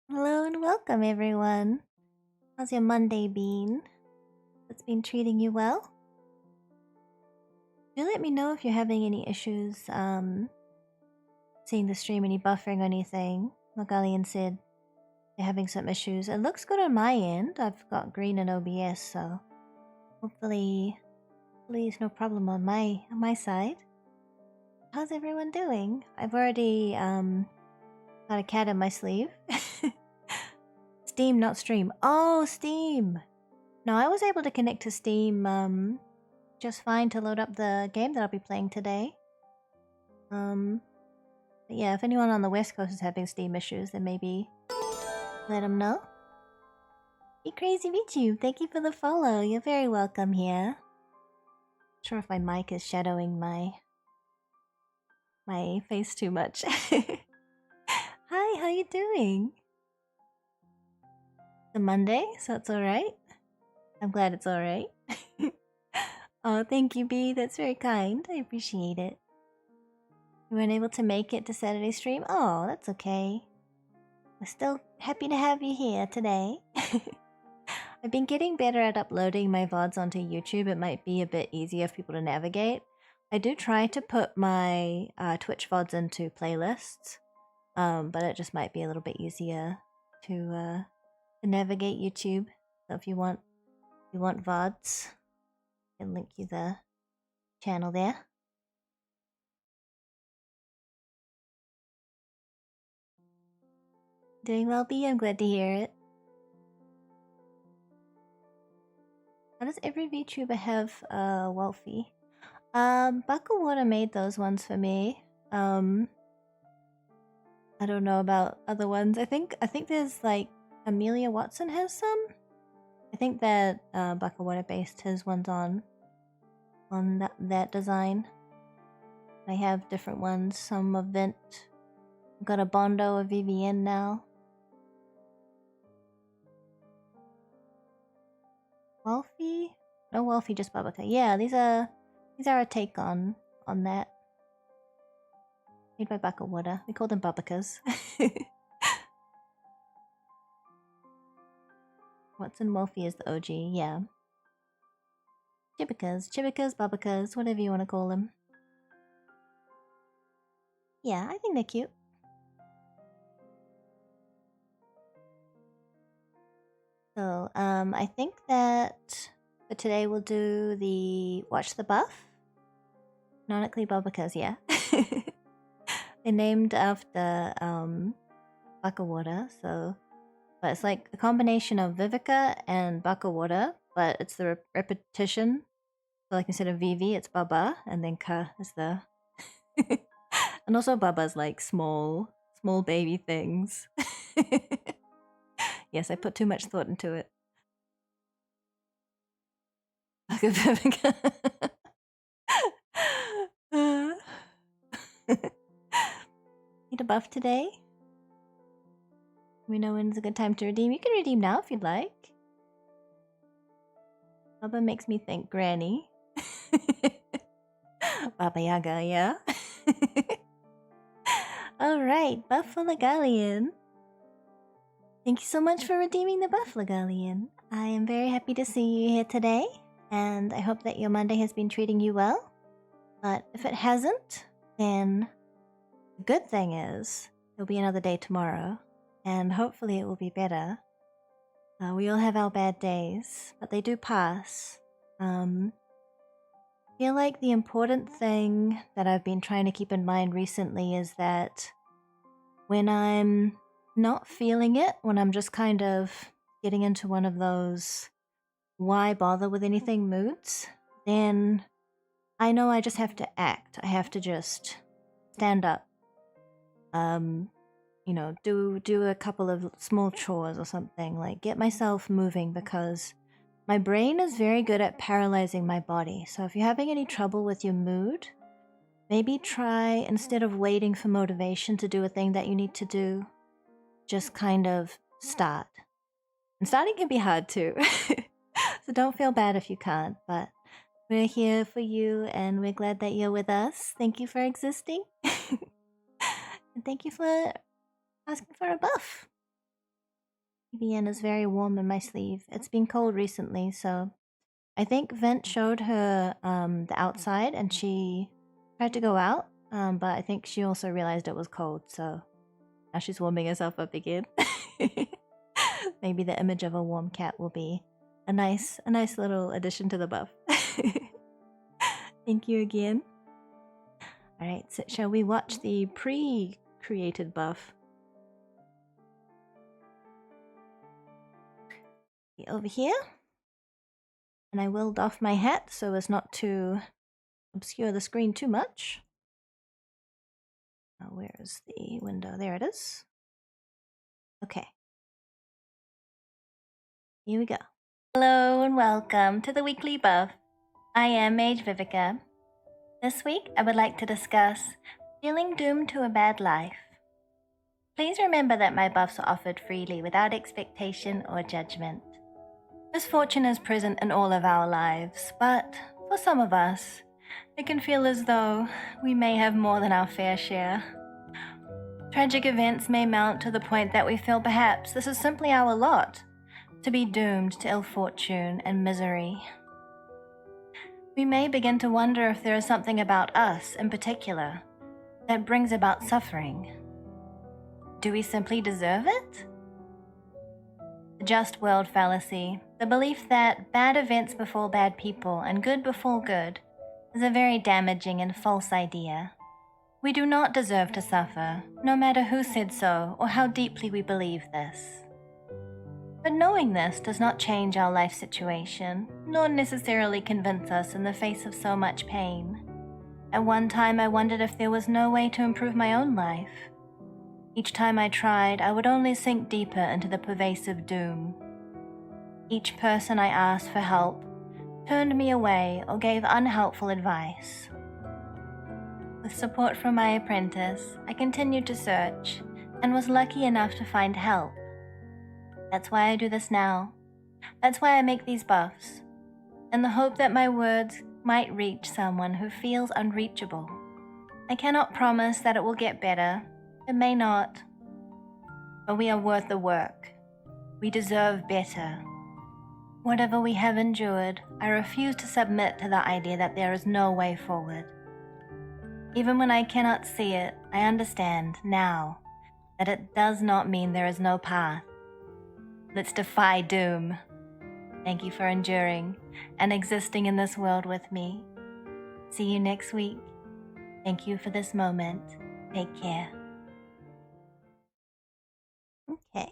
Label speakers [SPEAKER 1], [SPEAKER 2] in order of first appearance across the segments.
[SPEAKER 1] Hello and welcome, everyone. How's your Monday been? It's been treating you well? Do let me know if you're having any issues seeing the stream, any buffering or anything, like Alian said. they're having some issues. It looks good on my end. I've got green and OBS, so hopefully there's no problem on my side. How's everyone doing? I've already got a cat in my sleeve. Steam, not stream. Oh, Steam! No, I was able to connect to Steam just fine to load up the game that I'll be playing today. But yeah, if anyone on the West Coast is having Steam issues, then maybe let them know. Hey, Crazy VTube, thank you for the follow. You're very welcome here. Not sure if my mic is shadowing my face too much. Hi, how you doing? It's a Monday, so it's alright. I'm glad it's alright. Oh, thank you, B. That's very kind. I appreciate it. You weren't able to make it to Saturday stream? Oh, that's okay. We're still happy to have you here today. I've been getting better at uploading my VODs onto YouTube. It might be a bit easier for people to navigate. I do try to put my Twitch VODs into playlists, but it just might be a little bit easier to navigate YouTube. So if you want VODs, I can link you the channel there. Doing well, B. I'm glad to hear it. How does every VTuber have Wolfie? Buckle Water made those ones for me. I don't know about other ones. I think there's like Amelia Watson has some. I think that Buckle Water based his ones on that design. I have different ones. Some of Vent. I've got a Bondo of VVN now. Wolfie? No Wolfie, just Babaca. Yeah, these are a take on that. Made by Buckle Water. We call them Babacas. Watson Wolfie is the OG, yeah. Chibicas, Babacas, whatever you want to call them. Yeah, I think they're cute. So, I think that for today we'll do the Watch the Buff. Canonically Babacas, yeah. They're named after Buckle Water, so but it's like a combination of Vivica and Buckle Water, but it's the repetition. So like instead of Vivi, it's Baba, and then Ka is the and also Baba's like small baby things. Yes, I put too much thought into it. Vivica. Need a buff today? We know when's a good time to redeem. You can redeem now if you'd like. Baba makes me think Granny. Baba Yaga, yeah? Alright, Buffalo Galleon. Thank you so much for redeeming the Buffalo Galleon. I am very happy to see you here today, and I hope that your Monday has been treating you well. But if it hasn't, then the good thing is there'll be another day tomorrow, and hopefully it will be better. We all have our bad days, but they do pass. I feel like the important thing that I've been trying to keep in mind recently is that when I'm not feeling it, when I'm just kind of getting into one of those why bother with anything moods, then I know I just have to act. I have to just stand up. You know, do a couple of small chores or something, like get myself moving, because my brain is very good at paralyzing my body. So if you're having any trouble with your mood, maybe try, instead of waiting for motivation to do a thing that you need to do, just kind of start. And starting can be hard too. So don't feel bad if you can't, but we're here for you and we're glad that you're with us. Thank you for existing. And thank you for asking for a buff. EBN is very warm in my sleeve. It's been cold recently, so I think Vent showed her the outside and she tried to go out, but I think she also realized it was cold, so now she's warming herself up again. maybe the image of a warm cat will be a nice little addition to the buff. Thank you again. Alright, so shall we watch the pre-created buff? Over here. And I will doff my hat so as not to obscure the screen too much. Oh, where is the window? There it is. Okay. Here we go. Hello and welcome to the weekly buff. I am Mage Vivica. This week I would like to discuss feeling doomed to a bad life. Please remember that my buffs are offered freely without expectation or judgment. Misfortune is present in all of our lives, but for some of us, it can feel as though we may have more than our fair share. Tragic events may mount to the point that we feel perhaps this is simply our lot, to be doomed to ill fortune and misery. We may begin to wonder if there is something about us in particular that brings about suffering. Do we simply deserve it? The just world fallacy, the belief that bad events befall bad people and good befall good, is a very damaging and false idea. We do not deserve to suffer, no matter who said so or how deeply we believe this. But knowing this does not change our life situation, nor necessarily convince us in the face of so much pain. At one time I wondered if there was no way to improve my own life. Each time I tried, I would only sink deeper into the pervasive doom. Each person I asked for help turned me away or gave unhelpful advice. With support from my apprentice, I continued to search and was lucky enough to find help. That's why I do this now. That's why I make these buffs, in the hope that my words might reach someone who feels unreachable. I cannot promise that it will get better. It may not, but we are worth the work. We deserve better. Whatever we have endured, I refuse to submit to the idea that there is no way forward. Even when I cannot see it, I understand now that it does not mean there is no path. Let's defy doom. Thank you for enduring and existing in this world with me. See you next week. Thank you for this moment. Take care. Okay.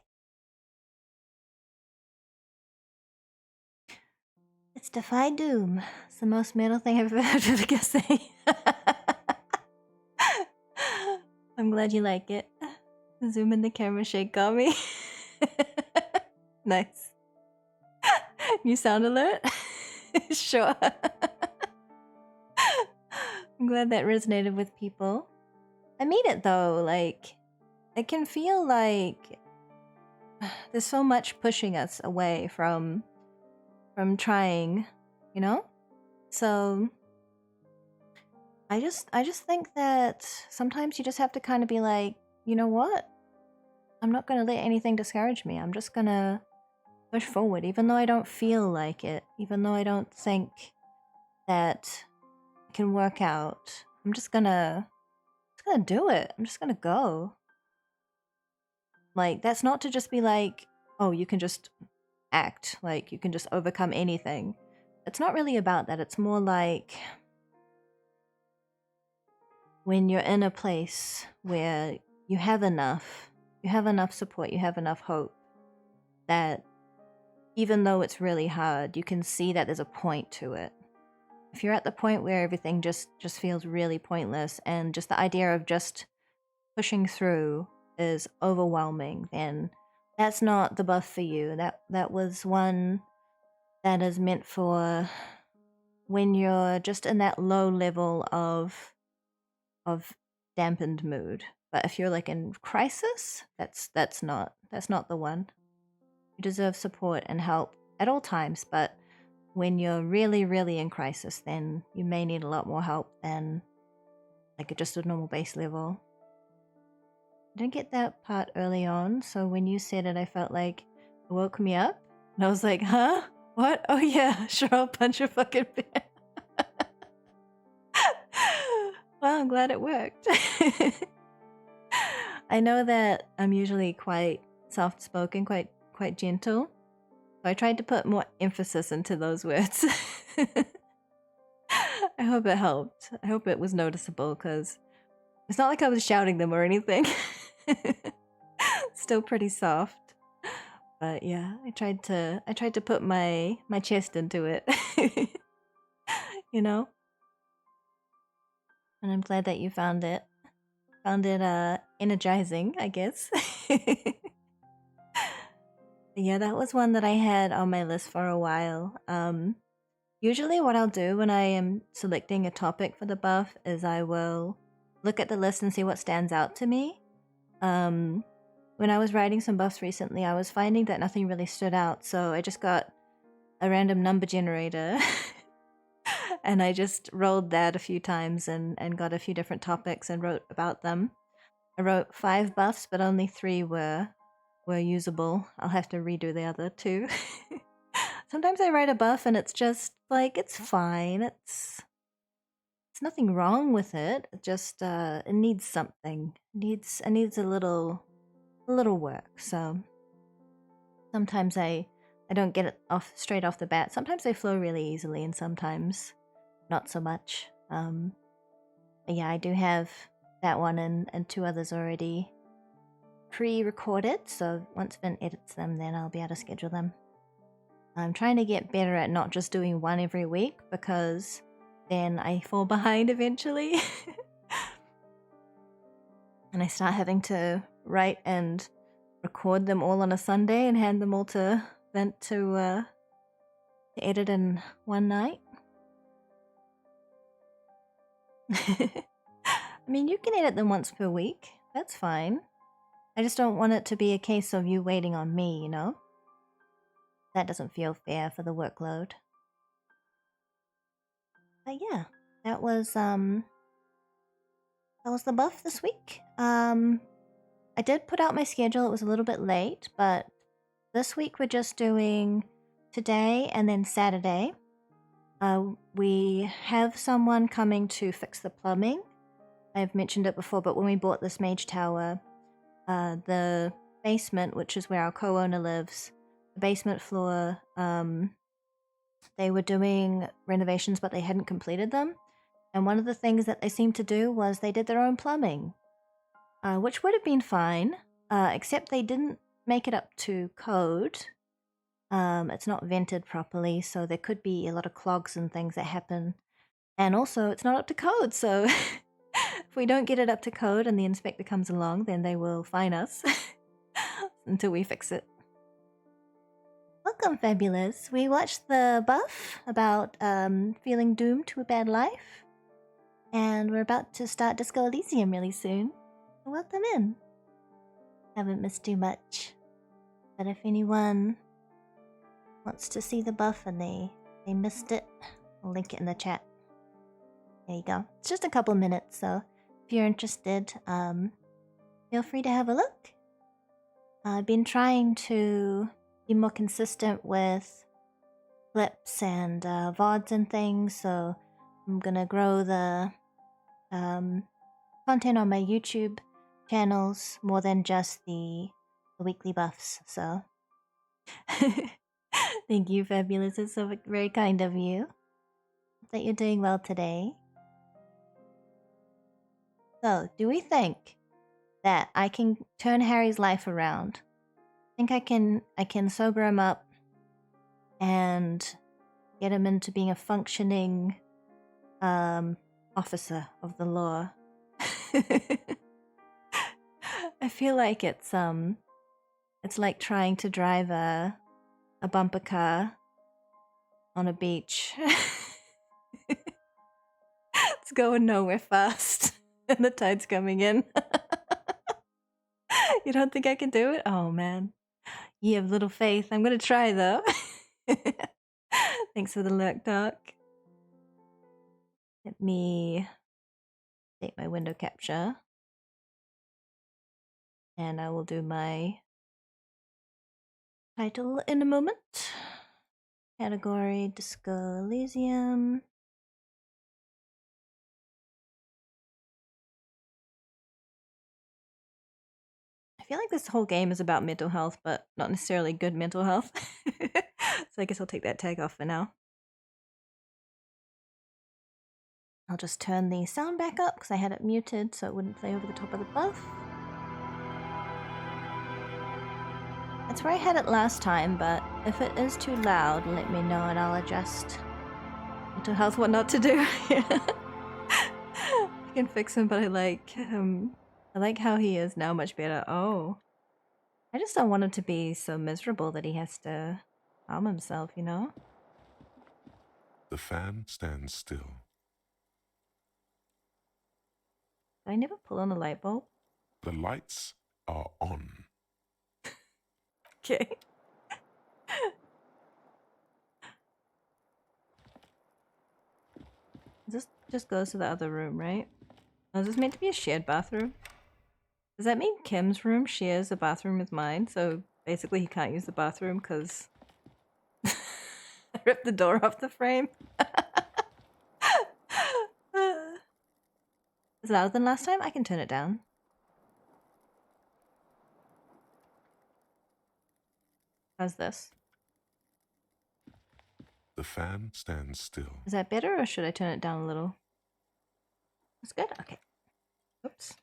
[SPEAKER 1] It's defy doom. It's the most metal thing I've ever heard Vivica say. I'm glad you like it. Zoom in the camera shake on me. Nice. New sound alert? Sure. I'm glad that resonated with people. I mean it though, like, it can feel like there's so much pushing us away from trying, you know? So I just think that sometimes you just have to kind of be like, you know what? I'm not going to let anything discourage me. I'm just going to push forward, even though I don't feel like it, even though I don't think that it can work out. I'm just gonna do it. I'm just gonna go. Like, that's not to just be like, oh, you can just act, like you can just overcome anything. It's not really about that. It's more like when you're in a place where you have enough support, you have enough hope, that even though it's really hard, you can see that there's a point to it. If you're at the point where everything just feels really pointless and just the idea of just pushing through is overwhelming, then that's not the buff for you. That was one that is meant for when you're just in that low level of dampened mood. But if you're like in crisis, that's not the one. You deserve support and help at all times, but when you're really, really in crisis, then you may need a lot more help than like just a normal base level. I didn't get that part early on, so when you said it, I felt like it woke me up. And I was like, huh? What? Oh yeah, sure, I'll punch a fucking bear. Well, I'm glad it worked. I know that I'm usually quite soft-spoken, quite quite gentle. So I tried to put more emphasis into those words. I hope it helped. I hope it was noticeable because it's not like I was shouting them or anything. Still pretty soft. But yeah, I tried to put my chest into it. You know? And I'm glad that you found it energizing, I guess. Yeah, that was one that I had on my list for a while. Usually what I'll do when I am selecting a topic for the buff is I will look at the list and see what stands out to me. When I was writing some buffs recently, I was finding that nothing really stood out, so I just got a random number generator and I just rolled that a few times and got a few different topics and wrote about them. I wrote 5 buffs, but only 3 were usable. I'll have to redo the other 2. Sometimes I write a buff and it's just like it's fine. It's nothing wrong with it. It just it needs something. It needs a little work. So sometimes I don't get it off straight off the bat. Sometimes they flow really easily and sometimes not so much. But yeah, I do have that one and 2 others already pre-recorded, so once Vin edits them, then I'll be able to schedule them. I'm trying to get better at not just doing one every week because then I fall behind eventually. And I start having to write and record them all on a Sunday and hand them all to Vin to edit in one night. I mean, you can edit them once per week. That's fine. I just don't want it to be a case of you waiting on me, you know? That doesn't feel fair for the workload. But yeah, that was the buff this week. I did put out my schedule. It was a little bit late, but this week we're just doing today and then Saturday. We have someone coming to fix the plumbing. I've mentioned it before, but when we bought this mage tower, the basement, which is where our co-owner lives, the basement floor, they were doing renovations, but they hadn't completed them. And one of the things that they seemed to do was they did their own plumbing, which would have been fine, except they didn't make it up to code. It's not vented properly, so there could be a lot of clogs and things that happen. And also, it's not up to code, so if we don't get it up to code and the inspector comes along, then they will fine us until we fix it. Welcome, Fabulous. We watched the buff about feeling doomed to a bad life, and we're about to start Disco Elysium really soon. Welcome in. Haven't missed too much, but if anyone wants to see the buff and they missed it, I'll link it in the chat. There you go. It's just a couple minutes, so if you're interested, feel free to have a look. I've been trying to be more consistent with clips and VODs and things, so I'm gonna grow the content on my YouTube channels more than just the weekly buffs, so thank you, Fabulous. It's so very kind of you. Hope that you're doing well today. So, do we think that I can turn Harry's life around? I think I can sober him up and get him into being a functioning officer of the law. I feel like it's like trying to drive a bumper car on a beach. It's going nowhere fast and the tide's coming in. You don't think I can do it? Oh man. You have little faith. I'm gonna try though. Thanks for the lurk, Doc. Let me take my window capture. And I will do my title in a moment. Category Disco Elysium. I I feel like this whole game is about mental health, but not necessarily good mental health. So I guess I'll take that tag off for now. I'll just turn the sound back up because I had it muted so it wouldn't play over the top of the buff. That's where I had it last time, but if it is too loud, let me know and I'll adjust mental health what not to do. I can fix him, but I like how he is now much better. Oh. I just don't want him to be so miserable that he has to harm himself, you know?
[SPEAKER 2] The fan stands still.
[SPEAKER 1] Did I never pull on the light bulb?
[SPEAKER 2] The lights are on.
[SPEAKER 1] Okay. This just goes to the other room, right? Oh, is this meant to be a shared bathroom? Does that mean Kim's room shares a bathroom with mine? So basically he can't use the bathroom because I ripped the door off the frame. Is it louder than last time? I can turn it down. How's this?
[SPEAKER 2] The fan stands still.
[SPEAKER 1] Is that better or should I turn it down a little? That's good? Okay. Oops.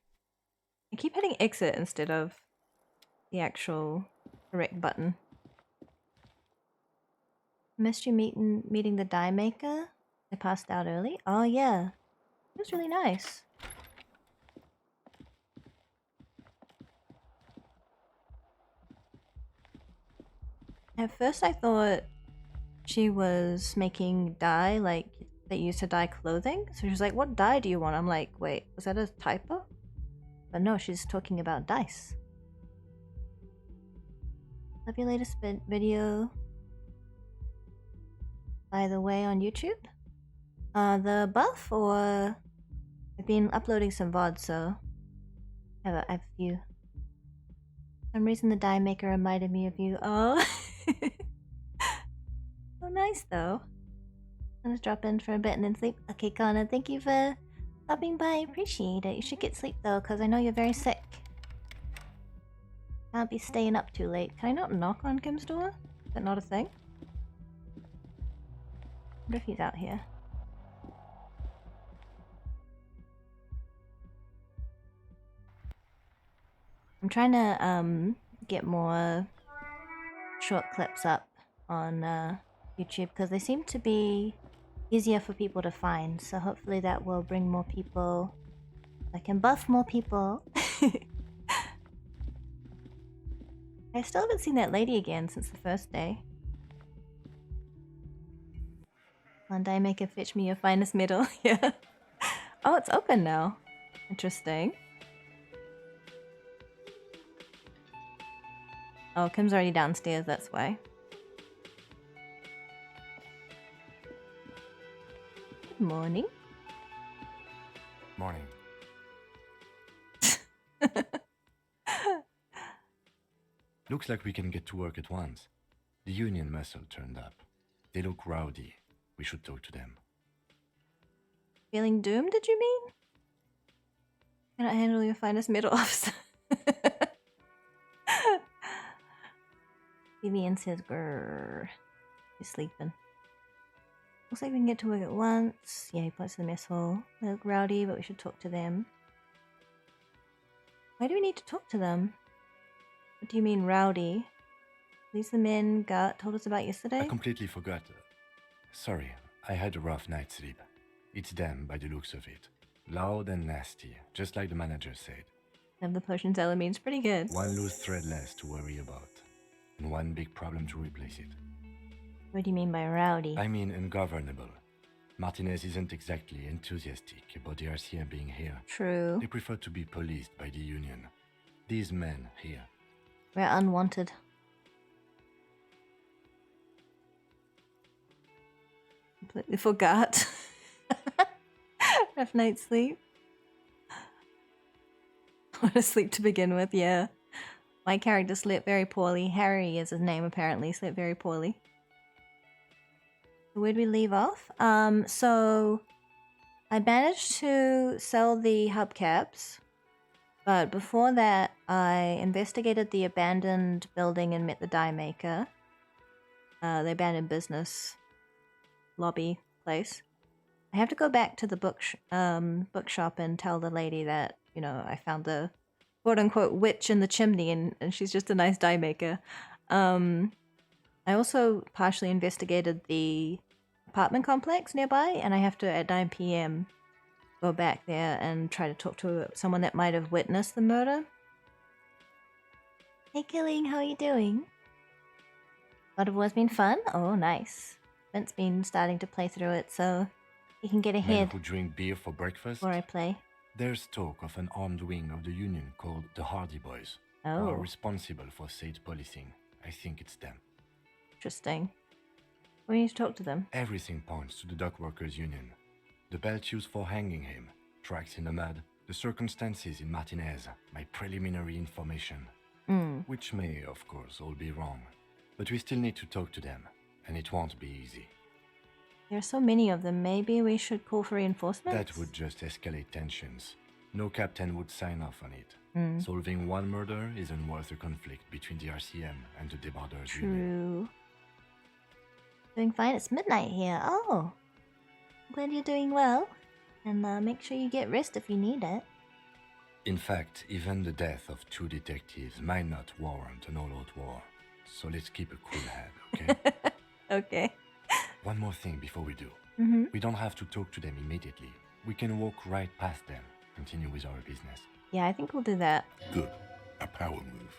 [SPEAKER 1] I keep hitting exit instead of the actual correct button. Missed you meeting the dye maker? I passed out early? Oh yeah. It was really nice. At first I thought she was making dye, like, they used to dye clothing. So she was like, what dye do you want? I'm like, wait, was that a typo? But no, she's talking about dice. Love your latest video, by the way, on YouTube? The buff, or... I've been uploading some VOD, so... I have a few. For some reason the dye maker reminded me of you. Oh. So nice, though. I'll just drop in for a bit and then sleep. Okay, Connor, thank you for stopping by. I appreciate it. You should get sleep, though, because I know you're very sick. Can't be staying up too late. Can I not knock on Kim's door? Is that not a thing? I wonder if he's out here. I'm trying to get more short clips up on YouTube because they seem to be easier for people to find, so hopefully that will bring more people. I can buff more people. I still haven't seen that lady again since the first day. One day make her fetch me your finest metal. Yeah. Oh, it's open now. Interesting. Oh, Kim's already downstairs, that's why. Good morning.
[SPEAKER 3] Morning. Looks like we can get to work at once. The union muscle turned up. They look rowdy. We should talk to them.
[SPEAKER 1] Feeling doomed, did you mean? Cannot handle your finest metal officer. Vivian says, grrr. He's sleeping. Looks like we can get to work at once. Yeah, he points to the mess hall. They look rowdy, but we should talk to them. Why do we need to talk to them? What do you mean, rowdy? These the men Gart told us about yesterday?
[SPEAKER 3] I completely forgot. Sorry, I had a rough night's sleep. It's them by the looks of it. Loud and nasty, just like the manager said.
[SPEAKER 1] Of the potions means pretty good.
[SPEAKER 3] One loose thread less to worry about. And one big problem to replace it.
[SPEAKER 1] What do you mean by rowdy?
[SPEAKER 3] I mean ungovernable. Martinez isn't exactly enthusiastic about the RCM being here.
[SPEAKER 1] True.
[SPEAKER 3] They prefer to be policed by the union. These men here.
[SPEAKER 1] We're unwanted. Completely forgot. Rough night's sleep. Want to sleep to begin with, yeah. My character slept very poorly. Harry is his name, apparently. Slept very poorly. Where'd we leave off? So I managed to sell the hubcaps. But before that, I investigated the abandoned building and met the dye maker. The abandoned business lobby place. I have to go back to the bookshop and tell the lady that, I found the quote-unquote witch in the chimney and she's just a nice dye maker. I also partially investigated the apartment complex nearby, and I have to, at 9 p.m., go back there and try to talk to someone that might have witnessed the murder. Hey Killing, how are you doing? God of War's been fun? Oh, nice. Vince's been starting to play through it, so he can get
[SPEAKER 3] Men
[SPEAKER 1] ahead
[SPEAKER 3] who drink beer for breakfast?
[SPEAKER 1] before I play.
[SPEAKER 3] There's talk of an armed wing of the Union called the Hardy Boys, who are
[SPEAKER 1] Oh,
[SPEAKER 3] responsible for state policing. I think it's them.
[SPEAKER 1] interesting. We need to talk to them.
[SPEAKER 3] Everything points to the Dock Workers Union. The belt used for hanging him, tracks in the mud, the circumstances in Martinez, my preliminary information. Which may, of course, all be wrong. But we still need to talk to them, and it won't be easy.
[SPEAKER 1] There are so many of them, maybe we should call for reinforcements?
[SPEAKER 3] That would just escalate tensions. No captain would sign off on it. Solving one murder isn't worth a conflict between the RCM and the Debarders Union.
[SPEAKER 1] True. Doing fine, it's midnight here. Oh, I'm glad you're doing well. And make sure you get rest if you need it.
[SPEAKER 3] In fact, even the death of 2 detectives might not warrant an all-out war. So let's keep a cool head, okay?
[SPEAKER 1] Okay.
[SPEAKER 3] One more thing before we do. We don't have to talk to them immediately. We can walk right past them, continue with our business.
[SPEAKER 1] Yeah, I think we'll do that.
[SPEAKER 2] Good. A power move.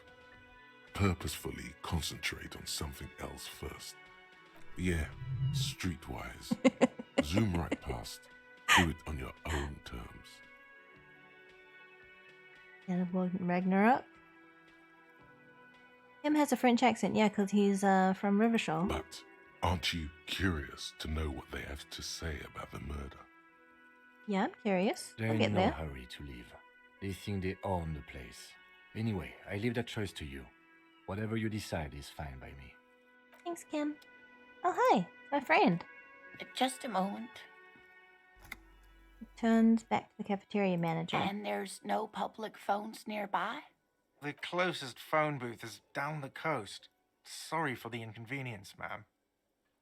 [SPEAKER 2] Purposefully concentrate on something else first. Yeah, streetwise. Zoom right past. Do it on your own terms.
[SPEAKER 1] Ragnarok. Him has a French accent, yeah, because he's from Rivershaw.
[SPEAKER 2] But aren't you curious to know what they have to say about the murder?
[SPEAKER 1] Yeah, I'm curious.
[SPEAKER 3] They're
[SPEAKER 1] I'll get
[SPEAKER 3] in no
[SPEAKER 1] there.
[SPEAKER 3] hurry to leave. They think they own the place. Anyway, I leave that choice to you. Whatever you decide is fine by me.
[SPEAKER 1] Thanks, Kim. Oh, hi. My friend.
[SPEAKER 4] Just a moment.
[SPEAKER 1] Turns back to the cafeteria manager.
[SPEAKER 4] And there's no public phones nearby?
[SPEAKER 5] The closest phone booth is down the coast. Sorry for the inconvenience, ma'am.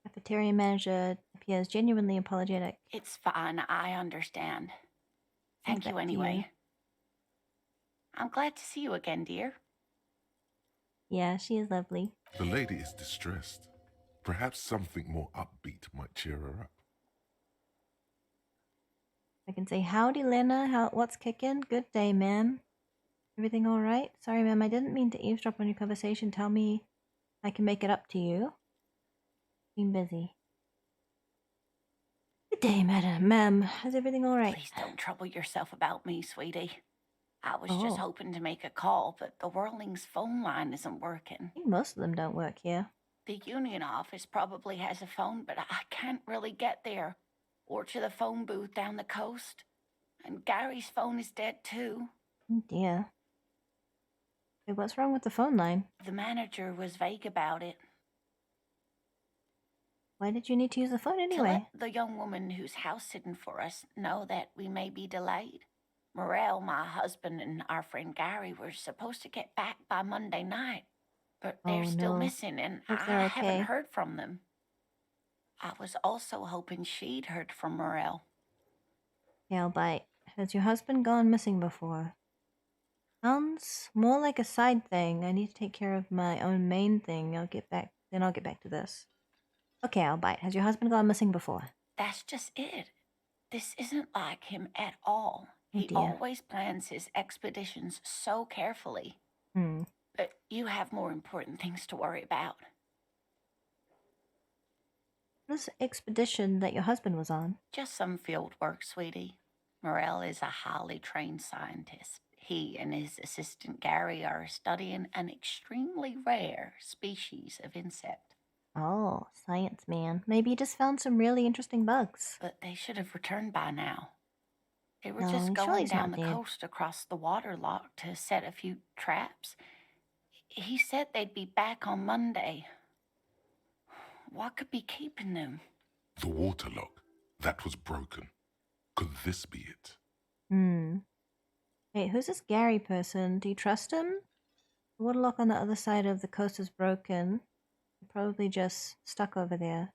[SPEAKER 1] Cafeteria manager appears genuinely apologetic.
[SPEAKER 4] It's fine, I understand. Thank
[SPEAKER 1] back
[SPEAKER 4] you
[SPEAKER 1] to
[SPEAKER 4] anyway.
[SPEAKER 1] you.
[SPEAKER 4] I'm glad to see you again, dear.
[SPEAKER 1] Yeah, she is lovely.
[SPEAKER 2] The lady is distressed. Perhaps something more upbeat might cheer her up.
[SPEAKER 1] I can say, howdy, Lena. What's kicking? Good day, ma'am. Everything all right? Sorry, ma'am. I didn't mean to eavesdrop on your conversation. Tell me I can make it up to you. Been busy. Good day, madam. Ma'am, is everything all right?
[SPEAKER 4] Please don't trouble yourself about me, sweetie. I was
[SPEAKER 1] Oh.
[SPEAKER 4] just hoping to make a call, but the Whirling's phone line isn't working.
[SPEAKER 1] I think most of them don't work here.
[SPEAKER 4] The union office probably has a phone, but I can't really get there. Or to the phone booth down the coast. And Gary's phone is dead, too.
[SPEAKER 1] Oh, dear. Wait, what's wrong with the phone line?
[SPEAKER 4] The manager was vague about it.
[SPEAKER 1] Why did you need to use the phone
[SPEAKER 4] To
[SPEAKER 1] anyway?
[SPEAKER 4] let the young woman who's house sitting for us know that we may be delayed. Morel, my husband, and our friend Gary were supposed to get back by Monday night, but they're
[SPEAKER 1] Oh,
[SPEAKER 4] still
[SPEAKER 1] no.
[SPEAKER 4] missing, and
[SPEAKER 1] Hope
[SPEAKER 4] I
[SPEAKER 1] they're
[SPEAKER 4] haven't
[SPEAKER 1] okay.
[SPEAKER 4] heard from them. I was also hoping she'd heard from Morel.
[SPEAKER 1] Yeah, I'll bite. Has your husband gone missing before? Sounds more like a side thing. I need to take care of my own main thing. I'll get back to this. Okay, I'll bite. Has your husband gone missing before?
[SPEAKER 4] That's just it. This isn't like him at all.
[SPEAKER 1] Oh,
[SPEAKER 4] He
[SPEAKER 1] dear.
[SPEAKER 4] always plans his expeditions so carefully. But you have more important things to worry about.
[SPEAKER 1] This expedition that your husband was on?
[SPEAKER 4] Just some field work, sweetie. Morel is a highly trained scientist. He and his assistant Gary are studying an extremely rare species of insect.
[SPEAKER 1] Oh, science man. Maybe he just found some really interesting bugs.
[SPEAKER 4] But they should have returned by now. They were
[SPEAKER 1] No,
[SPEAKER 4] just
[SPEAKER 1] I'm sure
[SPEAKER 4] going
[SPEAKER 1] he's
[SPEAKER 4] down
[SPEAKER 1] not
[SPEAKER 4] the
[SPEAKER 1] dead.
[SPEAKER 4] coast across the water lock to set a few traps. He said they'd be back on Monday. What could be keeping them?
[SPEAKER 2] The waterlock. That was broken. Could this be it?
[SPEAKER 1] Wait, who's this Gary person? Do you trust him? The waterlock on the other side of the coast is broken. Probably just stuck over there.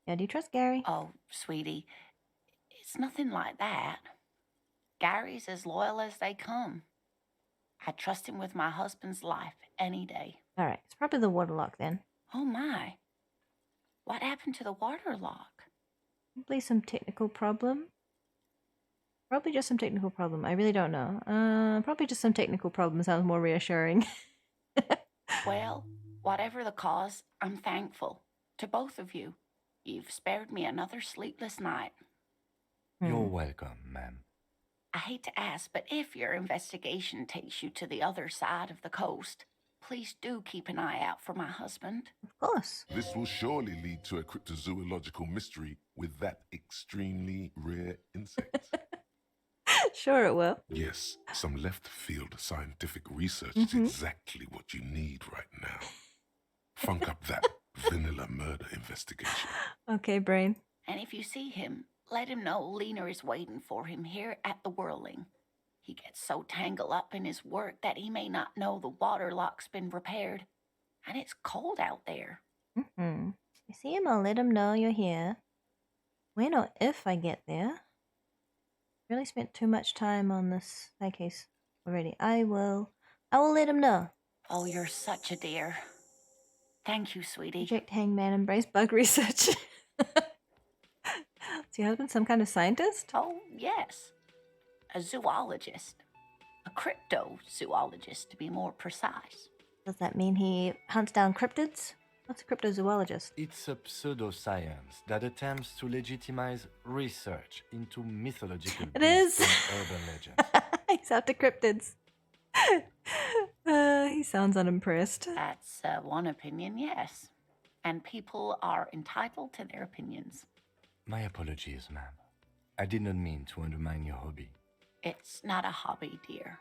[SPEAKER 1] Yeah, do you trust Gary?
[SPEAKER 4] Oh, sweetie, it's nothing like that. Gary's as loyal as they come. I trust him with my husband's life any day.
[SPEAKER 1] Alright, it's probably the waterlock then.
[SPEAKER 4] Oh my. What happened to the water lock?
[SPEAKER 1] Probably some technical problem. Probably just some technical problem. I really don't know. Probably just some technical problem sounds more reassuring.
[SPEAKER 4] Well, whatever the cause, I'm thankful. To both of you. You've spared me another sleepless night.
[SPEAKER 3] You're welcome, ma'am.
[SPEAKER 4] I hate to ask, but if your investigation takes you to the other side of the coast, please do keep an eye out for my husband.
[SPEAKER 1] Of course.
[SPEAKER 2] This will surely lead to a cryptozoological mystery with that extremely rare insect.
[SPEAKER 1] Sure it will.
[SPEAKER 2] Yes, some left field scientific research is exactly what you need right now. Funk up that vanilla murder investigation.
[SPEAKER 1] Okay, brain.
[SPEAKER 4] And if you see him, let him know Lena is waiting for him here at the Whirling. He gets so tangled up in his work that he may not know the water lock's been repaired. And it's cold out there.
[SPEAKER 1] You see him, I'll let him know you're here. When or if I get there. Really spent too much time on this case already. I will let him know.
[SPEAKER 4] Oh, you're such a dear. Thank you, sweetie.
[SPEAKER 1] Reject hangman, embrace bug research. Is your husband some kind of scientist?
[SPEAKER 4] Oh, yes. A zoologist. A cryptozoologist, to be more precise.
[SPEAKER 1] Does that mean he hunts down cryptids? What's a cryptozoologist?
[SPEAKER 3] It's a pseudoscience that attempts to legitimize research into mythological
[SPEAKER 1] It
[SPEAKER 3] beasts
[SPEAKER 1] is.
[SPEAKER 3] and urban legends.
[SPEAKER 1] He's after cryptids. He sounds unimpressed.
[SPEAKER 4] That's one opinion, yes. And people are entitled to their opinions.
[SPEAKER 3] My apologies, ma'am. I did not mean to undermine your hobby.
[SPEAKER 4] It's not a hobby, dear.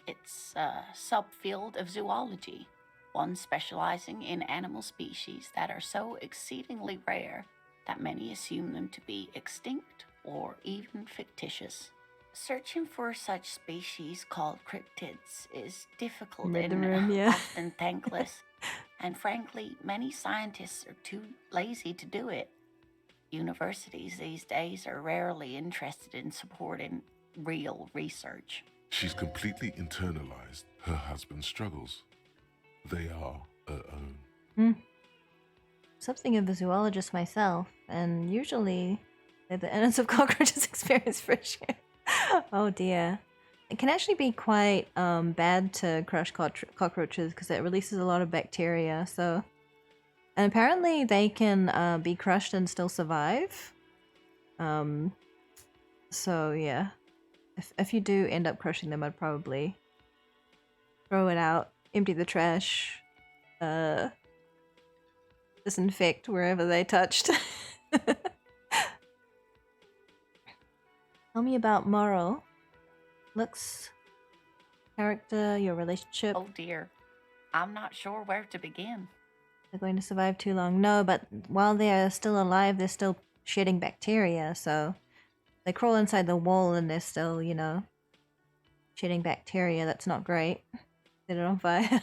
[SPEAKER 4] It's a subfield of zoology, one specializing in animal species that are so exceedingly rare that many assume them to be extinct or even fictitious. Searching for such species called cryptids is difficult often thankless, and frankly, many scientists are too lazy to do it. Universities these days are rarely interested in supporting real research.
[SPEAKER 2] She's completely internalized her husband's struggles. They are her own.
[SPEAKER 1] Something of a zoologist myself, and usually the innards of cockroaches experience fresh air. Oh dear. It can actually be quite bad to crush cockroaches because it releases a lot of bacteria. So, and apparently they can be crushed and still survive. So yeah, if you do end up crushing them, I'd probably throw it out, empty the trash, disinfect wherever they touched. Tell me about moral, looks, character, your relationship.
[SPEAKER 4] Oh dear, I'm not sure where to begin.
[SPEAKER 1] They're going to survive too long. No, but while they're still alive, they're still shedding bacteria, so they crawl inside the wall and they're still, you know, shedding bacteria. That's not great. Set it on fire.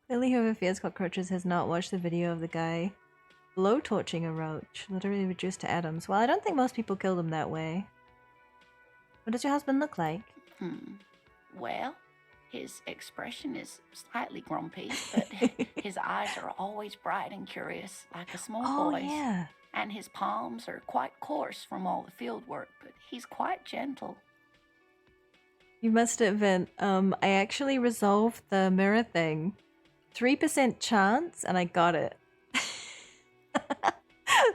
[SPEAKER 1] Clearly whoever fears cockroaches has not watched the video of the guy blowtorching a roach, literally reduced to atoms. Well, I don't think most people kill them that way. What does your husband look like?
[SPEAKER 4] Well, his expression is slightly grumpy, but his eyes are always bright and curious, like a small boy's.
[SPEAKER 1] Yeah.
[SPEAKER 4] And his palms are quite coarse from all the field work, but he's quite gentle.
[SPEAKER 1] You must admit, I actually resolved the mirror thing. 3% chance, and I got it.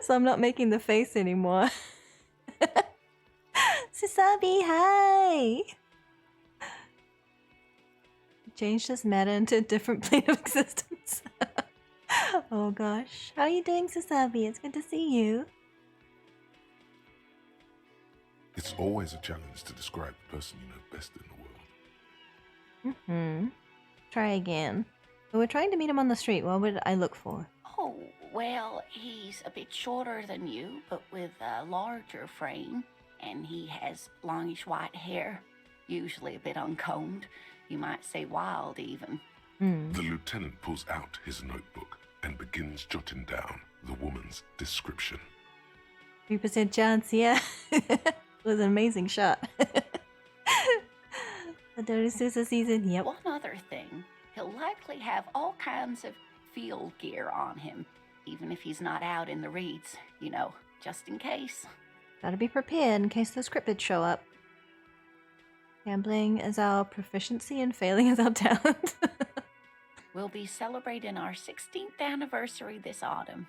[SPEAKER 1] So I'm not making the face anymore. Susabi, hi! Change this matter into a different plane of existence. Oh gosh. How are you doing, Susabi? It's good to see you.
[SPEAKER 2] It's always a challenge to describe the person you know best in the world.
[SPEAKER 1] Try again. So we're trying to meet him on the street. What would I look for?
[SPEAKER 4] Oh, well, he's a bit shorter than you, but with a larger frame, and he has longish white hair. usually a bit uncombed. You might say wild, even.
[SPEAKER 2] The lieutenant pulls out his notebook and begins jotting down the woman's description.
[SPEAKER 1] 3% chance, yeah. It was an amazing shot. Adonis' season, yep.
[SPEAKER 4] One other thing, he'll likely have all kinds of field gear on him, even if he's not out in the reeds, you know, just in case.
[SPEAKER 1] Gotta be prepared in case those cryptids show up. Gambling is our proficiency and failing is our talent.
[SPEAKER 4] We'll be celebrating our 16th anniversary this autumn.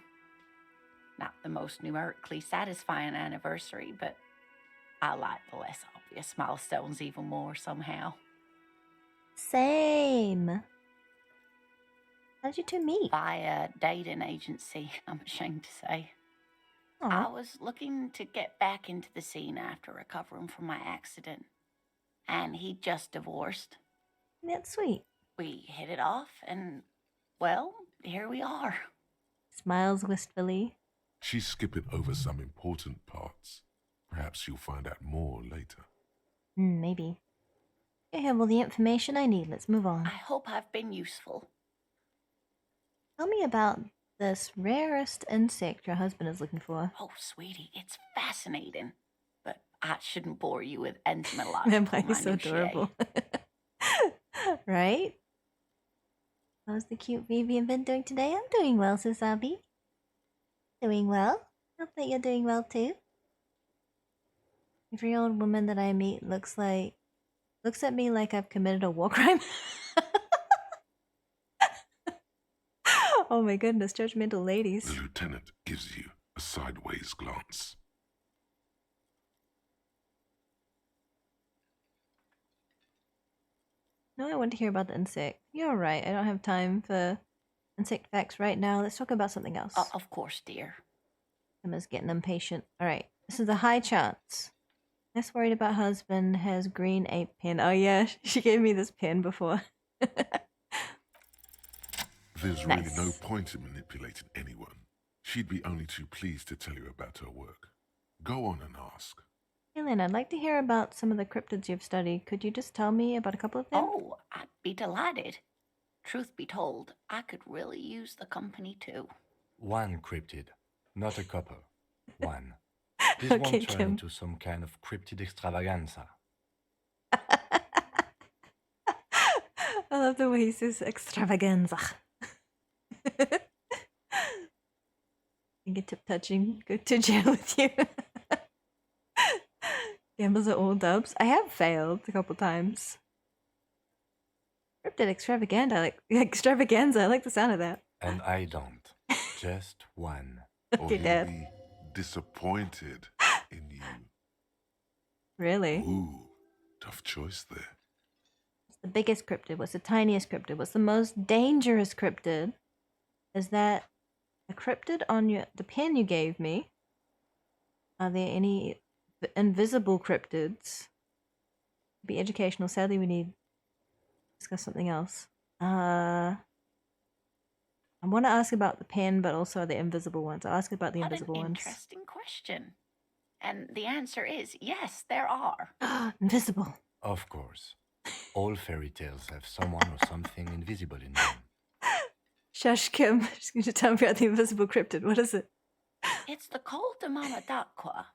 [SPEAKER 4] Not the most numerically satisfying anniversary, but I like the less obvious milestones even more somehow.
[SPEAKER 1] Same. How did you two meet?
[SPEAKER 4] Via dating agency, I'm ashamed to say. I
[SPEAKER 1] Aw,
[SPEAKER 4] was looking to get back into the scene after recovering from my accident. And he just divorced.
[SPEAKER 1] that's sweet.
[SPEAKER 4] We hit it off, and, well, here we are.
[SPEAKER 1] Smiles wistfully.
[SPEAKER 2] She's skipping over some important parts. Perhaps you'll find out more later.
[SPEAKER 1] Maybe. You have all the information I need. Let's move on.
[SPEAKER 4] I hope I've been useful.
[SPEAKER 1] Tell me about this rarest insect your husband is looking for.
[SPEAKER 4] Oh, sweetie, it's fascinating. But I shouldn't bore you with entomological
[SPEAKER 1] That might be so
[SPEAKER 4] minutiae.
[SPEAKER 1] adorable. Right? How's the cute Vivian been doing today? I'm doing well, Susabi. Doing well. Hope that you're doing well too. Every old woman that I meet looks at me like I've committed a war crime. Oh my goodness, judgmental ladies.
[SPEAKER 2] The lieutenant gives you a sideways glance.
[SPEAKER 1] No, I want to hear about the insect. You're right, I don't have time for insect facts right now. Let's talk about something else.
[SPEAKER 4] Of course, dear.
[SPEAKER 1] Emma's getting impatient. Alright, this is a high chance. Less worried about husband has green ape pen. Oh yeah, she gave me this pen before.
[SPEAKER 2] There's
[SPEAKER 1] Nice.
[SPEAKER 2] really no point in manipulating anyone. She'd be only too pleased to tell you about her work. Go on and ask.
[SPEAKER 1] Kaylin, I'd like to hear about some of the cryptids you've studied. Could you just tell me about a couple of them?
[SPEAKER 4] Oh, I'd be delighted. Truth be told, I could really use the company too.
[SPEAKER 3] One cryptid, not a couple. One. This
[SPEAKER 1] Okay,
[SPEAKER 3] won't turn
[SPEAKER 1] Kim.
[SPEAKER 3] into some kind of cryptid extravaganza.
[SPEAKER 1] I love the way he says extravaganza. Fingertip touching, go to jail with you. Gambles are all dubs. I have failed a couple times. Cryptid extravaganza. I like the sound of that.
[SPEAKER 3] And I don't. Just one.
[SPEAKER 2] Or
[SPEAKER 1] Okay,
[SPEAKER 2] he'll
[SPEAKER 1] Dad.
[SPEAKER 2] be disappointed in you.
[SPEAKER 1] Really?
[SPEAKER 2] Ooh, tough choice there.
[SPEAKER 1] What's the biggest cryptid? What's the tiniest cryptid? What's the most dangerous cryptid? Is that a cryptid on the pen you gave me? Are there any invisible cryptids? Be educational. Sadly, we need to discuss something else. I want to ask about the pen, but also the invisible ones. I'll ask about the
[SPEAKER 4] What an
[SPEAKER 1] invisible ones.
[SPEAKER 4] interesting question. And the answer is yes, there are.
[SPEAKER 1] Invisible.
[SPEAKER 3] Of course. All fairy tales have someone or something invisible in them.
[SPEAKER 1] Shush, Kim. She's going to tell me about the invisible cryptid. What is it?
[SPEAKER 4] It's the Col de Mama d'Aqua.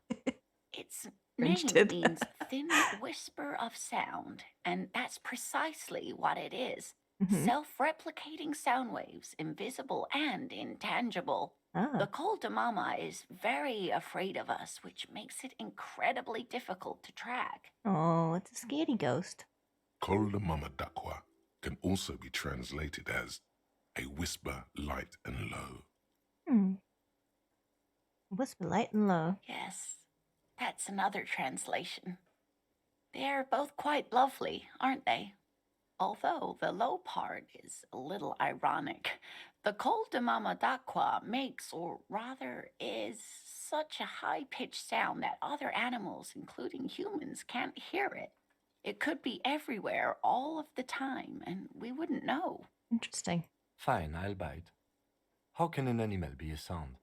[SPEAKER 4] Its
[SPEAKER 1] French
[SPEAKER 4] name
[SPEAKER 1] did.
[SPEAKER 4] means thin whisper of sound, and that's precisely what it is.
[SPEAKER 1] Mhm.
[SPEAKER 4] Self-replicating sound waves, invisible and intangible. The
[SPEAKER 1] Ah,
[SPEAKER 4] Col de Mama is very afraid of us, which makes it incredibly difficult to track.
[SPEAKER 1] oh, it's a scaredy ghost.
[SPEAKER 2] Col de Mama d'Aqua can also be translated as a whisper light and low.
[SPEAKER 1] Whisper light and low.
[SPEAKER 4] Yes, that's another translation. They're both quite lovely, aren't they? Although the low part is a little ironic. The Col de Mama d'Aqua makes, or rather is, such a high-pitched sound that other animals, including humans, can't hear it. It could be everywhere all of the time, and we wouldn't know.
[SPEAKER 1] Interesting.
[SPEAKER 3] Fine, I'll bite. How can an animal be a sound?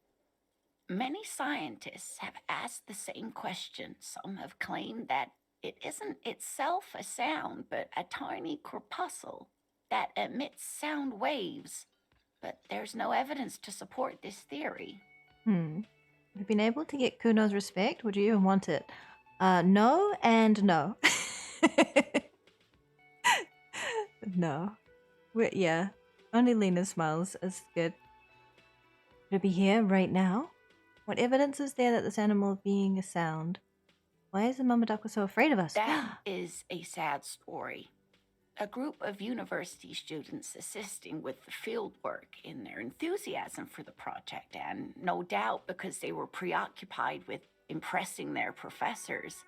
[SPEAKER 4] Many scientists have asked the same question. Some have claimed that It isn't itself a sound, but a tiny corpuscle that emits sound waves. But there's no evidence to support this theory.
[SPEAKER 1] You've been able to get Kuno's respect? Would you even want it? No and no. No. Yeah. Only Lena smiles is good. Could it be here right now? What evidence is there that this animal being a sound? Why is the Mama Duckwa so afraid of us?
[SPEAKER 4] That is a sad story. A group of university students assisting with the field work in their enthusiasm for the project, and no doubt because they were preoccupied with impressing their professors,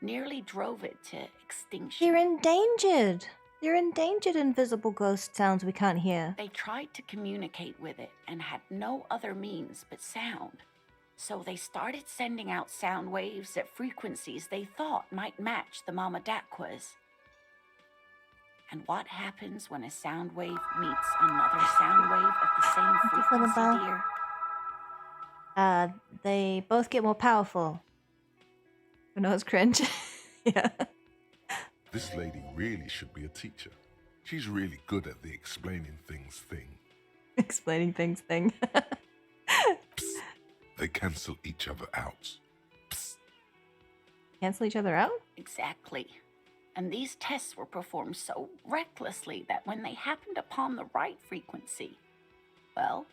[SPEAKER 4] nearly drove it to extinction.
[SPEAKER 1] They're endangered. They're endangered invisible ghost sounds we can't hear.
[SPEAKER 4] They tried to communicate with it and had no other means but sound. So they started sending out sound waves at frequencies they thought might match the Mama Daquas. And what happens when a sound wave meets another sound wave of the same
[SPEAKER 1] Thank you for the
[SPEAKER 4] frequency,
[SPEAKER 1] bell.
[SPEAKER 4] dear?
[SPEAKER 1] They both get more powerful. Kuno's cringe. Yeah.
[SPEAKER 2] This lady really should be a teacher. She's really good at the explaining things thing.
[SPEAKER 1] Explaining things thing.
[SPEAKER 2] Psst. They cancel each other out. Psst.
[SPEAKER 1] Cancel each other out?
[SPEAKER 4] Exactly. And these tests were performed so recklessly that when they happened upon the right frequency, well,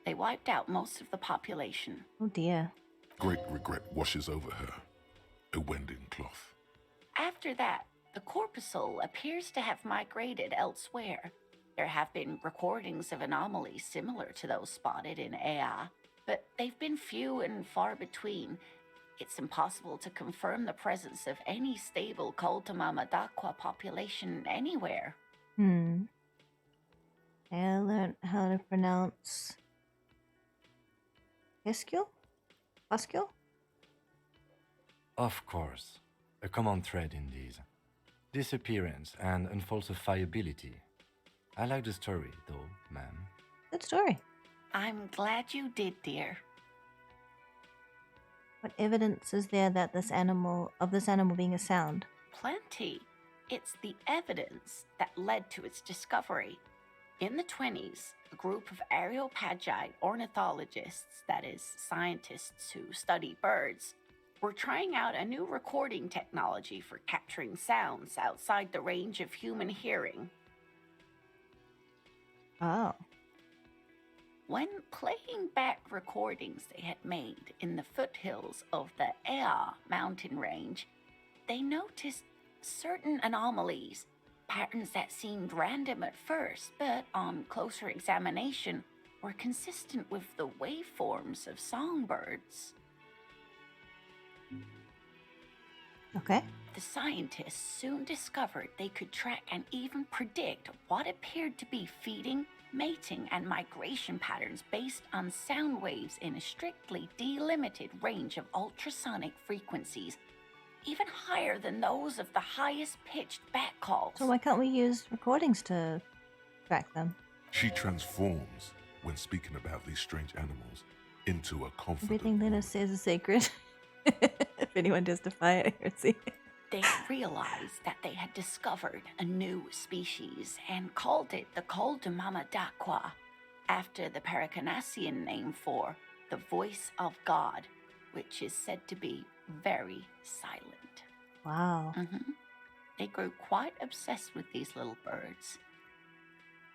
[SPEAKER 4] they wiped out most of the population.
[SPEAKER 1] Oh dear.
[SPEAKER 2] Great regret washes over her. A Wending cloth.
[SPEAKER 4] After that, the corpuscle appears to have migrated elsewhere. There have been recordings of anomalies similar to those spotted in Ea, but they've been few and far between. It's impossible to confirm the presence of any stable Mama Daquwa population anywhere.
[SPEAKER 1] I learned how to pronounce Pascule? Pascule?
[SPEAKER 3] Of course. A common thread in these. Disappearance and unfalsifiability. I like the story, though, ma'am.
[SPEAKER 1] Good story.
[SPEAKER 4] I'm glad you did, dear.
[SPEAKER 1] What evidence is there that this animal being a sound?
[SPEAKER 4] Plenty. It's the evidence that led to its discovery. In the 20s, a group of Areopagite ornithologists, that is, scientists who study birds, were trying out a new recording technology for capturing sounds outside the range of human hearing.
[SPEAKER 1] Oh.
[SPEAKER 4] When playing back recordings they had made in the foothills of the Ea mountain range, they noticed certain anomalies, patterns that seemed random at first, but on closer examination were consistent with the waveforms of songbirds.
[SPEAKER 1] Okay.
[SPEAKER 4] The scientists soon discovered they could track and even predict what appeared to be feeding, mating, and migration patterns based on sound waves in a strictly delimited range of ultrasonic frequencies, even higher than those of the highest pitched bat calls.
[SPEAKER 1] So why can't we use recordings to track them?
[SPEAKER 2] She transforms, when speaking about these strange animals, into a confident
[SPEAKER 1] Everything Lena
[SPEAKER 2] woman.
[SPEAKER 1] says is sacred. If anyone does defy it, I see.
[SPEAKER 4] They realized that they had discovered a new species and called it the Mama Daquwa, after the Paracanassian name for the voice of God, which is said to be very silent.
[SPEAKER 1] Wow.
[SPEAKER 4] They grew quite obsessed with these little birds.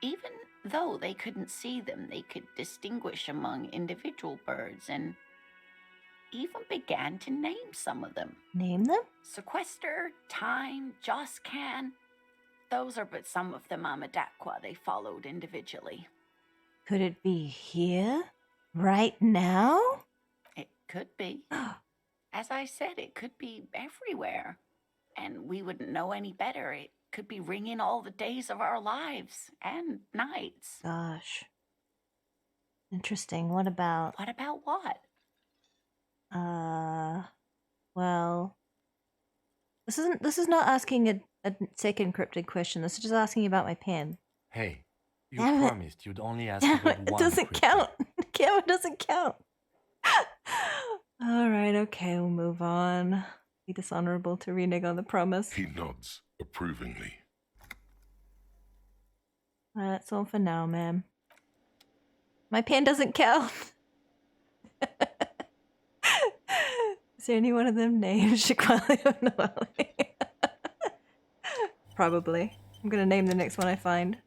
[SPEAKER 4] Even though they couldn't see them, they could distinguish among individual birds and even began to name some of them.
[SPEAKER 1] Name them?
[SPEAKER 4] Sequester, Time, Joscan. Those are but some of the Mama Daquwa they followed individually.
[SPEAKER 1] Could it be here? Right now?
[SPEAKER 4] It could be. As I said, it could be everywhere. And we wouldn't know any better. It could be ringing all the days of our lives and nights.
[SPEAKER 1] Gosh. Interesting. What about...
[SPEAKER 4] What about what?
[SPEAKER 1] Well... This is not asking a second cryptic question. This is just asking about my pen.
[SPEAKER 3] Hey, you
[SPEAKER 1] Damn it.
[SPEAKER 3] promised you'd only ask
[SPEAKER 1] Damn
[SPEAKER 3] about
[SPEAKER 1] it, it
[SPEAKER 3] one
[SPEAKER 1] doesn't
[SPEAKER 3] cryptid.
[SPEAKER 1] count. The camera doesn't count. Alright, okay, we'll move on. Be dishonorable to renege on the promise.
[SPEAKER 2] He nods approvingly.
[SPEAKER 1] That's all for now, ma'am. My pen doesn't count. Is there any one of them named Shikwali or Noali? Probably. I'm gonna name the next one I find.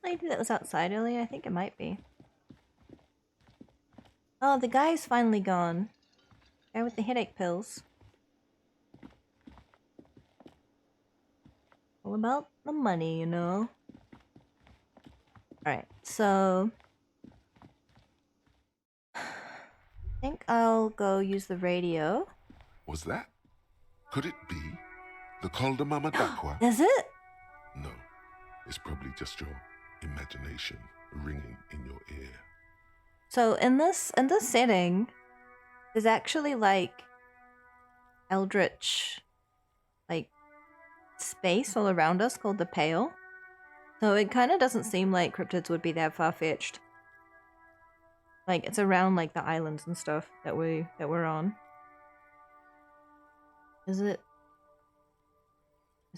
[SPEAKER 1] The lady that was outside earlier? I think it might be. Oh, the guy's finally gone. Guy with the headache pills. All about the money, you know. Alright, so... I think I'll go use the radio.
[SPEAKER 2] Was that? Could it be the Calder Mama Dakwa?
[SPEAKER 1] Is it?
[SPEAKER 2] No, it's probably just your imagination ringing in your ear.
[SPEAKER 1] So in this setting, there's actually like eldritch, like space all around us called the Pale. So it kind of doesn't seem like cryptids would be that far-fetched. Like it's around like the islands and stuff that we're on. Is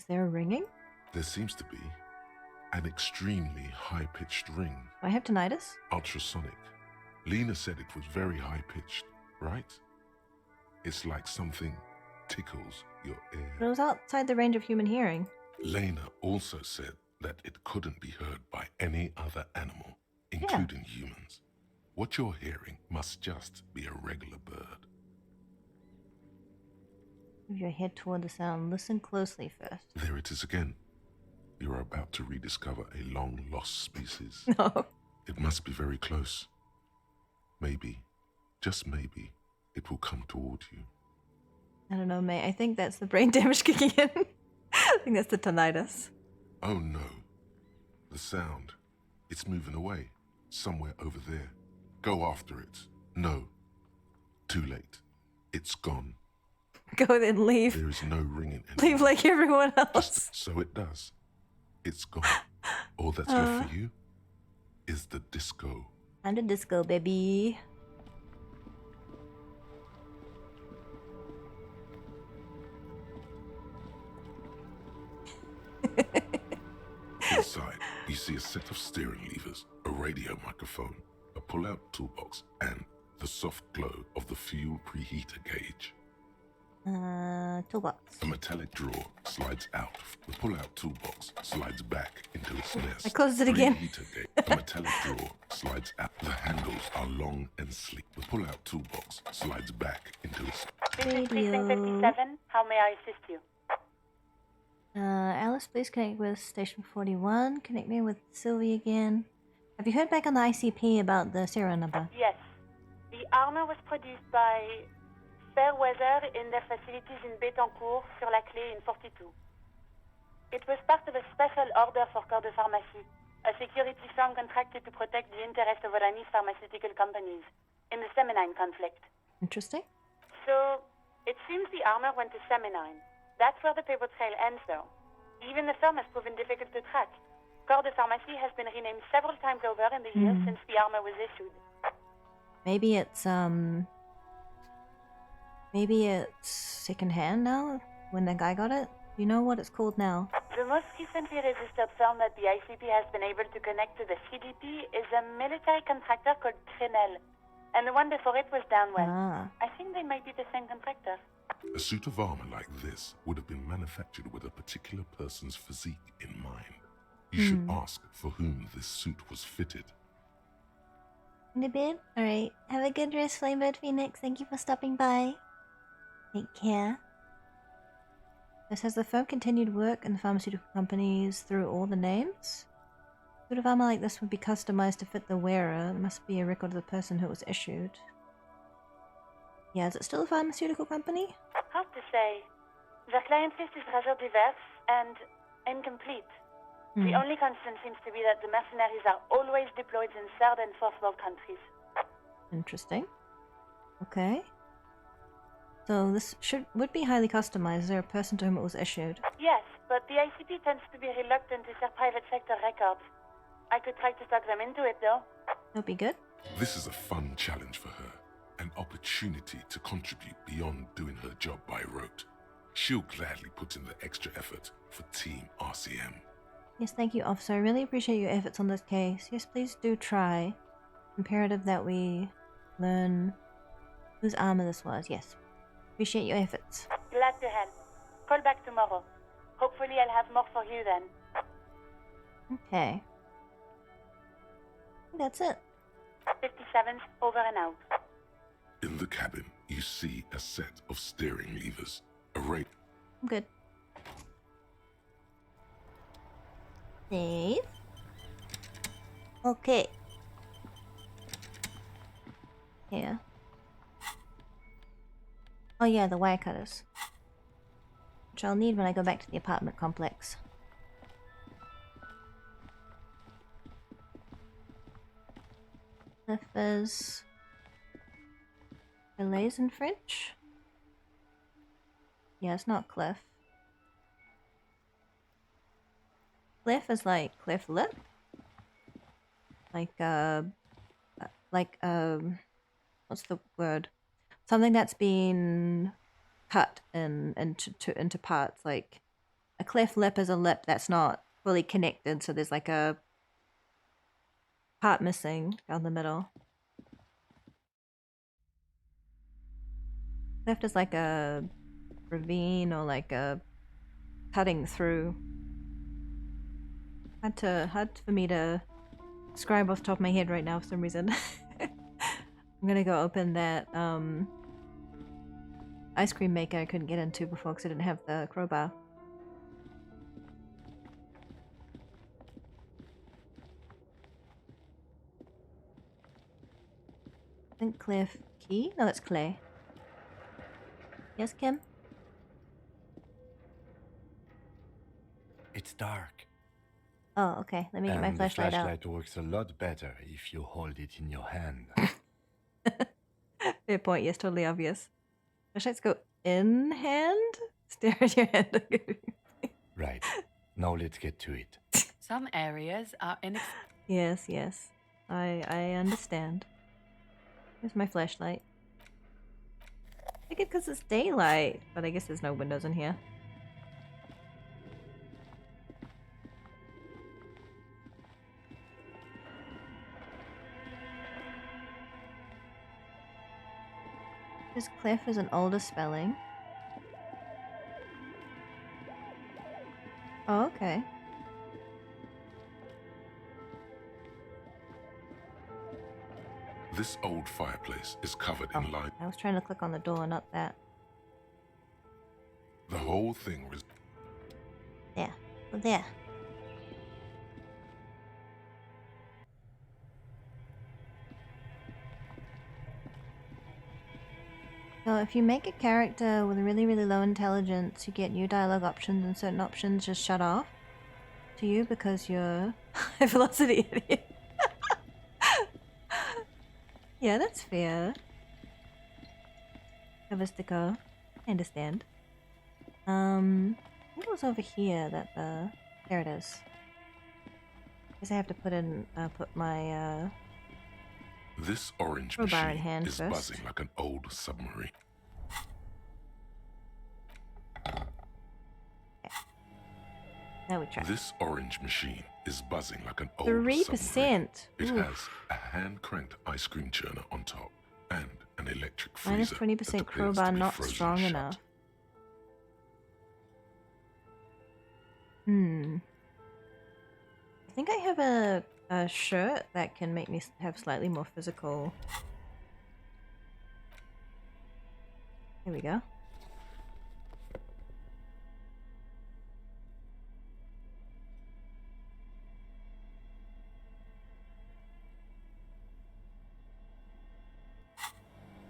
[SPEAKER 1] there a ringing?
[SPEAKER 2] There seems to be an extremely high-pitched ring.
[SPEAKER 1] Do I have tinnitus?
[SPEAKER 2] Ultrasonic. Lena said it was very high-pitched, right? It's like something tickles your ear.
[SPEAKER 1] But it was outside the range of human hearing.
[SPEAKER 2] Lena also said that it couldn't be heard by any other animal, including humans. What you're hearing must just be a regular bird.
[SPEAKER 1] Move your head toward the sound. Listen closely first.
[SPEAKER 2] There it is again. You're about to rediscover a long-lost species.
[SPEAKER 1] No.
[SPEAKER 2] It must be very close. Maybe, just maybe, it will come toward you.
[SPEAKER 1] I don't know, mate. I think that's the brain damage kicking in. I think that's the tinnitus.
[SPEAKER 2] Oh no. The sound. It's moving away. Somewhere over there. Go after it. No. Too late. It's gone.
[SPEAKER 1] Go then, leave.
[SPEAKER 2] There is no ringing anymore.
[SPEAKER 1] Leave like everyone else.
[SPEAKER 2] Just so it does. It's gone. All that's left for you is the disco.
[SPEAKER 1] And the disco, baby.
[SPEAKER 2] Inside, you see a set of steering levers, a radio microphone, a pull-out toolbox, and the soft glow of the fuel preheater gauge.
[SPEAKER 1] Toolbox.
[SPEAKER 2] A metallic drawer slides out. The pull-out toolbox slides back into its nest.
[SPEAKER 1] I closed it again.
[SPEAKER 2] Preheater gauge. A metallic drawer slides out. The handles are long and sleek. The pull-out toolbox slides back into its...
[SPEAKER 1] Radio.
[SPEAKER 6] Precinct 57, how may I assist you?
[SPEAKER 1] Alice, please connect with Station 41. Connect me with Sylvie again. Have you heard back on the ICP about the serial number?
[SPEAKER 6] Yes. The armor was produced by Fairweather in their facilities in Bétancourt sur la Clé in 42. It was part of a special order for Corps de Pharmacie, a security firm contracted to protect the interests of Oranese pharmaceutical companies in the Seminine conflict.
[SPEAKER 1] Interesting.
[SPEAKER 6] So, it seems the armor went to Seminine. That's where the paper trail ends, though. Even the firm has proven difficult to track. Corps de Pharmacie has been renamed several times over in the years since the armor was issued.
[SPEAKER 1] Maybe it's secondhand now, when the guy got it? Do you know what it's called now?
[SPEAKER 6] The most recently registered firm that the ICP has been able to connect to the CDP is a military contractor called Trinell. And the one before it was Downwell. I think they might be the same contractor.
[SPEAKER 2] A suit of armor like this would have been manufactured with a particular person's physique in mind. You should ask for whom this suit was fitted.
[SPEAKER 1] In a bit? Alright. Have a good rest, Flamebird Phoenix. Thank you for stopping by. Take care. This has the firm continued work in the pharmaceutical companies through all the names. Suit of armor like this would be customized to fit the wearer. There must be a record of the person who it was issued. Yeah, is it still a pharmaceutical company?
[SPEAKER 6] Hard to say. Their client list is rather diverse and incomplete. The only constant seems to be that the mercenaries are always deployed in third and fourth world countries.
[SPEAKER 1] Interesting. Okay. So this would be highly customized. Is there a person to whom it was issued?
[SPEAKER 6] Yes, but the ICP tends to be reluctant to share private sector records. I could try to talk them into it, though.
[SPEAKER 1] That'll be good.
[SPEAKER 2] This is a fun challenge for her, an opportunity to contribute beyond doing her job by rote. She'll gladly put in the extra effort for Team RCM.
[SPEAKER 1] Yes, thank you, officer. I really appreciate your efforts on this case. Yes, please do try. Imperative that we learn whose armor this was. Yes. Appreciate your efforts.
[SPEAKER 6] Glad to help. Call back tomorrow. Hopefully I'll have more for you then.
[SPEAKER 1] Okay. That's it.
[SPEAKER 6] 57th, over and out.
[SPEAKER 2] In the cabin, you see a set of steering levers. Array.
[SPEAKER 1] I'm good. Save. Okay. Here. Oh yeah, the wire cutters. Which I'll need when I go back to the apartment complex. Cliff is... Elysium in French? Yeah, it's not cliff. Cliff is like cliff lip? Like, what's the word? Something that's been cut into parts. Like, a cleft lip is a lip that's not fully connected, so there's like a part missing down the middle. Cleft is like a ravine or like a cutting through. Hard for me to describe off the top of my head right now for some reason. I'm gonna go open that ice cream maker I couldn't get into before because I didn't have the crowbar. I think Cliff Key? No, that's Clay. Yes, Kim?
[SPEAKER 3] It's dark.
[SPEAKER 1] Oh, okay. Let me get my
[SPEAKER 3] And the
[SPEAKER 1] flashlight out.
[SPEAKER 3] flashlight works a lot better if you hold it in your hand.
[SPEAKER 1] Fair point, yes, totally obvious. Flashlights go in hand? Stare at your hand.
[SPEAKER 3] Right. Now let's get to it.
[SPEAKER 7] Some areas are
[SPEAKER 1] Yes, yes. I understand. Here's my flashlight. I think it's because it's daylight, but I guess there's no windows in here. This Cliff is an older spelling. Oh, okay.
[SPEAKER 2] This old fireplace is covered in light.
[SPEAKER 1] I was trying to click on the door, not that.
[SPEAKER 2] The whole thing was
[SPEAKER 1] There. Well, there. So if you make a character with a really, really low intelligence, you get new dialogue options and certain options just shut off to you because you're high velocity idiot. Yeah, that's fair. Covistico. I understand. I think it was over here that there it is. Guess I have to put my
[SPEAKER 2] this orange
[SPEAKER 1] crowbar in
[SPEAKER 2] machine
[SPEAKER 1] hand
[SPEAKER 2] is
[SPEAKER 1] first.
[SPEAKER 2] buzzing like an old submarine.
[SPEAKER 1] Now we try.
[SPEAKER 2] This orange machine is buzzing like an old
[SPEAKER 1] 3%.
[SPEAKER 2] submarine. It
[SPEAKER 1] Oof.
[SPEAKER 2] has a hand-cranked ice cream churner on top and an electric
[SPEAKER 1] Minus
[SPEAKER 2] freezer.
[SPEAKER 1] 20%
[SPEAKER 2] that appears
[SPEAKER 1] crowbar
[SPEAKER 2] to be
[SPEAKER 1] not
[SPEAKER 2] frozen
[SPEAKER 1] strong
[SPEAKER 2] shut.
[SPEAKER 1] enough. I think I have a shirt that can make me have slightly more physical. Here we go.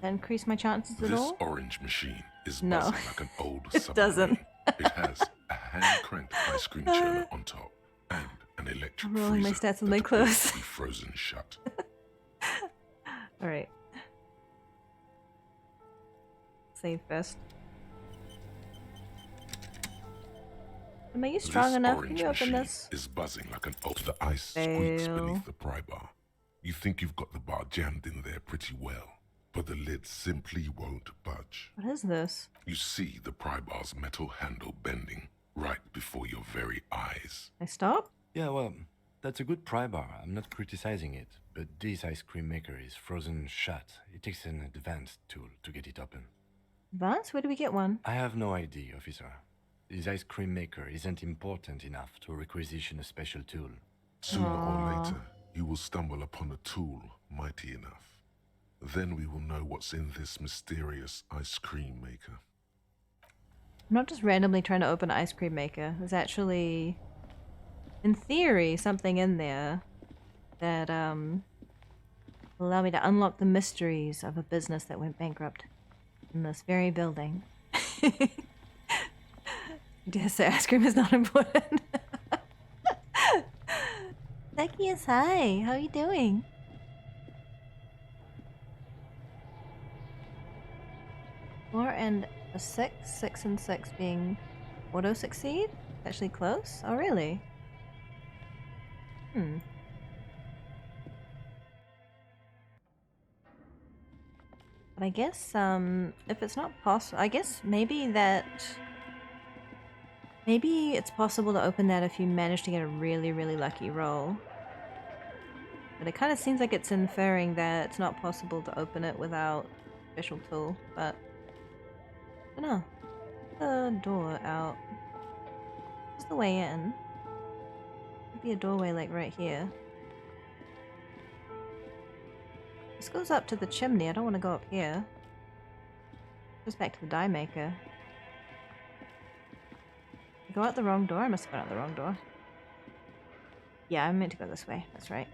[SPEAKER 1] That increase my chances at
[SPEAKER 2] This
[SPEAKER 1] all?
[SPEAKER 2] orange machine is
[SPEAKER 1] No.
[SPEAKER 2] buzzing like an old
[SPEAKER 1] It
[SPEAKER 2] submarine.
[SPEAKER 1] doesn't.
[SPEAKER 2] It has a hand-cranked ice cream churner on top and an electric
[SPEAKER 1] I'm rolling my
[SPEAKER 2] freezer
[SPEAKER 1] stats with
[SPEAKER 2] that
[SPEAKER 1] my
[SPEAKER 2] appears
[SPEAKER 1] clothes.
[SPEAKER 2] to be frozen shut.
[SPEAKER 1] Alright. Save first. Am you strong enough? Can
[SPEAKER 2] orange
[SPEAKER 1] you open
[SPEAKER 2] machine
[SPEAKER 1] this?
[SPEAKER 2] is buzzing like an oak. The ice squeaks
[SPEAKER 1] Fail.
[SPEAKER 2] beneath the pry bar. You think you've got the bar jammed in there pretty well, but the lid simply won't budge.
[SPEAKER 1] What is this?
[SPEAKER 2] You see the pry bar's metal handle bending right before your very eyes.
[SPEAKER 1] I stop?
[SPEAKER 3] Yeah, well, that's a good pry bar. I'm not criticizing it, but this ice cream maker is frozen shut. It takes an advanced tool to get it open.
[SPEAKER 1] Vance, where do we get one?
[SPEAKER 3] I have no idea, officer. This ice cream maker isn't important enough to requisition a special tool.
[SPEAKER 2] Sooner or later, you will stumble upon a tool mighty enough. Then we will know what's in this mysterious ice cream maker.
[SPEAKER 1] I'm not just randomly trying to open an ice cream maker. There's actually, in theory, something in there that will allow me to unlock the mysteries of a business that went bankrupt in this very building. Dare say ice cream is not important. Zacchaeus, hi. How are you doing? Four and a 6 and 6 being auto succeed? Actually close? Oh, really? But I guess, if it's not possible, I guess maybe it's possible to open that if you manage to get a really, really lucky roll. But it kind of seems like it's inferring that it's not possible to open it without a special tool, but I don't know. The door out. Where's the way in? Could be a doorway like right here. This goes up to the chimney. I don't want to go up here. Goes back to the die maker. Go out the wrong door? I must have gone out the wrong door. Yeah, I meant to go this way. That's right.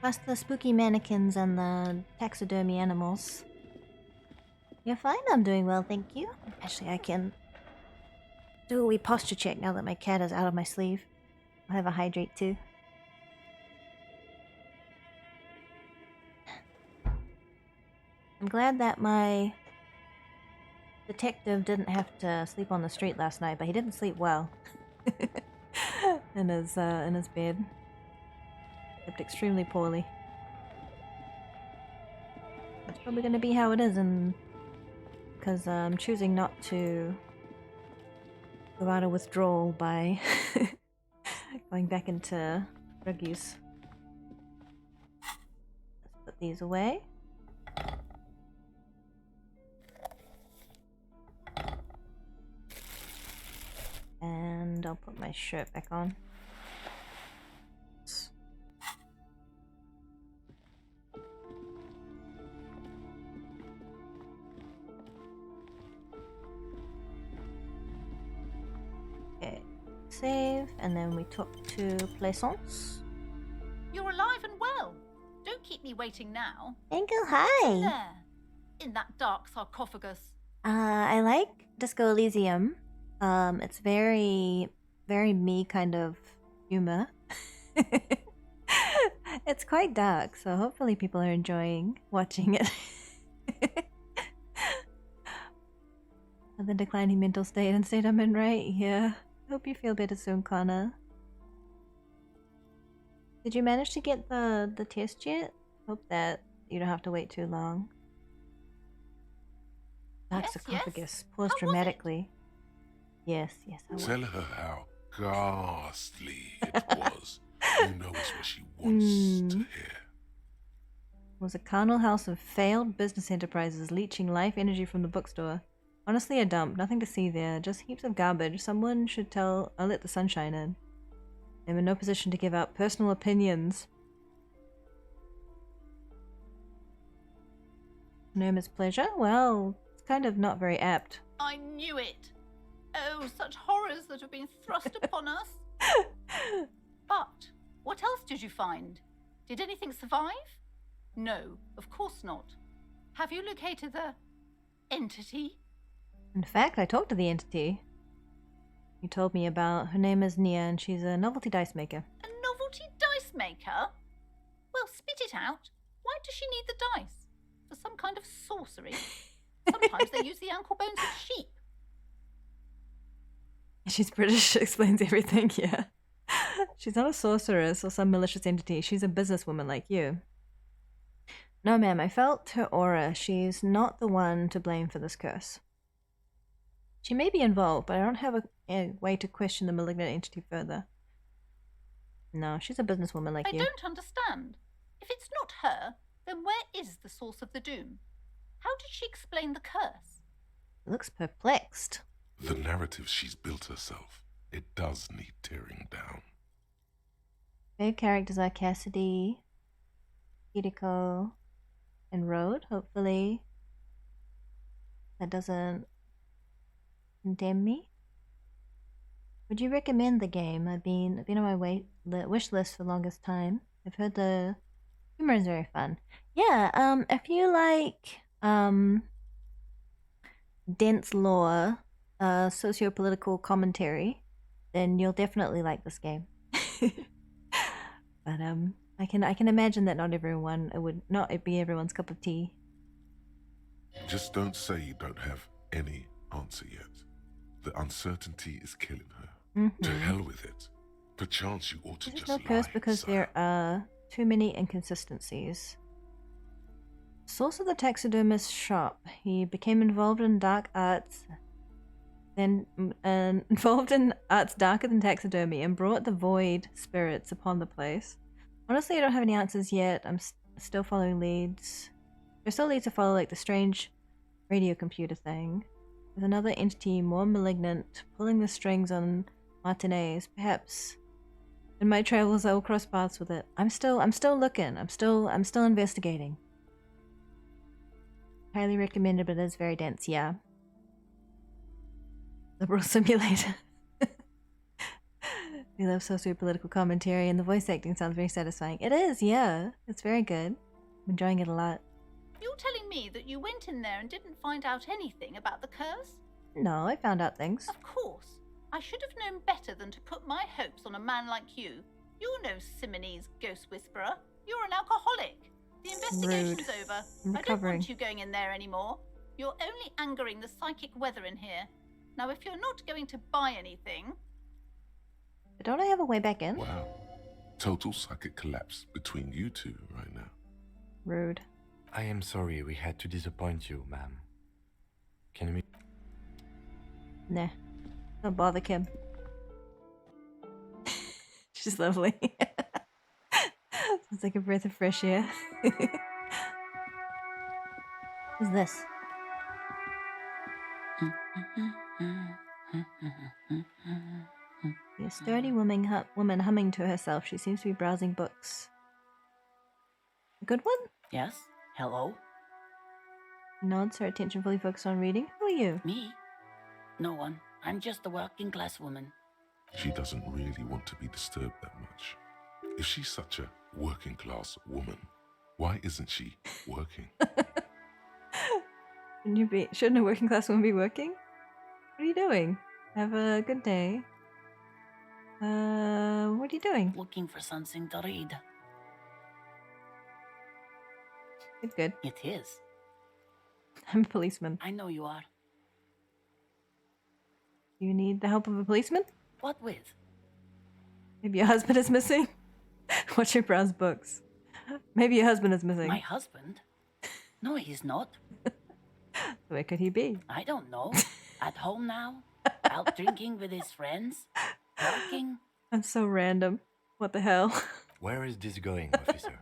[SPEAKER 1] Past the spooky mannequins and the taxidermy animals. You're fine, I'm doing well, thank you. Actually, I can do a wee posture check now that my cat is out of my sleeve. I'll have a hydrate too. I'm glad that my detective didn't have to sleep on the street last night, but he didn't sleep well. in his bed. Slept extremely poorly. That's probably going to be how it is, and because I'm choosing not to go out of withdrawal by going back into drug use. Let's put these away. And I'll put my shirt back on. Okay, save, and then we talk to Plaisance.
[SPEAKER 8] You're alive and well. Don't keep me waiting now.
[SPEAKER 1] Uncle, hi!
[SPEAKER 8] There, in that dark sarcophagus.
[SPEAKER 1] I like Disco Elysium. It's very, very me kind of humor. It's quite dark, so hopefully people are enjoying watching it. The declining mental state and state I'm in, right? Yeah. Hope you feel better soon, Connor. Did you manage to get the test yet? Hope that you don't have to wait too long. Dark sarcophagus.
[SPEAKER 8] Yes.
[SPEAKER 1] Pause
[SPEAKER 8] How was it?
[SPEAKER 1] dramatically. Yes, I will.
[SPEAKER 2] Tell her how ghastly it was. You know it's what she wants to hear.
[SPEAKER 1] Was a carnal house of failed business enterprises leeching life energy from the bookstore. Honestly, a dump. Nothing to see there. Just heaps of garbage. Someone should let the sunshine in. I'm in no position to give out personal opinions. Name is pleasure? Well, it's kind of not very apt.
[SPEAKER 8] I knew it. Oh, such horrors that have been thrust upon us. But what else did you find? Did anything survive? No, of course not. Have you located the entity?
[SPEAKER 1] In fact, I talked to the entity. You told me about her name is Nia and she's a novelty dice maker.
[SPEAKER 8] A novelty dice maker? Well, spit it out. Why does she need the dice? For some kind of sorcery? Sometimes they use the ankle bones of sheep.
[SPEAKER 1] She's British, explains everything, yeah. She's not a sorceress or some malicious entity. She's a businesswoman like you. No, ma'am, I felt her aura. She's not the one to blame for this curse. She may be involved, but I don't have a way to question the malignant entity further. No, she's a businesswoman like you.
[SPEAKER 8] I don't understand. If it's not her, then where is the source of the doom? How did she explain the curse?
[SPEAKER 1] Looks perplexed.
[SPEAKER 2] The narrative she's built herself, it does need tearing down.
[SPEAKER 1] Big characters are Cassidy, Hideko, and Road. Hopefully that doesn't condemn me. Would you recommend the game? I've been on my wish list for the longest time. I've heard the humor is very fun. Yeah, if you like dense lore, socio-political commentary, then you'll definitely like this game. But I can imagine that not everyone, it would not be everyone's cup of tea.
[SPEAKER 2] Just don't say you don't have any answer yet. The uncertainty is killing her. To hell with it. Perchance you ought to
[SPEAKER 1] There's
[SPEAKER 2] just
[SPEAKER 1] no
[SPEAKER 2] lie,
[SPEAKER 1] curse because
[SPEAKER 2] sire.
[SPEAKER 1] there are too many inconsistencies. Source of the taxidermist's shop. He became involved in dark arts, then involved in arts darker than taxidermy, and brought the void spirits upon the place. Honestly, I don't have any answers yet. I'm still following leads. There's still leads to follow, like the strange radio computer thing. There's another entity more malignant pulling the strings on Martinez. Perhaps in my travels I will cross paths with it. I'm still looking. I'm still investigating. Highly recommended, but it is very dense, yeah. Liberal simulator. We love socio-political commentary, and the voice acting sounds very satisfying. It is, yeah. It's very good. I'm enjoying it a lot.
[SPEAKER 8] You're telling me that you went in there and didn't find out anything about the curse?
[SPEAKER 1] No, I found out things.
[SPEAKER 8] Of course. I should have known better than to put my hopes on a man like you. You're no Simonese ghost whisperer. You're an alcoholic. The investigation's
[SPEAKER 1] Rude.
[SPEAKER 8] over.
[SPEAKER 1] I'm
[SPEAKER 8] I don't
[SPEAKER 1] recovering.
[SPEAKER 8] want you going in there anymore. You're only angering the psychic weather in here. Now, if you're not going to buy anything...
[SPEAKER 1] But don't I have a way back in?
[SPEAKER 2] Wow. Total psychic collapse between you two right now.
[SPEAKER 1] Rude.
[SPEAKER 3] I am sorry we had to disappoint you, ma'am. Can we...
[SPEAKER 1] Nah. Don't bother, Kim. She's lovely. It's like a breath of fresh air. Who's this? A sturdy woman humming to herself. She seems to be browsing books. A good one?
[SPEAKER 4] Yes? Hello?
[SPEAKER 1] Nods, her attention fully focused on reading. Who are you?
[SPEAKER 4] Me? No one. I'm just a working class woman.
[SPEAKER 2] She doesn't really want to be disturbed that much. If she's such a working class woman, why isn't she working?
[SPEAKER 1] Shouldn't a working class woman be working? What are you doing? Have a good day. What are you doing?
[SPEAKER 4] Looking for something to read.
[SPEAKER 1] Good.
[SPEAKER 4] It is.
[SPEAKER 1] I'm a policeman.
[SPEAKER 4] I know you are.
[SPEAKER 1] Do you need the help of a policeman?
[SPEAKER 4] What with?
[SPEAKER 1] Maybe your husband is missing? Watch your browse books. Maybe your husband is missing.
[SPEAKER 4] My husband? No, he's not.
[SPEAKER 1] Where could he be?
[SPEAKER 4] I don't know. At home now? Out drinking with his friends? Working?
[SPEAKER 1] I'm so random. What the hell?
[SPEAKER 3] Where is this going, officer?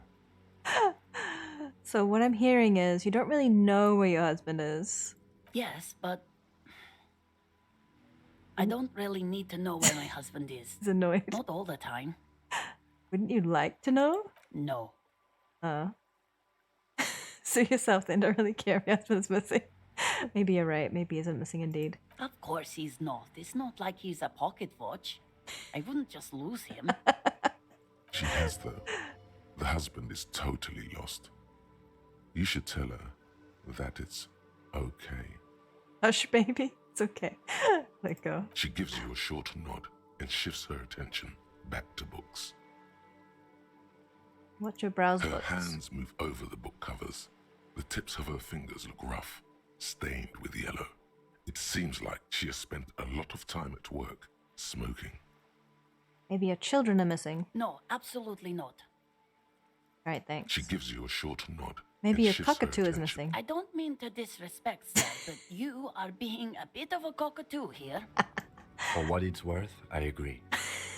[SPEAKER 1] So what I'm hearing is you don't really know where your husband is.
[SPEAKER 4] Yes, but I don't really need to know where my husband is.
[SPEAKER 1] He's annoyed.
[SPEAKER 4] Not all the time.
[SPEAKER 1] Wouldn't you like to know?
[SPEAKER 4] No.
[SPEAKER 1] Sue yourself then, don't really care if your husband's missing. Maybe you're right, maybe he isn't missing indeed.
[SPEAKER 4] Of course he's not. It's not like he's a pocket watch. I wouldn't just lose him.
[SPEAKER 2] She has, though. The husband is totally lost. You should tell her that it's okay.
[SPEAKER 1] Hush, baby. It's okay. Let go.
[SPEAKER 2] She gives you a short nod and shifts her attention back to books.
[SPEAKER 1] Watch your browse
[SPEAKER 2] Her
[SPEAKER 1] books.
[SPEAKER 2] hands move over the book covers. The tips of her fingers look rough, stained with yellow. It seems like she has spent a lot of time at work, smoking.
[SPEAKER 1] Maybe your children are missing.
[SPEAKER 4] No, absolutely not.
[SPEAKER 1] Alright, thanks.
[SPEAKER 2] She gives you a short nod.
[SPEAKER 1] Maybe
[SPEAKER 2] and
[SPEAKER 1] your
[SPEAKER 2] shifts her
[SPEAKER 1] cockatoo is
[SPEAKER 2] attention.
[SPEAKER 1] missing.
[SPEAKER 4] I don't mean to disrespect, sir, but you are being a bit of a cockatoo here.
[SPEAKER 3] For what it's worth, I agree.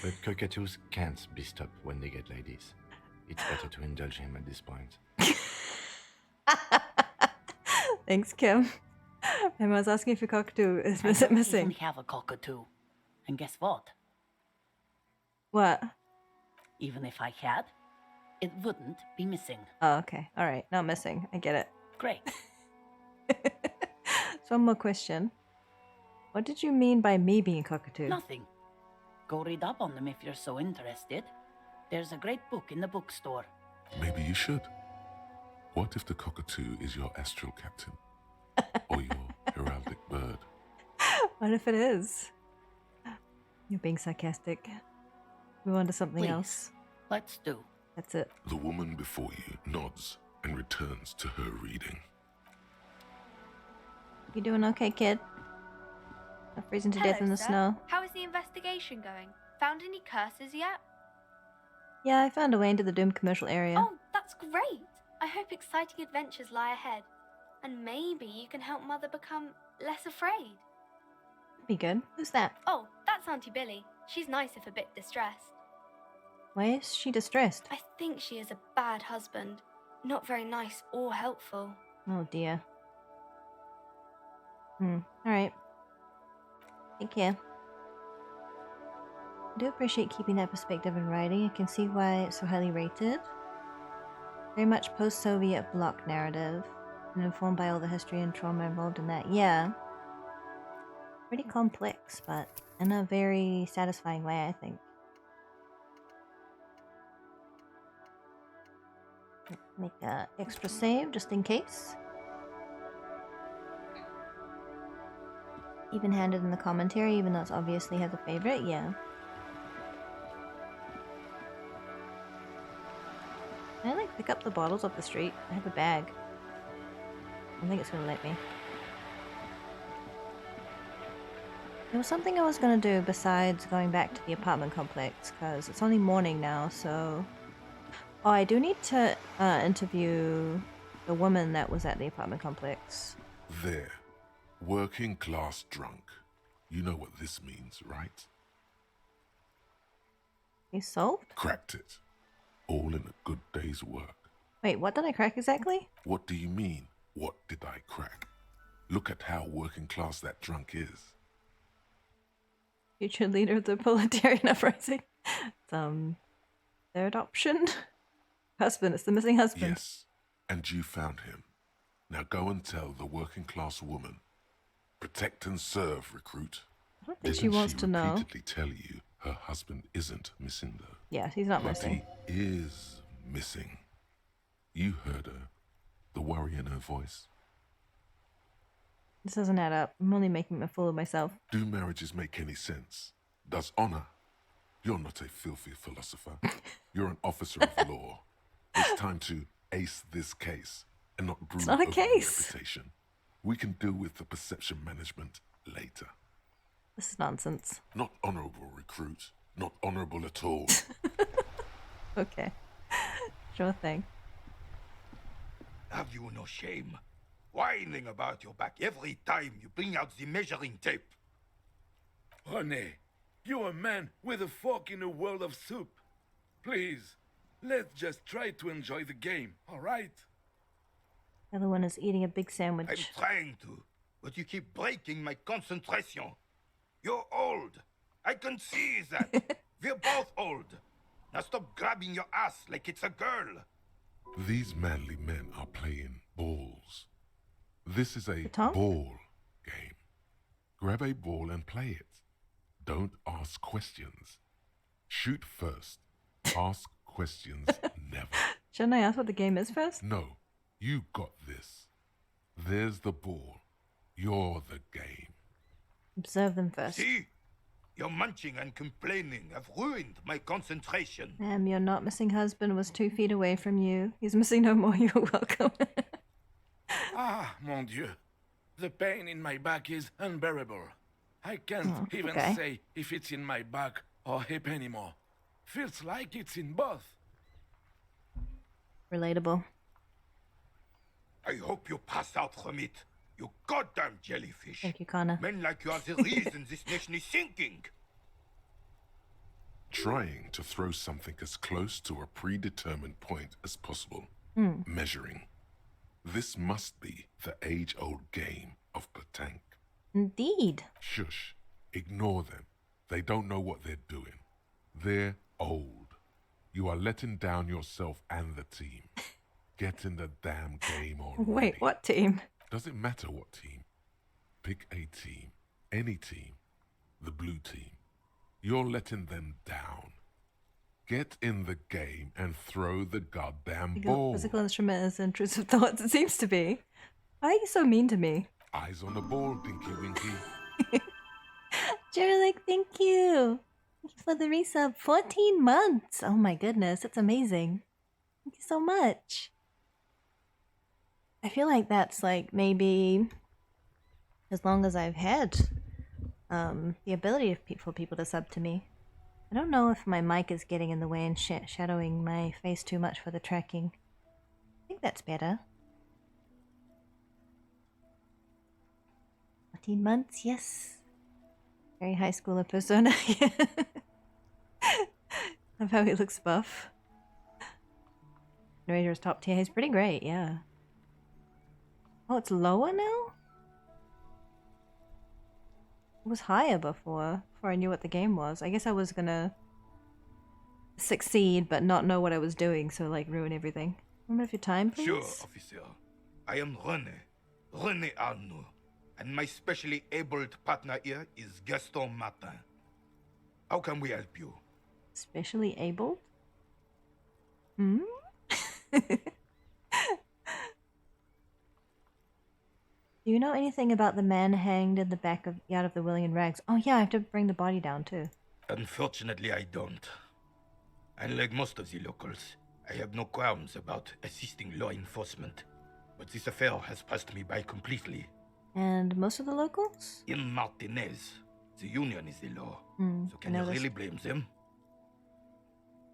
[SPEAKER 3] But cockatoos can't be stopped when they get ladies. It's better to indulge him at this point.
[SPEAKER 1] Thanks, Kim. I was asking if your cockatoo is
[SPEAKER 4] I don't even
[SPEAKER 1] missing.
[SPEAKER 4] have a cockatoo. And guess what?
[SPEAKER 1] What?
[SPEAKER 4] Even if I had, it wouldn't be missing.
[SPEAKER 1] Oh, okay. Alright, not missing. I get it.
[SPEAKER 4] Great.
[SPEAKER 1] So one more question. What did you mean by me being cockatoo?
[SPEAKER 4] Nothing. Go read up on them if you're so interested. There's a great book in the bookstore.
[SPEAKER 2] Maybe you should. What if the cockatoo is your astral captain? Or your heraldic bird?
[SPEAKER 1] What if it is? You're being sarcastic. Move on to something
[SPEAKER 4] Please.
[SPEAKER 1] else.
[SPEAKER 4] Let's do.
[SPEAKER 1] That's it.
[SPEAKER 2] The woman before you nods and returns to her reading.
[SPEAKER 1] You doing okay, kid? Not freezing to death in the
[SPEAKER 9] sir.
[SPEAKER 1] snow.
[SPEAKER 9] How is the investigation going? Found any curses yet?
[SPEAKER 1] Yeah, I found a way into the doomed commercial area.
[SPEAKER 9] Oh, that's great. I hope exciting adventures lie ahead. And maybe you can help Mother become less afraid.
[SPEAKER 1] Be good. Who's that?
[SPEAKER 9] Oh, that's Auntie Billy. She's nice if a bit distressed.
[SPEAKER 1] Why is she distressed?
[SPEAKER 9] I think she is a bad husband. Not very nice or helpful.
[SPEAKER 1] Oh dear. Alright. Take care. I do appreciate keeping that perspective in writing. I can see why it's so highly rated. Very much post-Soviet bloc narrative. And informed by all the history and trauma involved in that. Yeah. Pretty complex, but in a very satisfying way, I think. Make an extra save just in case. Even-handed in the commentary, even though it's obviously has a favorite, yeah. Can I like pick up the bottles off the street? I have a bag. I don't think it's gonna let me. There was something I was gonna do besides going back to the apartment complex, because it's only morning now, so... Oh, I do need to interview the woman that was at the apartment complex.
[SPEAKER 2] There. Working class drunk. You know what this means, right?
[SPEAKER 1] You solved?
[SPEAKER 2] Cracked it. All in a good day's work.
[SPEAKER 1] Wait, what did I crack exactly?
[SPEAKER 2] What do you mean, what did I crack? Look at how working class that drunk is.
[SPEAKER 1] Future leader of the proletarian uprising. Third option? Husband, it's the missing husband.
[SPEAKER 2] Yes, and you found him. Now go and tell the working class woman. Protect and serve, recruit.
[SPEAKER 1] I don't think she wants to know.
[SPEAKER 2] Repeatedly tell you her husband isn't missing though?
[SPEAKER 1] Yeah, he's not
[SPEAKER 2] But
[SPEAKER 1] missing.
[SPEAKER 2] he is missing. You heard her. The worry in her voice.
[SPEAKER 1] This doesn't add up. I'm only making a fool of myself.
[SPEAKER 2] Do marriages make any sense? Does honor? You're not a filthy philosopher. You're an officer of law. It's time to ace this case and not brood
[SPEAKER 1] not a
[SPEAKER 2] over
[SPEAKER 1] case.
[SPEAKER 2] reputation. We can deal with the perception management later.
[SPEAKER 1] This is nonsense.
[SPEAKER 2] Not honorable, recruit. Not honorable at all.
[SPEAKER 1] Okay. Sure thing.
[SPEAKER 10] Have you no shame? Whining about your back every time you bring out the measuring tape.
[SPEAKER 11] Honey, you're a man with a fork in a world of soup. Please, let's just try to enjoy the game, all right?
[SPEAKER 1] The other one is eating a big
[SPEAKER 10] I'm
[SPEAKER 1] sandwich.
[SPEAKER 10] trying to, but you keep breaking my concentration. You're old. I can see that. We're both old. Now stop grabbing your ass like it's a girl.
[SPEAKER 2] These manly men are playing balls. This is a
[SPEAKER 1] Tom?
[SPEAKER 2] ball game. Grab a ball and play it. Don't ask questions. Shoot first. Ask questions never.
[SPEAKER 1] Shouldn't I ask what the game is first?
[SPEAKER 2] No, you got this. There's the ball. You're the game.
[SPEAKER 1] Observe them first.
[SPEAKER 10] See? Your munching and complaining have ruined my concentration.
[SPEAKER 1] Your not missing husband was 2 feet away from you. He's missing no more. You're welcome.
[SPEAKER 11] Ah, mon Dieu. The pain in my back is unbearable. I can't even say if it's in my back or hip anymore. Feels like it's in both.
[SPEAKER 1] Relatable.
[SPEAKER 10] I hope you pass out from it, you goddamn jellyfish.
[SPEAKER 1] Thank you, Connor.
[SPEAKER 10] Men like you are the reason this nation is sinking.
[SPEAKER 2] Trying to throw something as close to a predetermined point as possible. Measuring. This must be the age-old game of petanque.
[SPEAKER 1] Indeed.
[SPEAKER 2] Shush. Ignore them. They don't know what they're doing. They're old. You are letting down yourself and the team. Get in the damn game already.
[SPEAKER 1] Wait, what team?
[SPEAKER 2] Doesn't matter what team. Pick a team. Any team. The blue team. You're letting them down. Get in the game and throw the goddamn ball.
[SPEAKER 1] Physical instrument is intrusive thoughts, it seems to be. Why are you so mean to me?
[SPEAKER 2] Eyes on the ball, Dinky Winky.
[SPEAKER 1] Jerlic, thank you. Thank you for the resub. 14 months. Oh my goodness, that's amazing. Thank you so much. I feel like that's like maybe as long as I've had the ability for people to sub to me. I don't know if my mic is getting in the way and shadowing my face too much for the tracking. I think that's better. 14 months, yes. Very high schooler persona. Love how he looks buff. Narrator's top tier. He's pretty great, yeah. Oh, it's lower now? It was higher before I knew what the game was. I guess I was gonna succeed but not know what I was doing, so like ruin everything. Remember your time, please?
[SPEAKER 10] Sure, officer. I am René Arnaud. And my specially abled partner here is Gaston Martin. How can we help you?
[SPEAKER 1] Specially abled? Do you know anything about the man hanged in the back of Yard of the William Rags? Oh yeah, I have to bring the body down too.
[SPEAKER 10] Unfortunately, I don't. Unlike most of the locals, I have no qualms about assisting law enforcement. But this affair has passed me by completely.
[SPEAKER 1] And most of the locals?
[SPEAKER 10] In Martinez, the union is the law. So can you really blame them?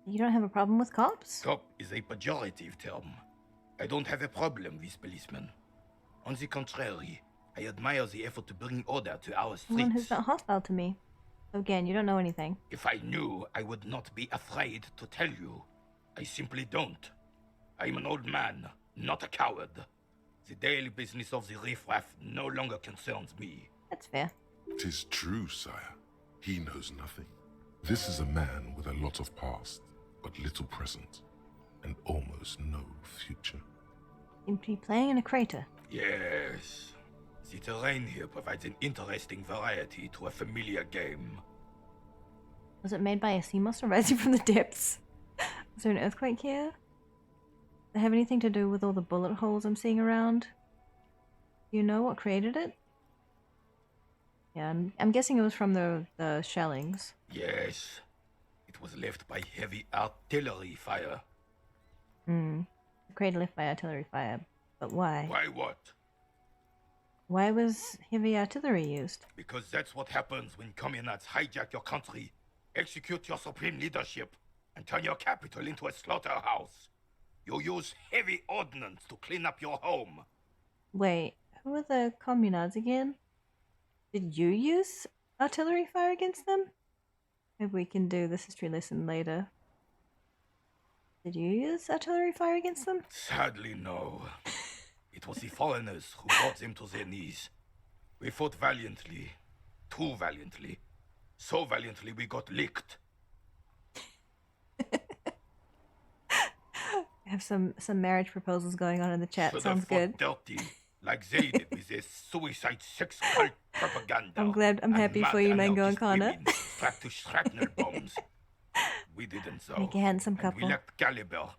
[SPEAKER 1] You don't have a problem with cops?
[SPEAKER 10] Cop is a pejorative term. I don't have a problem with policemen. On the contrary, I admire the effort to bring order to our streets.
[SPEAKER 1] Someone who's not hostile to me. So again, you don't know anything.
[SPEAKER 10] If I knew, I would not be afraid to tell you. I simply don't. I am an old man, not a coward. The daily business of the riffraff no longer concerns me.
[SPEAKER 1] That's fair.
[SPEAKER 2] 'Tis true, sire. He knows nothing. This is a man with a lot of past, but little present, and almost no future.
[SPEAKER 1] Seems to be playing in a crater.
[SPEAKER 10] Yes. The terrain here provides an interesting variety to a familiar game.
[SPEAKER 1] Was it made by a sea monster rising from the depths? Was there an earthquake here? Does it have anything to do with all the bullet holes I'm seeing around? Do you know what created it? Yeah, I'm guessing it was from the shellings.
[SPEAKER 10] Yes. It was left by heavy artillery fire.
[SPEAKER 1] Crater left by artillery fire. But why?
[SPEAKER 10] Why what?
[SPEAKER 1] Why was heavy artillery used?
[SPEAKER 10] Because that's what happens when communards hijack your country, execute your supreme leadership, and turn your capital into a slaughterhouse. You use heavy ordnance to clean up your home.
[SPEAKER 1] Wait, who are the communards again? Did you use artillery fire against them? Maybe we can do this history lesson later. Did you use artillery fire against them?
[SPEAKER 10] Sadly, no. It was the foreigners who brought them to their knees. We fought valiantly. Too valiantly. So valiantly we got licked.
[SPEAKER 1] I have some marriage proposals going on in the chat.
[SPEAKER 10] Should
[SPEAKER 1] Sounds
[SPEAKER 10] have fought
[SPEAKER 1] good.
[SPEAKER 10] dirty, like they did with their suicide sex cult propaganda.
[SPEAKER 1] I'm happy for you, Mango and Connor.
[SPEAKER 10] Strapped to shrapnel bombs. We didn't so.
[SPEAKER 1] Make a handsome
[SPEAKER 10] And
[SPEAKER 1] couple.
[SPEAKER 10] we lacked caliber.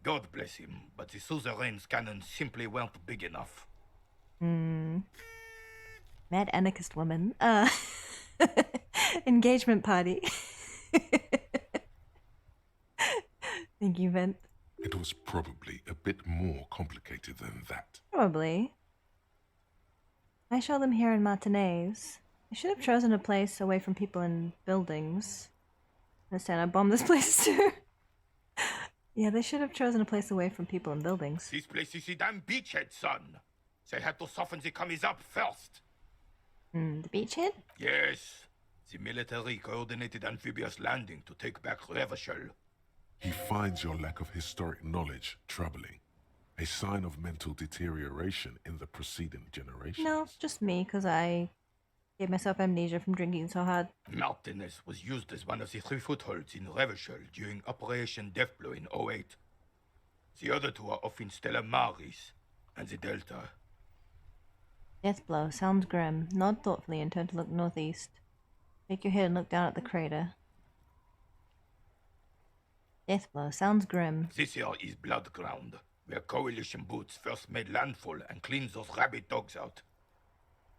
[SPEAKER 10] God bless him, but the suzerain's cannons simply weren't big enough.
[SPEAKER 1] Mad anarchist woman. Engagement party. Thank you, Vent.
[SPEAKER 2] It was probably a bit more complicated than that.
[SPEAKER 1] Probably. I show them here in matinees. I should have chosen a place away from people in buildings. Understand, I bombed this place too. Yeah, they should have chosen a place away from people in buildings.
[SPEAKER 10] This place is a damn beachhead, son. They had to soften the commies up first.
[SPEAKER 1] The beachhead?
[SPEAKER 10] Yes. The military coordinated amphibious landing to take back Revachol.
[SPEAKER 2] He finds your lack of historic knowledge troubling. A sign of mental deterioration in the preceding generations.
[SPEAKER 1] No, just me, because I gave myself amnesia from drinking so hard.
[SPEAKER 10] Martinez was used as one of the 3 footholds in Revachol during Operation Deathblow in 08. The other 2 are off in Stella Maris and the Delta.
[SPEAKER 1] Deathblow sounds grim. Nod thoughtfully and turn to look northeast. Shake your head and look down at the crater. Deathblow sounds grim.
[SPEAKER 10] This here is Blood Ground, where Coalition boots first made landfall and cleaned those rabid dogs out.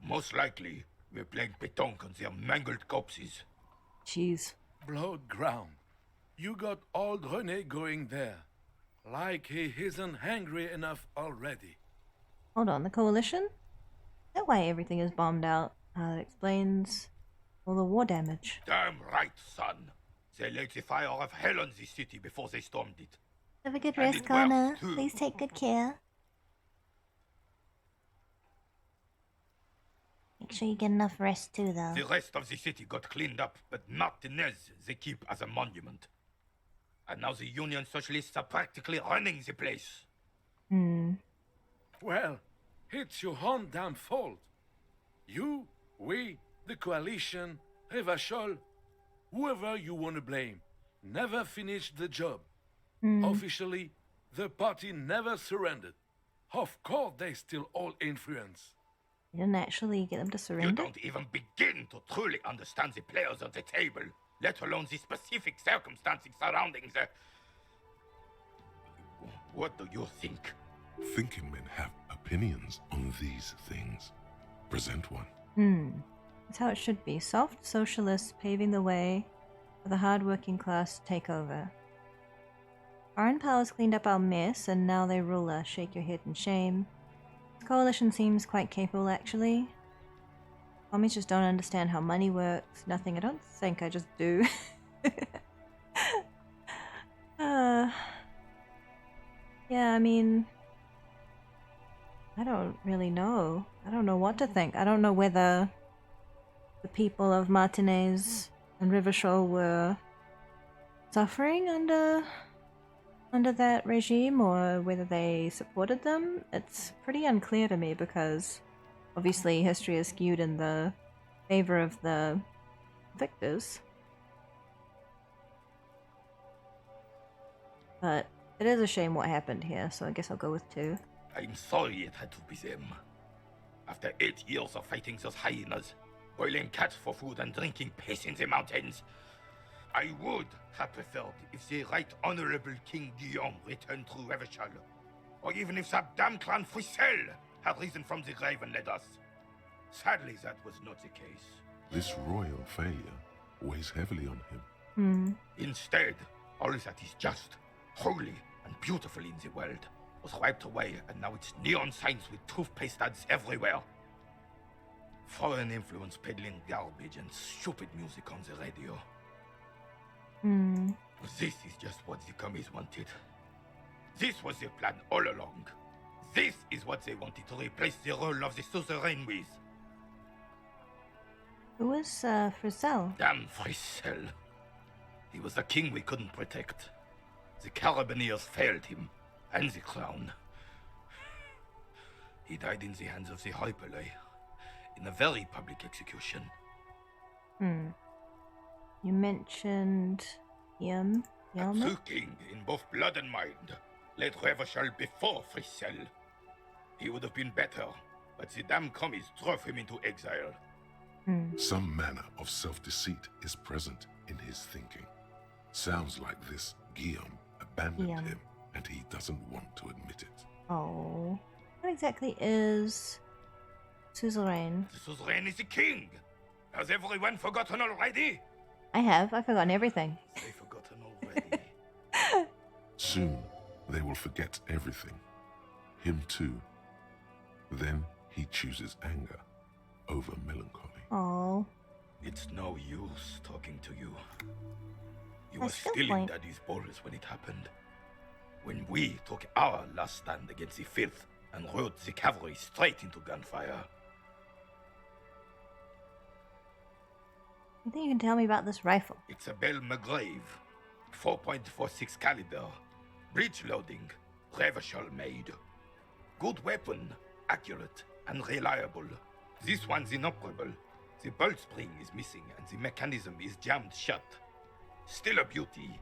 [SPEAKER 10] Most likely, we're playing pétanque on their mangled corpses.
[SPEAKER 1] Jeez.
[SPEAKER 11] Blood ground. You got old René going there. Like he isn't hungry enough already.
[SPEAKER 1] Hold on, the Coalition? Is that why everything is bombed out? That explains all the war damage.
[SPEAKER 10] Damn right, son. They laid the fire of hell on the city before they stormed it.
[SPEAKER 1] Have a good
[SPEAKER 10] And
[SPEAKER 1] rest,
[SPEAKER 10] it
[SPEAKER 1] Connor.
[SPEAKER 10] worked, too.
[SPEAKER 1] Please take good care. Make sure you get enough rest too, though.
[SPEAKER 10] The rest of the city got cleaned up, but Martinez they keep as a monument. And now the Union Socialists are practically running the place.
[SPEAKER 11] Well, it's your own damn fault. You, we, the coalition, Revachol, whoever you want to blame, never finished the job. Officially, the party never surrendered. Of course, they still all influence.
[SPEAKER 1] You didn't actually get them to
[SPEAKER 10] You
[SPEAKER 1] surrender?
[SPEAKER 10] don't even begin to truly understand the players on the table, let alone the specific circumstances surrounding the... What do you think?
[SPEAKER 2] Thinking men have opinions on these things. Present one.
[SPEAKER 1] That's how it should be. Soft socialists paving the way for the hard-working class to take over. Foreign powers cleaned up our mess, and now they rule us. Shake your head in shame. This coalition seems quite capable, actually. Commies just don't understand how money works. Nothing. I don't think I just do. Yeah, I mean... I don't really know. I don't know what to think. I don't know whether the people of Martinez and Rivachol were suffering under that regime or whether they supported them. It's pretty unclear to me because obviously history is skewed in the favor of the victors. But it is a shame what happened here, so I guess I'll go with 2.
[SPEAKER 10] I'm sorry it had to be them. After 8 years of fighting those hyenas, boiling cats for food and drinking piss in the mountains, I would have preferred if the Right Honorable King Guillaume returned through Revachol, or even if that damn clan Frissel had risen from the grave and led us. Sadly, that was not the case.
[SPEAKER 2] This royal failure weighs heavily on him.
[SPEAKER 10] Instead, all that is just, holy, and beautiful in the world was wiped away, and now it's neon signs with toothpaste ads everywhere. Foreign influence peddling garbage and stupid music on the radio. This is just what the commies wanted. This was their plan all along. This is what they wanted to replace the role of the suzerain with.
[SPEAKER 1] Who was Frizzell?
[SPEAKER 10] Damn Frissel. He was the king we couldn't protect. The Carabineers failed him, and the crown. He died in the hands of the Hyperlay, in a very public execution.
[SPEAKER 1] You mentioned him.
[SPEAKER 10] A true king in both blood and mind led Revachol before Frissel. He would have been better, but the damn commies drove him into exile.
[SPEAKER 2] Some manner of self-deceit is present in his thinking. Sounds like this Guillaume abandoned him, and he doesn't want to admit it.
[SPEAKER 1] Oh. What exactly is suzerain?
[SPEAKER 10] The suzerain is the king! Has everyone forgotten already?
[SPEAKER 1] I've forgotten everything.
[SPEAKER 10] They've forgotten already.
[SPEAKER 2] Soon, they will forget everything. Him too. Then he chooses anger. over melancholy.
[SPEAKER 1] Oh.
[SPEAKER 10] It's no use talking to you. You
[SPEAKER 1] That's
[SPEAKER 10] were
[SPEAKER 1] a good
[SPEAKER 10] still in
[SPEAKER 1] point.
[SPEAKER 10] Daddy's balls when it happened. When we took our last stand against the filth and rode the cavalry straight into gunfire.
[SPEAKER 1] You think you can tell me about this rifle?
[SPEAKER 10] It's a Bell McGrave, 4.46 caliber, breech loading, Revachol made. Good weapon, accurate and reliable. This one's inoperable. The bolt spring is missing and the mechanism is jammed shut. Still a beauty.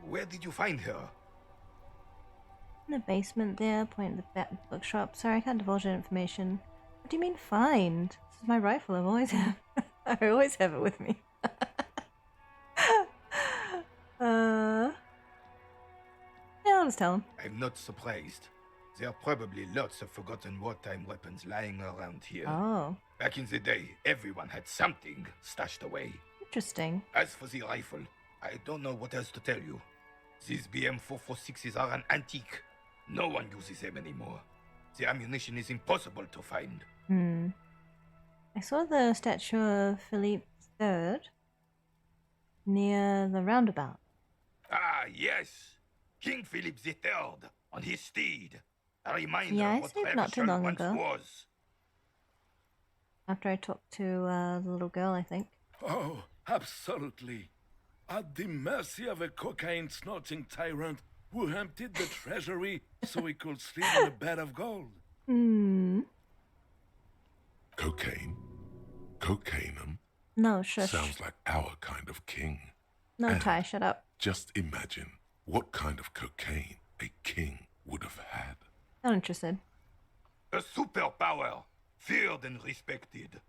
[SPEAKER 10] Where did you find her?
[SPEAKER 1] In the basement there, point at the back bookshop. Sorry, I can't divulge that information. What do you mean find? This is my rifle. I've always have. I always have it with me. Yeah, I'll just tell him.
[SPEAKER 10] I'm not surprised. There are probably lots of forgotten wartime weapons lying around here.
[SPEAKER 1] Oh,
[SPEAKER 10] Back in the day, everyone had something stashed away.
[SPEAKER 1] interesting.
[SPEAKER 10] As for the rifle, I don't know what else to tell you. These BM-446s are an antique. No one uses them anymore. The ammunition is impossible to find.
[SPEAKER 1] I saw the statue of Philippe III near the roundabout.
[SPEAKER 10] Ah, yes! King Philip III on his steed. A reminder
[SPEAKER 1] Yeah, I
[SPEAKER 10] of what
[SPEAKER 1] saved not too
[SPEAKER 10] Revachol
[SPEAKER 1] long
[SPEAKER 10] once
[SPEAKER 1] ago.
[SPEAKER 10] was.
[SPEAKER 1] After I talked to the little girl, I think.
[SPEAKER 11] Oh, absolutely. At the mercy of a cocaine-snorting tyrant who emptied the treasury so he could sleep in a bed of gold.
[SPEAKER 2] Cocaine? Cocainum?
[SPEAKER 1] No, shush.
[SPEAKER 2] Sounds like our kind of king.
[SPEAKER 1] No,
[SPEAKER 2] And
[SPEAKER 1] Ty, shut up.
[SPEAKER 2] Just imagine what kind of cocaine a king would have had.
[SPEAKER 1] Not interested.
[SPEAKER 10] A superpower, feared and respected.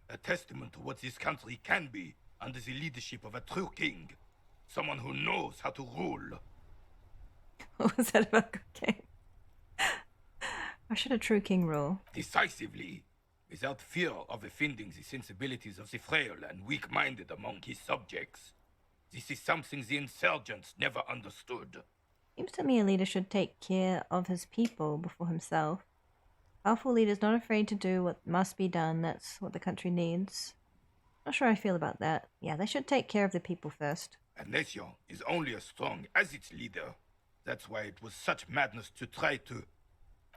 [SPEAKER 10] A testament to what this country can be under the leadership of a true king. Someone who knows how to rule.
[SPEAKER 1] What was that about cocaine? Why should a true king rule?
[SPEAKER 10] Decisively, without fear of offending the sensibilities of the frail and weak-minded among his subjects. This is something the insurgents never understood.
[SPEAKER 1] Seems to me a leader should take care of his people before himself. Powerful leader's not afraid to do what must be done. That's what the country needs. Not sure I feel about that. Yeah, they should take care of the people first.
[SPEAKER 10] A nation is only as strong as its leader. That's why it was such madness to try to...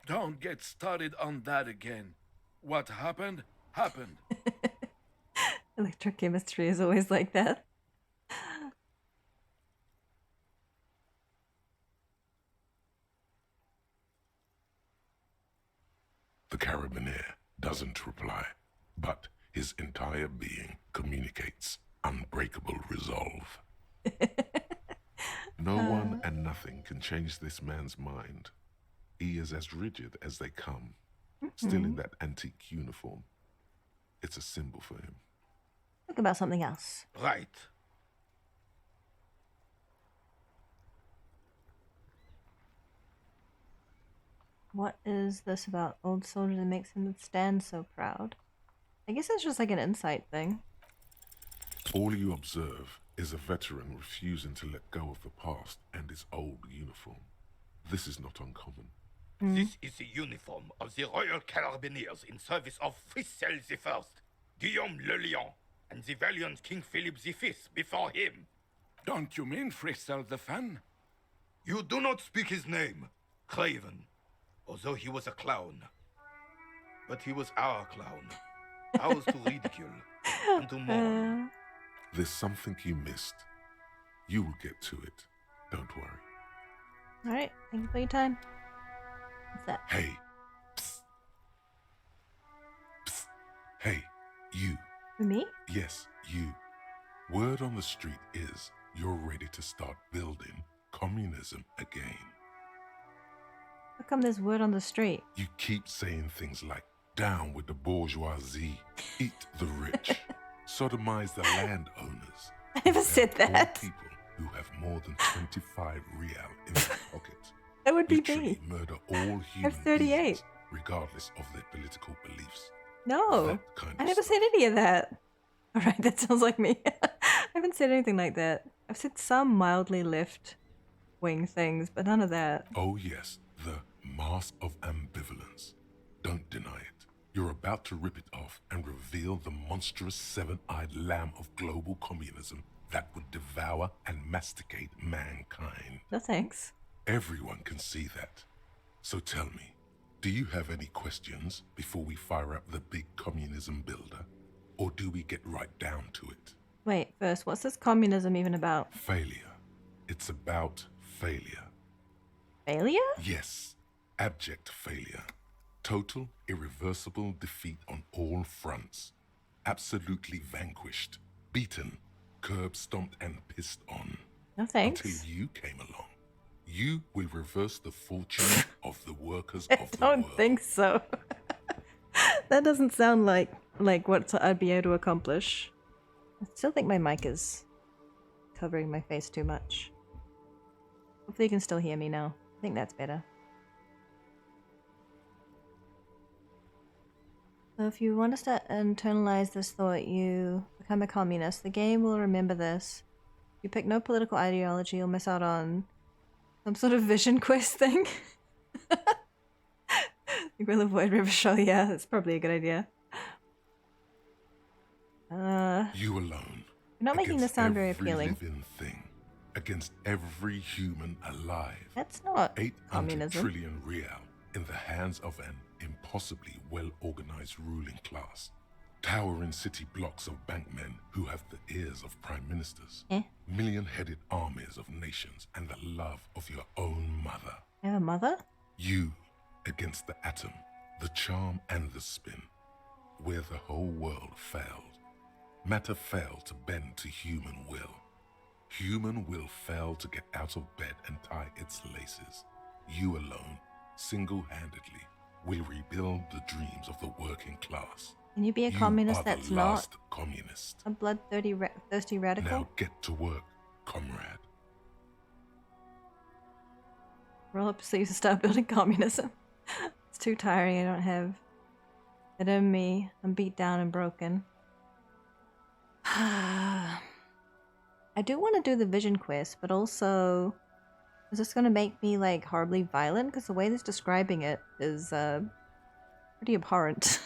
[SPEAKER 11] Don't get started on that again. What happened, happened.
[SPEAKER 1] Electrochemistry is always like that.
[SPEAKER 2] The carabiner doesn't reply, but his entire being communicates unbreakable resolve. No one and nothing can change this man's mind. He is as rigid as they come, still in that antique uniform. It's a symbol for him.
[SPEAKER 1] Think about something else.
[SPEAKER 10] Right.
[SPEAKER 1] What is this about old soldier that makes him stand so proud? I guess it's just like an insight thing.
[SPEAKER 2] All you observe is a veteran refusing to let go of the past and his old uniform. This is not uncommon.
[SPEAKER 10] This is the uniform of the Royal Carabineers in service of Frissel I, Guillaume le Lion, and the valiant King Philip V before him.
[SPEAKER 11] Don't you mean Frissel the Fan?
[SPEAKER 10] You do not speak his name, Craven, although he was a clown. But he was our clown, ours to ridicule and to mourn.
[SPEAKER 2] There's something you missed. You will get to it. Don't worry.
[SPEAKER 1] Alright, thank you for your time. What's that?
[SPEAKER 2] Hey. Psst. Psst. Hey, you.
[SPEAKER 1] Me?
[SPEAKER 2] Yes, you. Word on the street is you're ready to start building communism again.
[SPEAKER 1] How come there's word on the street?
[SPEAKER 2] You keep saying things like, down with the bourgeoisie, eat the rich, sodomize the landowners.
[SPEAKER 1] I never said
[SPEAKER 2] Poor
[SPEAKER 1] that.
[SPEAKER 2] people who have more than 25 real in their pockets.
[SPEAKER 1] That would be
[SPEAKER 2] Literally
[SPEAKER 1] me.
[SPEAKER 2] murder all
[SPEAKER 1] I'm
[SPEAKER 2] human
[SPEAKER 1] 38.
[SPEAKER 2] beings, regardless of their political beliefs.
[SPEAKER 1] No,
[SPEAKER 2] That kind
[SPEAKER 1] I
[SPEAKER 2] of
[SPEAKER 1] never
[SPEAKER 2] stuff.
[SPEAKER 1] said any of that. Alright, that sounds like me. I haven't said anything like that. I've said some mildly left-wing things, but none of that.
[SPEAKER 2] Oh yes, the mass of ambivalence. Don't deny it. You're about to rip it off and reveal the monstrous seven-eyed lamb of global communism that would devour and masticate mankind.
[SPEAKER 1] No thanks.
[SPEAKER 2] Everyone can see that. So tell me, do you have any questions before we fire up the big communism builder? Or do we get right down to it?
[SPEAKER 1] Wait, first, what's this communism even about?
[SPEAKER 2] Failure. It's about failure.
[SPEAKER 1] Failure?
[SPEAKER 2] Yes, abject failure. Total, irreversible defeat on all fronts. Absolutely vanquished, beaten, curb-stomped and pissed on.
[SPEAKER 1] No thanks.
[SPEAKER 2] Until you came along. You will reverse the fortune of the workers
[SPEAKER 1] I
[SPEAKER 2] of the world.
[SPEAKER 1] don't think so. That doesn't sound like what I'd be able to accomplish. I still think my mic is covering my face too much. Hopefully you can still hear me now. I think that's better. So if you want to start internalize this thought, you become a communist. The game will remember this. You pick no political ideology, you'll miss out on some sort of vision quest thing. You will avoid River Show, yeah, that's probably a good idea.
[SPEAKER 2] You alone.
[SPEAKER 1] You're not making this sound very
[SPEAKER 2] every
[SPEAKER 1] appealing.
[SPEAKER 2] Living thing, against every human alive.
[SPEAKER 1] That's not
[SPEAKER 2] 800
[SPEAKER 1] communism.
[SPEAKER 2] trillion real in the hands of an impossibly well-organized ruling class. Towering city blocks of bankmen who have the ears of prime ministers. Million-headed armies of nations and the love of your own mother.
[SPEAKER 1] I have a mother?
[SPEAKER 2] You against the atom, the charm and the spin. Where the whole world failed. Matter failed to bend to human will. Human will failed to get out of bed and tie its laces. You alone, single-handedly, will rebuild the dreams of the working class.
[SPEAKER 1] Can you be a
[SPEAKER 2] You
[SPEAKER 1] communist
[SPEAKER 2] are the
[SPEAKER 1] that's
[SPEAKER 2] last
[SPEAKER 1] not
[SPEAKER 2] communist.
[SPEAKER 1] a bloodthirsty radical?
[SPEAKER 2] Now get to work, comrade.
[SPEAKER 1] Roll up sleeves and start building communism. It's too tiring, I don't have it in me. I'm beat down and broken. I do want to do the vision quest, but also is this going to make me like horribly violent? Because the way that's describing it is pretty abhorrent.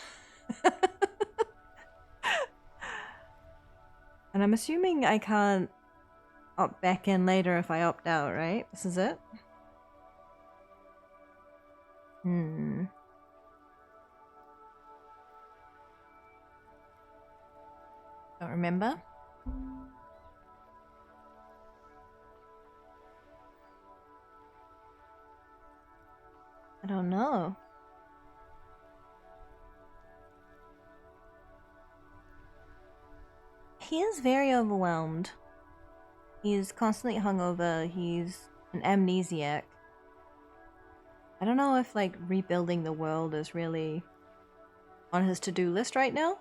[SPEAKER 1] And I'm assuming I can't opt back in later if I opt out, right? This is it? Don't remember. I don't know. He is very overwhelmed. He is constantly hungover. He's an amnesiac. I don't know if like rebuilding the world is really on his to-do list right now.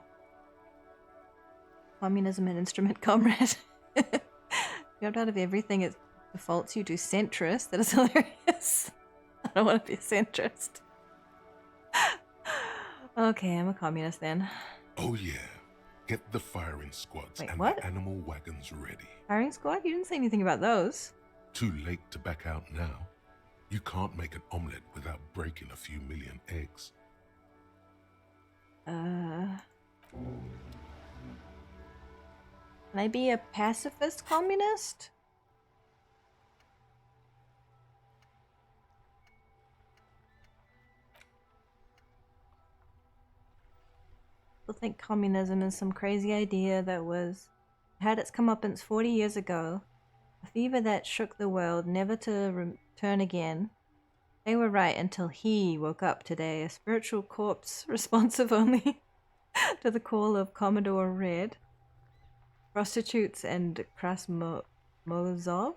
[SPEAKER 1] Communism and instrument comrade. You opt out of everything, it defaults you to centrist. That is hilarious. I don't want to be a centrist. Okay, I'm a communist then.
[SPEAKER 2] Oh yeah. Get the firing squads
[SPEAKER 1] Wait,
[SPEAKER 2] and
[SPEAKER 1] what?
[SPEAKER 2] the animal wagons ready.
[SPEAKER 1] Firing squad? You didn't say anything about those.
[SPEAKER 2] Too late to back out now. You can't make an omelette without breaking a few million eggs.
[SPEAKER 1] Can I be a pacifist communist? I think communism is some crazy idea that had its comeuppance 40 years ago. A fever that shook the world, never to return again. They were right until he woke up today, a spiritual corpse responsive only to the call of Commodore Red. Prostitutes and Krasmozov.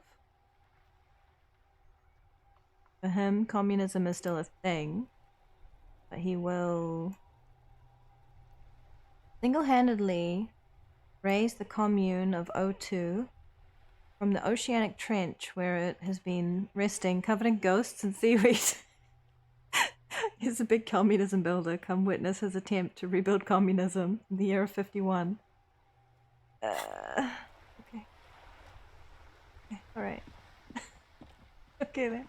[SPEAKER 1] For him, communism is still a thing, but he will single-handedly raise the commune of O2 from the oceanic trench where it has been resting, covered in ghosts and seaweed. He's a big communism builder. Come witness his attempt to rebuild communism in the year of 51. Okay. Okay, alright. Okay then.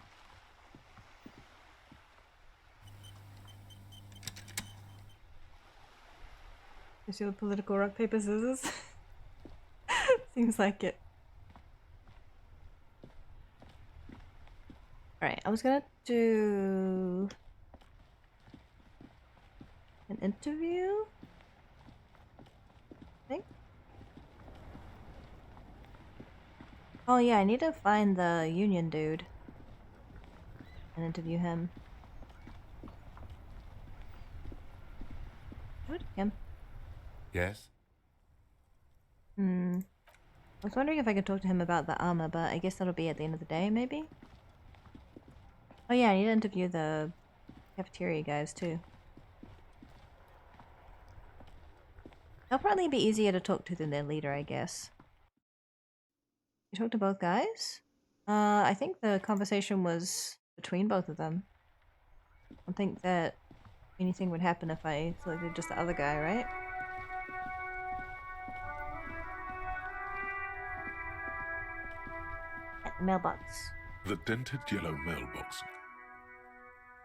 [SPEAKER 1] Is your political rock, paper, scissors? Seems like it. Alright, I was gonna do an interview, I think. Oh yeah, I need to find the union dude and interview him. Should him.
[SPEAKER 3] Yes?
[SPEAKER 1] I was wondering if I could talk to him about the armor, but I guess that'll be at the end of the day, maybe? Oh yeah, I need to interview the cafeteria guys too. They'll probably be easier to talk to than their leader, I guess. You talked to both guys? I think the conversation was between both of them. I don't think that anything would happen if I selected just the other guy, right? At the mailbox.
[SPEAKER 2] The dented yellow mailbox.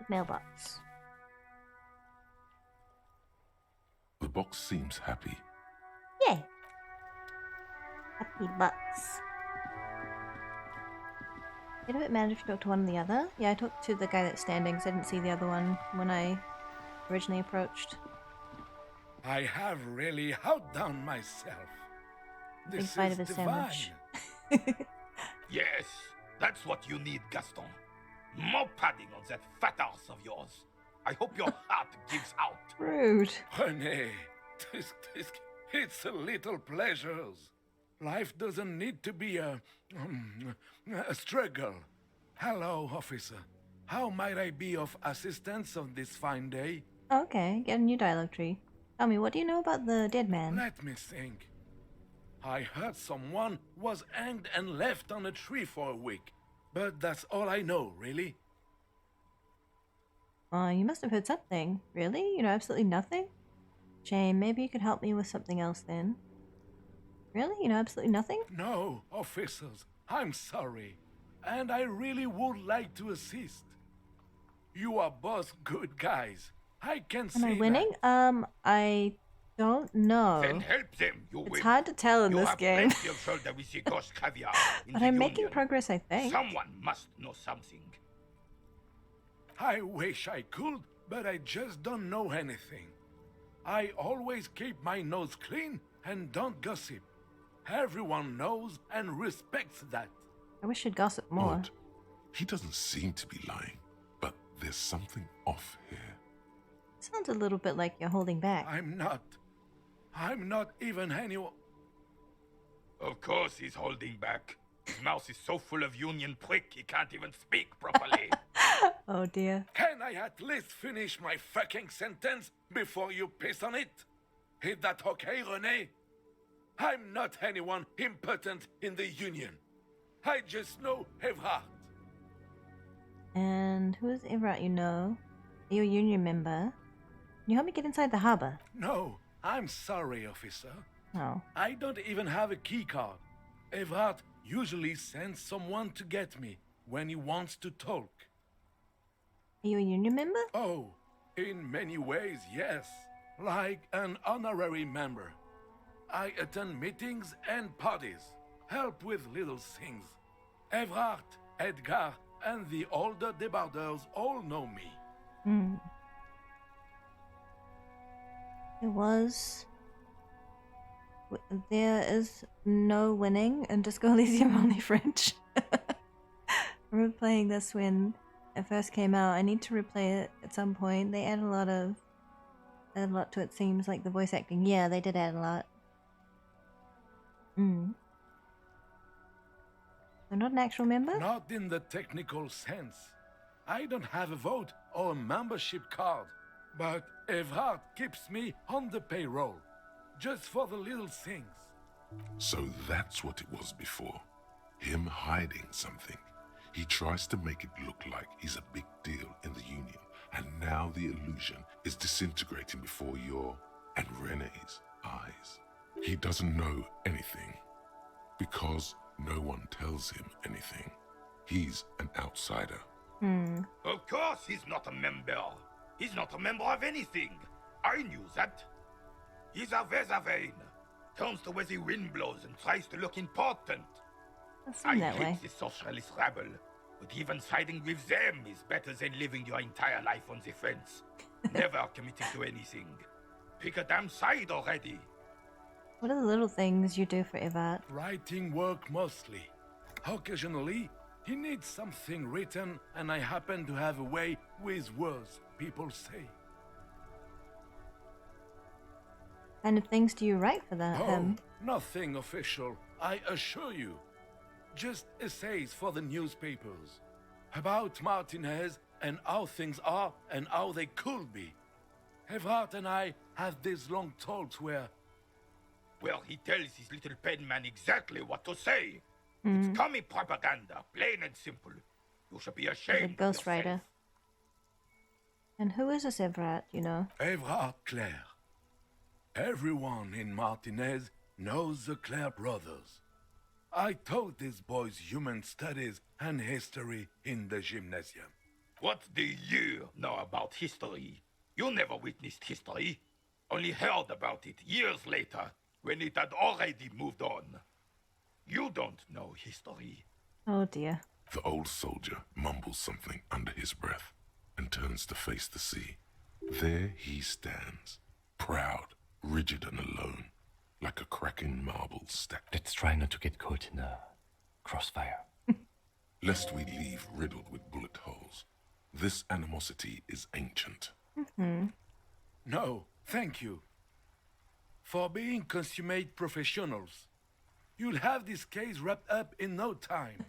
[SPEAKER 1] Mailbox.
[SPEAKER 2] The box seems happy.
[SPEAKER 1] Yay! Happy box. Get a bit mad if you talk to one or the other. Yeah, I talked to the guy that's standing because I didn't see the other one when I originally approached.
[SPEAKER 11] I have really outdone myself.
[SPEAKER 1] Big
[SPEAKER 11] This
[SPEAKER 1] bite
[SPEAKER 11] is
[SPEAKER 1] of his
[SPEAKER 11] divine.
[SPEAKER 1] sandwich.
[SPEAKER 10] Yes, that's what you need, Gaston. More padding on that fat ass of yours. I hope your heart gives out.
[SPEAKER 1] Rude.
[SPEAKER 11] René, it's a little pleasures. Life doesn't need to be a struggle. Hello, officer. How might I be of assistance on this fine day?
[SPEAKER 1] Okay, get a new dialogue tree. Tell me, what do you know about the dead man?
[SPEAKER 11] Let me think. I heard someone was hanged and left on a tree for a week. But that's all I know, really.
[SPEAKER 1] You must have heard something. Really? You know absolutely nothing? Shame, maybe you could help me with something else then. Really? You know absolutely nothing?
[SPEAKER 11] No, officers, I'm sorry. And I really would like to assist. You are both good guys. I can see
[SPEAKER 1] Am I winning? I don't know.
[SPEAKER 10] Then help them, you
[SPEAKER 1] It's
[SPEAKER 10] will.
[SPEAKER 1] hard to tell in
[SPEAKER 10] You
[SPEAKER 1] this
[SPEAKER 10] have
[SPEAKER 1] game.
[SPEAKER 10] plenty of shoulder with the ghost caviar in
[SPEAKER 1] But
[SPEAKER 10] the
[SPEAKER 1] I'm making
[SPEAKER 10] Union.
[SPEAKER 1] progress, I think.
[SPEAKER 10] Someone must know something.
[SPEAKER 11] I wish I could, but I just don't know anything. I always keep my nose clean and don't gossip. Everyone knows and respects that.
[SPEAKER 1] I wish you'd gossip more.
[SPEAKER 2] Odd. He doesn't seem to be lying, but there's something off here.
[SPEAKER 1] Sounds a little bit like you're holding back.
[SPEAKER 11] I'm not even anyone.
[SPEAKER 10] Of course he's holding back. His mouth is so full of Union prick he can't even speak properly.
[SPEAKER 1] Oh dear.
[SPEAKER 11] Can I at least finish my fucking sentence before you piss on it? Is that okay, René? I'm not anyone important in the Union. I just know Evrard.
[SPEAKER 1] And who is Everett you know? Are you a union member? Can you help me get inside the harbor?
[SPEAKER 11] No, I'm sorry, officer.
[SPEAKER 1] Oh.
[SPEAKER 11] I don't even have a key card. Evrard usually sends someone to get me when he wants to talk.
[SPEAKER 1] Are you a union member?
[SPEAKER 11] Oh, in many ways, yes. Like an honorary member. I attend meetings and parties, help with little things. Evrard, Edgar, and the older debarders all know me.
[SPEAKER 1] There is no winning in Disco Elysium, only French. I remember playing this when it first came out. I need to replay it at some point. They add a lot to it, seems like the voice acting. Yeah, they did add a lot. They're not an actual member?
[SPEAKER 11] Not in the technical sense. I don't have a vote or a membership card, but Evrard keeps me on the payroll, just for the little things.
[SPEAKER 2] So that's what it was before. Him hiding something. He tries to make it look like he's a big deal in the Union, and now the illusion is disintegrating before your and René's eyes. He doesn't know anything, because no one tells him anything. He's an outsider.
[SPEAKER 10] Of course he's not a member. He's not a member of anything. I knew that. He's a Vezavane. Turns to where the wind blows and tries to look important.
[SPEAKER 1] That
[SPEAKER 10] I
[SPEAKER 1] seemed that way.
[SPEAKER 10] hate the socialist rabble, but even siding with them is better than living your entire life on the fence. Never committing to anything. Pick a damn side already.
[SPEAKER 1] What are the little things you do for Ivat?
[SPEAKER 11] Writing work mostly. Occasionally, he needs something written, and I happen to have a way with words, people say.
[SPEAKER 1] What kind of things do you write for that?
[SPEAKER 11] Oh, nothing official, I assure you. Just essays for the newspapers. About Martinez and how things are and how they could be. Everhart and I had these long talks where...
[SPEAKER 10] Well, he tells his little pen man exactly what to say. It's commie propaganda, plain and simple. You should be ashamed
[SPEAKER 1] The
[SPEAKER 10] of
[SPEAKER 1] ghostwriter.
[SPEAKER 10] yourself.
[SPEAKER 1] And who is this Everett, you know?
[SPEAKER 11] Everhart Claire. Everyone in Martinez knows the Claire brothers. I taught these boys human studies and history in the gymnasium.
[SPEAKER 10] What do you know about history? You never witnessed history. Only heard about it years later, when it had already moved on. You don't know history.
[SPEAKER 1] Oh dear.
[SPEAKER 2] The old soldier mumbles something under his breath and turns to face the sea. There he stands, proud, rigid and alone, like a cracking marble stacked.
[SPEAKER 3] Let's try not to get caught in a crossfire.
[SPEAKER 2] Lest we leave riddled with bullet holes. This animosity is ancient.
[SPEAKER 11] No, thank you. For being consummate professionals. You'll have this case wrapped up in no time.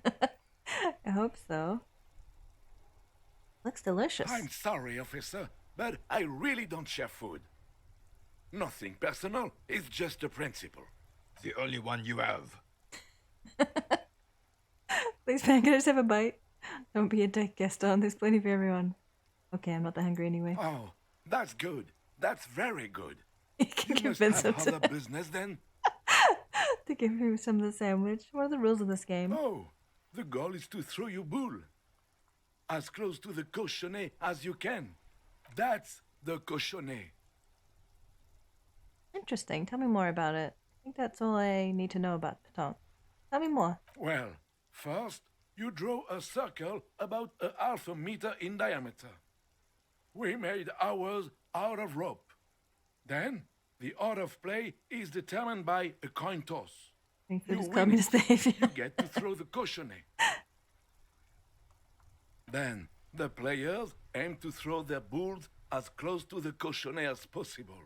[SPEAKER 1] I hope so. Looks delicious.
[SPEAKER 11] I'm sorry, officer, but I really don't share food. Nothing personal, it's just a principle.
[SPEAKER 10] The only one you have.
[SPEAKER 1] Please, man, can I just have a bite? Don't be a dick, Gaston. There's plenty for everyone. Okay, I'm not that hungry anyway.
[SPEAKER 11] Oh, that's good. That's very good.
[SPEAKER 1] You can
[SPEAKER 11] You must
[SPEAKER 1] convince him
[SPEAKER 11] have
[SPEAKER 1] to,
[SPEAKER 11] other business then?
[SPEAKER 1] to give him some of the sandwich. What are the rules of this game?
[SPEAKER 11] Oh, the goal is to throw your bull. As close to the cochonnet as you can. That's the cochonnet.
[SPEAKER 1] Interesting. Tell me more about it. I think that's all I need to know about Pétanque. Tell me more.
[SPEAKER 11] Well, first, you draw a circle about a half a meter in diameter. We made ours out of rope. Then, the order of play is determined by a coin toss.
[SPEAKER 1] Think
[SPEAKER 11] You
[SPEAKER 1] food is
[SPEAKER 11] win.
[SPEAKER 1] communist behavior.
[SPEAKER 11] You get to throw the cochonnet. Then, the players aim to throw their bulls as close to the cochonnet as possible.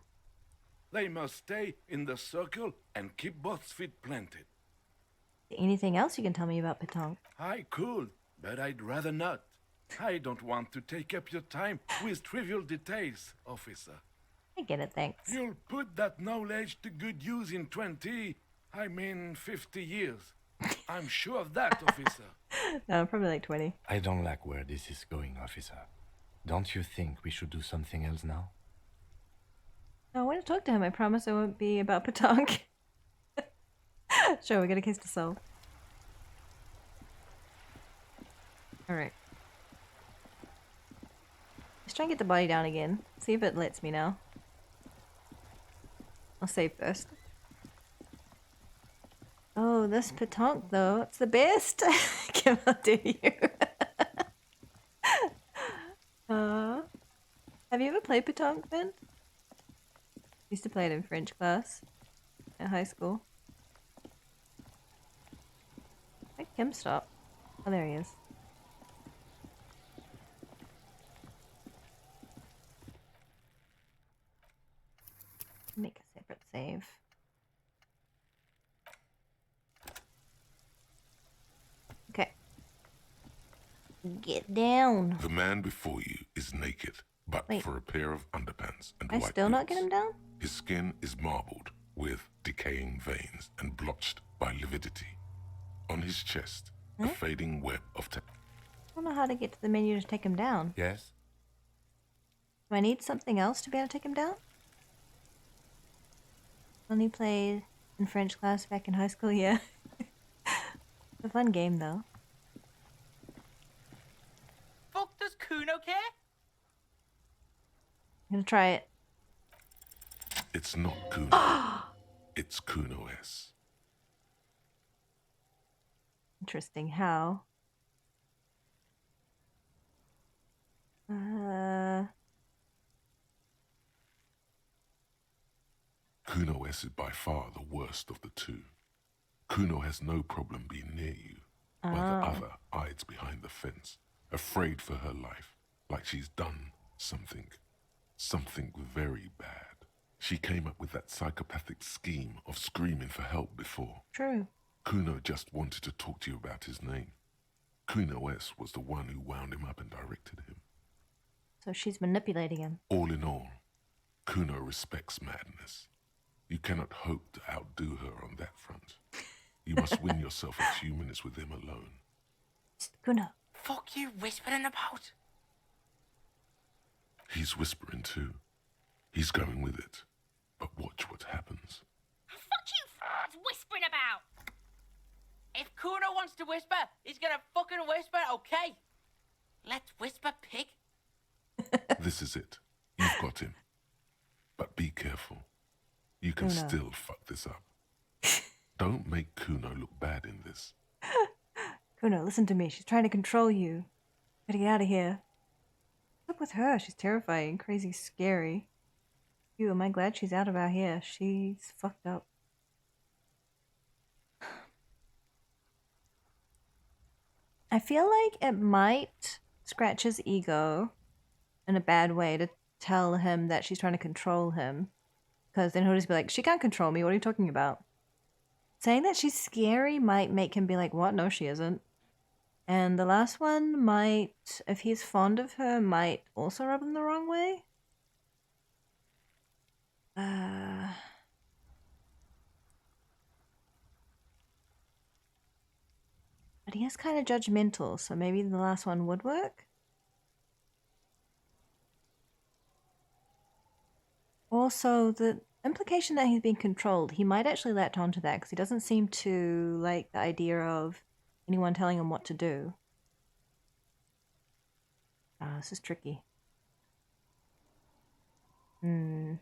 [SPEAKER 11] They must stay in the circle and keep both feet planted.
[SPEAKER 1] Anything else you can tell me about Pétanque?
[SPEAKER 11] I could, but I'd rather not. I don't want to take up your time with trivial details, officer.
[SPEAKER 1] I get it, thanks.
[SPEAKER 11] You'll put that knowledge to good use in 50 years. I'm sure of that, officer.
[SPEAKER 1] No, probably like 20.
[SPEAKER 3] I don't like where this is going, officer. Don't you think we should do something else now?
[SPEAKER 1] No, I want to talk to him. I promise it won't be about Pétanque. Sure, we got a case to solve. Alright. Let's try and get the body down again. See if it lets me now. I'll save first. Oh, this Pétanque though, it's the best! Come on, do you? Have you ever played Pétanque, Ben? Used to play it in French class at high school. Make him stop. Oh, there he is. Make a separate save. Okay. Get down.
[SPEAKER 2] The man before you is naked, but
[SPEAKER 1] Wait.
[SPEAKER 2] for a pair of underpants and
[SPEAKER 1] I
[SPEAKER 2] white
[SPEAKER 1] still not
[SPEAKER 2] boots.
[SPEAKER 1] get him down?
[SPEAKER 2] His skin is marbled with decaying veins and blotched by lividity. On his chest, a fading web of
[SPEAKER 1] I don't know how to get to the menu to take him down.
[SPEAKER 3] Yes?
[SPEAKER 1] Do I need something else to be able to take him down? Only played in French class back in high school, yeah. It's a fun game, though.
[SPEAKER 8] Fuck, does Kuno care?
[SPEAKER 1] I'm gonna try it.
[SPEAKER 2] It's not Kuno. It's Kuno S.
[SPEAKER 1] Interesting. How?
[SPEAKER 2] Kuno S is by far the worst of the two. Kuno has no problem being near you, while the other hides behind the fence, afraid for her life, like she's done something very bad. She came up with that psychopathic scheme of screaming for help before.
[SPEAKER 1] True.
[SPEAKER 2] Kuno just wanted to talk to you about his name. Kuno S was the one who wound him up and directed him.
[SPEAKER 1] So she's manipulating him.
[SPEAKER 2] All in all, Kuno respects madness. You cannot hope to outdo her on that front. You must win yourself a few minutes with him alone.
[SPEAKER 1] Kuno.
[SPEAKER 4] Fuck you whispering about?
[SPEAKER 2] He's whispering too. He's going with it. But watch what happens.
[SPEAKER 12] Fuck you whispering about!
[SPEAKER 4] If Kuno wants to whisper, he's gonna fucking whisper, okay? Let's whisper, pig.
[SPEAKER 2] This is it. You've got him. But be careful. You can
[SPEAKER 1] Kuno.
[SPEAKER 2] still fuck this up. Don't make Kuno look bad in this.
[SPEAKER 1] Kuno, listen to me. She's trying to control you. Gotta get out of here. What's up with her? She's terrifying, crazy, scary. Phew, am I glad she's out of our hair. She's fucked up. I feel like it might scratch his ego in a bad way to tell him that she's trying to control him. Because then he'll just be like, she can't control me. What are you talking about? Saying that she's scary might make him be like, what? No, she isn't. And the last one might, if he's fond of her, might also rub him the wrong way. But he is kind of judgmental, so maybe the last one would work. Also, the implication that he's being controlled, he might actually latch onto that because he doesn't seem to like the idea of anyone telling him what to do. Ah, this is tricky. I'm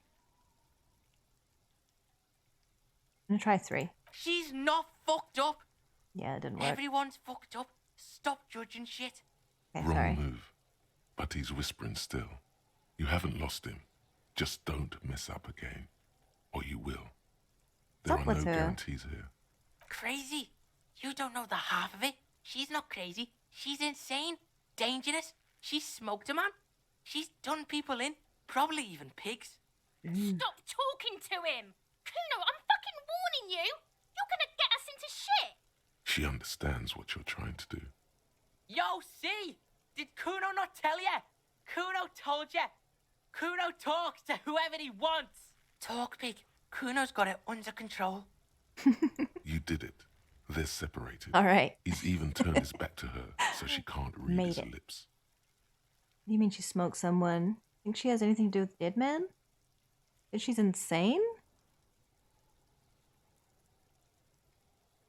[SPEAKER 1] gonna try 3.
[SPEAKER 4] She's not fucked up.
[SPEAKER 1] Yeah, it didn't work.
[SPEAKER 4] Everyone's fucked up. Stop judging shit.
[SPEAKER 1] Okay,
[SPEAKER 2] Wrong
[SPEAKER 1] sorry.
[SPEAKER 2] move. But he's whispering still. You haven't lost him. Just don't mess up again. Or you will. There
[SPEAKER 1] What's
[SPEAKER 2] are
[SPEAKER 1] up
[SPEAKER 2] no
[SPEAKER 1] with her?
[SPEAKER 2] guarantees here.
[SPEAKER 4] Crazy. You don't know the half of it. She's not crazy. She's insane. Dangerous. She's smoked a man. She's done people in. Probably even pigs.
[SPEAKER 12] Stop talking to him! Kuno, I'm fucking warning you! You're gonna get us into shit!
[SPEAKER 2] She understands what you're trying to do.
[SPEAKER 4] Yo, see? Did Kuno not tell you? Kuno told you. Kuno talks to whoever he wants. Talk, pig. Kuno's got it under control.
[SPEAKER 2] You did it. They're separated.
[SPEAKER 1] All right.
[SPEAKER 2] He's even turned his back to her so she can't read
[SPEAKER 1] Made
[SPEAKER 2] his
[SPEAKER 1] it.
[SPEAKER 2] lips.
[SPEAKER 1] What do you mean she smoked someone? Think she has anything to do with Dead Man? Think she's insane?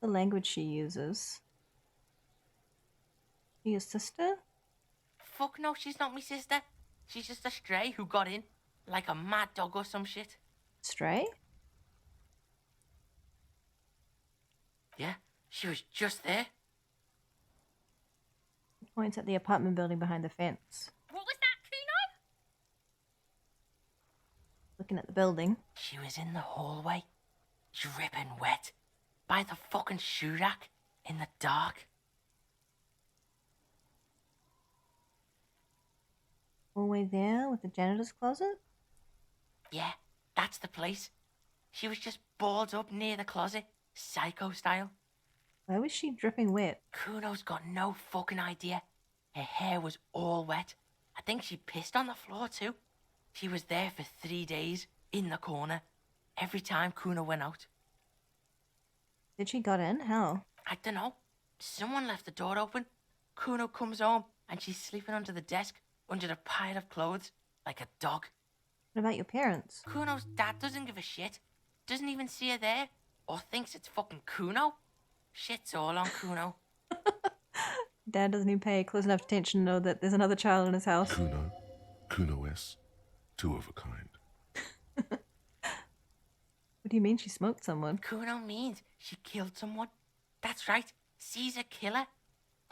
[SPEAKER 1] The language she uses. She your sister?
[SPEAKER 4] Fuck no, she's not my sister. She's just a stray who got in. Like a mad dog or some shit.
[SPEAKER 1] Stray?
[SPEAKER 4] Yeah, she was just there.
[SPEAKER 1] Points at the apartment building behind the fence.
[SPEAKER 12] What was that, Kuno?
[SPEAKER 1] Looking at the building.
[SPEAKER 4] She was in the hallway, dripping wet, by the fucking shoe rack, in the dark.
[SPEAKER 1] Hallway there with the janitor's closet?
[SPEAKER 4] Yeah, that's the place. She was just balled up near the closet, psycho style.
[SPEAKER 1] Why was she dripping wet?
[SPEAKER 4] Kuno's got no fucking idea. Her hair was all wet. I think she pissed on the floor too. She was there for 3 days, in the corner, every time Kuno went out.
[SPEAKER 1] Did she got in? How?
[SPEAKER 4] I don't know. Someone left the door open. Kuno comes home and she's sleeping under the desk, under the pile of clothes, like a dog.
[SPEAKER 1] What about your parents?
[SPEAKER 4] Kuno's dad doesn't give a shit. Doesn't even see her there, or thinks it's fucking Kuno. Shit's all on Kuno.
[SPEAKER 1] Dad doesn't even pay close enough attention to know that there's another child in his house.
[SPEAKER 2] Kuno S, two of a kind.
[SPEAKER 1] do you mean she smoked someone?
[SPEAKER 13] Kuno means she killed someone. That's right. She's a killer.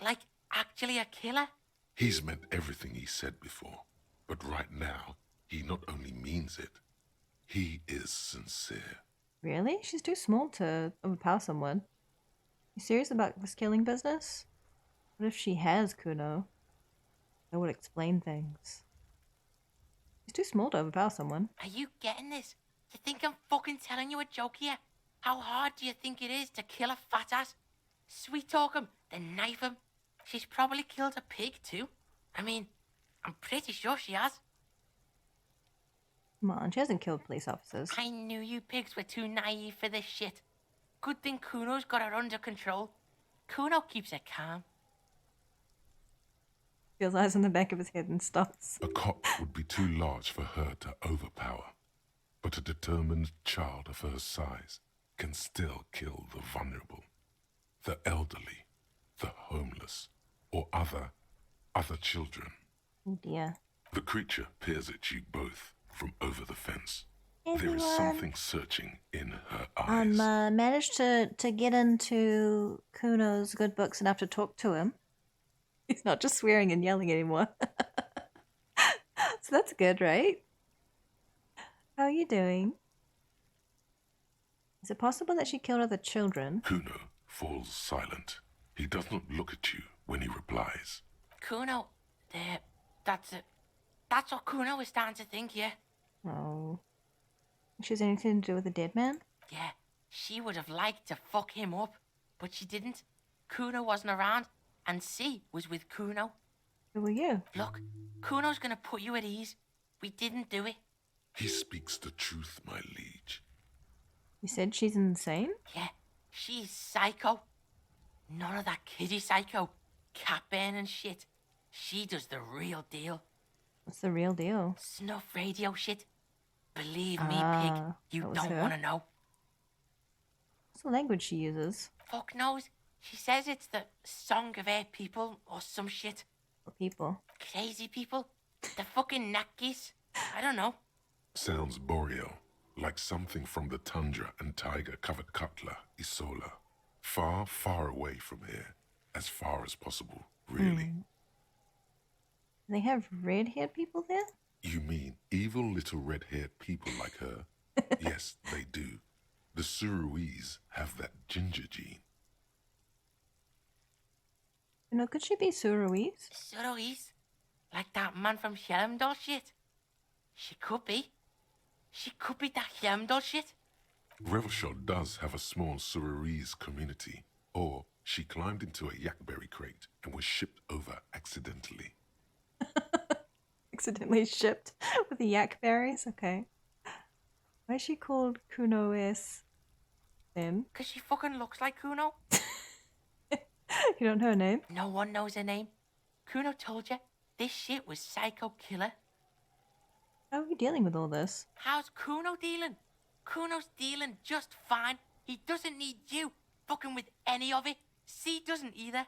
[SPEAKER 13] Like, actually a killer.
[SPEAKER 2] He's meant everything he said before, but right now, he not only means it, he is sincere.
[SPEAKER 1] Really? She's too small to overpower someone. You serious about this killing business? What if she has Kuno? That would explain things. She's too small to overpower someone.
[SPEAKER 13] Are you getting this? You think I'm fucking telling you a joke here? How hard do you think it is to kill a fat ass? Sweet talk him, then knife him. She's probably killed a pig too. I mean, I'm pretty sure she has.
[SPEAKER 1] Come on, she hasn't killed police officers.
[SPEAKER 13] I knew you pigs were too naive for this shit. Good thing Kuno's got her under control. Kuno keeps her calm.
[SPEAKER 1] Feels eyes on the back of his head and stops.
[SPEAKER 2] A cop would be too large for her to overpower, but a determined child of her size can still kill the vulnerable, the elderly, the homeless, or other children.
[SPEAKER 1] Oh dear.
[SPEAKER 2] The creature peers at you both from over the fence.
[SPEAKER 1] Everyone.
[SPEAKER 2] There is something searching in her eyes.
[SPEAKER 1] Managed to get into Kuno's good books enough to talk to him. He's not just swearing and yelling anymore. So that's good, right? How are you doing? Is it possible that she killed other children?
[SPEAKER 2] Kuno falls silent. He does not look at you when he replies.
[SPEAKER 13] Kuno, that's it. That's what Kuno is starting to think, yeah.
[SPEAKER 1] Oh. She has anything to do with the dead man?
[SPEAKER 13] Yeah, she would have liked to fuck him up, but she didn't. Kuno wasn't around, and she was with Kuno.
[SPEAKER 1] Who were you?
[SPEAKER 13] Look, Kuno's gonna put you at ease. We didn't do it.
[SPEAKER 2] He speaks the truth, my liege.
[SPEAKER 1] You said she's insane?
[SPEAKER 13] Yeah, she's psycho. None of that kiddie psycho. Cat burning shit. She does the real deal.
[SPEAKER 1] What's the real deal?
[SPEAKER 13] Snuff radio shit. Believe me, pig, you don't want to know.
[SPEAKER 1] What's the language she uses?
[SPEAKER 13] Fuck knows. She says it's the song of her people or some shit.
[SPEAKER 1] What people?
[SPEAKER 13] Crazy people. The fucking Nakis. I don't know.
[SPEAKER 2] Sounds boreal, like something from the tundra and tiger-covered cutler, Isola. Far, far away from here. As far as possible, really.
[SPEAKER 1] They have red-haired people there?
[SPEAKER 2] You mean evil little red-haired people like her? Yes, they do. The Suruese have that ginger gene.
[SPEAKER 1] You know, could she be Suruese?
[SPEAKER 13] Suruese? Like that man from Helmdall shit? She could be. She could be that Helmdall shit.
[SPEAKER 2] Revachol does have a small Suruese community. Or she climbed into a yakberry crate and was shipped over accidentally.
[SPEAKER 1] Accidentally shipped with the yak berries? Okay. Why is she called Kuno-S then?
[SPEAKER 13] Because she fucking looks like Kuno.
[SPEAKER 1] You don't know her name?
[SPEAKER 13] No one knows her name. Kuno told you this shit was psycho killer.
[SPEAKER 1] How are you dealing with all this?
[SPEAKER 13] How's Kuno dealing? Kuno's dealing just fine. He doesn't need you fucking with any of it. C doesn't either.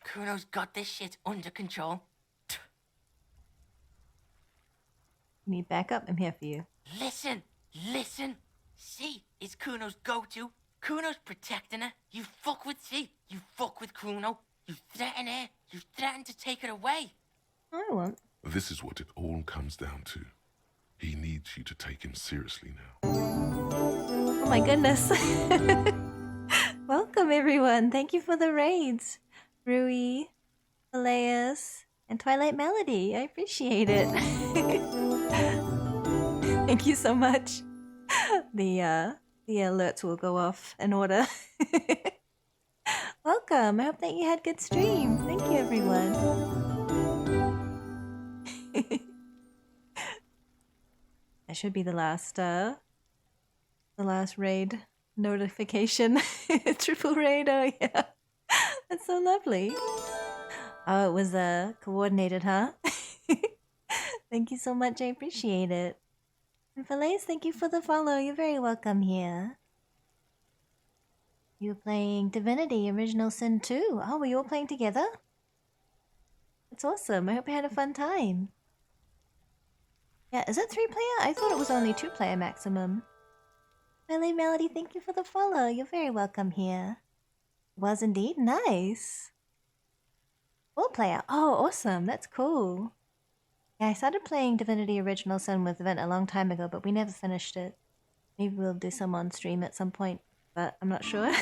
[SPEAKER 13] Kuno's got this shit under control.
[SPEAKER 1] You need backup? I'm here for you.
[SPEAKER 13] Listen. C is Kuno's go-to. Kuno's protecting her. You fuck with C. You fuck with Kuno. You threaten her. You threaten to take her away.
[SPEAKER 1] I won't.
[SPEAKER 2] This is what it all comes down to. He needs you to take him seriously now.
[SPEAKER 1] Oh my goodness. Welcome everyone. Thank you for the raids. Rui, Elias, and Twilight Melody. I appreciate it. Thank you so much. The alerts will go off in order. Welcome. I hope that you had good stream. Thank you everyone. That should be the last raid notification. Triple raid, oh yeah. That's so lovely. Oh, it was coordinated, huh? Thank you so much, I appreciate it. And Falaise, thank you for the follow. You're very welcome here. You were playing Divinity Original Sin 2. Oh, were you all playing together? That's awesome. I hope you had a fun time. Yeah, is it 3-player? I thought it was only 2-player maximum. Millie Melody, thank you for the follow. You're very welcome here. Was indeed nice. Full player. Oh, awesome. That's cool. Yeah, I started playing Divinity Original Sin with Vint a long time ago, but we never finished it. Maybe we'll do some on stream at some point, but I'm not sure. I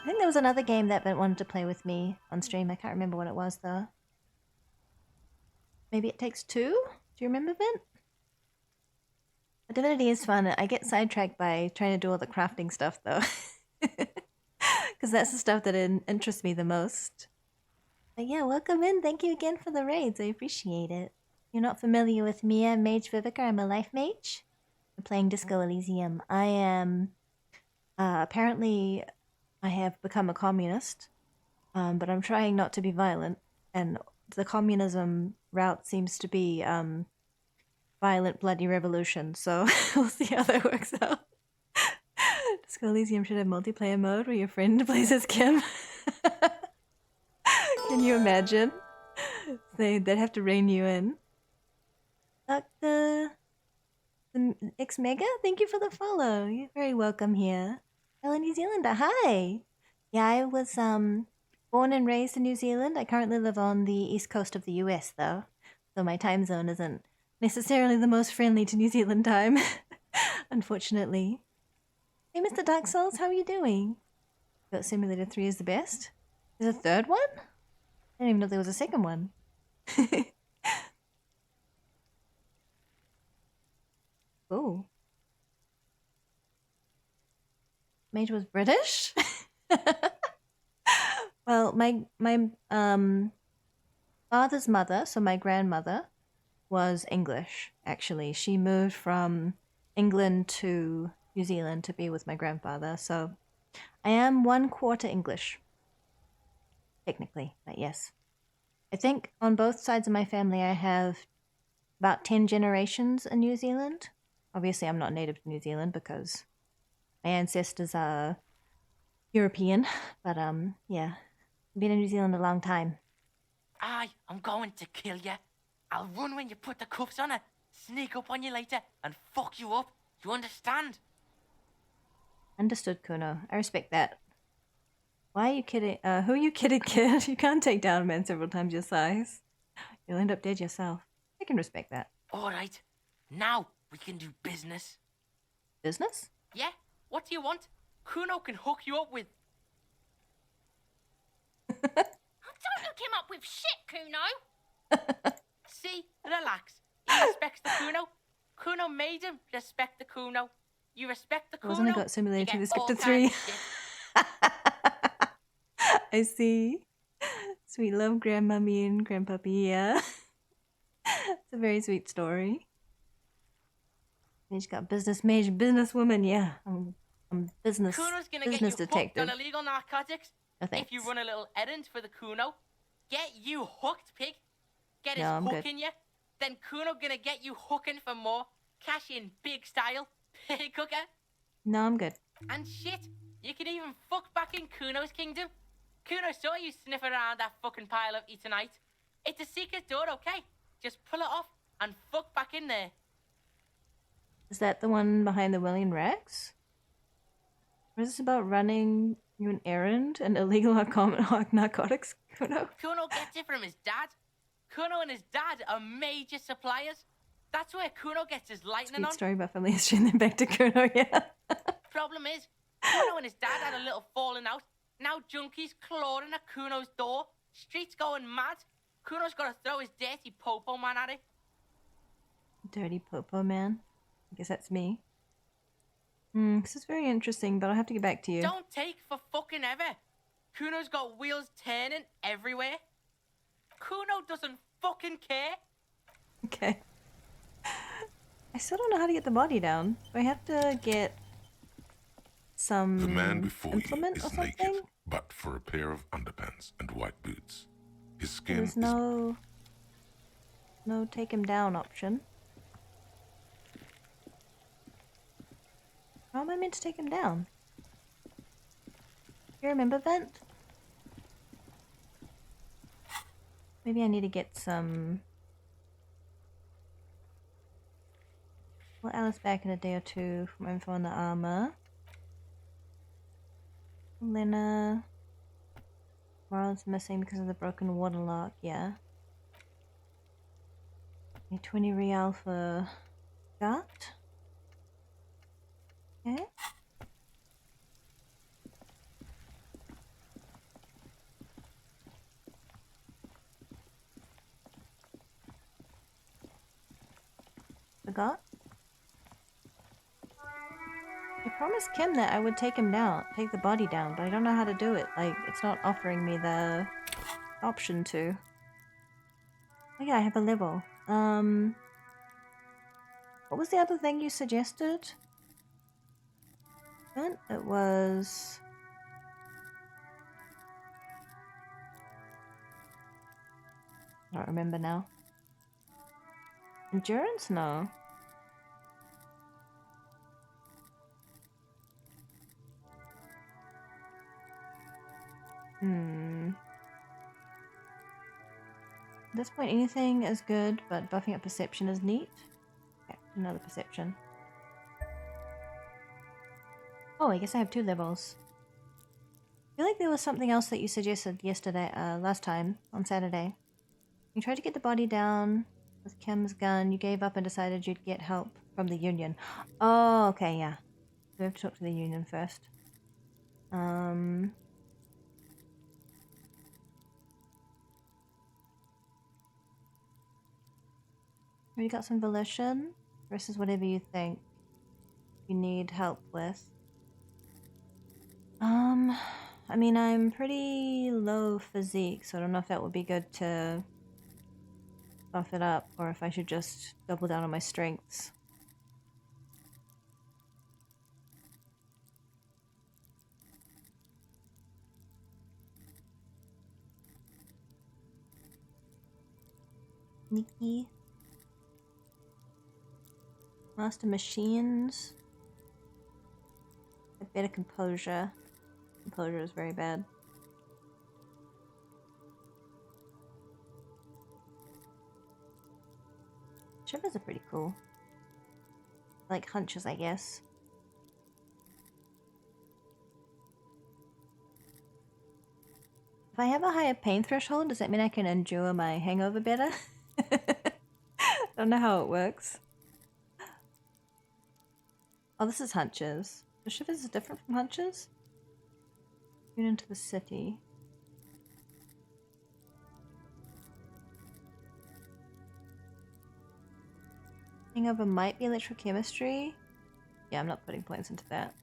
[SPEAKER 1] think there was another game that Vint wanted to play with me on stream. I can't remember what it was, though. Maybe It Takes Two? Do you remember, Vint? Divinity is fun. I get sidetracked by trying to do all the crafting stuff, though. Because that's the stuff that interests me the most. But yeah, welcome in. Thank you again for the raids. I appreciate it. You're not familiar with me. I'm Mage Vivica. I'm a life mage. I'm playing Disco Elysium. I am... apparently, I have become a communist. But I'm trying not to be violent. And the communism route seems to be violent, bloody revolution. So we'll see how that works out. Disco Elysium should have multiplayer mode where your friend plays as Kim. Can you imagine? They'd have to rein you in. Dr. X Mega, thank you for the follow. You're very welcome here. Hello, New Zealander. Hi. Yeah, I was born and raised in New Zealand. I currently live on the east coast of the US, though, so my time zone isn't necessarily the most friendly to New Zealand time, unfortunately. Hey, Mr. Dark Souls, how are you doing? Goat Simulator 3 is the best. There's a third one? I didn't even know there was a second one. Ooh. Mage was British? Well, my father's mother, so my grandmother, was English, actually. She moved from England to New Zealand to be with my grandfather, so I am 1/4 English. Technically, but yes. I think on both sides of my family I have about 10 generations in New Zealand. Obviously, I'm not native to New Zealand because my ancestors are European, but yeah. I've been in New Zealand a long time.
[SPEAKER 13] I'm going to kill you. I'll run when you put the cuffs on her, sneak up on you later, and fuck you up. You understand?
[SPEAKER 1] Understood, Kuno. I respect that. Why are you kidding? Who are you kidding, kid? You can't take down a man several times your size. You'll end up dead yourself. I can respect that.
[SPEAKER 13] Alright, now we can do business.
[SPEAKER 1] Business?
[SPEAKER 13] Yeah, what do you want? Kuno can hook you up with...
[SPEAKER 12] Don't hook him up with shit, Kuno.
[SPEAKER 13] See, relax. He respects the Kuno. Kuno made him respect the Kuno. You respect the Kuno.
[SPEAKER 1] Wasn't a Goat Simulator 2 respect the 3? I see. Sweet love, grandmummy and grandpuppy, yeah. It's a very sweet story. Mage got business, mage, businesswoman, yeah. I'm business,
[SPEAKER 13] Kuno's gonna
[SPEAKER 1] business
[SPEAKER 13] get you
[SPEAKER 1] detective.
[SPEAKER 13] hooked on illegal narcotics.
[SPEAKER 1] No thanks.
[SPEAKER 13] If you run a little errand for the Kuno, get you hooked, pig. Get his
[SPEAKER 1] No, I'm
[SPEAKER 13] hook
[SPEAKER 1] good.
[SPEAKER 13] in you. Then Kuno gonna get you hooking for more. Cash in big style. Pig hooker.
[SPEAKER 1] No, I'm good.
[SPEAKER 13] And shit, you can even fuck back in Kuno's kingdom. Kuno saw you sniff around that fucking pile of Eternite. It's a secret door, okay? Just pull it off and fuck back in there.
[SPEAKER 1] Is that the one behind the William Rex? Or is this about running you an errand and illegal narcotics, Kuno?
[SPEAKER 13] Kuno gets it from his dad. Kuno and his dad are major suppliers. That's where Kuno gets his lightning
[SPEAKER 1] Sweet
[SPEAKER 13] on.
[SPEAKER 1] story about family history and then back to Kuno, yeah.
[SPEAKER 13] Problem is, Kuno and his dad had a little falling out. Now junkies clawing at Kuno's door. Streets going mad. Kuno's got to throw his dirty popo man at it.
[SPEAKER 1] Dirty popo man. I guess that's me. This is very interesting, but I'll have to get back to you.
[SPEAKER 13] Don't take for fucking ever. Kuno's got wheels turning everywhere. Kuno doesn't fucking care.
[SPEAKER 1] Okay. I still don't know how to get the body down. Do I have to get some
[SPEAKER 2] The man before you
[SPEAKER 1] implement or
[SPEAKER 2] is
[SPEAKER 1] something?
[SPEAKER 2] naked, but for a pair of underpants and white boots. His skin
[SPEAKER 1] There's
[SPEAKER 2] is
[SPEAKER 1] no take him down option. How am I meant to take him down? You remember, Vent? Maybe I need to get some... Well, Alice back in a day or two from info on the armor. Lena. Marlon's missing because of the broken waterlock, yeah. 20 real for Got. Okay. Forgot. I promised Kim that I would take him down, take the body down, but I don't know how to do it. Like, it's not offering me the option to. Oh yeah, I have a level. What was the other thing you suggested? It was... I don't remember now. Endurance? No. At this point, anything is good, but buffing up perception is neat. Okay, another perception. Oh, I guess I have 2 levels. I feel like there was something else that you suggested yesterday, last time, on Saturday. You tried to get the body down with Kim's gun, you gave up and decided you'd get help from the Union. Oh, okay, yeah. We have to talk to the Union first. We got some volition versus whatever you think you need help with. I mean, I'm pretty low physique, so I don't know if that would be good to buff it up, or if I should just double down on my strengths. Sneaky. Master machines. A bit of composure. Composure is very bad. Shivers are pretty cool. Like hunches, I guess. If I have a higher pain threshold, does that mean I can endure my hangover better? I don't know how it works. Oh, this is hunches. The shivers is different from hunches? Tune into the city. Hangover might be electrochemistry. Yeah, I'm not putting points into that.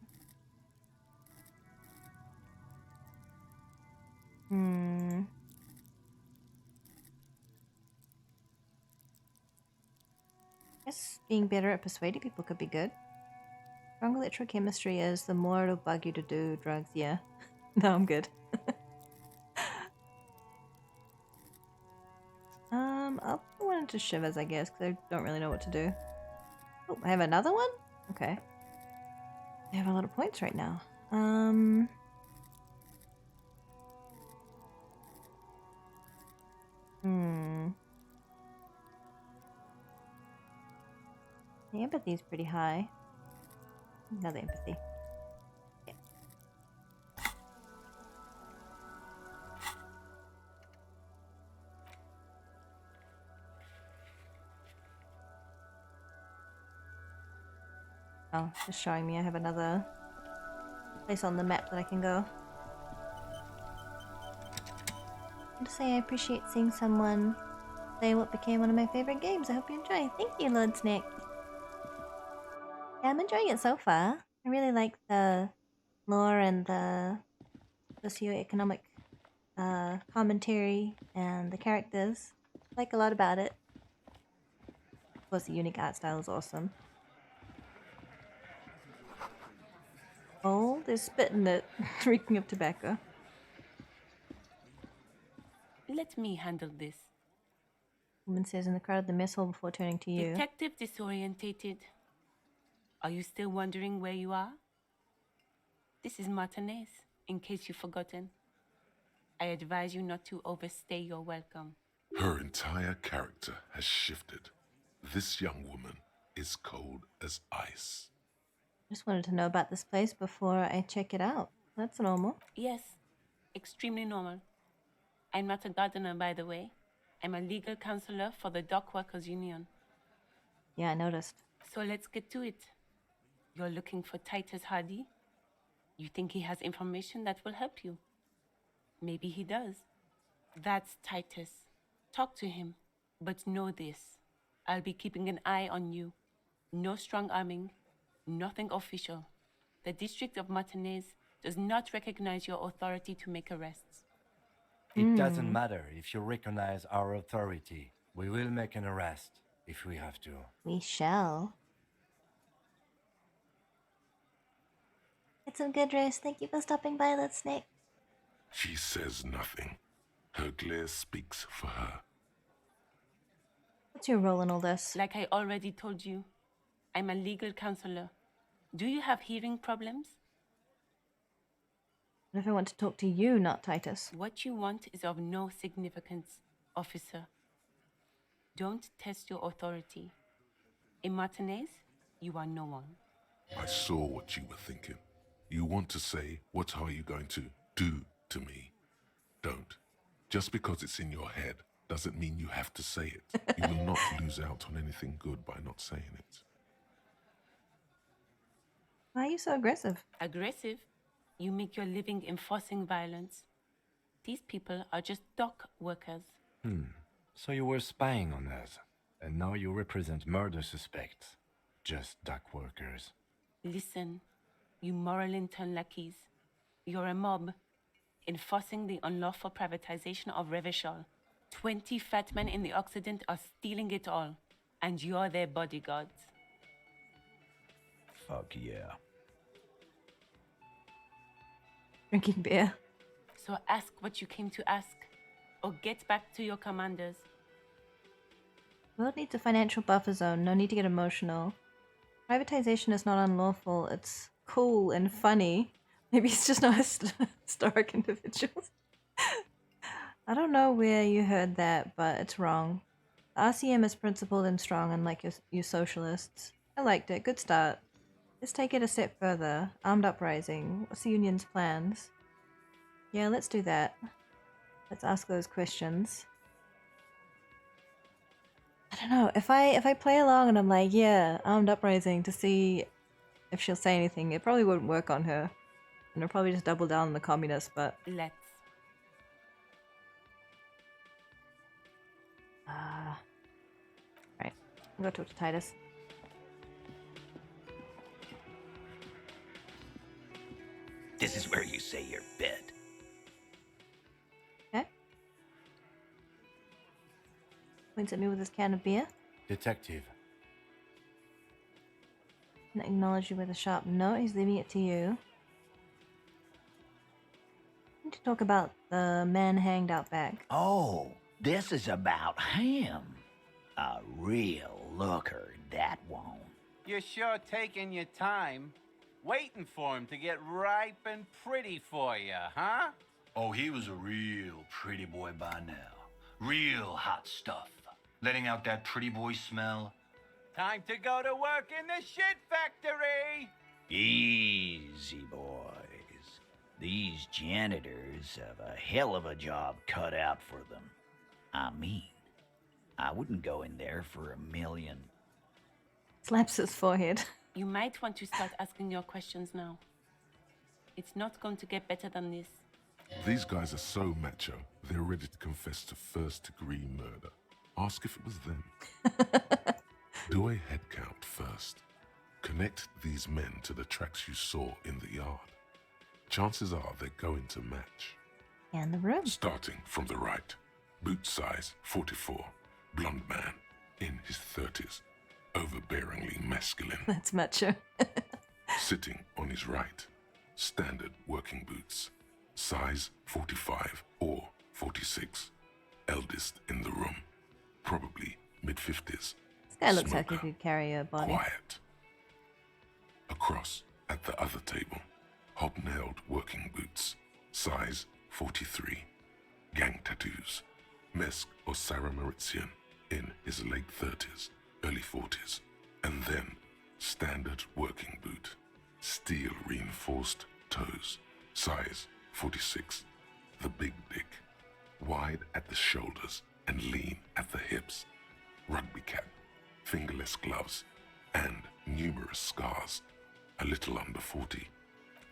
[SPEAKER 1] I guess being better at persuading people could be good. Strong electrochemistry is the more it'll bug you to do drugs, yeah. No, I'm good. I'll put one into shivers, I guess, because I don't really know what to do. Oh, I have another one? Okay. I have a lot of points right now. The empathy is pretty high. Another empathy. Yeah. Oh, just showing me I have another place on the map that I can go. I want to say I appreciate seeing someone play what became one of my favorite games. I hope you enjoy. Thank you, Lord Snake. Yeah, I'm enjoying it so far. I really like the lore and the socioeconomic commentary and the characters. I like a lot about it. Of course, the unique art style is awesome. Oh, they're spitting it, reeking of tobacco.
[SPEAKER 14] Let me handle this.
[SPEAKER 1] Woman says in the crowd at the mess hall before turning to you.
[SPEAKER 14] Detective disorientated. Are you still wondering where you are? This is Martinez, in case you've forgotten. I advise you not to overstay your welcome.
[SPEAKER 2] Her entire character has shifted. This young woman is cold as ice.
[SPEAKER 1] Just wanted to know about this place before I check it out. That's normal.
[SPEAKER 14] Yes, extremely normal. I'm not a gardener, by the way. I'm a legal counselor for the Dock Workers Union.
[SPEAKER 1] Yeah, I noticed.
[SPEAKER 14] So let's get to it. You're looking for Titus Hardy? You think he has information that will help you? Maybe he does. That's Titus. Talk to him. But know this. I'll be keeping an eye on you. No strong arming. Nothing official. The District of Martinez does not recognize your authority to make arrests.
[SPEAKER 3] It doesn't matter if you recognize our authority. We will make an arrest if we have to.
[SPEAKER 1] We shall. Get some good rest. Thank you for stopping by, Let Snake.
[SPEAKER 2] She says nothing. Her glare speaks for her.
[SPEAKER 1] What's your role in all this?
[SPEAKER 14] Like I already told you, I'm a legal counselor. Do you have hearing problems?
[SPEAKER 1] What if I want to talk to you, not Titus?
[SPEAKER 14] What you want is of no significance, officer. Don't test your authority. In Martinez, you are no one.
[SPEAKER 2] I saw what you were thinking. You want to say, what are you going to do to me? Don't. Just because it's in your head doesn't mean you have to say it. You will not lose out on anything good by not saying it.
[SPEAKER 1] Why are you so aggressive?
[SPEAKER 14] Aggressive? You make your living enforcing violence. These people are just dock workers.
[SPEAKER 3] So you were spying on us, and now you represent murder suspects. Just dock workers.
[SPEAKER 14] Listen, you moral intern lackeys. You're a mob, enforcing the unlawful privatization of Revachol. 20 fat men in the Occident are stealing it all, and you're their bodyguards.
[SPEAKER 15] Fuck yeah.
[SPEAKER 1] Drinking beer.
[SPEAKER 14] So ask what you came to ask, or get back to your commanders.
[SPEAKER 1] World needs a financial buffer zone. No need to get emotional. Privatization is not unlawful. It's cool and funny. Maybe it's just not historic individuals. I don't know where you heard that, but it's wrong. The RCM is principled and strong, unlike you socialists. I liked it. Good start. Let's take it a step further. Armed uprising. What's the union's plans? Yeah, let's do that. Let's ask those questions. I don't know. If I play along and I'm like, yeah, armed uprising to see if she'll say anything, it probably wouldn't work on her. And it'll probably just double down on the communists, but...
[SPEAKER 14] Let's.
[SPEAKER 1] Right. I'll go talk to Titus.
[SPEAKER 15] This is where you say your bed.
[SPEAKER 1] Okay. Points at me with his can of beer.
[SPEAKER 3] Detective.
[SPEAKER 1] And acknowledge you with a sharp no. He's leaving it to you. I need to talk about the man hanged out back.
[SPEAKER 15] Oh, this is about him. A real looker, that one.
[SPEAKER 16] You're sure taking your time, waiting for him to get ripe and pretty for you, huh?
[SPEAKER 17] Oh, he was a real pretty boy by now. Real hot stuff. Letting out that pretty boy smell.
[SPEAKER 16] Time to go to work in the shit factory!
[SPEAKER 15] Easy, boys. These janitors have a hell of a job cut out for them. I mean, I wouldn't go in there for $1 million.
[SPEAKER 1] Slaps his forehead.
[SPEAKER 14] You might want to start asking your questions now. It's not going to get better than this.
[SPEAKER 2] These guys are so macho, they're ready to confess to first-degree murder. Ask if it was them. Do a head count first. Connect these men to the tracks you saw in the yard. Chances are they're going to match.
[SPEAKER 1] And the room.
[SPEAKER 2] Starting from the right. Boot size 44. Blonde man. In his 30s. Overbearingly masculine.
[SPEAKER 1] That's macho.
[SPEAKER 2] Sitting on his right. Standard working boots. Size 45 or 46. Eldest in the room. Probably mid-50s.
[SPEAKER 1] This guy looks like he could carry a body.
[SPEAKER 2] Quiet. Across at the other table. Hobnailed working boots. Size 43. Gang tattoos. Mesk or Sarah Mauritian. In his late 30s, early 40s. And then, standard working boot. Steel reinforced toes. Size 46. The big dick. Wide at the shoulders and lean at the hips. Rugby cap. Fingerless gloves. And numerous scars. A little under 40.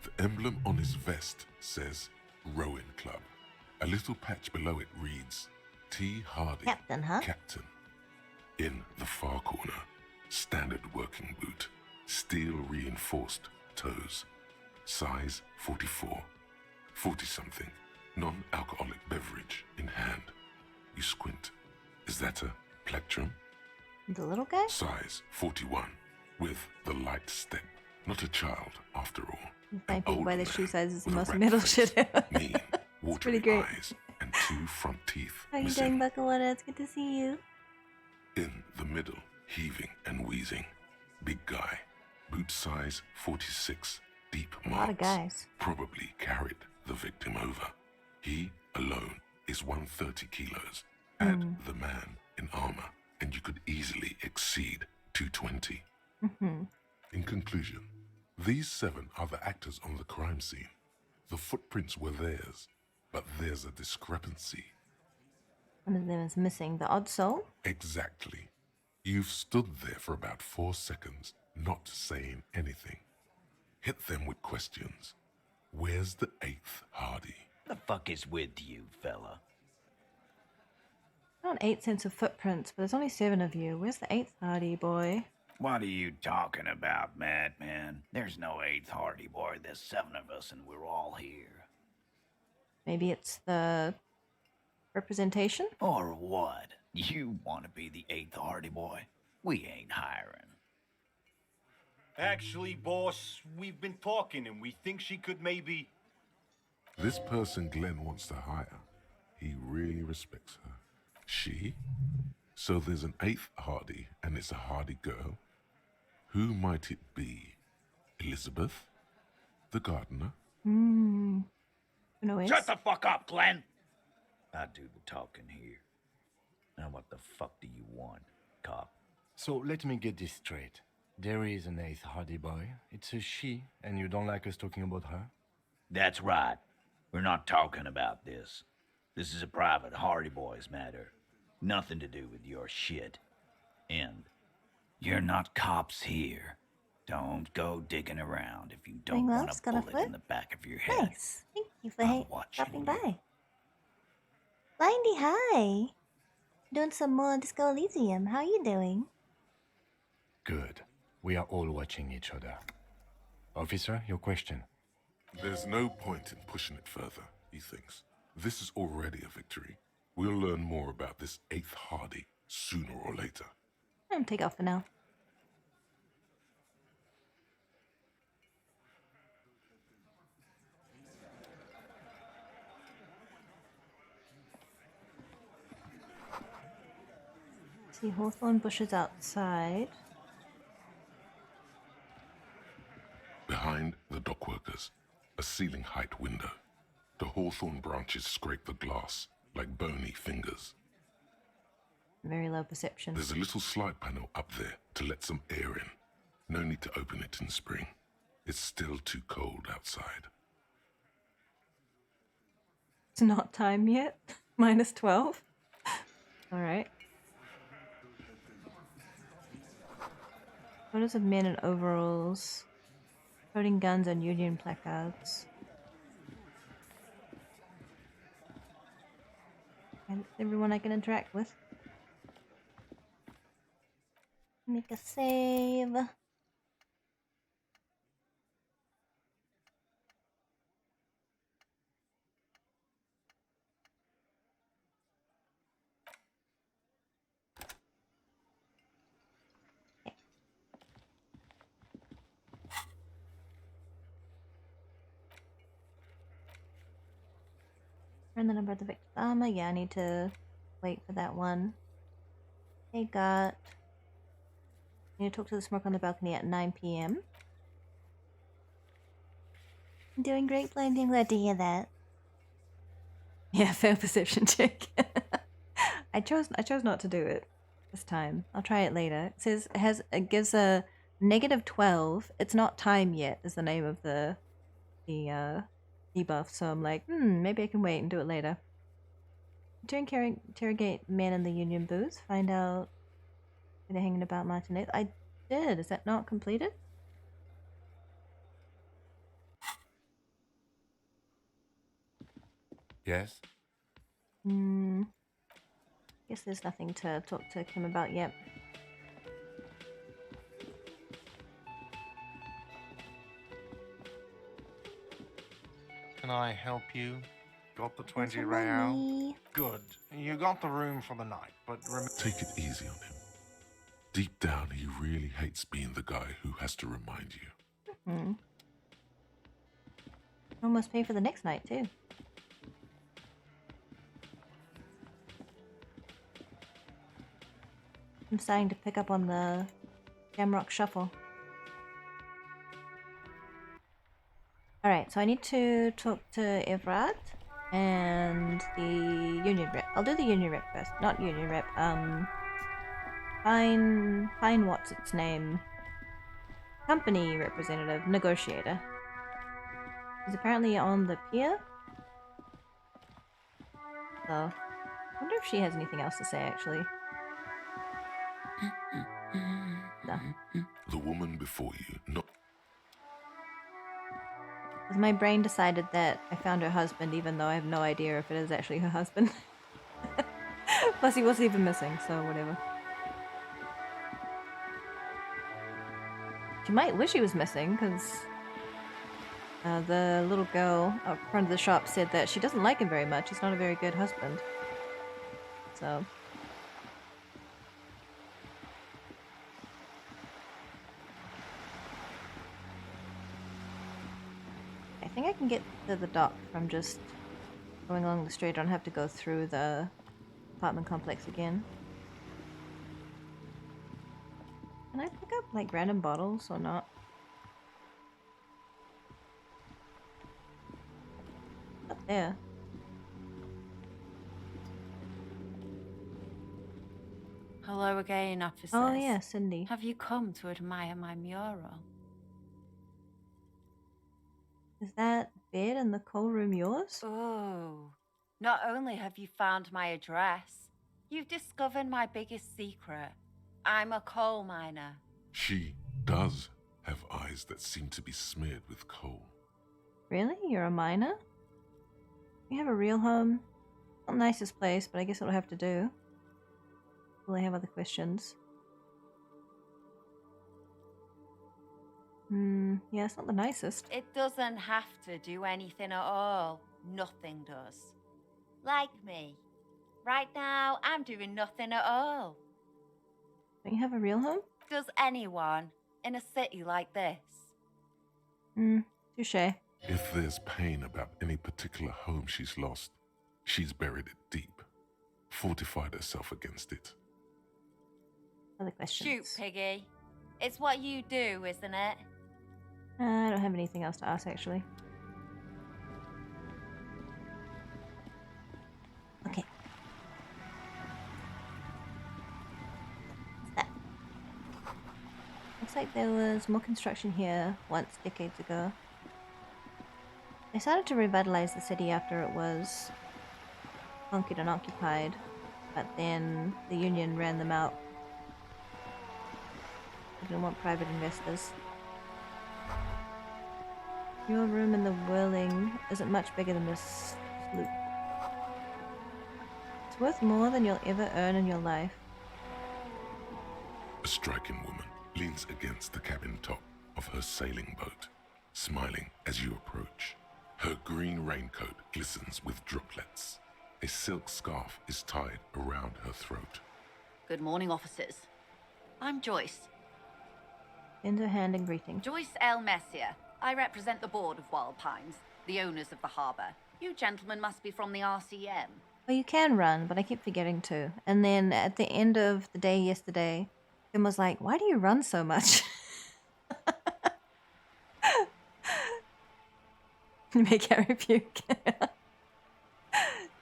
[SPEAKER 2] The emblem on his vest says Rowing Club. A little patch below it reads T. Hardy,
[SPEAKER 1] Captain, huh?
[SPEAKER 2] Captain. In the far corner, standard working boot, steel reinforced toes, size 44, 40-something, non-alcoholic beverage in hand. You squint. Is that a plectrum?
[SPEAKER 1] The little guy?
[SPEAKER 2] Size 41, with the light step. Not a child, after all.
[SPEAKER 1] Find people by their shoe sizes and
[SPEAKER 2] with a
[SPEAKER 1] most
[SPEAKER 2] rat
[SPEAKER 1] metal
[SPEAKER 2] face,
[SPEAKER 1] shit ever.
[SPEAKER 2] mean, watery
[SPEAKER 1] pretty great.
[SPEAKER 2] eyes, and 2 front teeth.
[SPEAKER 1] How you
[SPEAKER 2] missing.
[SPEAKER 1] doing, Buckawatta? It's good to see you.
[SPEAKER 2] In the middle, heaving and wheezing. Big guy. Boot size 46. Deep marks.
[SPEAKER 1] A lot of guys.
[SPEAKER 2] Probably carried the victim over. He alone is 130 kilos. Add the man in armor, and you could easily exceed 220. In conclusion, these 7 are the actors on the crime scene. The footprints were theirs, but there's a discrepancy.
[SPEAKER 1] One of them is missing. The odd soul?
[SPEAKER 2] Exactly. You've stood there for about 4 seconds, not saying anything. Hit them with questions. Where's the 8th Hardy?
[SPEAKER 15] The fuck is with you, fella?
[SPEAKER 1] Not 8 sets of footprints, but there's only 7 of you. Where's the 8th Hardy boy?
[SPEAKER 15] What are you talking about, madman? There's no 8th Hardy boy. There's 7 of us and we're all here.
[SPEAKER 1] Maybe it's the representation?
[SPEAKER 15] Or what? You want to be the 8th Hardy boy? We ain't hiring.
[SPEAKER 17] Actually, boss, we've been talking and we think she could maybe...
[SPEAKER 2] This person Glenn wants to hire. He really respects her. She? So there's an 8th Hardy, and it's a Hardy girl. Who might it be? Elizabeth? The gardener?
[SPEAKER 1] Who knows?
[SPEAKER 10] Shut the fuck up, Glenn!
[SPEAKER 15] I do the talking here. Now what the fuck do you want, cop?
[SPEAKER 3] So let me get this straight. There is an 8th Hardy boy. It's a she, and you don't like us talking about her?
[SPEAKER 15] That's right. We're not talking about this. This is a private Hardy Boys matter. Nothing to do with your shit. And you're not cops here. Don't go digging around if you don't
[SPEAKER 1] Doing well,
[SPEAKER 15] want a
[SPEAKER 1] just got a
[SPEAKER 15] bullet
[SPEAKER 1] foot.
[SPEAKER 15] in the back of your head.
[SPEAKER 1] Nice. Thank you for
[SPEAKER 15] I'll watch
[SPEAKER 1] stopping by. Blindy, hi. Doing some more Disco Elysium. How you doing?
[SPEAKER 3] Good. We are all watching each other. Officer, your question.
[SPEAKER 2] There's no point in pushing it further, he thinks. This is already a victory. We'll learn more about this 8th Hardy sooner or later.
[SPEAKER 1] I'm gonna take off for now. See hawthorn bushes outside.
[SPEAKER 2] Behind the dockworkers, a ceiling height window. The hawthorn branches scrape the glass like bony fingers.
[SPEAKER 1] Very low perception.
[SPEAKER 2] There's a little slide panel up there to let some air in. No need to open it in spring. It's still too cold outside.
[SPEAKER 1] It's not time yet. Minus 12. Alright. Photos of men in overalls holding guns and Union placards. And everyone I can interact with. Make a save. Learn the number of the victim's armor. Yeah, I need to wait for that one. Hey, got. I need to talk to the smoke on the balcony at 9 p.m. I'm doing great, Blind. I'm glad to hear that. Yeah, fair perception check. I chose not to do it. this time. I'll try it later. It says it gives a -12. It's not time yet. Is the name of the debuff. So I'm like, maybe I can wait and do it later. Interrogate men in the Union booth. Find out where they're hanging about Martinez. I did. Is that not completed?
[SPEAKER 5] Yes?
[SPEAKER 1] Guess there's nothing to talk to Kim about yet.
[SPEAKER 5] Can I help you? Got the 20
[SPEAKER 1] Some
[SPEAKER 5] real?
[SPEAKER 1] money.
[SPEAKER 5] Good. You got the room for the night, but
[SPEAKER 2] Take it easy on him. Deep down, he really hates being the guy who has to remind you.
[SPEAKER 1] Almost pay for the next night, too. I'm starting to pick up on the Jamrock Shuffle. Alright, so I need to talk to Everard and the Union Rep. I'll do the Union Rep first. Not Union Rep, Fine what's its name? Company representative, negotiator. He's apparently on the pier. So, I wonder if she has anything else to say, actually. No.
[SPEAKER 2] The woman before you, not...
[SPEAKER 1] Because my brain decided that I found her husband, even though I have no idea if it is actually her husband. Plus, he wasn't even missing, so whatever. She might wish he was missing, because the little girl out front of the shop said that she doesn't like him very much. He's not a very good husband. So... I think I can get to the dock from just going along the street. I don't have to go through the apartment complex again. Can I pick up like random bottles or not? Up there.
[SPEAKER 18] Hello again, officers.
[SPEAKER 1] Oh yeah, Cindy.
[SPEAKER 18] Have you come to admire my mural?
[SPEAKER 1] Is that bed in the coal room yours?
[SPEAKER 18] Oh, not only have you found my address, you've discovered my biggest secret. I'm a coal miner.
[SPEAKER 2] She does have eyes that seem to be smeared with coal.
[SPEAKER 1] Really? You're a miner? You have a real home? Not the nicest place, but I guess it'll have to do. Will I have other questions? Yeah, it's not the nicest.
[SPEAKER 18] It doesn't have to do anything at all. Nothing does. Like me. Right now, I'm doing nothing at all.
[SPEAKER 1] Don't you have a real home?
[SPEAKER 18] Does anyone in a city like this?
[SPEAKER 1] Touché.
[SPEAKER 2] If there's pain about any particular home she's lost, she's buried it deep, fortified herself against it.
[SPEAKER 1] Other questions?
[SPEAKER 18] Shoot, Piggy. It's what you do, isn't it?
[SPEAKER 1] I don't have anything else to ask, actually. Okay. What's that? Looks like there was more construction here once, decades ago. They started to revitalize the city after it was conquered and occupied, but then the Union ran them out. They didn't want private investors. Your room in the Whirling isn't much bigger than this sloop. It's worth more than you'll ever earn in your life.
[SPEAKER 2] A striking woman leans against the cabin top of her sailing boat, smiling as you approach. Her green raincoat glistens with droplets. A silk scarf is tied around her throat.
[SPEAKER 4] Good morning, officers. I'm Joyce.
[SPEAKER 1] Lend her hand in greeting.
[SPEAKER 4] Joyce L. Messier. I represent the board of Wild Pines, the owners of the harbour. You gentlemen must be from the RCM.
[SPEAKER 1] Well, you can run, but I keep forgetting to. And then at the end of the day yesterday, Kim was like, why do you run so much? Make Harry puke.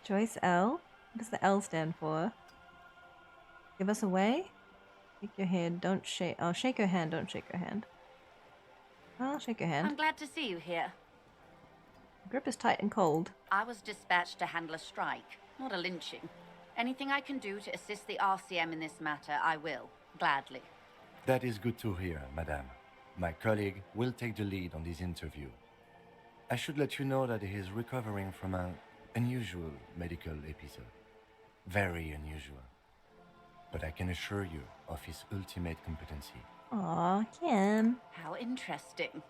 [SPEAKER 1] Joyce L? What does the L stand for? Give us away? Shake your head, don't shake. Oh, shake your hand, don't shake your hand. I'll shake your hand.
[SPEAKER 4] I'm glad to see you here.
[SPEAKER 1] The grip is tight and cold.
[SPEAKER 4] I was dispatched to handle a strike, not a lynching. Anything I can do to assist the RCM in this matter, I will, gladly.
[SPEAKER 3] That is good to hear, madame. My colleague will take the lead on this interview. I should let you know that he is recovering from an unusual medical episode. Very unusual. But I can assure you of his ultimate competency.
[SPEAKER 1] Aw, Kim.
[SPEAKER 4] How interesting.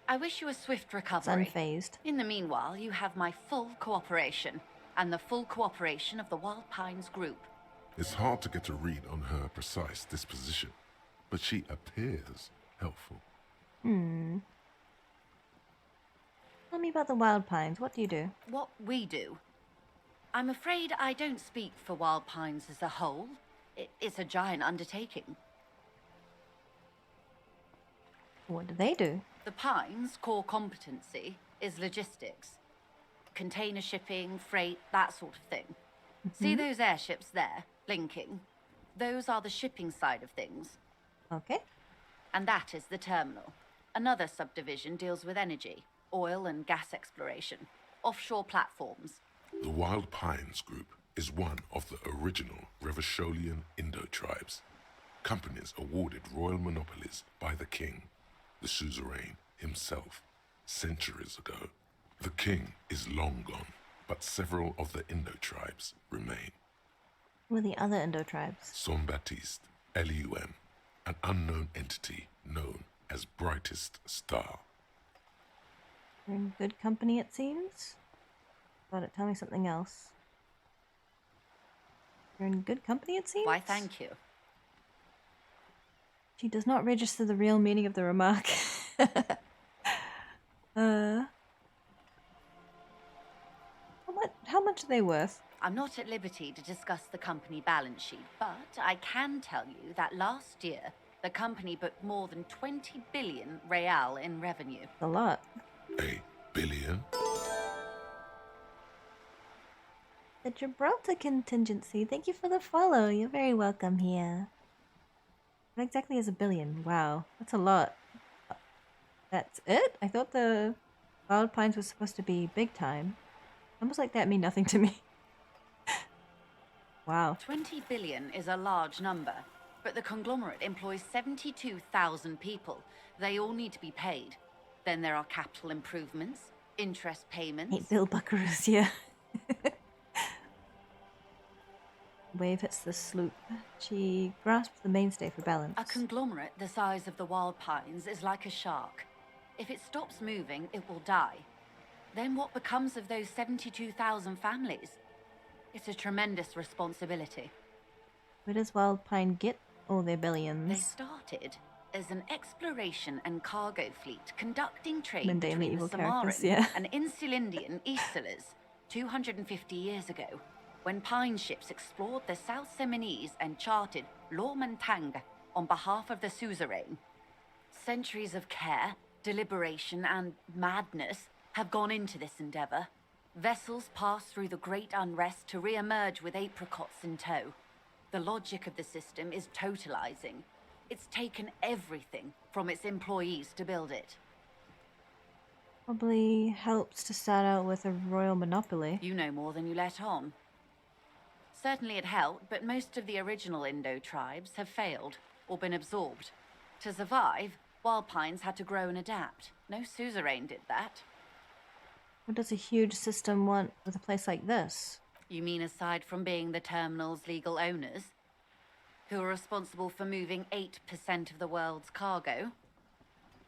[SPEAKER 4] I wish you a swift recovery.
[SPEAKER 1] It's unfazed.
[SPEAKER 4] In the meanwhile, you have my full cooperation, and the full cooperation of the Wild Pines group.
[SPEAKER 2] It's hard to get a read on her precise disposition, but she appears helpful.
[SPEAKER 1] Tell me about the Wild Pines. What do you do?
[SPEAKER 4] What we do? I'm afraid I don't speak for Wild Pines as a whole. It's a giant undertaking.
[SPEAKER 1] What do they do?
[SPEAKER 4] The Pines' core competency is logistics. Container shipping, freight, that sort of thing. See those airships there, blinking? Those are the shipping side of things.
[SPEAKER 1] Okay.
[SPEAKER 4] And that is the terminal. Another subdivision deals with energy, oil and gas exploration, offshore platforms.
[SPEAKER 2] The Wild Pines Group is one of the original Revacholian Indo-tribes. Companies awarded royal monopolies by the king, the suzerain himself, centuries ago. The king is long gone, but several of the Indo-tribes remain.
[SPEAKER 1] Who are the other Indo-tribes?
[SPEAKER 2] Son-Baptiste, Elysium, an unknown entity known as Brightest Star.
[SPEAKER 1] You're in good company, it seems. Got it. Tell me something else. You're in good company, it seems.
[SPEAKER 4] Why, thank you.
[SPEAKER 1] She does not register the real meaning of the remark. How much are they worth?
[SPEAKER 4] I'm not at liberty to discuss the company balance sheet, but I can tell you that last year, the company booked more than 20 billion real in revenue.
[SPEAKER 1] A lot.
[SPEAKER 2] A billion?
[SPEAKER 1] The Gibraltar contingency. Thank you for the follow. You're very welcome here. What exactly is a billion? Wow, that's a lot. That's it? I thought the Wild Pines was supposed to be big time. Numbers like that mean nothing to me. Wow.
[SPEAKER 4] 20 billion is a large number, but the conglomerate employs 72,000 people. They all need to be paid. Then there are capital improvements, interest payments.
[SPEAKER 1] Hate Bill Buckaroos here. Wave hits the sloop. She grasps the mainstay for balance.
[SPEAKER 4] A conglomerate the size of the Wild Pines is like a shark. If it stops moving, it will die. Then what becomes of those 72,000 families? It's a tremendous responsibility.
[SPEAKER 1] Where does Wild Pine get all their
[SPEAKER 4] They
[SPEAKER 1] billions?
[SPEAKER 4] started as an exploration and cargo fleet conducting trade
[SPEAKER 1] Mundane
[SPEAKER 4] between the
[SPEAKER 1] evil
[SPEAKER 4] Samoan
[SPEAKER 1] characters, yeah.
[SPEAKER 4] and Insulindian Easterlers 250 years ago, when pine ships explored the South Seminese and charted Lomantang on behalf of the suzerain. Centuries of care, deliberation, and madness have gone into this endeavor. Vessels pass through the great unrest to re-emerge with apricots in tow. The logic of the system is totalizing. It's taken everything from its employees to build it.
[SPEAKER 1] Probably helps to start out with a royal monopoly.
[SPEAKER 4] You know more than you let on. Certainly it helped, but most of the original Indo tribes have failed or been absorbed. To survive, Wild Pines had to grow and adapt. No suzerain did that.
[SPEAKER 1] What does a huge system want with a place like this?
[SPEAKER 4] You mean aside from being the terminal's legal owners, who are responsible for moving 8% of the world's cargo?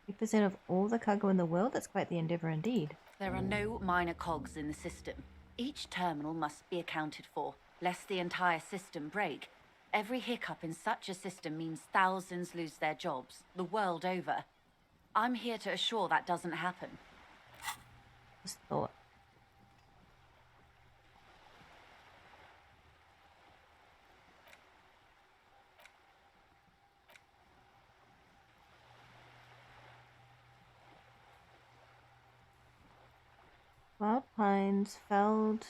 [SPEAKER 1] 8% of all the cargo in the world? That's quite the endeavor indeed.
[SPEAKER 4] There are no minor cogs in the system. Each terminal must be accounted for, lest the entire system break. Every hiccup in such a system means thousands lose their jobs, the world over. I'm here to assure that doesn't happen.
[SPEAKER 1] Just thought. Wild Pines, Feld,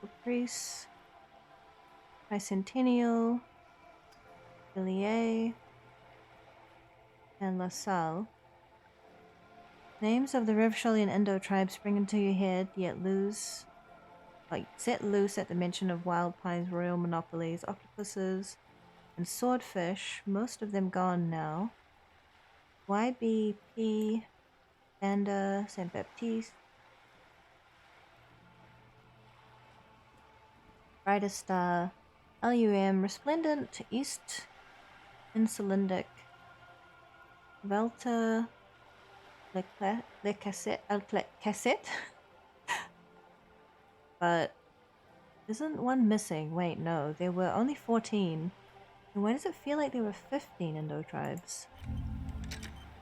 [SPEAKER 1] Caprice, Tricentennial, Villiers, and La Salle. Names of the Revachol and Endo tribes spring into your head, yet set loose at the mention of Wild Pine's royal monopolies, octopuses, and swordfish, most of them gone now. YBP, Panda, Saint Baptiste, Brightest Star, LUM, Resplendent, East, Insulindic, Velta, Le Cassette, but isn't one missing? Wait, no, there were only 14. And why does it feel like there were 15 Indo tribes?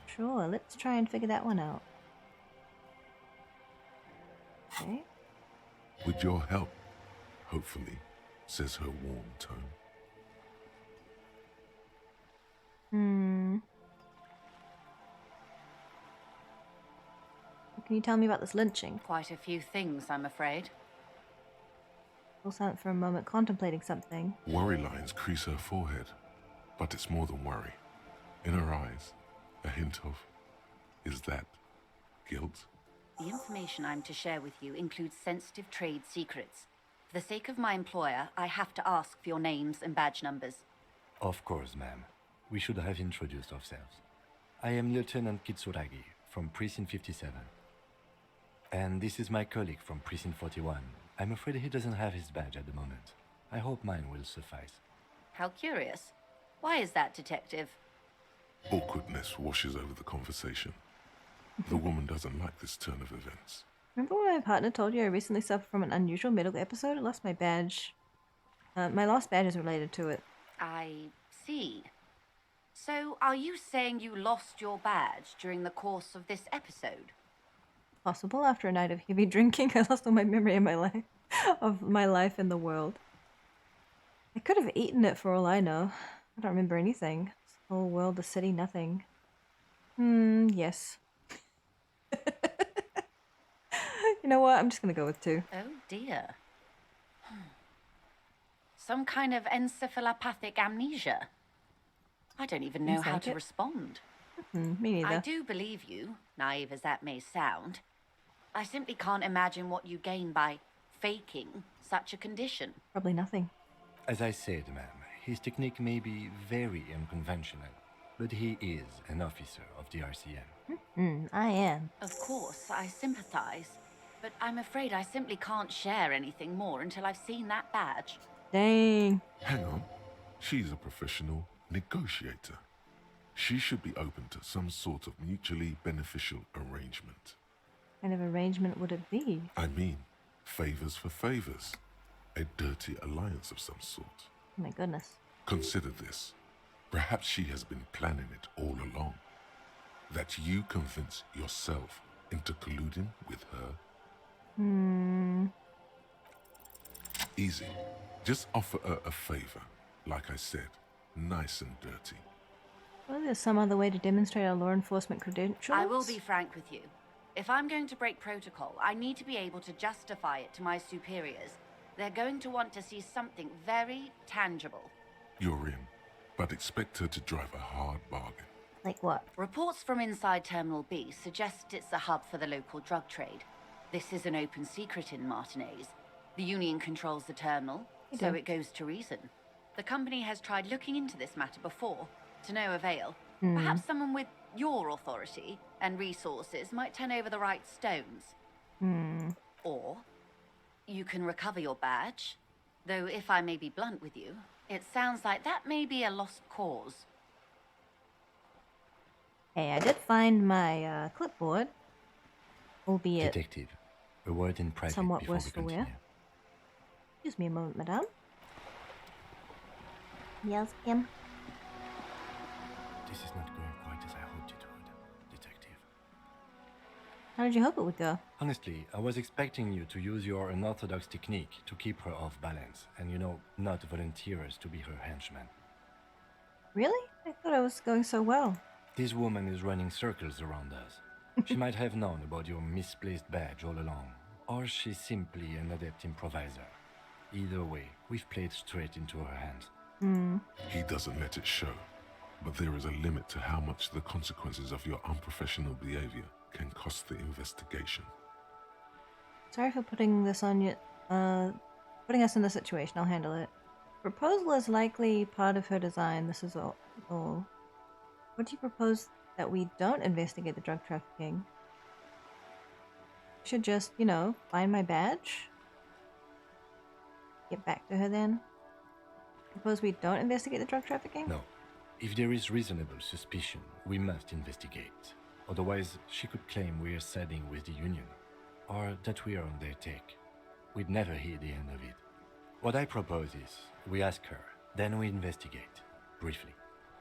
[SPEAKER 1] Sure, let's try and figure that one out. Okay.
[SPEAKER 2] With your help, hopefully, says her warm tone.
[SPEAKER 1] Can you tell me about this lynching?
[SPEAKER 4] Quite a few things, I'm afraid.
[SPEAKER 1] Full silent for a moment, contemplating something.
[SPEAKER 2] Worry lines crease her forehead, but it's more than worry. In her eyes, a hint of, is that guilt?
[SPEAKER 4] The information I'm to share with you includes sensitive trade secrets. For the sake of my employer, I have to ask for your names and badge numbers.
[SPEAKER 3] Of course, ma'am. We should have introduced ourselves. I am Lieutenant Kitsuragi from Precinct 57. And this is my colleague from Precinct 41. I'm afraid he doesn't have his badge at the moment. I hope mine will suffice.
[SPEAKER 4] How curious. Why is that, Detective?
[SPEAKER 2] Awkwardness washes over the conversation. The woman doesn't like this turn of events.
[SPEAKER 1] Remember when my partner told you I recently suffered from an unusual medical episode? I lost my badge. My lost badge is related to it.
[SPEAKER 4] I see. So, are you saying you lost your badge during the course of this episode?
[SPEAKER 1] Possible. After a night of heavy drinking, I lost all my memory of my life in the world. I could have eaten it for all I know. I don't remember anything. This whole world, the city, nothing. Yes. You know what? I'm just gonna go with 2.
[SPEAKER 4] Oh dear. Some kind of encephalopathic amnesia. I don't even know how to respond.
[SPEAKER 1] Me neither.
[SPEAKER 4] I do believe you, naive as that may sound. I simply can't imagine what you gain by faking such a condition.
[SPEAKER 1] Probably nothing.
[SPEAKER 3] As I said, ma'am, his technique may be very unconventional, but he is an officer of the RCM.
[SPEAKER 1] I am.
[SPEAKER 4] Of course, I sympathize, but I'm afraid I simply can't share anything more until I've seen that badge.
[SPEAKER 1] Dang.
[SPEAKER 2] Hang on. She's a professional negotiator. She should be open to some sort of mutually beneficial arrangement.
[SPEAKER 1] What kind of arrangement would it be?
[SPEAKER 2] I mean, favors for favors. A dirty alliance of some sort.
[SPEAKER 1] Oh my goodness.
[SPEAKER 2] Consider this. Perhaps she has been planning it all along. That you convince yourself into colluding with her. Easy. Just offer her a favor. Like I said, nice and dirty.
[SPEAKER 1] Well, there's some other way to demonstrate our law enforcement credentials.
[SPEAKER 4] I will be frank with you. If I'm going to break protocol, I need to be able to justify it to my superiors. They're going to want to see something very tangible.
[SPEAKER 2] You're in, but expect her to drive a hard bargain.
[SPEAKER 1] Like what?
[SPEAKER 4] Reports from inside Terminal B suggest it's a hub for the local drug trade. This is an open secret in Martinez. The Union controls the terminal, so it goes to reason. The company has tried looking into this matter before, to no avail. Perhaps someone with your authority and resources might turn over the right stones. Or you can recover your badge, though if I may be blunt with you, it sounds like that may be a lost cause.
[SPEAKER 1] Hey, I did find my clipboard, albeit
[SPEAKER 3] Detective, a word in private
[SPEAKER 1] somewhat
[SPEAKER 3] before
[SPEAKER 1] worse
[SPEAKER 3] we
[SPEAKER 1] for
[SPEAKER 3] continue.
[SPEAKER 1] wear. Excuse me a moment, madame. Yes, Kim?
[SPEAKER 3] This is not going quite as I hoped it would, Detective.
[SPEAKER 1] How did you hope it would go?
[SPEAKER 3] Honestly, I was expecting you to use your unorthodox technique to keep her off balance and, not volunteer us to be her henchman.
[SPEAKER 1] Really? I thought I was going so well.
[SPEAKER 3] This woman is running circles around us. She might have known about your misplaced badge all along, or she's simply an adept improviser. Either way, we've played straight into her hands.
[SPEAKER 2] He doesn't let it show, but there is a limit to how much the consequences of your unprofessional behavior can cost the investigation.
[SPEAKER 1] Sorry for putting this on you, putting us in this situation. I'll handle it. Proposal is likely part of her design. This is all. What do you propose that we don't investigate the drug trafficking? Should just, find my badge? Get back to her then? Suppose we don't investigate the drug trafficking?
[SPEAKER 3] No. If there is reasonable suspicion, we must investigate. Otherwise, she could claim we are siding with the Union, or that we are on their take. We'd never hear the end of it. What I propose is, we ask her, then we investigate, briefly.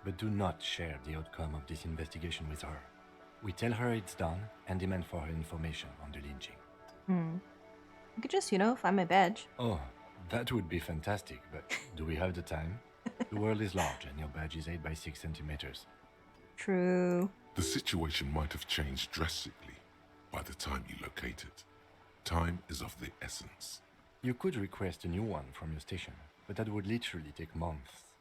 [SPEAKER 3] But do not share the outcome of this investigation with her. We tell her it's done and demand for her information on the lynching.
[SPEAKER 1] You could just, find my badge.
[SPEAKER 3] Oh, that would be fantastic, but do we have the time? The world is large and your badge is 8 by 6 centimeters.
[SPEAKER 1] True.
[SPEAKER 2] The situation might have changed drastically by the time you locate it. Time is of the essence.
[SPEAKER 3] You could request a new one from your station, but that would literally take months.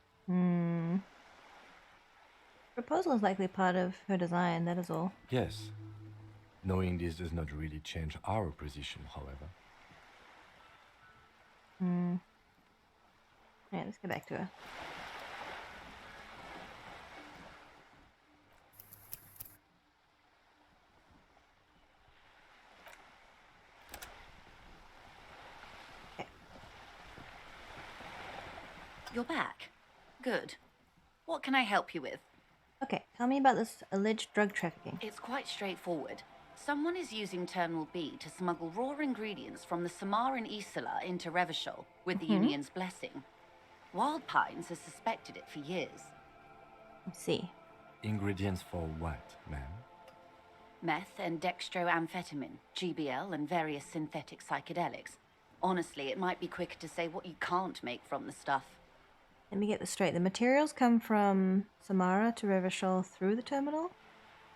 [SPEAKER 1] Proposal is likely part of her design, that is all.
[SPEAKER 3] Yes. Knowing this does not really change our position, however.
[SPEAKER 1] Yeah, let's get back to her.
[SPEAKER 4] You're back. Good. What can I help you with?
[SPEAKER 1] Okay, tell me about this alleged drug trafficking.
[SPEAKER 4] It's quite straightforward. Someone is using Terminal B to smuggle raw ingredients from the Samar and Isola into Revachol with the Union's blessing. Wild Pines has suspected it for years.
[SPEAKER 1] I see.
[SPEAKER 3] Ingredients for what, ma'am?
[SPEAKER 4] Meth and dextroamphetamine, GBL, and various synthetic psychedelics. Honestly, it might be quicker to say what you can't make from the stuff.
[SPEAKER 1] Let me get this straight. The materials come from Samara to Revachol through the terminal?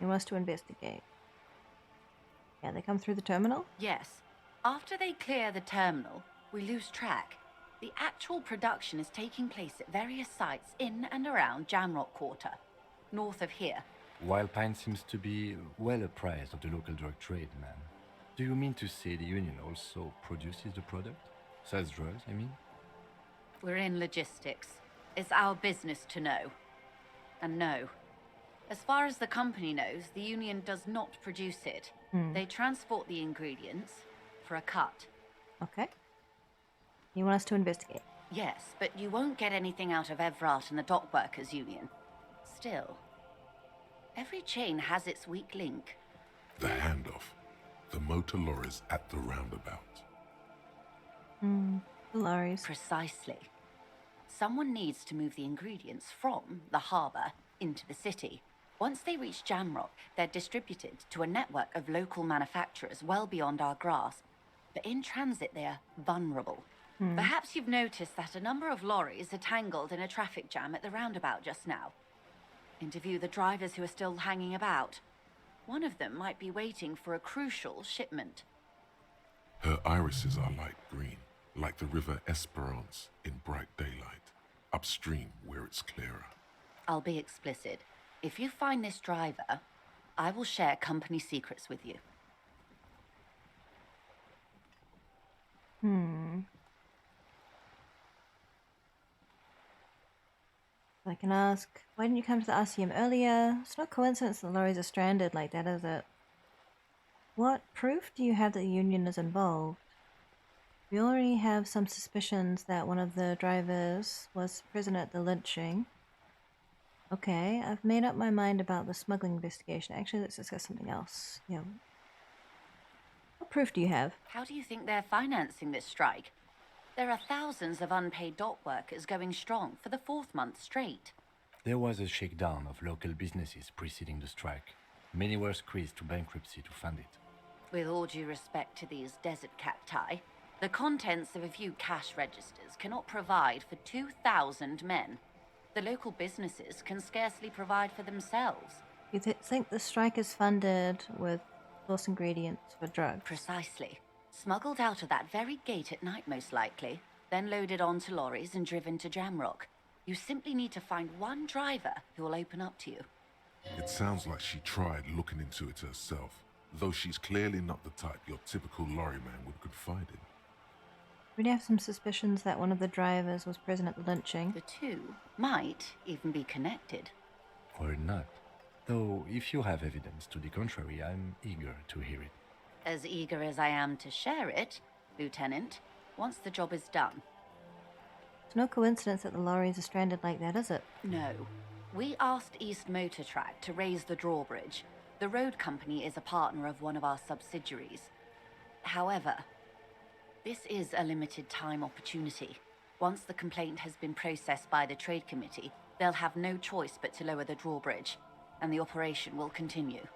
[SPEAKER 1] You want us to investigate. Yeah, they come through the terminal?
[SPEAKER 4] Yes. After they clear the terminal, we lose track. The actual production is taking place at various sites in and around Jamrock Quarter, north of here.
[SPEAKER 3] Wild Pine seems to be well apprised of the local drug trade, ma'am. Do you mean to say the Union also produces the product? Sells drugs, I mean?
[SPEAKER 4] We're in logistics. It's our business to know. And no. As far as the company knows, the Union does not produce it. They transport the ingredients for a cut.
[SPEAKER 1] Okay. You want us to investigate?
[SPEAKER 4] Yes, but you won't get anything out of Evrat and the Dock Workers Union. Still, every chain has its weak link.
[SPEAKER 2] The handoff. The motor lorries at the roundabout.
[SPEAKER 1] The lorries.
[SPEAKER 4] Precisely. Someone needs to move the ingredients from the harbour into the city. Once they reach Jamrock, they're distributed to a network of local manufacturers well beyond our grasp. But in transit, they're vulnerable. Perhaps you've noticed that a number of lorries are tangled in a traffic jam at the roundabout just now. Interview the drivers who are still hanging about. One of them might be waiting for a crucial shipment.
[SPEAKER 2] Her irises are light green, like the river Esperance in bright daylight, upstream where it's clearer.
[SPEAKER 4] I'll be explicit. If you find this driver, I will share company secrets with you.
[SPEAKER 1] I can ask, why didn't you come to the Elysium earlier? It's no coincidence the lorries are stranded like that, is it? What proof do you have that the Union is involved? We already have some suspicions that one of the drivers was present at the lynching. Okay, I've made up my mind about the smuggling investigation. Actually, let's discuss something else. Yeah. What proof do you have?
[SPEAKER 4] How do you think they're financing this strike? There are thousands of unpaid dock workers going strong for the 4th month straight.
[SPEAKER 3] There was a shakedown of local businesses preceding the strike. Many were squeezed to bankruptcy to fund it.
[SPEAKER 4] With all due respect to these desert cacti, the contents of a few cash registers cannot provide for 2,000 men. The local businesses can scarcely provide for themselves.
[SPEAKER 1] You think the strike is funded with source ingredients for drugs?
[SPEAKER 4] Precisely. Smuggled out of that very gate at night, most likely. then loaded onto lorries and driven to Jamrock. You simply need to find one driver who will open up to you.
[SPEAKER 2] It sounds like she tried looking into it herself, though she's clearly not the type your typical lorryman would confide in.
[SPEAKER 1] We'd have some suspicions that one of the drivers was present at the lynching.
[SPEAKER 4] The two might even be connected.
[SPEAKER 3] Or not. Though, if you have evidence to the contrary, I'm eager to hear it.
[SPEAKER 4] As eager as I am to share it, Lieutenant, once the job is done.
[SPEAKER 1] It's no coincidence that the lorries are stranded like that, is it?
[SPEAKER 4] No. We asked East Motor Track to raise the drawbridge. The road company is a partner of one of our subsidiaries. However, this is a limited time opportunity. Once the complaint has been processed by the Trade Committee, they'll have no choice but to lower the drawbridge, and the operation will continue.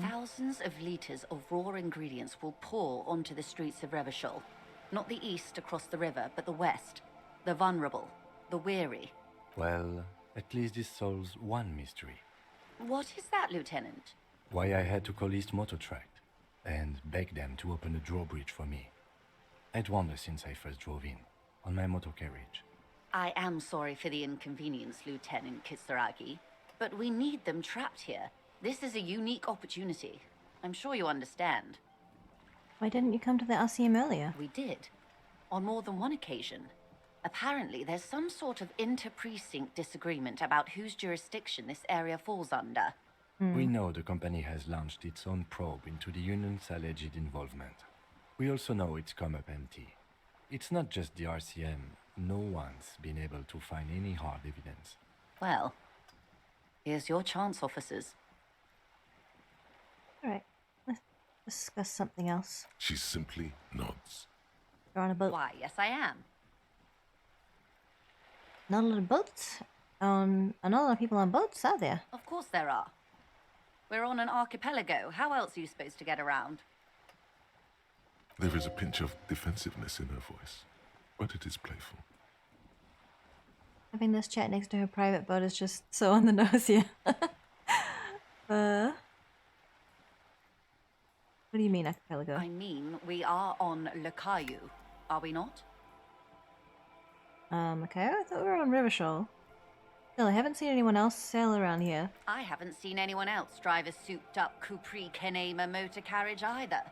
[SPEAKER 4] Thousands of litres of raw ingredients will pour onto the streets of Revachol. Not the east across the river, but the west. The vulnerable, the weary.
[SPEAKER 3] Well, at least this solves one mystery.
[SPEAKER 4] What is that, Lieutenant?
[SPEAKER 3] Why I had to call East Motor Track and beg them to open the drawbridge for me. I'd wondered since I first drove in, on my motor carriage.
[SPEAKER 4] I am sorry for the inconvenience, Lieutenant Kisaragi, but we need them trapped here. This is a unique opportunity. I'm sure you understand.
[SPEAKER 1] Why didn't you come to the Elysium earlier?
[SPEAKER 4] We did. On more than one occasion. Apparently, there's some sort of inter-precinct disagreement about whose jurisdiction this area falls under.
[SPEAKER 3] We know the company has launched its own probe into the union's alleged involvement. We also know it's come up empty. It's not just the RCM. No one's been able to find any hard evidence.
[SPEAKER 4] Well, here's your chance, officers.
[SPEAKER 1] Alright, let's discuss something else.
[SPEAKER 2] She simply nods.
[SPEAKER 1] You're on a boat.
[SPEAKER 4] Why, yes I am.
[SPEAKER 1] Not a lot of boats. Not a lot of people on boats, are there?
[SPEAKER 4] Of course there are. We're on an archipelago. How else are you supposed to get around?
[SPEAKER 2] There is a pinch of defensiveness in her voice, but it is playful.
[SPEAKER 1] Having this chat next to her private boat is just so on the nose here. What do you mean, archipelago?
[SPEAKER 4] I mean, we are on Le Caillou, are we not?
[SPEAKER 1] Okay, I thought we were on Revachol. Still, I haven't seen anyone else sail around here.
[SPEAKER 4] I haven't seen anyone else drive a souped-up Capri Kenema motor carriage either.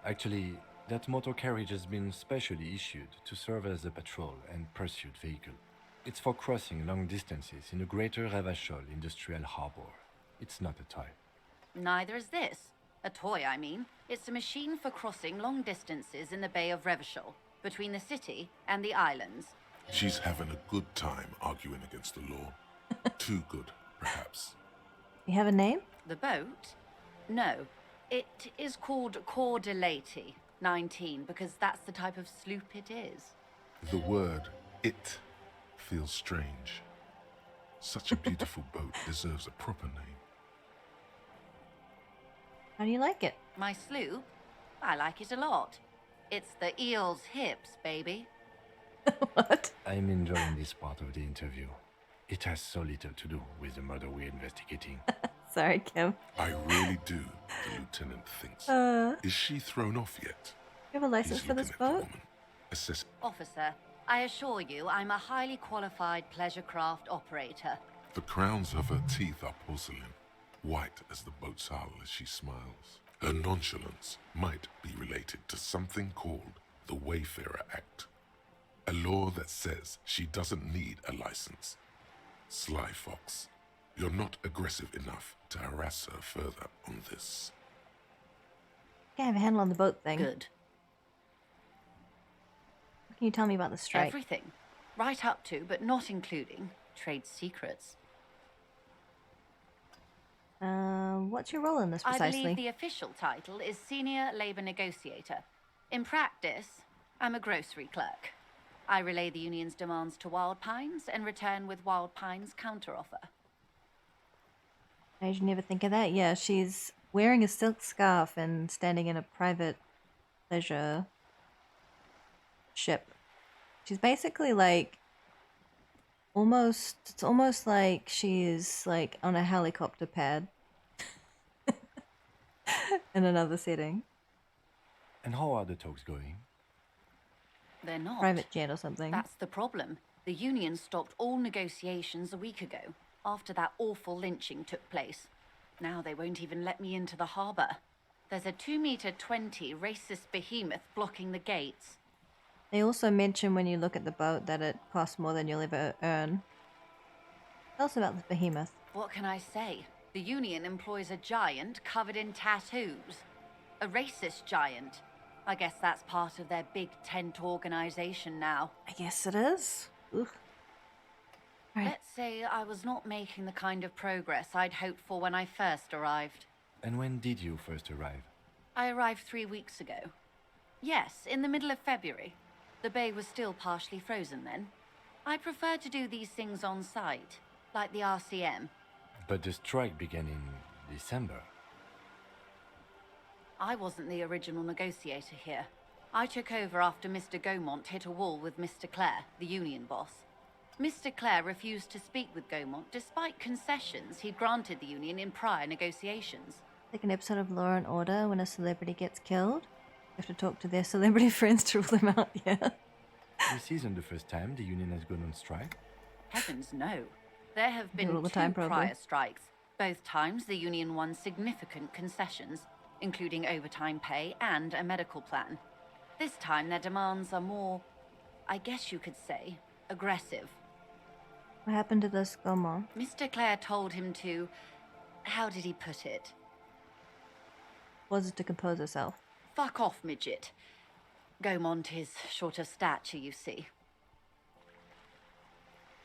[SPEAKER 3] Actually, that motor carriage has been specially issued to serve as a patrol and pursuit vehicle. It's for crossing long distances in the greater Revachol industrial harbor. It's not a toy.
[SPEAKER 4] Neither is this. A toy, I mean. It's a machine for crossing long distances in the Bay of Revachol, between the city and the islands.
[SPEAKER 2] She's having a good time arguing against the law. Too good, perhaps.
[SPEAKER 1] You have a name?
[SPEAKER 4] The boat? No. It is called Cordelati 19 because that's the type of sloop it is.
[SPEAKER 2] The word "it" feels strange. Such a beautiful boat deserves a proper name.
[SPEAKER 1] How do you like it?
[SPEAKER 4] My sloop? I like it a lot. It's the eel's hips, baby.
[SPEAKER 1] What?
[SPEAKER 3] I'm enjoying this part of the interview. It has so little to do with the murder we're investigating.
[SPEAKER 1] Sorry, Kim.
[SPEAKER 2] I really do, the lieutenant thinks. Is she thrown off yet?
[SPEAKER 1] You have a license for this boat?
[SPEAKER 2] Assess.
[SPEAKER 4] Officer, I assure you I'm a highly qualified pleasure craft operator.
[SPEAKER 2] The crowns of her teeth are porcelain, white as the boat's hull as she smiles. Her nonchalance might be related to something called the Wayfarer Act, a law that says she doesn't need a license. Sly fox, you're not aggressive enough to harass her further on this.
[SPEAKER 1] I have a handle on the boat thing.
[SPEAKER 4] Good.
[SPEAKER 1] What can you tell me about the strike?
[SPEAKER 4] Everything. Right up to, but not including, trade secrets.
[SPEAKER 1] What's your role in this precisely?
[SPEAKER 4] I believe the official title is Senior Labor Negotiator. In practice, I'm a grocery clerk. I relay the union's demands to Wild Pines and return with Wild Pines' counteroffer.
[SPEAKER 1] I never think of that. Yeah, she's wearing a silk scarf and standing in a private pleasure ship. She's basically like it's almost like she's like on a helicopter pad in another setting.
[SPEAKER 3] And how are the talks going?
[SPEAKER 4] They're not.
[SPEAKER 1] private jet or something.
[SPEAKER 4] That's the problem. The union stopped all negotiations a week ago, after that awful lynching took place. Now they won't even let me into the harbour. There's a 2-meter 20 racist behemoth blocking the gates.
[SPEAKER 1] They also mention when you look at the boat that it costs more than you'll ever earn. Tell us about this behemoth.
[SPEAKER 4] What can I say? The union employs a giant covered in tattoos. A racist giant. I guess that's part of their big tent organization now.
[SPEAKER 1] I guess it is. Ugh. Right.
[SPEAKER 4] Let's say I was not making the kind of progress I'd hoped for when I first arrived.
[SPEAKER 3] And when did you first arrive?
[SPEAKER 4] I arrived 3 weeks ago. Yes, in the middle of February. The bay was still partially frozen then. I prefer to do these things on site, like the RCM.
[SPEAKER 3] But the strike began in December.
[SPEAKER 4] I wasn't the original negotiator here. I took over after Mr. Gaumont hit a wall with Mr. Clare, the union boss. Mr. Clare refused to speak with Gaumont despite concessions he'd granted the union in prior negotiations.
[SPEAKER 1] Like an episode of Law and Order when a celebrity gets killed. You have to talk to their celebrity friends to rule them out, yeah.
[SPEAKER 3] This isn't the first time the union has gone on strike.
[SPEAKER 4] Heavens no. There have been
[SPEAKER 1] all the
[SPEAKER 4] 2
[SPEAKER 1] time, probably.
[SPEAKER 4] prior strikes. Both times the union won significant concessions, including overtime pay and a medical plan. This time their demands are more, I guess you could say, aggressive.
[SPEAKER 1] What happened to this Gaumont?
[SPEAKER 4] Mr. Clare told him to... how did he put it?
[SPEAKER 1] Was it to compose herself?
[SPEAKER 4] Fuck off, midget. Gaumont is short of stature, you see.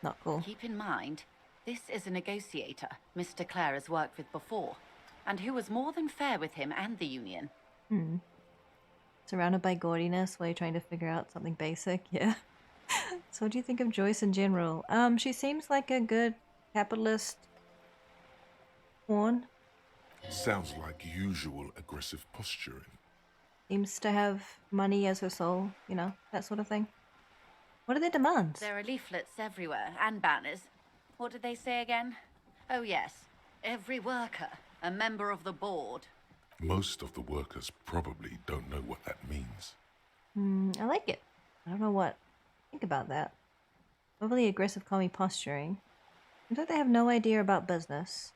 [SPEAKER 1] Not cool.
[SPEAKER 4] Keep in mind, this is a negotiator Mr. Clare has worked with before, and who was more than fair with him and the union.
[SPEAKER 1] Surrounded by gaudiness while you're trying to figure out something basic, yeah. So what do you think of Joyce in general? She seems like a good capitalist pawn.
[SPEAKER 2] Sounds like usual aggressive posturing.
[SPEAKER 1] Seems to have money as her soul, you know, that sort of thing. What are their demands?
[SPEAKER 4] There are leaflets everywhere, and banners. What did they say again? Oh yes, every worker, a member of the board.
[SPEAKER 2] Most of the workers probably don't know what that means.
[SPEAKER 1] I like it. I don't know what. Think about that. Overly aggressive commie posturing. Seems like they have no idea about business.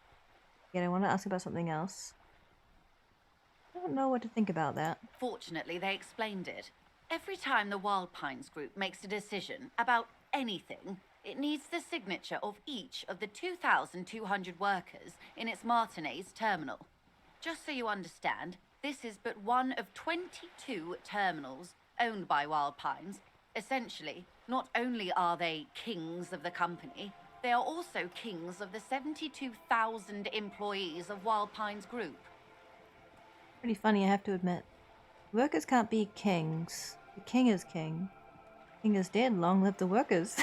[SPEAKER 1] Yet I want to ask about something else. I don't know what to think about that.
[SPEAKER 4] Fortunately, they explained it. Every time the Wild Pines group makes a decision about anything, it needs the signature of each of the 2,200 workers in its Martinez terminal. Just so you understand, this is but one of 22 terminals owned by Wild Pines. Essentially, not only are they kings of the company, they are also kings of the 72,000 employees of Wild Pines Group.
[SPEAKER 1] Pretty funny, I have to admit. Workers can't be kings. The king is king. King is dead, long live the workers.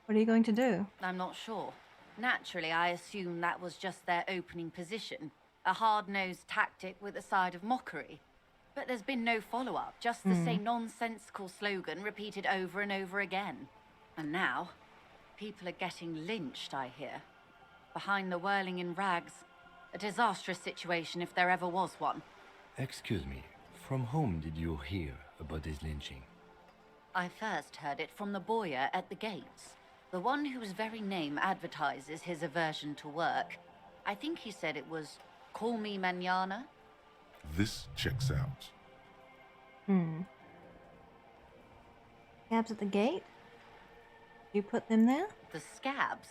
[SPEAKER 1] What are you going to do?
[SPEAKER 4] I'm not sure. Naturally, I assume that was just their opening position. A hard-nosed tactic with a side of mockery. But there's been no follow-up, just the same nonsensical slogan repeated over and over again. And now, people are getting lynched, I hear. Behind the whirling in rags. A disastrous situation if there ever was one.
[SPEAKER 3] Excuse me, from whom did you hear about this lynching?
[SPEAKER 4] I first heard it from the boyer at the gates. The one whose very name advertises his aversion to work. I think he said it was, "Call me mañana."
[SPEAKER 2] This checks out.
[SPEAKER 1] Scabs at the gate? You put them there?
[SPEAKER 4] The scabs?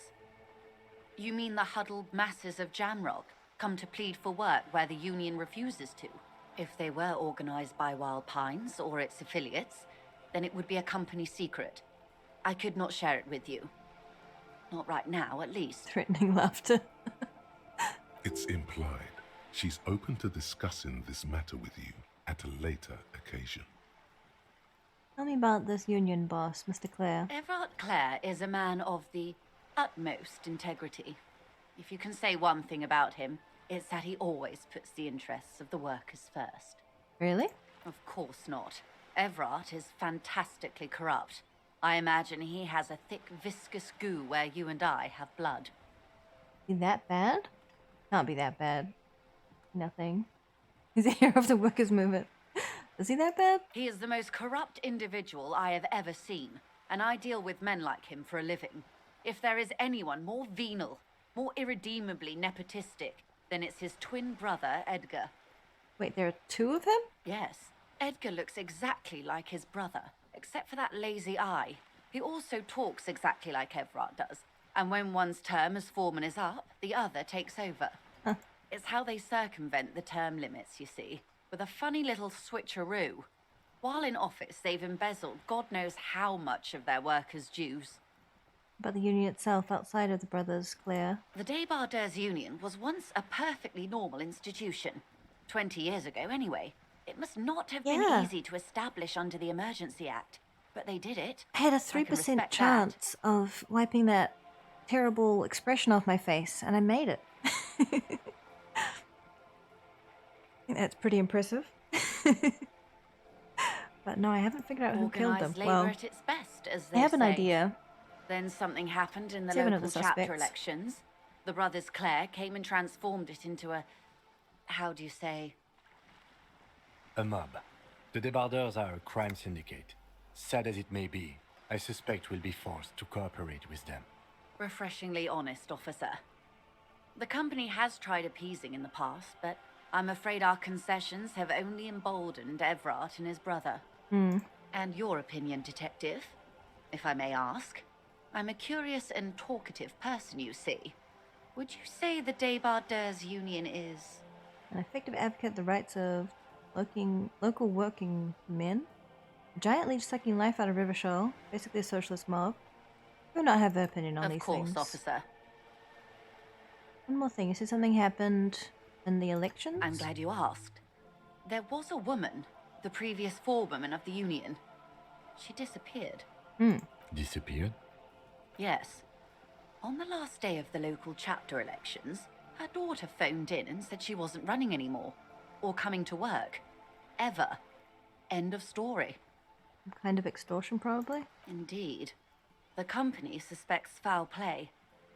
[SPEAKER 4] You mean the huddled masses of Jamrock, come to plead for work where the union refuses to? If they were organized by Wild Pines or its affiliates, then it would be a company secret. I could not share it with you. Not right now, at least.
[SPEAKER 1] Threatening laughter.
[SPEAKER 2] It's implied. She's open to discussing this matter with you at a later occasion.
[SPEAKER 1] Tell me about this union boss, Mr. Clare.
[SPEAKER 4] Everard Clare is a man of the utmost integrity. If you can say one thing about him, it's that he always puts the interests of the workers first.
[SPEAKER 1] Really?
[SPEAKER 4] Of course not. Everard is fantastically corrupt. I imagine he has a thick, viscous goo where you and I have blood.
[SPEAKER 1] Is that bad? Can't be that bad. Nothing. He's the hero of the workers' movement. Is he that bad?
[SPEAKER 4] He is the most corrupt individual I have ever seen, and I deal with men like him for a living. If there is anyone more venal, more irredeemably nepotistic, then it's his twin brother, Edgar.
[SPEAKER 1] Wait, there are two of him?
[SPEAKER 4] Yes. Edgar looks exactly like his brother, except for that lazy eye. He also talks exactly like Everard does. And when one's term as foreman is up, the other takes over.
[SPEAKER 1] Huh.
[SPEAKER 4] It's how they circumvent the term limits, you see, with a funny little switcheroo. While in office, they've embezzled God knows how much of their workers' dues.
[SPEAKER 1] But the union itself, outside of the brothers, Claire.
[SPEAKER 4] The Débardeurs Union was once a perfectly normal institution. 20 years ago, anyway. It must not have been easy to establish under the Emergency Act, but they did it.
[SPEAKER 1] I had a 3% chance of wiping that terrible expression off my face, and I made it. I think that's pretty impressive. But no, I haven't figured out who killed them.
[SPEAKER 4] Organised labour
[SPEAKER 1] Well,
[SPEAKER 4] at its best, as they
[SPEAKER 1] I have an
[SPEAKER 4] say.
[SPEAKER 1] idea.
[SPEAKER 4] Then something happened in the
[SPEAKER 1] 7 of
[SPEAKER 4] local
[SPEAKER 1] the
[SPEAKER 4] chapter
[SPEAKER 1] suspects.
[SPEAKER 4] elections. The brothers Clare came and transformed it into a... how do you say?
[SPEAKER 3] A mob. The Débardeurs are a crime syndicate. Sad as it may be, I suspect we'll be forced to cooperate with them.
[SPEAKER 4] Refreshingly honest, officer. The company has tried appeasing in the past, but I'm afraid our concessions have only emboldened Everard and his brother. And your opinion, detective, if I may ask? I'm a curious and talkative person, you see. Would you say the Débardeurs Union is...
[SPEAKER 1] An effective advocate of the rights of local working men? A giant leech sucking life out of River Shoal, basically a socialist mob. Do not have an opinion on these things.
[SPEAKER 4] Of course, officer.
[SPEAKER 1] One more thing, you said something happened in the elections?
[SPEAKER 4] I'm glad you asked. There was a woman, the previous forewoman of the union. She disappeared.
[SPEAKER 3] Disappeared?
[SPEAKER 4] Yes. On the last day of the local chapter elections, her daughter phoned in and said she wasn't running anymore. Or coming to work. Ever. End of story.
[SPEAKER 1] Some kind of extortion, probably?
[SPEAKER 4] Indeed. The company suspects foul play,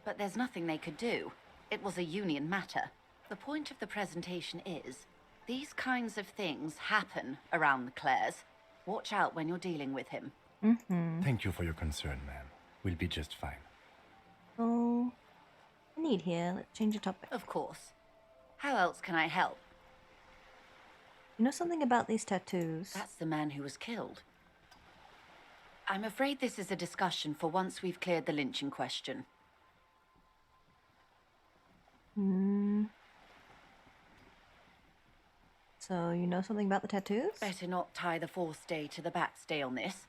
[SPEAKER 4] but there's nothing they could do. It was a union matter. The point of the presentation is, these kinds of things happen around the Clares. Watch out when you're dealing with him.
[SPEAKER 3] Thank you for your concern, ma'am. We'll be just fine.
[SPEAKER 1] Oh, I need here. Let's change the topic.
[SPEAKER 4] Of course. How else can I help?
[SPEAKER 1] You know something about these tattoos?
[SPEAKER 4] That's the man who was killed. I'm afraid this is a discussion for once we've cleared the lynching question.
[SPEAKER 1] So, you know something about the tattoos?
[SPEAKER 4] Better not tie the fourth day to the back stay on this.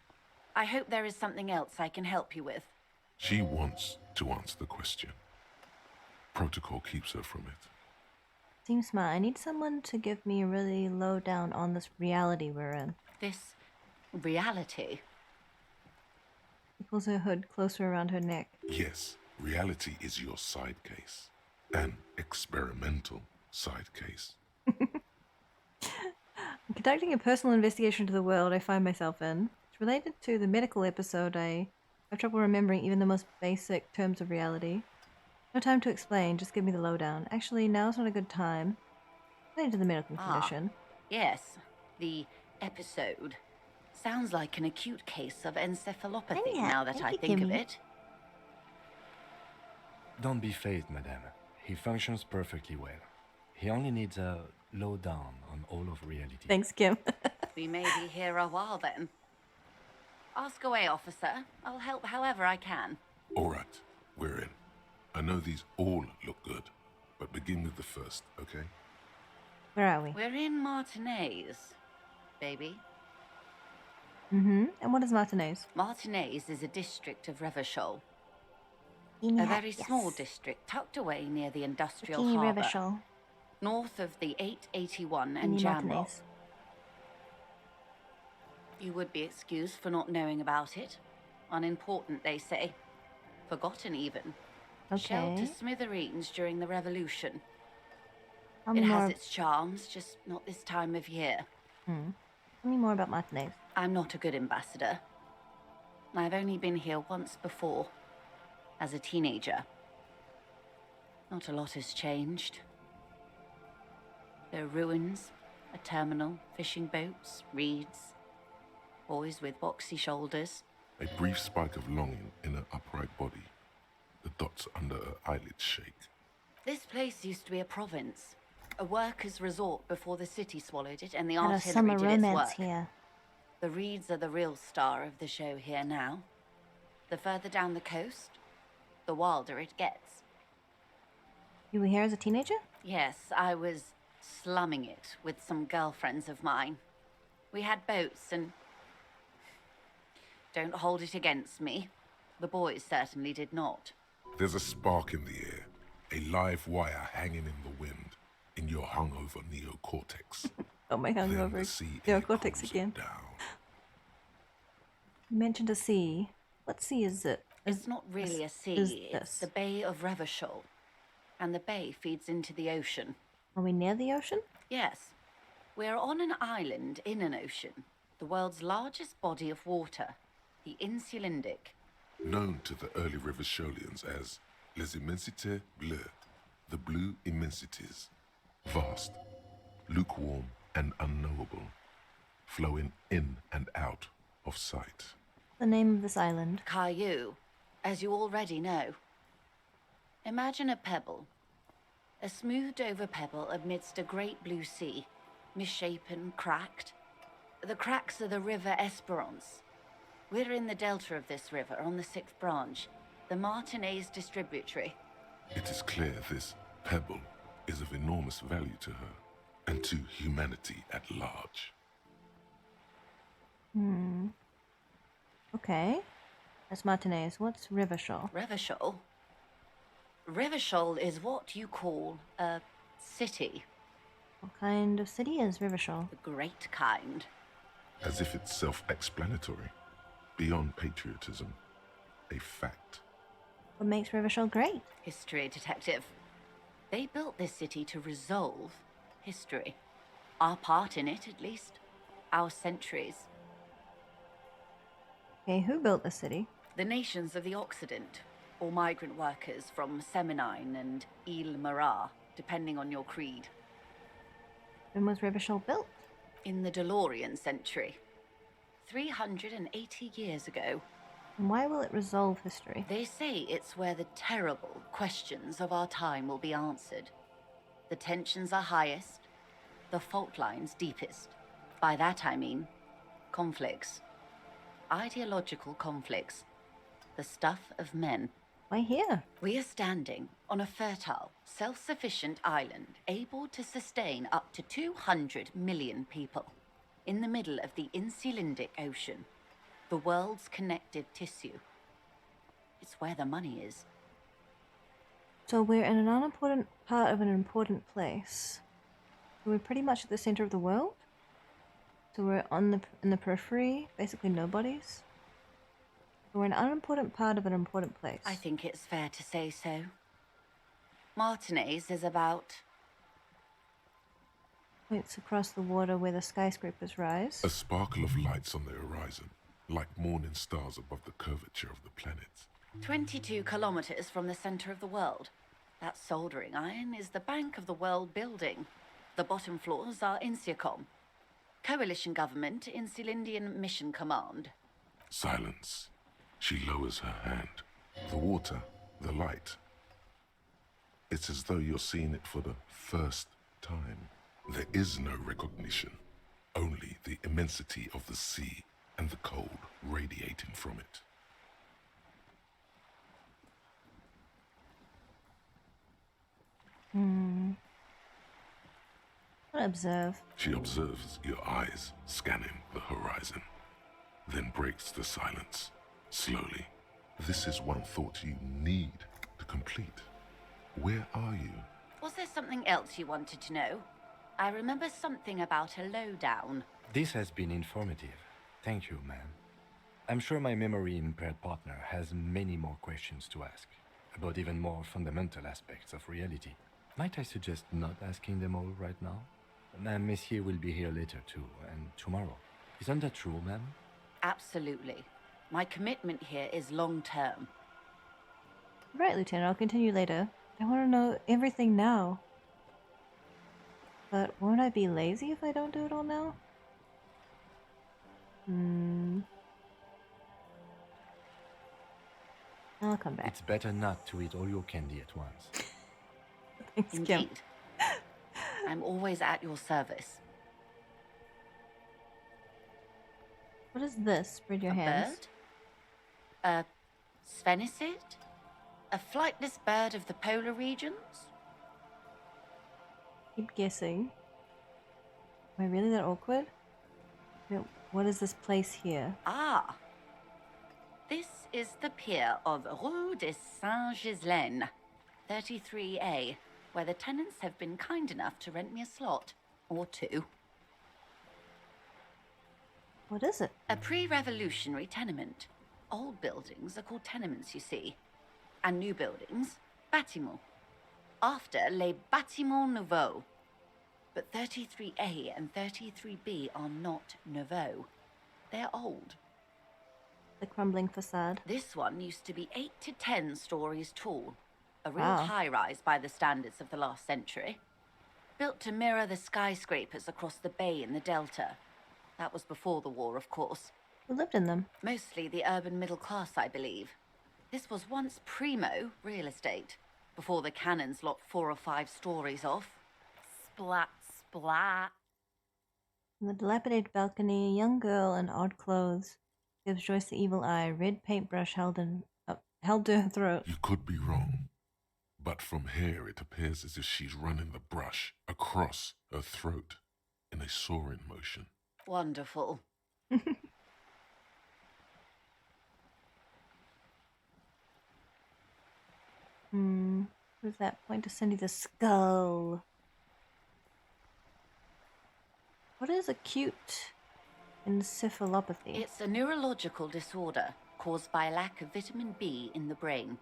[SPEAKER 4] I hope there is something else I can help you with.
[SPEAKER 2] She wants to answer the question. Protocol keeps her from it.
[SPEAKER 1] Seems smart. I need someone to give me a really lowdown on this reality we're in.
[SPEAKER 4] This reality?
[SPEAKER 1] She pulls her hood closer around her neck.
[SPEAKER 2] Yes, reality is your side case. An experimental side case.
[SPEAKER 1] I'm conducting a personal investigation into the world I find myself in. It's related to the medical episode. I have trouble remembering even the most basic terms of reality. No time to explain, just give me the lowdown. Actually, now's not a good time. Related to the medical condition.
[SPEAKER 4] Yes, the episode. Sounds like an acute case of encephalopathy now that I think of it.
[SPEAKER 3] Don't be phased, madame. He functions perfectly well. He only needs a lowdown on all of reality.
[SPEAKER 1] Thanks, Kim.
[SPEAKER 4] We may be here a while then. Ask away, officer. I'll help however I can.
[SPEAKER 2] All right, we're in. I know these all look good, but begin with the first, okay?
[SPEAKER 1] Where are we?
[SPEAKER 4] We're in Martinez, baby.
[SPEAKER 1] And what is Martinez?
[SPEAKER 4] Martinez is a district of Revachol. A very small district tucked away near the industrial harbour.
[SPEAKER 1] Revachol.
[SPEAKER 4] North of the 881 and Jamrock. You would be excused for not knowing about it. Unimportant, they say. Forgotten, even. Shelled to smithereens during the Revolution. It has its charms, just not this time of year.
[SPEAKER 1] Tell me more about Martinez.
[SPEAKER 4] I'm not a good ambassador. I've only been here once before, as a teenager. Not a lot has changed. There are ruins, A terminal, fishing boats, reeds, boys with boxy shoulders.
[SPEAKER 2] A brief spike of longing in her upright body. The dots under her eyelids shake.
[SPEAKER 4] This place used to be a province, a workers' resort before the city swallowed it and the
[SPEAKER 1] Had a
[SPEAKER 4] artillery
[SPEAKER 1] summer
[SPEAKER 4] did its
[SPEAKER 1] romance
[SPEAKER 4] work.
[SPEAKER 1] here.
[SPEAKER 4] The reeds are the real star of the show here now. The further down the coast, the wilder it gets.
[SPEAKER 1] You were here as a teenager?
[SPEAKER 4] Yes, I was slumming it with some girlfriends of mine. We had boats and... Don't hold it against me. The boys certainly did not.
[SPEAKER 2] There's a spark in the air, a live wire hanging in the wind, in your hungover neocortex.
[SPEAKER 1] Oh, my hungover neocortex again. You mentioned a sea. What sea is it?
[SPEAKER 4] It's not really a sea, it's the Bay of Revachol. And the bay feeds into the ocean.
[SPEAKER 1] Are we near the ocean?
[SPEAKER 4] Yes. We're on an island in an ocean, the world's largest body of water, the Insulindic.
[SPEAKER 2] Known to the early Revacholians as Les Immensités Bleues, the blue immensities. Vast, lukewarm and unknowable, flowing in and out of sight.
[SPEAKER 1] The name of this island?
[SPEAKER 4] Caillou, as you already know. Imagine a pebble. A smoothed over pebble amidst a great blue sea, misshapen, cracked. The cracks are the river Esperance. We're in the delta of this river on the 6th branch, the Martinez distributary.
[SPEAKER 2] It is clear this pebble is of enormous value to her and to humanity at large.
[SPEAKER 1] Okay. That's Martinez. What's Revachol?
[SPEAKER 4] Revachol? Revachol is what you call a city.
[SPEAKER 1] What kind of city is Revachol?
[SPEAKER 4] The great kind.
[SPEAKER 2] As if it's self-explanatory, beyond patriotism, a fact.
[SPEAKER 1] What makes Revachol great?
[SPEAKER 4] History, detective. They built this city to resolve history. Our part in it, at least. Our centuries.
[SPEAKER 1] Okay, who built the city?
[SPEAKER 4] The nations of the Occident, or migrant workers from Seminine and Ile-Marat, depending on your creed.
[SPEAKER 1] When was Revachol built?
[SPEAKER 4] In the DeLorean century. 380 years ago.
[SPEAKER 1] And why will it resolve history?
[SPEAKER 4] They say it's where the terrible questions of our time will be answered. The tensions are highest, the fault lines deepest. By that I mean conflicts. Ideological conflicts. The stuff of men.
[SPEAKER 1] Why here?
[SPEAKER 4] We are standing on a fertile, self-sufficient island able to sustain up to 200 million people in the middle of the Insulindic Ocean, the world's connective tissue. It's where the money is.
[SPEAKER 1] So we're in an unimportant part of an important place. So we're pretty much at the center of the world? So we're in the periphery, basically nobodies? We're an unimportant part of an important place.
[SPEAKER 4] I think it's fair to say so. Martinez is about...
[SPEAKER 1] It's across the water where the skyscrapers rise.
[SPEAKER 2] A sparkle of lights on the horizon, like morning stars above the curvature of the planet.
[SPEAKER 4] 22 kilometers from the center of the world. That soldering iron is the bank of the world building. The bottom floors are Insiacom. Coalition government, Insulindian Mission Command.
[SPEAKER 2] Silence. She lowers her hand. The water, the light. It's as though you're seeing it for the first time. There is no recognition, only the immensity of the sea and the cold radiating from it.
[SPEAKER 1] I'll observe.
[SPEAKER 2] She observes your eyes scanning the horizon, then breaks the silence, slowly. This is one thought you need to complete. Where are you?
[SPEAKER 4] Was there something else you wanted to know? I remember something about a lowdown.
[SPEAKER 3] This has been informative. Thank you, ma'am. I'm sure my memory-impaired partner has many more questions to ask, about even more fundamental aspects of reality. Might I suggest not asking them all right now? Monsieur will be here later too, and tomorrow. Isn't that true, ma'am?
[SPEAKER 4] Absolutely. My commitment here is long-term.
[SPEAKER 1] Right, Lieutenant, I'll continue later. I want to know everything now. But won't I be lazy if I don't do it all now? I'll come back.
[SPEAKER 3] It's better not to eat all your candy at once.
[SPEAKER 1] Thanks, Kim.
[SPEAKER 4] Indeed. I'm always at your service.
[SPEAKER 1] What is this? Spread your
[SPEAKER 4] A
[SPEAKER 1] hands.
[SPEAKER 4] bird? A sphenicid? A flightless bird of the polar regions?
[SPEAKER 1] Keep guessing. Am I really that awkward? Wait, what is this place here?
[SPEAKER 4] Ah. This is the pier of Rue de Saint-Ghislain, 33A, where the tenants have been kind enough to rent me a slot. Or two.
[SPEAKER 1] What is it?
[SPEAKER 4] A pre-revolutionary tenement. Old buildings are called tenements, you see. And new buildings, bâtiments. After les bâtiments nouveaux. But 33A and 33B are not nouveaux. They're old.
[SPEAKER 1] The crumbling facade.
[SPEAKER 4] This one used to be 8 to 10 stories tall. A real
[SPEAKER 1] Wow.
[SPEAKER 4] high-rise by the standards of the last century. Built to mirror the skyscrapers across the bay in the Delta. That was before the war, of course.
[SPEAKER 1] Who lived in them?
[SPEAKER 4] Mostly the urban middle class, I believe. This was once primo real estate, before the cannons lopped 4 or 5 stories off.
[SPEAKER 12] Splat, splat.
[SPEAKER 1] On the dilapidated balcony, a young girl in odd clothes gives Joyce the evil eye, red paintbrush held to her throat.
[SPEAKER 2] You could be wrong, but from here it appears as if she's running the brush across her throat in a soaring motion.
[SPEAKER 4] Wonderful.
[SPEAKER 1] What is that? Point to Cindy the skull. What is acute encephalopathy?
[SPEAKER 4] It's a neurological disorder caused by a lack of vitamin B in the brain.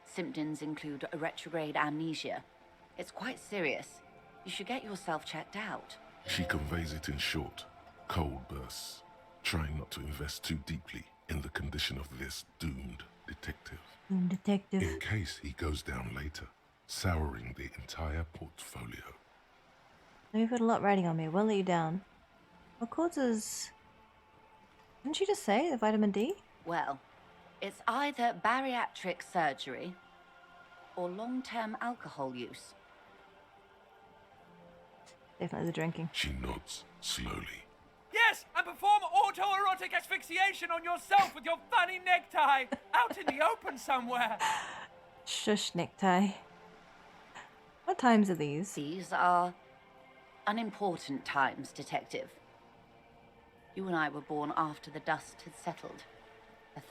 [SPEAKER 4] Symptoms include a retrograde amnesia. It's quite serious. You should get yourself checked out.
[SPEAKER 2] She conveys it in short, cold bursts, trying not to invest too deeply in the condition of this doomed detective.
[SPEAKER 1] Detective.
[SPEAKER 2] In case he goes down later, souring the entire portfolio.
[SPEAKER 1] You've got a lot riding on me. Won't let you down. What causes... Didn't you just say the vitamin D?
[SPEAKER 4] Well, it's either bariatric surgery or long-term alcohol use.
[SPEAKER 1] Definitely the drinking.
[SPEAKER 2] She nods slowly.
[SPEAKER 19] Yes, and perform autoerotic asphyxiation on yourself with your funny necktie out in the open somewhere.
[SPEAKER 1] Shush, necktie. What times are these?
[SPEAKER 4] These are unimportant times, Detective. You and I were born after the dust had settled.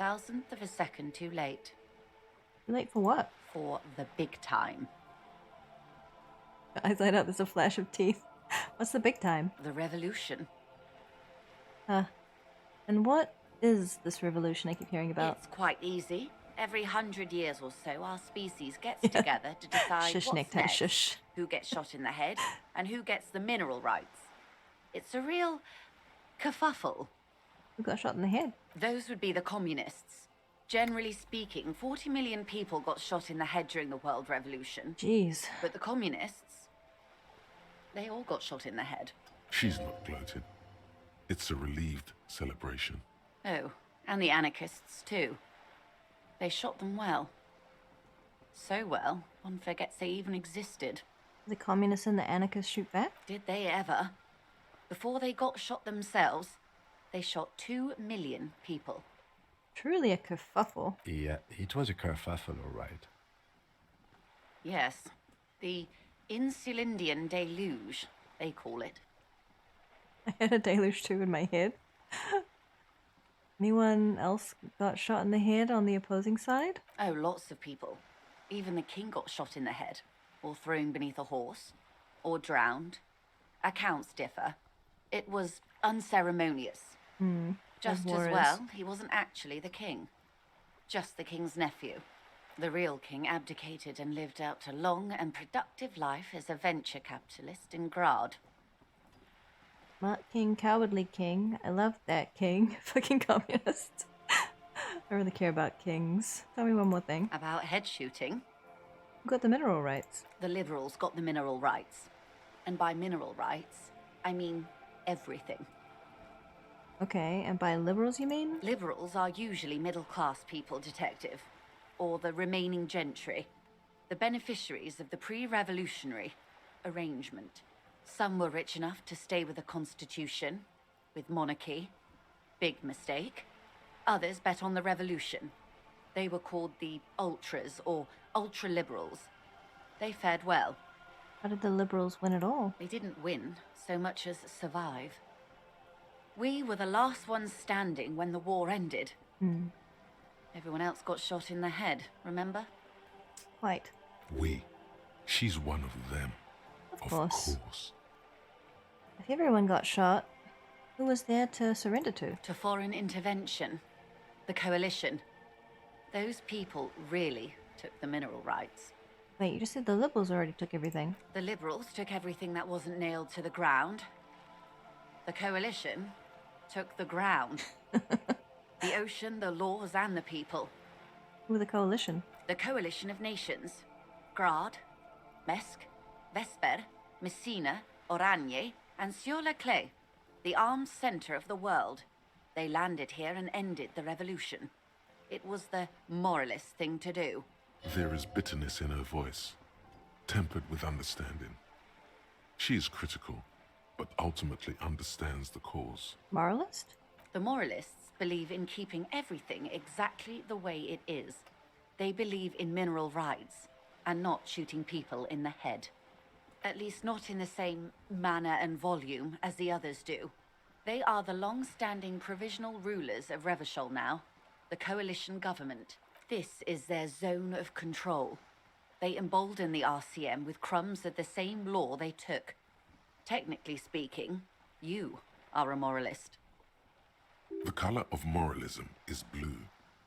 [SPEAKER 4] 1,000th of a second too late.
[SPEAKER 1] Too late for what?
[SPEAKER 4] For the big time.
[SPEAKER 1] Eyes light up, there's a flash of teeth. What's the big time?
[SPEAKER 4] The revolution.
[SPEAKER 1] And what is this revolution I keep hearing about?
[SPEAKER 4] It's quite easy. Every 100 years or so, our species gets together to decide
[SPEAKER 1] Shush,
[SPEAKER 4] what's
[SPEAKER 1] necktie,
[SPEAKER 4] next,
[SPEAKER 1] shush.
[SPEAKER 4] who gets shot in the head, and who gets the mineral rights. It's a real kerfuffle.
[SPEAKER 1] Who got shot in the head?
[SPEAKER 4] Those would be the communists. Generally speaking, 40 million people got shot in the head during the World Revolution.
[SPEAKER 1] Jeez.
[SPEAKER 4] But the communists, they all got shot in the head.
[SPEAKER 2] She's not gloated. It's a relieved celebration.
[SPEAKER 4] Oh, and the anarchists too. They shot them well. So well, one forgets they even existed.
[SPEAKER 1] The communists and the anarchists shoot back?
[SPEAKER 4] Did they ever? Before they got shot themselves, they shot 2 million people.
[SPEAKER 1] Truly a kerfuffle.
[SPEAKER 3] Yeah, it was a kerfuffle, all right.
[SPEAKER 4] Yes, the Insulindian deluge, they call it.
[SPEAKER 1] I had a deluge too in my head. Anyone else got shot in the head on the opposing side?
[SPEAKER 4] Oh, lots of people. Even the king got shot in the head, or thrown beneath a horse, or drowned. Accounts differ. It was unceremonious. Just as well, he wasn't actually the king. Just the king's nephew. The real king abdicated and lived out a long and productive life as a venture capitalist in Grad.
[SPEAKER 1] Smart king, cowardly king. I love that king. Fucking communist. I really care about kings. Tell me one more thing.
[SPEAKER 4] About head shooting?
[SPEAKER 1] Who got the mineral rights?
[SPEAKER 4] The liberals got the mineral rights. And by mineral rights, I mean everything.
[SPEAKER 1] Okay, and by liberals you mean?
[SPEAKER 4] Liberals are usually middle-class people, Detective. Or the remaining gentry. The beneficiaries of the pre-revolutionary arrangement. Some were rich enough to stay with the Constitution, with monarchy. Big mistake. Others bet on the revolution. They were called the ultras, or ultra-liberals. They fared well.
[SPEAKER 1] How did the liberals win it all?
[SPEAKER 4] They didn't win so much as survive. We were the last ones standing when the war ended.
[SPEAKER 1] Hmm.
[SPEAKER 4] Everyone else got shot in the head, remember?
[SPEAKER 1] Quite.
[SPEAKER 2] We. She's one of them.
[SPEAKER 1] Of course. If everyone got shot, who was there to surrender to?
[SPEAKER 4] To foreign intervention. The coalition. Those people really took the mineral rights.
[SPEAKER 1] Wait, you just said the liberals already took everything.
[SPEAKER 4] The liberals took everything that wasn't nailed to the ground. The coalition took the ground. The ocean, the laws, and the people.
[SPEAKER 1] Who were the coalition?
[SPEAKER 4] The coalition of nations. Grad, Mesk, Vesper, Messina, Oranje, and Sur-le-Clay. The armed center of the world. They landed here and ended the revolution. It was the moralist thing to do.
[SPEAKER 2] There is bitterness in her voice, tempered with understanding. She is critical, but ultimately understands the cause.
[SPEAKER 1] Moralist?
[SPEAKER 4] The moralists believe in keeping everything exactly the way it is. They believe in mineral rights, and not shooting people in the head. At least not in the same manner and volume as the others do. They are the long-standing provisional rulers of Revachol now, the coalition government. This is their zone of control. They embolden the RCM with crumbs of the same law they took. Technically speaking, you are a moralist.
[SPEAKER 2] The color of moralism is blue.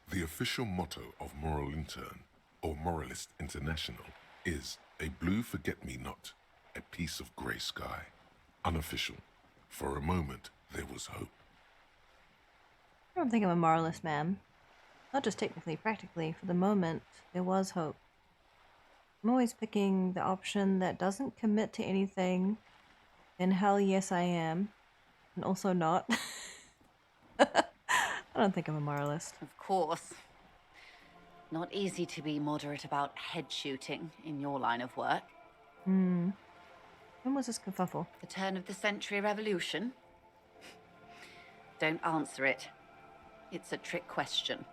[SPEAKER 2] The official motto of Moral Intern, or Moralist International, is a blue forget-me-not, a piece of grey sky. Unofficial. For a moment, there was hope.
[SPEAKER 1] I don't think I'm a moralist, ma'am. Not just technically, practically. For the moment, there was hope. I'm always picking the option that doesn't commit to anything. And hell yes I am. And also not. I don't think I'm a moralist.
[SPEAKER 4] Of course. Not easy to be moderate about head shooting in your line of work.
[SPEAKER 1] Hmm. When was this kerfuffle?
[SPEAKER 4] The turn of the century revolution? Don't answer it. It's a trick question.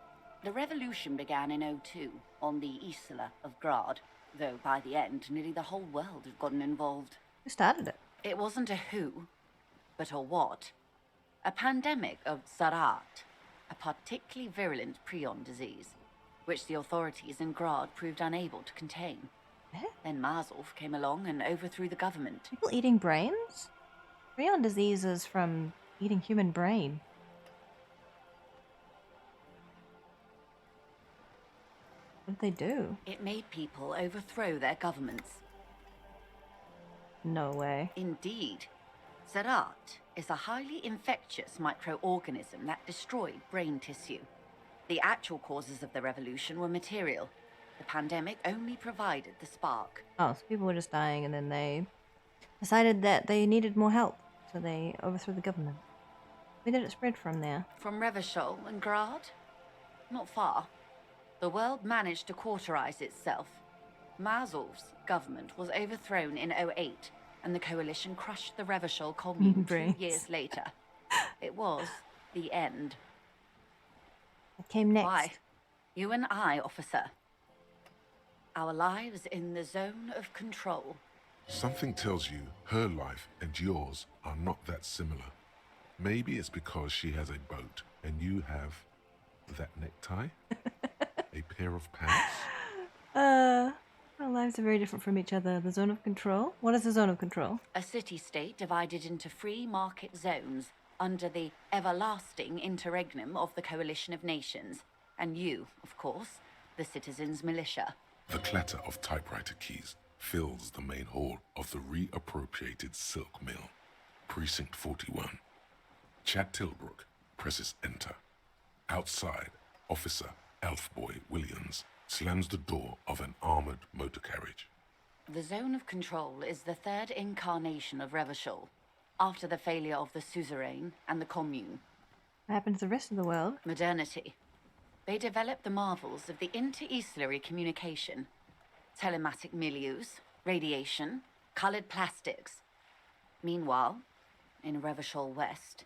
[SPEAKER 4] The revolution began in '02 on the Isla of Grad, though by the end, nearly the whole world had gotten involved.
[SPEAKER 1] Who started it?
[SPEAKER 4] It wasn't a who, but a what. A pandemic of Zarat, a particularly virulent prion disease, which the authorities in Grad proved unable to contain. Then Mazov came along and overthrew the government.
[SPEAKER 1] People eating brains? Prion disease is from eating human brain. What did they do?
[SPEAKER 4] It made people overthrow their governments.
[SPEAKER 1] No way.
[SPEAKER 4] Indeed. Zarat is a highly infectious microorganism that destroyed brain tissue. The actual causes of the revolution were material. The pandemic only provided the spark.
[SPEAKER 1] Oh, so people were just dying and then they decided that they needed more help. So they overthrew the government. Where did it spread from there?
[SPEAKER 4] From Revachol and Grad? Not far. The world managed to cauterize itself. Mazov's government was overthrown in '08, and the coalition crushed the Revachol commune 2 years later. It was the end.
[SPEAKER 1] What came next?
[SPEAKER 4] Why? You and I, officer. Our lives in the zone of control.
[SPEAKER 2] Something tells you her life and yours are not that similar. Maybe it's because she has a boat and you have that necktie? A pair of pants?
[SPEAKER 1] Our lives are very different from each other. The zone of control? What is the zone of control?
[SPEAKER 4] A city-state divided into free market zones under the everlasting interregnum of the coalition of nations. And you, of course, the citizens' militia.
[SPEAKER 2] The clatter of typewriter keys fills the main hall of the reappropriated silk mill. Precinct 41. Chad Tilbrook presses enter. Outside, Officer Elfboy Williams slams the door of an armored motor carriage.
[SPEAKER 4] The Zone of Control is the third incarnation of Revachol, after the failure of the Suzerain and the Commune.
[SPEAKER 1] What happened to the rest of the world?
[SPEAKER 4] Modernity. They developed the marvels of the inter-estellary communication, telematic milieus, radiation, colored plastics. Meanwhile, in Revachol West,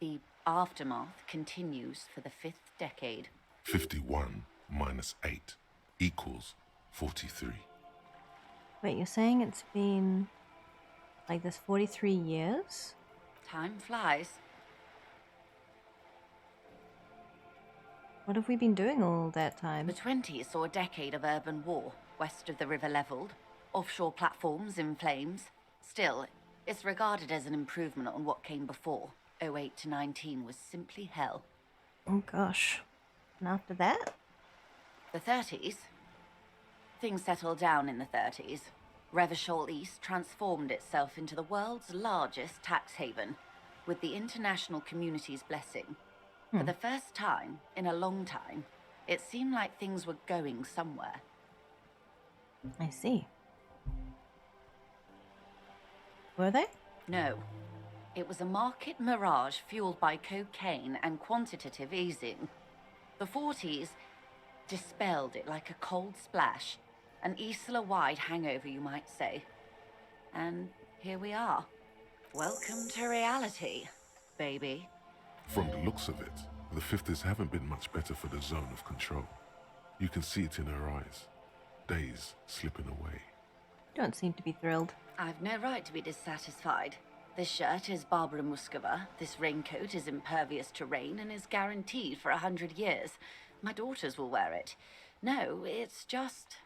[SPEAKER 4] the aftermath continues for the 5th decade.
[SPEAKER 2] 51 minus 8 equals 43.
[SPEAKER 1] Wait, you're saying it's been like this 43 years?
[SPEAKER 4] Time flies.
[SPEAKER 1] What have we been doing all that time?
[SPEAKER 4] The 20s saw a decade of urban war, west of the river leveled, offshore platforms in flames. Still, it's regarded as an improvement on what came before. 08 to 19 was simply hell.
[SPEAKER 1] Oh gosh. And after that?
[SPEAKER 4] The 30s? Things settled down in the 30s. Revachol East transformed itself into the world's largest tax haven, with the international community's blessing. For the first time in a long time, it seemed like things were going somewhere.
[SPEAKER 1] I see. Were they?
[SPEAKER 4] No. It was a market mirage fueled by cocaine and quantitative easing. The 40s dispelled it like a cold splash, an Isla-wide hangover, you might say. And here we are. Welcome to reality, baby.
[SPEAKER 2] From the looks of it, the 50s haven't been much better for the Zone of Control. You can see it in her eyes. Days slipping away.
[SPEAKER 1] Don't seem to be thrilled.
[SPEAKER 4] I've no right to be dissatisfied. This shirt is Barbara Muscova, this raincoat is impervious to rain and is guaranteed for 100 years. My daughters will wear it. No, it's just...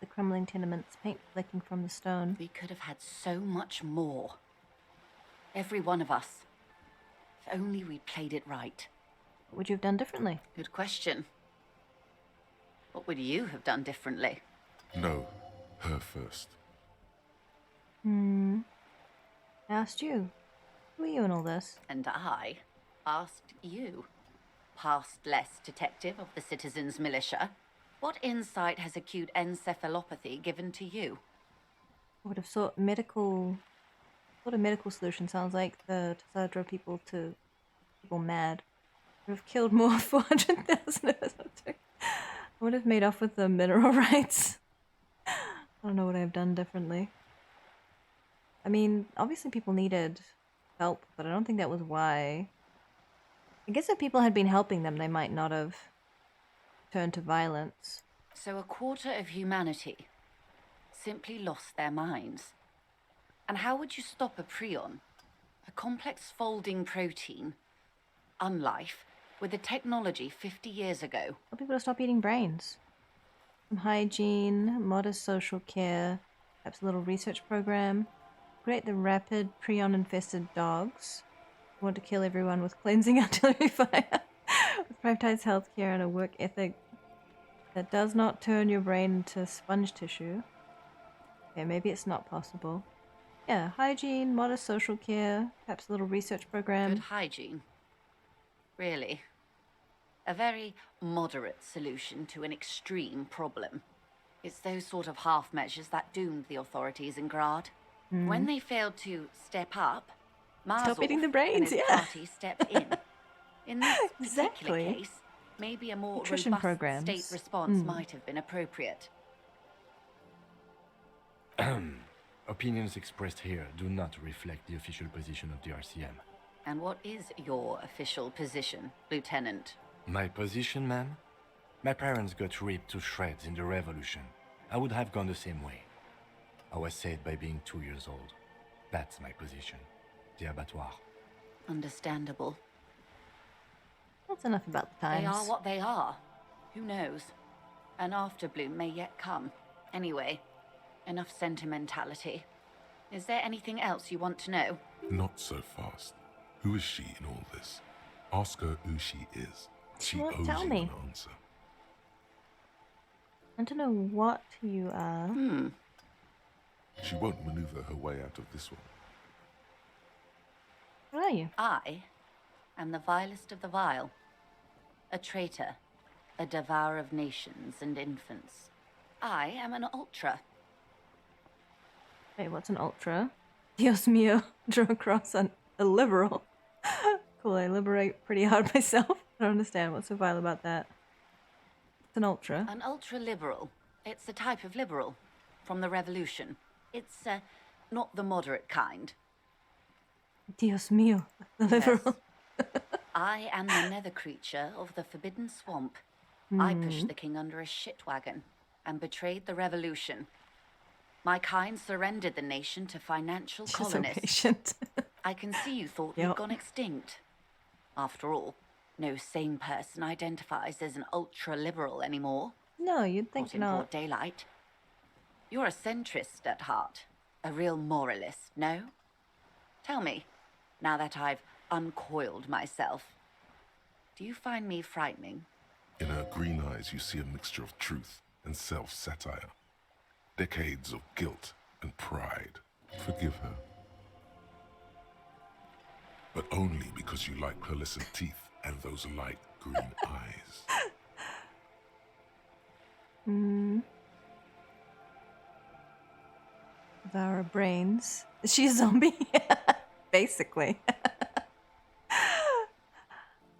[SPEAKER 1] The crumbling tenements, paint flecking from the stone.
[SPEAKER 4] We could have had so much more. Every one of us. If only we'd played it right.
[SPEAKER 1] What would you have done differently?
[SPEAKER 4] Good question. What would you have done differently?
[SPEAKER 2] No, her first.
[SPEAKER 1] I asked you. Who are you in all this?
[SPEAKER 4] And I asked you, past-less detective of the Citizens Militia, what insight has acute encephalopathy given to you?
[SPEAKER 1] I would have sought medical... What a medical solution sounds like to drove people mad. I would have killed more 400,000 or something. I would have made off with the mineral rights. I don't know what I've done differently. I mean, obviously people needed help, but I don't think that was why. I guess if people had been helping them, they might not have turned to violence.
[SPEAKER 4] So a quarter of humanity simply lost their minds. And how would you stop a prion, a complex folding protein, unlife, with a technology 50 years ago?
[SPEAKER 1] Tell people to stop eating brains. Some hygiene, modest social care, perhaps a little research program. Create the rapid prion-infested dogs. Want to kill everyone with cleansing artillery fire. With privatized healthcare and a work ethic that does not turn your brain into sponge tissue. Okay, maybe it's not possible. Yeah, hygiene, modest social care, perhaps a little research program.
[SPEAKER 4] Good hygiene. Really. A very moderate solution to an extreme problem. It's those sort of half measures that doomed the authorities in Grad. When they failed to step up,
[SPEAKER 1] Stop eating the
[SPEAKER 4] Marzov
[SPEAKER 1] brains,
[SPEAKER 4] and his
[SPEAKER 1] yeah.
[SPEAKER 4] party stepped in. In this particular
[SPEAKER 1] Exactly.
[SPEAKER 4] case, maybe a more
[SPEAKER 1] Nutrition
[SPEAKER 4] robust
[SPEAKER 1] programs.
[SPEAKER 4] state response might have been appropriate.
[SPEAKER 3] Opinions expressed here do not reflect the official position of the RCM.
[SPEAKER 4] And what is your official position, Lieutenant?
[SPEAKER 3] My position, ma'am? My parents got ripped to shreds in the revolution. I would have gone the same way. I was saved by being 2 years old. That's my position. The abattoir.
[SPEAKER 4] Understandable.
[SPEAKER 1] That's enough about the times.
[SPEAKER 4] They are what they are. Who knows? An afterbloom may yet come. Anyway, enough sentimentality. Is there anything else you want to know?
[SPEAKER 2] Not so fast. Who is she in all this? Ask her who she is. She
[SPEAKER 1] won't
[SPEAKER 2] owes
[SPEAKER 1] tell
[SPEAKER 2] you
[SPEAKER 1] me.
[SPEAKER 2] an answer.
[SPEAKER 1] I don't know what you are.
[SPEAKER 2] She won't maneuver her way out of this one.
[SPEAKER 1] What are you?
[SPEAKER 4] I am the vilest of the vile. A traitor. A devourer of nations and infants. I am an ultra.
[SPEAKER 1] Wait, what's an ultra? Dios mío, draw across a liberal. Cool, I liberate pretty hard myself. I don't understand what's so vile about that. It's an ultra.
[SPEAKER 4] An ultra-liberal. It's a type of liberal from the revolution. It's not the moderate kind.
[SPEAKER 1] Dios mío, the liberal.
[SPEAKER 4] I am the nether creature of the Forbidden Swamp. I pushed the king under a shit wagon and betrayed the revolution. My kind surrendered the nation to financial
[SPEAKER 1] She's
[SPEAKER 4] colonists.
[SPEAKER 1] so patient.
[SPEAKER 4] I can see you thought we'd gone extinct. After all, no sane person identifies as an ultra-liberal anymore.
[SPEAKER 1] No, you'd think
[SPEAKER 4] not. In
[SPEAKER 1] not.
[SPEAKER 4] broad daylight. You're a centrist at heart. A real moralist, no? Tell me, now that I've uncoiled myself, do you find me frightening?
[SPEAKER 2] In her green eyes, you see a mixture of truth and self-satire. Decades of guilt and pride. Forgive her. But only because you like pearlescent teeth and those light green eyes.
[SPEAKER 1] Devour brains. Is she a zombie? Basically. I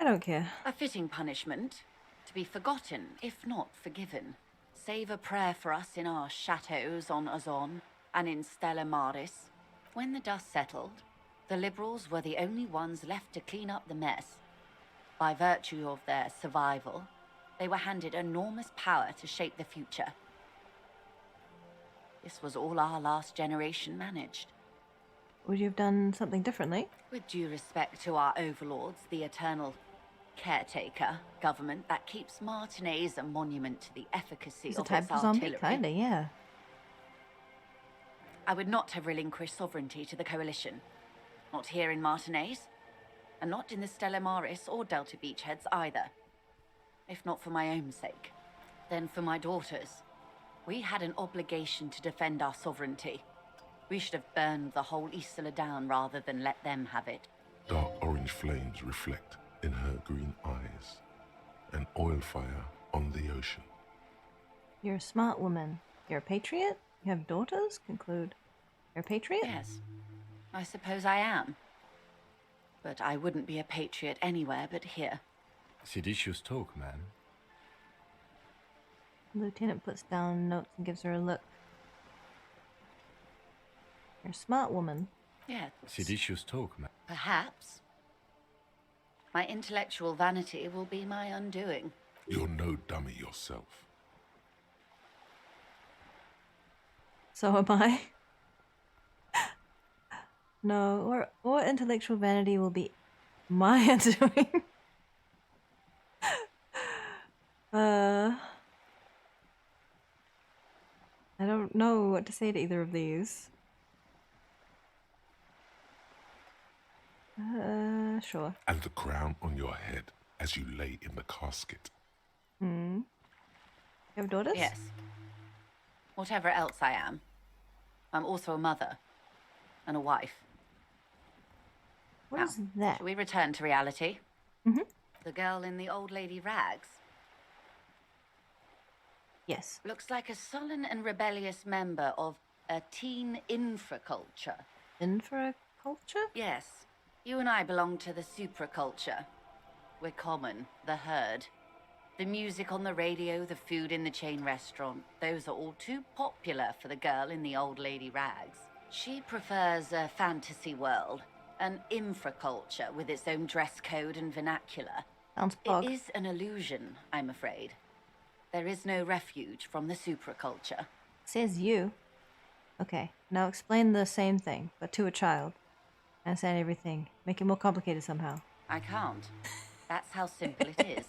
[SPEAKER 1] don't care.
[SPEAKER 4] A fitting punishment. To be forgotten, if not forgiven. Save a prayer for us in our chateaus on Ozon and in Stella Maris. When the dust settled, the liberals were the only ones left to clean up the mess. By virtue of their survival, they were handed enormous power to shape the future. This was all our last generation managed.
[SPEAKER 1] Would you have done something differently?
[SPEAKER 4] With due respect to our overlords, the eternal caretaker government that keeps Martinez a monument to the efficacy
[SPEAKER 1] It's a
[SPEAKER 4] of
[SPEAKER 1] type
[SPEAKER 4] its
[SPEAKER 1] of zombie,
[SPEAKER 4] artillery.
[SPEAKER 1] kinda, yeah.
[SPEAKER 4] I would not have relinquished sovereignty to the coalition. Not here in Martinez, and not in the Stella Maris or Delta Beachheads either. If not for my own sake, then for my daughters. We had an obligation to defend our sovereignty. We should have burned the whole Isla down rather than let them have it.
[SPEAKER 2] Dark orange flames reflect in her green eyes. An oil fire on the ocean.
[SPEAKER 1] You're a smart woman. You're a patriot? You have daughters? Conclude. You're a patriot?
[SPEAKER 4] Yes, I suppose I am. But I wouldn't be a patriot anywhere but here.
[SPEAKER 3] Seditious talk, man.
[SPEAKER 1] Lieutenant puts down notes and gives her a look. You're a smart woman.
[SPEAKER 4] Yes.
[SPEAKER 3] Seditious talk, man.
[SPEAKER 4] Perhaps. My intellectual vanity will be my undoing.
[SPEAKER 2] You're no dummy yourself.
[SPEAKER 1] So am I. No, or intellectual vanity will be my undoing. I don't know what to say to either of these. Sure.
[SPEAKER 2] And the crown on your head as you lay in the casket.
[SPEAKER 1] You have daughters?
[SPEAKER 4] Yes. Whatever else I am, I'm also a mother and a wife.
[SPEAKER 1] What is that?
[SPEAKER 4] Shall we return to reality?
[SPEAKER 1] Mhm.
[SPEAKER 4] The girl in the old lady rags.
[SPEAKER 1] Yes.
[SPEAKER 4] Looks like a sullen and rebellious member of a teen infraculture.
[SPEAKER 1] Infraculture?
[SPEAKER 4] Yes. You and I belong to the supraculture. We're common, the herd. The music on the radio, the food in the chain restaurant, those are all too popular for the girl in the old lady rags. She prefers a fantasy world, an infraculture with its own dress code and vernacular.
[SPEAKER 1] Sounds pog.
[SPEAKER 4] It is an illusion, I'm afraid. There is no refuge from the supraculture.
[SPEAKER 1] Says you. Okay, now explain the same thing, but to a child. Understand everything. Make it more complicated somehow.
[SPEAKER 4] I can't. That's how simple it is.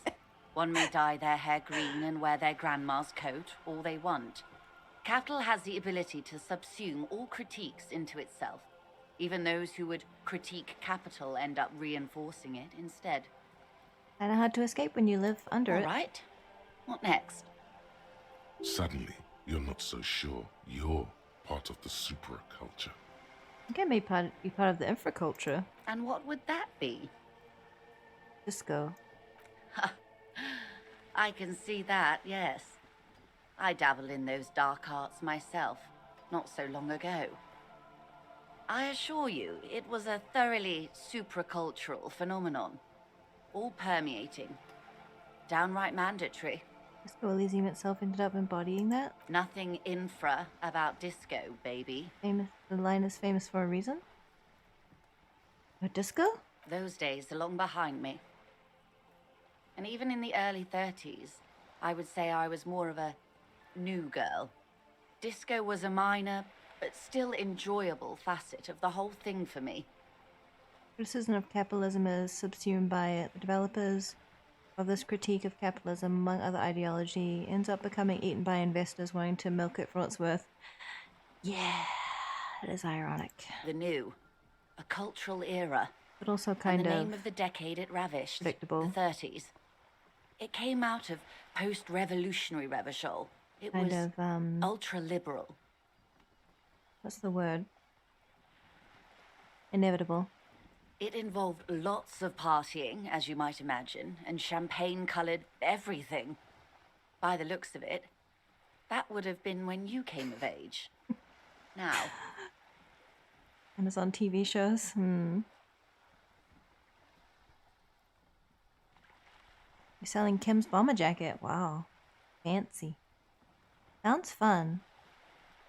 [SPEAKER 4] One may dye their hair green and wear their grandma's coat all they want. Capital has the ability to subsume all critiques into itself. Even those who would critique capital end up reinforcing it instead.
[SPEAKER 1] Kinda hard to escape when you live under it.
[SPEAKER 4] All right. What next?
[SPEAKER 2] Suddenly, you're not so sure you're part of the supraculture.
[SPEAKER 1] You can be part of the infraculture.
[SPEAKER 4] And what would that be?
[SPEAKER 1] Disco.
[SPEAKER 4] I can see that, yes. I dabble in those dark arts myself, not so long ago. I assure you, it was a thoroughly supracultural phenomenon. All permeating. Downright mandatory.
[SPEAKER 1] Disco Elysium itself ended up embodying that.
[SPEAKER 4] Nothing infra about disco, baby.
[SPEAKER 1] The line is famous for a reason. A disco?
[SPEAKER 4] Those days are long behind me. And even in the early 30s, I would say I was more of a new girl. Disco was a minor, but still enjoyable facet of the whole thing for me.
[SPEAKER 1] Criticism of capitalism is subsumed by it. The developers of this critique of capitalism, among other ideology, ends up becoming eaten by investors wanting to milk it for what it's worth. Yeah, it is ironic.
[SPEAKER 4] The new, a cultural era.
[SPEAKER 1] But also kind
[SPEAKER 4] and the
[SPEAKER 1] of
[SPEAKER 4] name of the decade it ravished,
[SPEAKER 1] predictable.
[SPEAKER 4] The 30s. It came out of post-revolutionary Revachol. It
[SPEAKER 1] Kind
[SPEAKER 4] was
[SPEAKER 1] of,
[SPEAKER 4] ultra-liberal.
[SPEAKER 1] What's the word? Inevitable.
[SPEAKER 4] It involved lots of partying, as you might imagine, and champagne-colored everything. By the looks of it, that would have been when you came of age. Now.
[SPEAKER 1] Amazon TV shows? You're selling Kim's bomber jacket. Wow. Fancy. Sounds fun.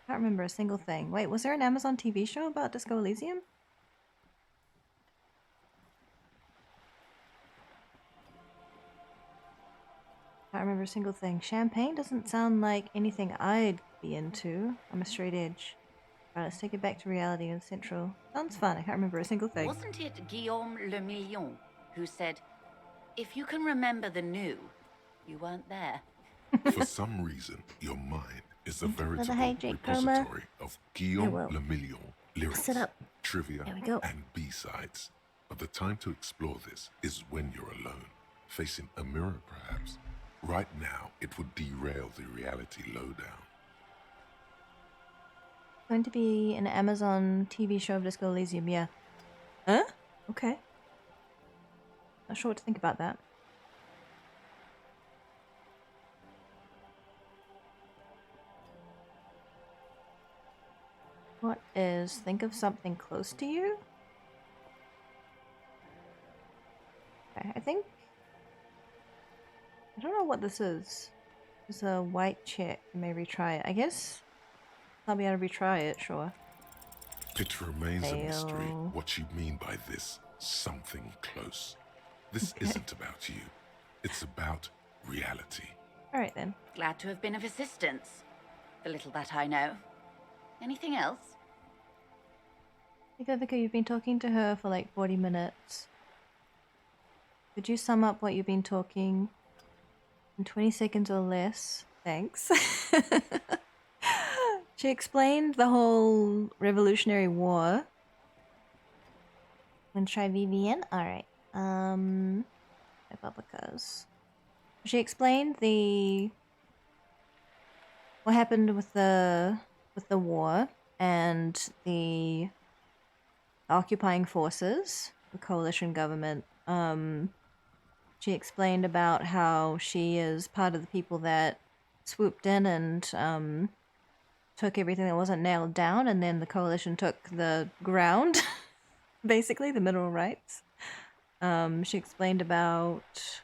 [SPEAKER 1] Can't remember a single thing. Wait, was there an Amazon TV show about Disco Elysium? Can't remember a single thing. Champagne doesn't sound like anything I'd be into. I'm a straight edge. Right, let's take it back to reality and Central. Sounds fun. I can't remember a single thing.
[SPEAKER 4] Wasn't it Guillaume Le Million who said, if you can remember the new, you weren't there?
[SPEAKER 2] For some reason, your mind is a veritable
[SPEAKER 1] hydrate
[SPEAKER 2] repository of Guillaume
[SPEAKER 1] will.
[SPEAKER 2] Le Million lyrics,
[SPEAKER 1] Sit up.
[SPEAKER 2] trivia,
[SPEAKER 1] There we go.
[SPEAKER 2] and B-sides. But the time to explore this is when you're alone, facing a mirror perhaps. Right now, it would derail the reality lowdown.
[SPEAKER 1] Going to be an Amazon TV show of Disco Elysium, yeah. Huh? Okay. Not sure what to think about that. What is think of something close to you? Okay, I think I don't know what this is. It's a white check. You may retry it. I guess I'll be able to retry it, sure.
[SPEAKER 2] It remains a mystery
[SPEAKER 1] Fail.
[SPEAKER 2] what you mean by this something close. This isn't about you. It's about reality.
[SPEAKER 1] Alright then.
[SPEAKER 4] Glad to have been of assistance. The little that I know. Anything else?
[SPEAKER 1] Vika, you've been talking to her for like 40 minutes. Could you sum up what you've been talking in 20 seconds or less? Thanks. She explained the whole Revolutionary War. And try VVN? Alright. Republicas. She explained what happened with the war and the occupying forces, the coalition government. She explained about how she is part of the people that swooped in and took everything that wasn't nailed down, and then the coalition took the ground, basically, the mineral rights. She explained about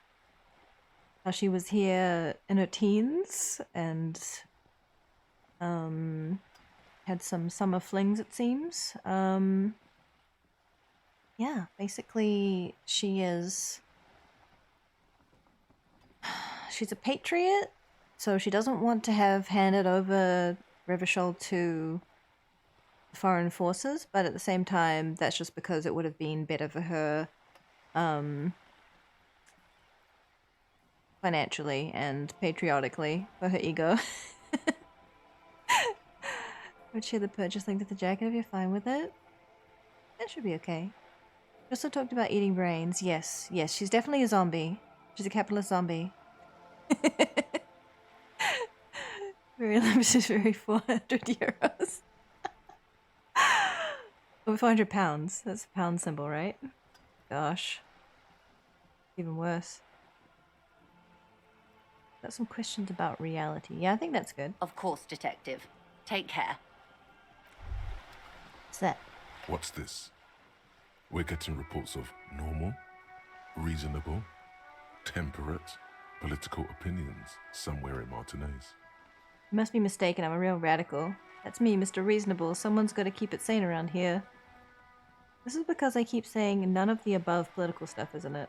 [SPEAKER 1] how she was here in her teens and had some summer flings, it seems. Yeah, basically she's a patriot, so she doesn't want to have handed over Revachol to foreign forces, but at the same time, that's just because it would have been better for her financially and patriotically for her ego. Would share the purchase link to the jacket if you're fine with it. That should be okay. We also talked about eating brains. Yes, she's definitely a zombie. She's a capitalist zombie. Very limited, very 400 euros. Over 400 pounds. That's a pound symbol, right? Gosh. Even worse. Got some questions about reality. Yeah, I think that's good.
[SPEAKER 4] Of course, detective. Take care.
[SPEAKER 1] What's that?
[SPEAKER 2] What's this? We're getting reports of normal, reasonable, temperate, political opinions somewhere in Martinez.
[SPEAKER 1] You must be mistaken, I'm a real radical. That's me, Mr. Reasonable. Someone's got to keep it sane around here. This is because I keep saying none of the above political stuff, isn't it?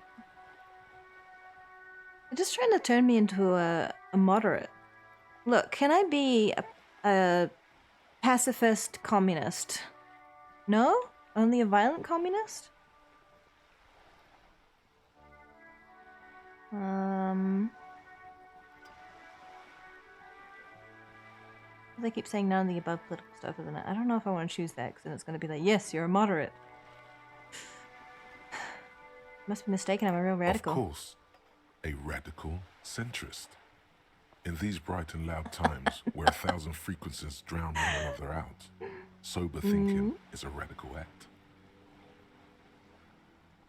[SPEAKER 1] They're just trying to turn me into a moderate. Look, can I be a pacifist communist? No? Only a violent communist? They keep saying none of the above political stuff, isn't it? I don't know if I want to choose that, because then it's going to be like, yes, you're a moderate. Must be mistaken, I'm a real radical.
[SPEAKER 2] Of course, a radical centrist. In these bright and loud times, where 1,000 frequencies drown one another out, sober thinking is a radical act.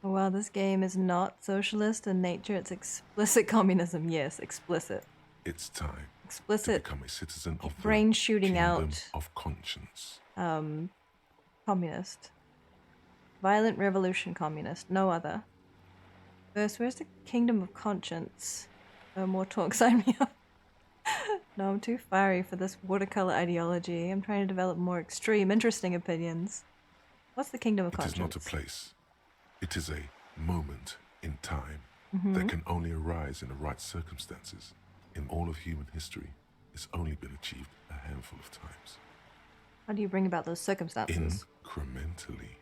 [SPEAKER 1] Well, this game is not socialist in nature, it's explicit communism. Yes, explicit.
[SPEAKER 2] It's time
[SPEAKER 1] explicit
[SPEAKER 2] to become a citizen of
[SPEAKER 1] brain
[SPEAKER 2] the
[SPEAKER 1] shooting
[SPEAKER 2] kingdom
[SPEAKER 1] out
[SPEAKER 2] of conscience.
[SPEAKER 1] Communist. Violent revolution communist, no other. First, where's the kingdom of conscience? No more talk, sign me up. No, I'm too fiery for this watercolor ideology. I'm trying to develop more extreme, interesting opinions. What's the kingdom of conscience?
[SPEAKER 2] It is not a place. It is a moment in time that can only arise in the right circumstances. In all of human history, it's only been achieved a handful of times.
[SPEAKER 1] How do you bring about those circumstances?
[SPEAKER 2] Incrementally.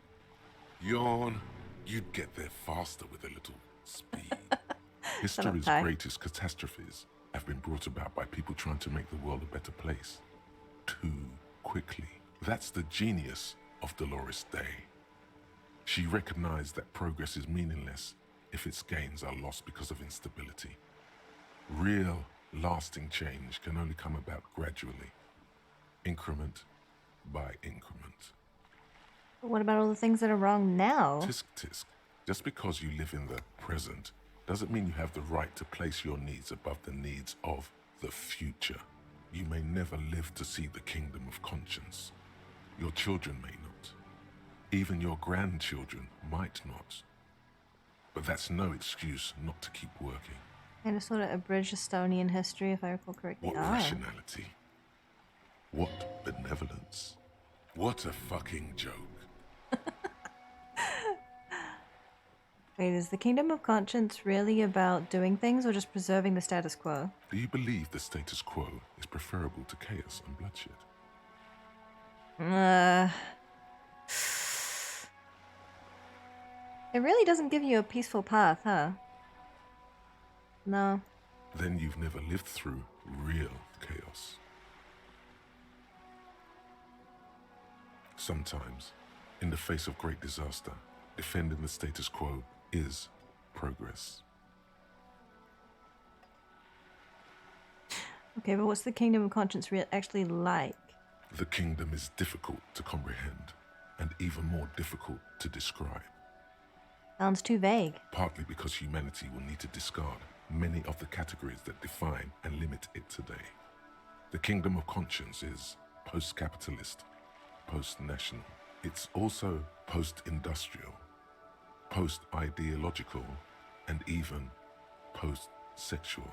[SPEAKER 2] Yawn. You'd get there faster with a little speed. History's greatest catastrophes have been brought about by people trying to make the world a better place. Too quickly. That's the genius of Dolores Day. She recognized that progress is meaningless if its gains are lost because of instability. Real, lasting change can only come about gradually, increment by increment.
[SPEAKER 1] But what about all the things that are wrong now?
[SPEAKER 2] Tisk tisk. Just because you live in the present doesn't mean you have the right to place your needs above the needs of the future. You may never live to see the kingdom of conscience. Your children may not. Even your grandchildren might not. But that's no excuse not to keep working.
[SPEAKER 1] Kind of sort of abridged Estonian history, if I recall correctly.
[SPEAKER 2] What rationality? What benevolence? What a fucking joke.
[SPEAKER 1] Wait, is the kingdom of conscience really about doing things or just preserving the status quo?
[SPEAKER 2] Do you believe the status quo is preferable to chaos and bloodshed?
[SPEAKER 1] It really doesn't give you a peaceful path, huh? No.
[SPEAKER 2] Then you've never lived through real chaos. Sometimes, in the face of great disaster, defending the status quo is progress.
[SPEAKER 1] Okay, but what's the kingdom of conscience actually like?
[SPEAKER 2] The kingdom is difficult to comprehend, and even more difficult to describe.
[SPEAKER 1] Sounds too vague.
[SPEAKER 2] Partly because humanity will need to discard many of the categories that define and limit it today. The kingdom of conscience is post-capitalist, post-national. It's also post-industrial, post-ideological, and even post-sexual.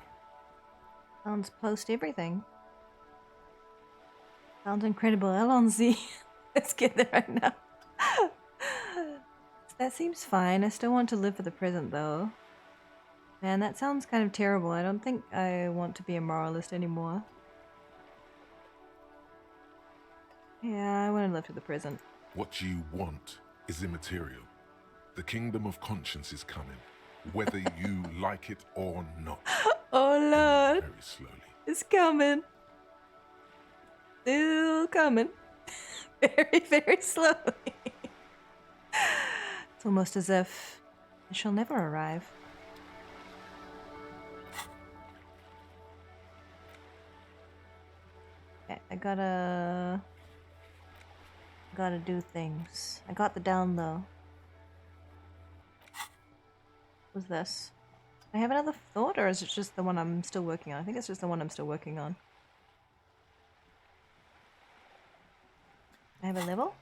[SPEAKER 1] Sounds post-everything. Sounds incredible. Alonzi. Let's get there right now. That seems fine. I still want to live for the present, though. Man, that sounds kind of terrible. I don't think I want to be a moralist anymore. Yeah, I want to live for the present.
[SPEAKER 2] What you want is immaterial. The kingdom of conscience is coming, whether you like it or not.
[SPEAKER 1] Oh, Lord.
[SPEAKER 2] Very slowly.
[SPEAKER 1] It's coming. Still coming. Very, very slowly. It's almost as if it shall never arrive. Okay, I gotta do things. I got the down low. What's this? Do I have another thought, or is it just the one I'm still working on? I think it's just the one I'm still working on. I have a level?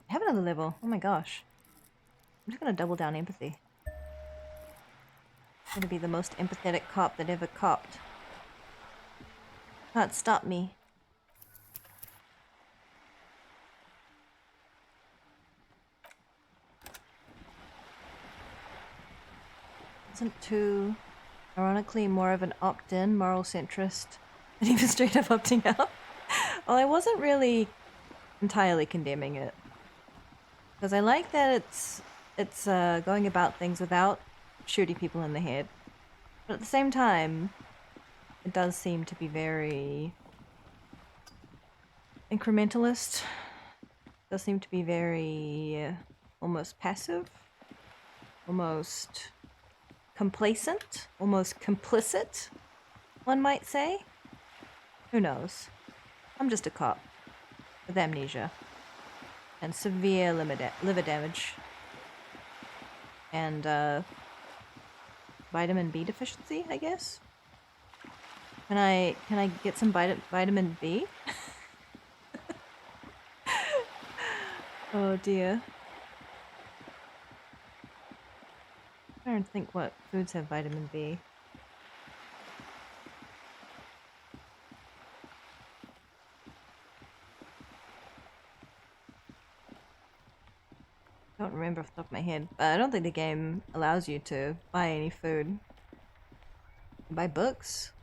[SPEAKER 1] I have another level. Oh my gosh. I'm just gonna double down empathy. I'm gonna be the most empathetic cop that ever copped. Can't stop me. Isn't too, ironically, more of an opt-in moral centrist than even straight up opting out. Well, I wasn't really entirely condemning it. Because I like that it's going about things without shooting people in the head. But at the same time, it does seem to be very incrementalist. It does seem to be very almost passive, almost complacent, almost complicit, one might say. Who knows? I'm just a cop with amnesia and severe liver damage and vitamin B deficiency, I guess. Can I get some vitamin B? Oh dear. I'm trying to think what foods have vitamin B. I don't remember off the top of my head, but I don't think the game allows you to buy any food. Buy books.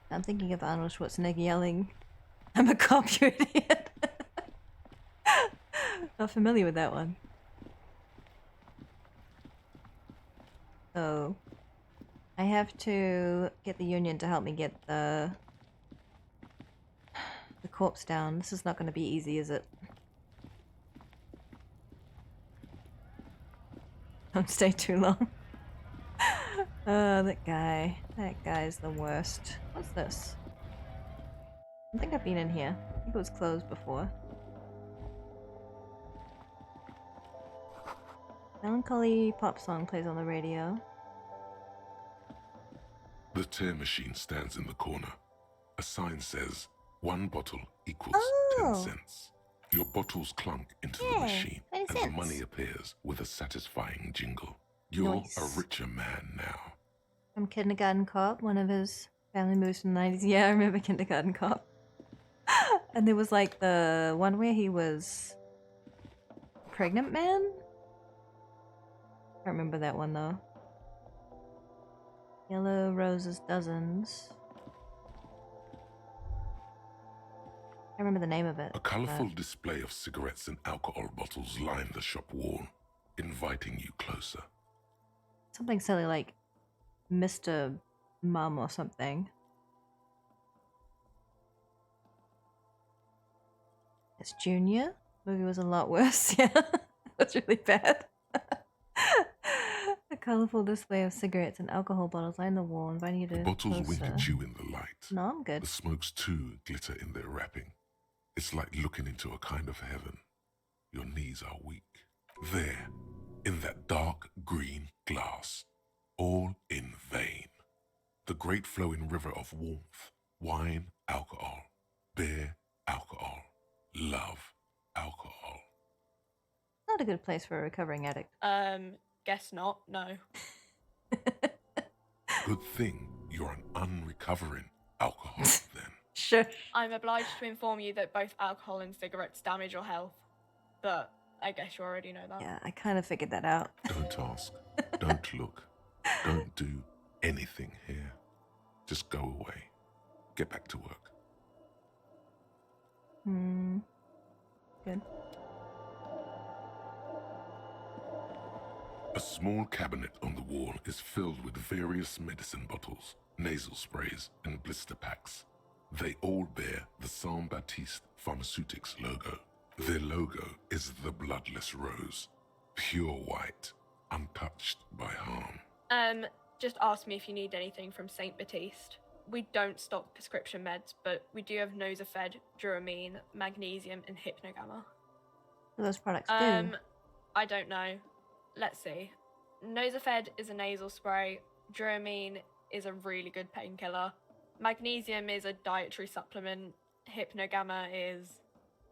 [SPEAKER 1] I'm thinking of Arnold Schwarzenegger yelling, "I'm a cop, you idiot!" Not familiar with that one. So, I have to get the Union to help me get the corpse down. This is not going to be easy, is it? Don't stay too long. That guy. That guy's the worst. What's this? I think I've been in here. I think it was closed before. Melancholy pop song plays on the radio.
[SPEAKER 2] The tear machine stands in the corner. A sign says, 1 bottle equals 10 cents. Your bottles clunk into the machine, and the money appears with a satisfying jingle. You're a richer man now.
[SPEAKER 1] From Kindergarten Cop, one of his family movies from the 90s. Yeah, I remember Kindergarten Cop. And there was like the one where he was a pregnant man? I don't remember that one though. Yellow roses dozens. I remember the name of it.
[SPEAKER 2] A colourful display of cigarettes and alcohol bottles line the shop wall, inviting you closer.
[SPEAKER 1] Something silly like Mr. Mum or something. It's Junior. Movie was a lot worse. Yeah, that's really bad. A colourful display of cigarettes and alcohol bottles line the wall, inviting you to
[SPEAKER 2] The bottles
[SPEAKER 1] closer.
[SPEAKER 2] wink at you in the light.
[SPEAKER 1] No, I'm good.
[SPEAKER 2] The smokes too glitter in their wrapping. It's like looking into a kind of heaven. Your knees are weak. There, in that dark green glass, all in vain. The great flowing river of warmth, wine, alcohol, beer, alcohol, love, alcohol.
[SPEAKER 1] Not a good place for a recovering addict.
[SPEAKER 20] Guess not, no.
[SPEAKER 2] Good thing you're an unrecovering alcoholic then.
[SPEAKER 1] Sure.
[SPEAKER 20] I'm obliged to inform you that both alcohol and cigarettes damage your health. But I guess you already know that.
[SPEAKER 1] Yeah, I kind of figured that out.
[SPEAKER 2] Don't ask. Don't look. Don't do anything here. Just go away. Get back to work.
[SPEAKER 1] Good.
[SPEAKER 2] A small cabinet on the wall is filled with various medicine bottles, nasal sprays, and blister packs. They all bear the Saint Baptiste Pharmaceutics logo. Their logo is the bloodless rose, pure white, untouched by harm.
[SPEAKER 20] Just ask me if you need anything from Saint Baptiste. We don't stock prescription meds, but we do have Nosafed, Duramine, Magnesium, and Hypnogamma.
[SPEAKER 1] What do those products do?
[SPEAKER 20] I don't know. Let's see. Nosafed is a nasal spray. Duramine is a really good painkiller. Magnesium is a dietary supplement. Hypnogamma is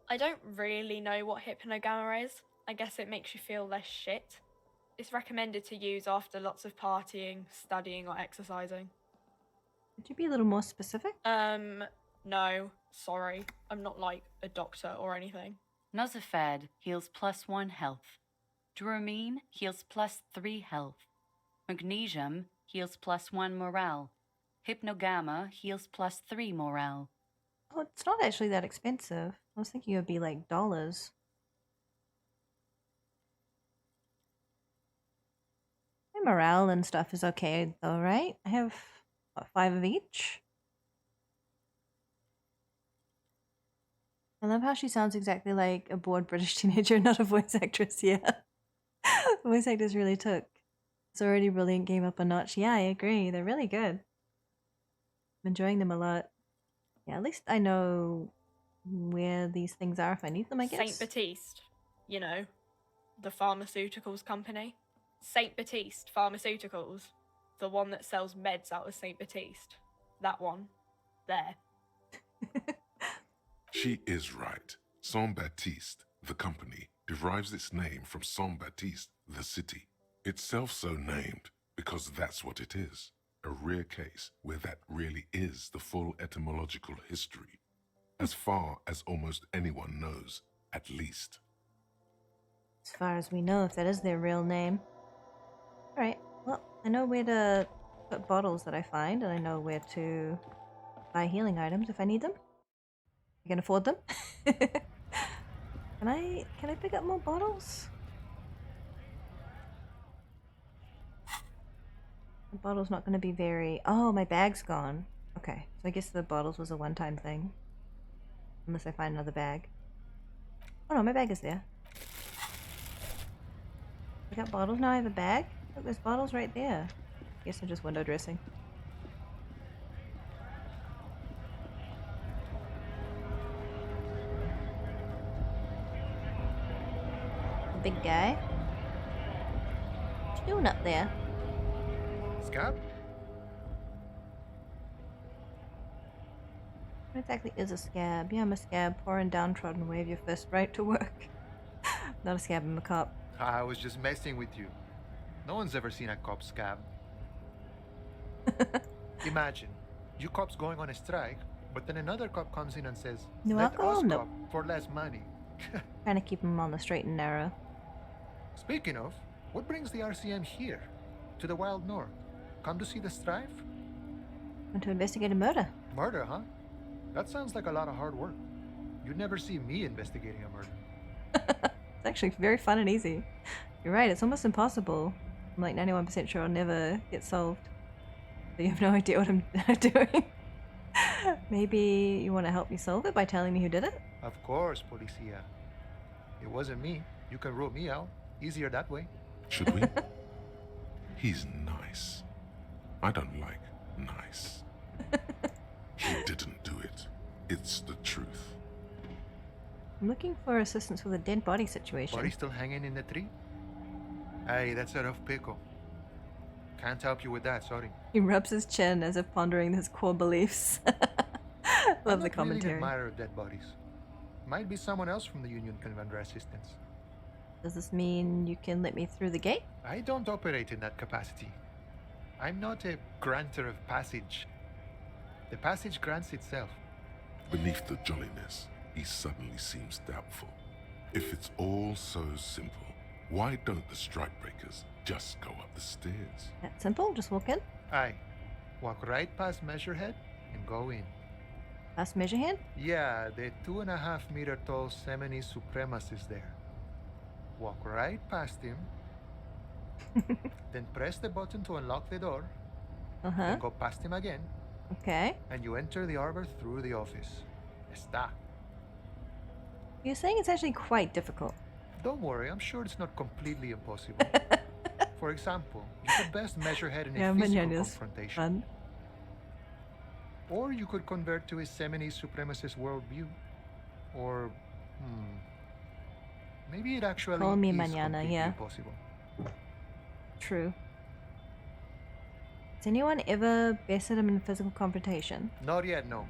[SPEAKER 20] I don't really know what hypnogamma is. I guess it makes you feel less shit. It's recommended to use after lots of partying, studying, or exercising.
[SPEAKER 1] Could you be a little more specific?
[SPEAKER 20] No. Sorry. I'm not like a doctor or anything.
[SPEAKER 7] Nozafed heals +1 health. Dramine heals +3 health. Magnesium heals +1 morale. Hypnogamma heals +3 morale.
[SPEAKER 1] Oh, it's not actually that expensive. I was thinking it would be like dollars. My morale and stuff is okay though, right? I have, what, 5 of each? I love how she sounds exactly like a bored British teenager, not a voice actress, yeah. The voice actors really took It's Already Brilliant game up a notch. Yeah, I agree. They're really good. I'm enjoying them a lot. Yeah, at least I know where these things are if I need them, I guess.
[SPEAKER 20] Saint Baptiste, you know, the pharmaceuticals company. Saint Baptiste Pharmaceuticals, the one that sells meds out of Saint Baptiste. That one. There.
[SPEAKER 2] She is right. Saint Baptiste, the company, derives its name from Saint Baptiste, the city. Itself so named because that's what it is. A rare case where that really is the full etymological history. As far as almost anyone knows, at least.
[SPEAKER 1] As far as we know, if that is their real name. Alright, well, I know where to put bottles that I find, and I know where to buy healing items if I need them. I can afford them. Can I pick up more bottles? The bottle's not going to be very... Oh, my bag's gone. Okay, so I guess the bottles was a one-time thing. Unless I find another bag. Oh no, my bag is there. I got bottles, now I have a bag? Look, there's bottles right there. Guess I'm just window dressing. The big guy. What you doing up there?
[SPEAKER 21] Scab?
[SPEAKER 1] What exactly is a scab? Yeah, I'm a scab. Poor and downtrodden, wave your fist right to work. Not a scab, I'm a cop.
[SPEAKER 21] I was just messing with you. No one's ever seen a cop scab. Imagine, you cops going on a strike, but then another cop comes in and says,
[SPEAKER 1] No
[SPEAKER 21] let
[SPEAKER 1] alcohol?
[SPEAKER 21] us
[SPEAKER 1] No.
[SPEAKER 21] cop for less money.
[SPEAKER 1] Trying to keep them on the straight and narrow.
[SPEAKER 21] Speaking of, what brings the RCM here? To the Wild North? Come to see the strife?
[SPEAKER 1] Want to investigate a murder?
[SPEAKER 21] Murder, huh? That sounds like a lot of hard work. You'd never see me investigating a murder.
[SPEAKER 1] It's actually very fun and easy. You're right, it's almost impossible. I'm like 91% sure I'll never get solved. So you have no idea what I'm doing. Maybe you want to help me solve it by telling me who did it?
[SPEAKER 21] Of course, Policia. It wasn't me. You can rule me out. Easier that way.
[SPEAKER 2] Should we? He's nice. I don't like nice. He didn't do it. It's the truth.
[SPEAKER 1] I'm looking for assistance with a dead body situation.
[SPEAKER 21] Body still hanging in the tree? Hey, that's a rough pickle. Can't help you with that, sorry.
[SPEAKER 1] He rubs his chin as if pondering his core beliefs. Love the commentary.
[SPEAKER 21] I'm not really an admirer of dead bodies. Might be someone else from the Union can render assistance.
[SPEAKER 1] Does this mean you can let me through the gate?
[SPEAKER 21] I don't operate in that capacity. I'm not a granter of passage. The passage grants itself.
[SPEAKER 2] Beneath the jolliness, he suddenly seems doubtful. If it's all so simple, why don't the strikebreakers just go up the stairs?
[SPEAKER 1] That simple? Just walk in?
[SPEAKER 21] Aye. Walk right past Measurehead and go in.
[SPEAKER 1] Past Measurehead?
[SPEAKER 21] Yeah, the 2.5 meter tall Semini supremacist there. Walk right past him. Then press the button to unlock the door. Then go past him again.
[SPEAKER 1] Okay.
[SPEAKER 21] And you enter the arbor through the office. Está.
[SPEAKER 1] You're saying it's actually quite difficult.
[SPEAKER 21] Don't worry, I'm sure it's not completely impossible. For example, you could best Measurehead in a physical confrontation.
[SPEAKER 1] Fun.
[SPEAKER 21] Or you could convert to a Semini supremacist worldview. Or, maybe it actually
[SPEAKER 1] Call me
[SPEAKER 21] is
[SPEAKER 1] mañana,
[SPEAKER 21] completely
[SPEAKER 1] yeah.
[SPEAKER 21] impossible.
[SPEAKER 1] True. Has anyone ever bested him in physical confrontation?
[SPEAKER 21] Not yet, no.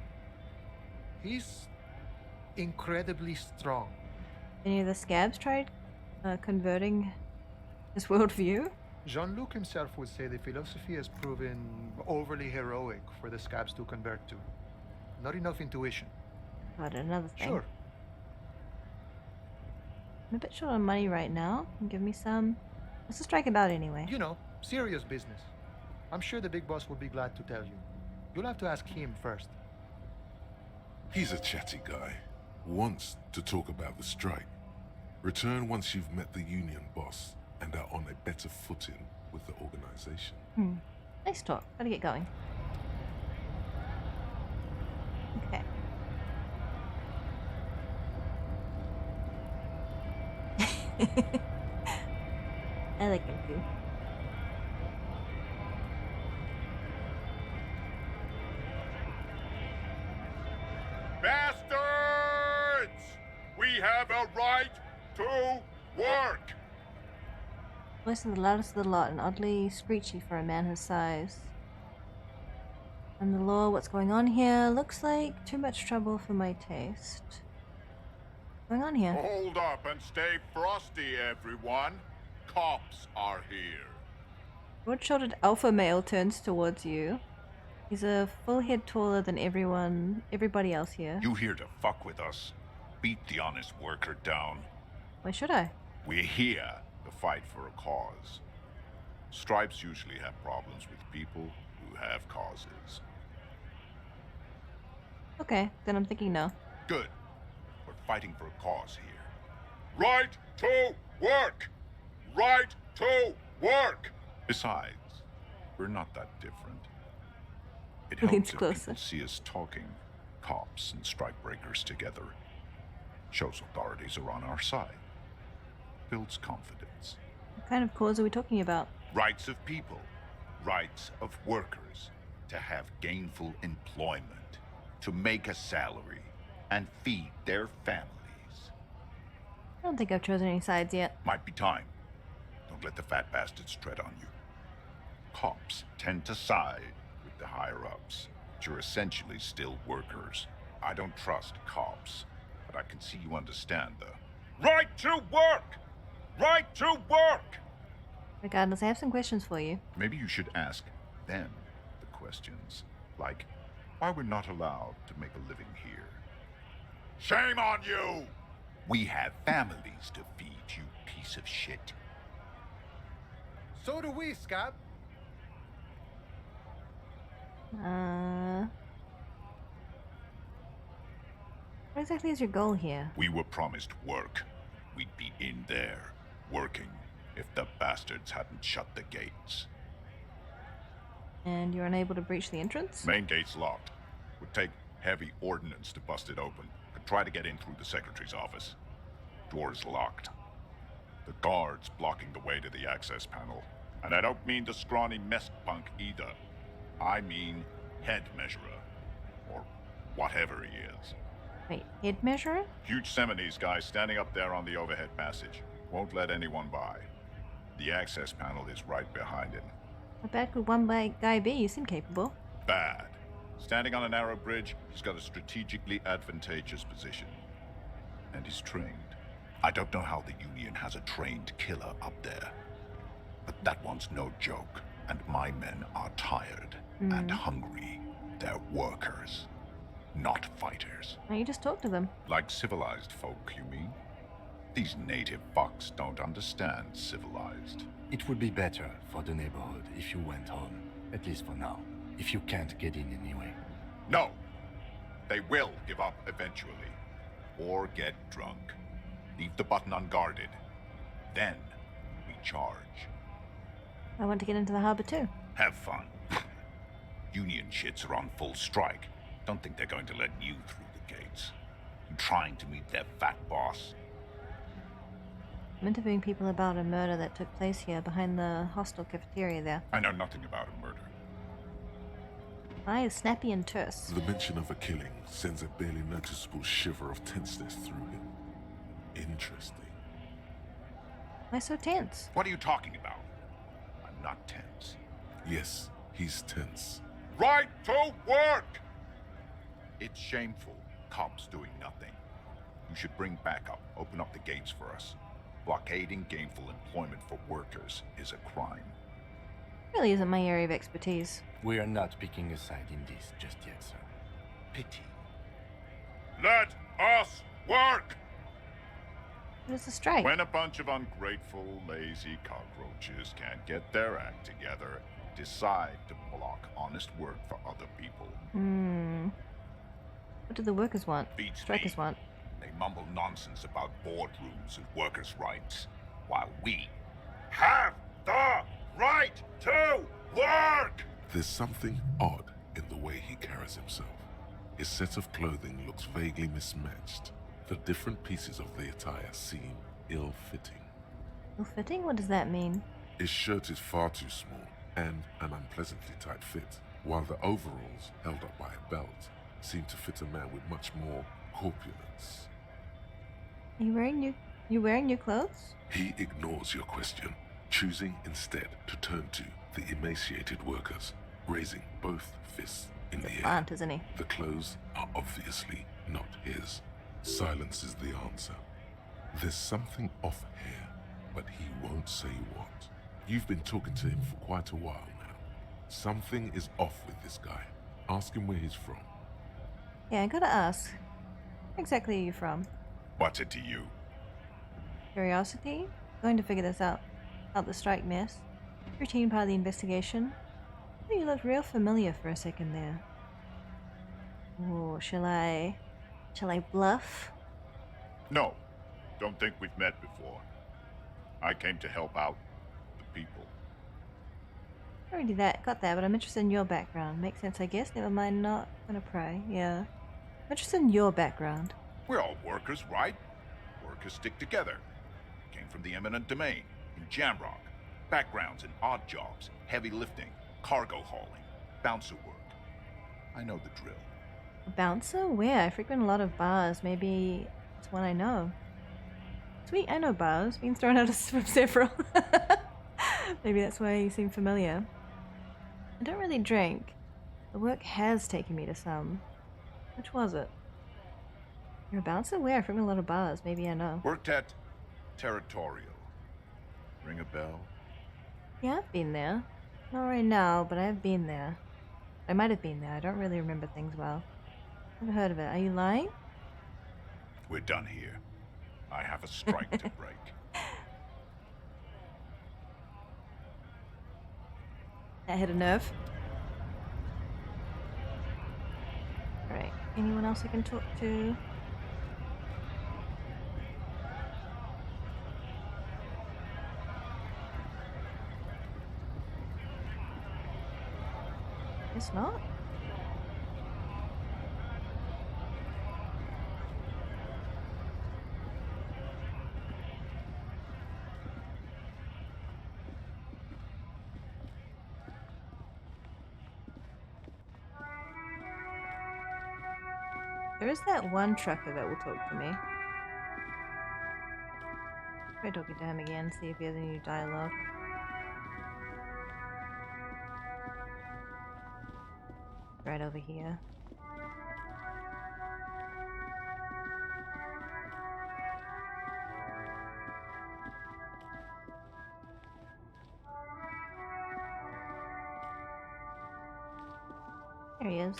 [SPEAKER 21] He's incredibly strong.
[SPEAKER 1] Any of the scabs tried converting his worldview?
[SPEAKER 21] Jean-Luc himself would say the philosophy has proven overly heroic for the scabs to convert to. Not enough intuition.
[SPEAKER 1] Got another thing.
[SPEAKER 21] Sure.
[SPEAKER 1] I'm a bit short on money right now. Give me some. Let's just strike about anyway.
[SPEAKER 21] You know, serious business. I'm sure the big boss will be glad to tell you. You'll have to ask him first.
[SPEAKER 2] He's a chatty guy. Wants to talk about the strike. Return once you've met the union boss and are on a better footing with the organization.
[SPEAKER 1] Nice talk. Gotta get going. Okay. I like him too.
[SPEAKER 6] Bastards! We have a right to work!
[SPEAKER 1] Voice of the loudest of the lot and oddly screechy for a man his size. And the law, what's going on here? Looks like too much trouble for my taste. What's going on here?
[SPEAKER 6] Hold up and stay frosty, everyone. Cops are here.
[SPEAKER 1] Broad-shouldered alpha male turns towards you. He's a full head taller than everybody else here.
[SPEAKER 6] You here to fuck with us? Beat the honest worker down.
[SPEAKER 1] Why should I?
[SPEAKER 6] We're here to fight for a cause. Stripes usually have problems with people who have causes.
[SPEAKER 1] Okay, then I'm thinking no.
[SPEAKER 6] Good. We're fighting for a cause here. Right to work! Right to work! Besides, we're not that different. It helps if people see us talking, cops and strikebreakers together. Shows authorities are on our side. Builds confidence.
[SPEAKER 1] What kind of cause are we talking about?
[SPEAKER 6] Rights of people. Rights of workers. To have gainful employment. To make a salary. And feed their families.
[SPEAKER 1] I don't think I've chosen any sides yet.
[SPEAKER 6] Might be time. Don't let the fat bastards tread on you. Cops tend to side with the higher-ups, but you're essentially still workers. I don't trust cops, but I can see you understand the right to work! Right to work!
[SPEAKER 1] Regardless, I have some questions for you.
[SPEAKER 6] Maybe you should ask them the questions, like why we're not allowed to make a living here. Shame on you! We have families to feed, you piece of shit.
[SPEAKER 21] So do we, Scab.
[SPEAKER 1] What exactly is your goal here?
[SPEAKER 6] We were promised work. We'd be in there, working, if the bastards hadn't shut the gates.
[SPEAKER 1] And you're unable to breach the entrance?
[SPEAKER 6] Main gate's locked. Would take heavy ordnance to bust it open. Could try to get in through the secretary's office. Door's locked. The guard's blocking the way to the access panel. And I don't mean the scrawny mess punk either. I mean head measurer. Or whatever he is.
[SPEAKER 1] Wait, head measurer?
[SPEAKER 6] Huge Seminese guy standing up there on the overhead passage. Won't let anyone by. The access panel is right behind him.
[SPEAKER 1] How bad could one guy be? You seem capable.
[SPEAKER 6] Bad. Standing on a narrow bridge, he's got a strategically advantageous position. And he's trained. I don't know how the Union has a trained killer up there. But that one's no joke. And my men are tired and hungry. They're workers, not fighters.
[SPEAKER 1] Why don't you just talk to them?
[SPEAKER 6] Like civilized folk, you mean? These native fucks don't understand civilized.
[SPEAKER 3] It would be better for the neighborhood if you went home, at least for now, if you can't get in anyway.
[SPEAKER 6] No! They will give up eventually. Or get drunk. Leave the button unguarded. Then we charge.
[SPEAKER 1] I want to get into the harbor too.
[SPEAKER 6] Have fun. Union shits are on full strike. Don't think they're going to let you through the gates. You trying to meet their fat boss?
[SPEAKER 1] I'm interviewing people about a murder that took place here behind the hostel cafeteria there.
[SPEAKER 6] I know nothing about a murder.
[SPEAKER 1] Eye is snappy and terse.
[SPEAKER 2] The mention of a killing sends a barely noticeable shiver of tenseness through him. Interesting.
[SPEAKER 1] Why so tense?
[SPEAKER 6] What are you talking about? I'm not tense.
[SPEAKER 2] Yes, he's tense.
[SPEAKER 6] Right to work! It's shameful. Cops doing nothing. You should bring backup. Open up the gates for us. Blockading gainful employment for workers is a crime.
[SPEAKER 1] Really isn't my area of expertise.
[SPEAKER 3] We are not picking a side in this just yet, sir.
[SPEAKER 6] Pity. Let us work!
[SPEAKER 1] What is the strike?
[SPEAKER 6] When a bunch of ungrateful, lazy cockroaches can't get their act together, decide to block honest work for other people.
[SPEAKER 1] What do the workers want?
[SPEAKER 6] Beats
[SPEAKER 1] Strikers
[SPEAKER 6] me.
[SPEAKER 1] want?
[SPEAKER 6] They mumble nonsense about boardrooms and workers' rights, while we have the right to work!
[SPEAKER 2] There's something odd in the way he carries himself. His set of clothing looks vaguely mismatched. The different pieces of the attire seem ill-fitting.
[SPEAKER 1] Ill-fitting? What does that mean?
[SPEAKER 2] His shirt is far too small and an unpleasantly tight fit, while the overalls, held up by a belt, seem to fit a man with much more corpulence.
[SPEAKER 1] Are you wearing new clothes?
[SPEAKER 2] He ignores your question, choosing instead to turn to the emaciated workers, raising both fists in the air.
[SPEAKER 1] Plant, isn't he?
[SPEAKER 2] The clothes are obviously not his. Silence is the answer. There's something off here, but he won't say what. You've been talking to him for quite a while now. Something is off with this guy. Ask him where he's from.
[SPEAKER 1] Yeah, I gotta ask. Where exactly are you from?
[SPEAKER 6] What's it to you?
[SPEAKER 1] Curiosity? Going to figure this out. Out the strike mess. Routine part of the investigation. Oh, you look real familiar for a second there. Oh, shall I bluff?
[SPEAKER 6] No, don't think we've met before. I came to help out the people.
[SPEAKER 1] Already got that, but I'm interested in your background. Makes sense, I guess. Never mind, not gonna pry. Yeah. I'm interested in your background.
[SPEAKER 6] We're all workers, right? Workers stick together. Came from the eminent domain, in Jamrock. Backgrounds in odd jobs, heavy lifting, cargo hauling, bouncer work. I know the drill.
[SPEAKER 1] A bouncer? Where? I frequent a lot of bars. Maybe it's one I know. Sweet, I know bars. Been thrown out of several. Maybe that's why you seem familiar. I don't really drink. The work has taken me to some. Which was it? You're a bouncer? Where? I frequent a lot of bars. Maybe I know.
[SPEAKER 6] Worked at Territorial. Ring a bell?
[SPEAKER 1] Yeah, I've been there. Not right now, but I've been there. I might have been there. I don't really remember things well. Never heard of it. Are you lying?
[SPEAKER 6] We're done here. I have a strike to break.
[SPEAKER 1] That hit a nerve. Alright, anyone else I can talk to? Guess not. There is that one trucker that will talk to me. Try talking to him again, see if he has any new dialogue. Right over here. There he is.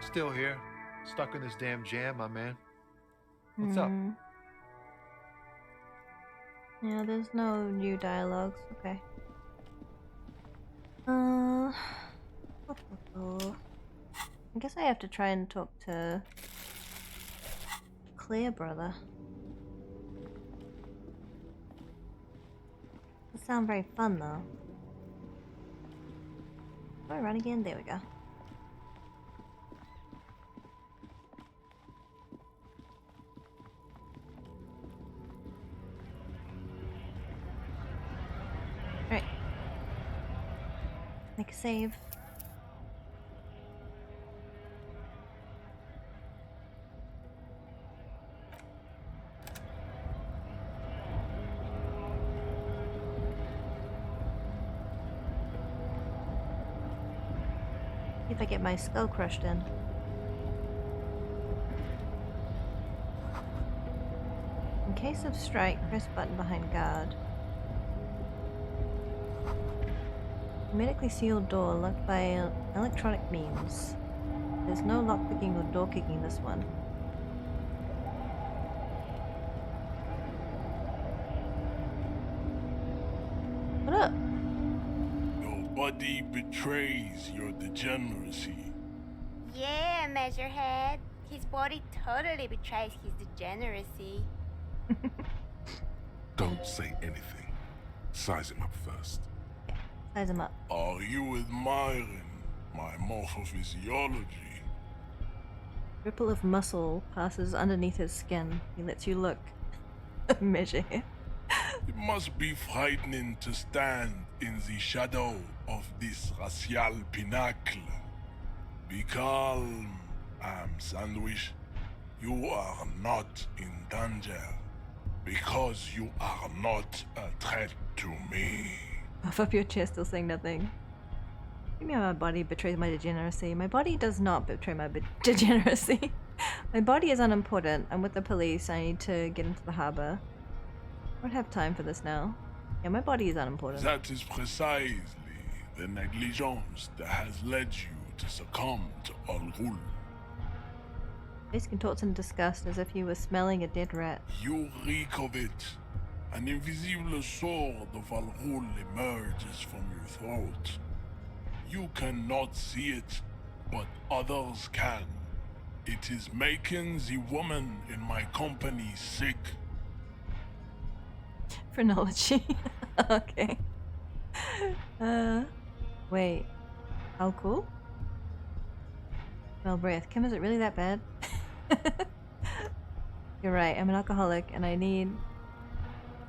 [SPEAKER 21] Still here. Stuck in this damn jam, my man. What's up?
[SPEAKER 1] Yeah, there's no new dialogues. Okay. I guess I have to try and talk to Claire, brother. Doesn't sound very fun though. Do I run again? There we go. Alright. Make a save. if I get my skull crushed in. In case of strike, press button behind guard. Hermetically sealed door locked by electronic means. There's no lockpicking or door kicking this one. What up?
[SPEAKER 9] Your body betrays your degeneracy.
[SPEAKER 22] Yeah, Measurehead. His body totally betrays his degeneracy.
[SPEAKER 2] Don't say anything. Size him up first.
[SPEAKER 1] Size him up.
[SPEAKER 9] Are you admiring my morphophysiology?
[SPEAKER 1] Ripple of muscle passes underneath his skin. He lets you look. Measure him.
[SPEAKER 9] It must be frightening to stand in the shadow of this racial pinnacle. Be calm, Sandwich. You are not in danger because you are not a threat to me.
[SPEAKER 1] Puff up your chest, still saying nothing. Give me how my body betrays my degeneracy. My body does not betray my degeneracy. My body is unimportant. I'm with the police. I need to get into the harbor. I don't have time for this now. Yeah, my body is unimportant.
[SPEAKER 9] That is precisely the negligence that has led you to succumb to Al Ghul.
[SPEAKER 1] Face contorts in disgust as if you were smelling a dead rat.
[SPEAKER 9] You reek of it. An invisible sword of Al Ghul emerges from your throat. You cannot see it, but others can. It is making the woman in my company sick.
[SPEAKER 1] Phrenology. Okay. Wait. How cool? Smell breath. Kim, is it really that bad? You're right, I'm an alcoholic and I need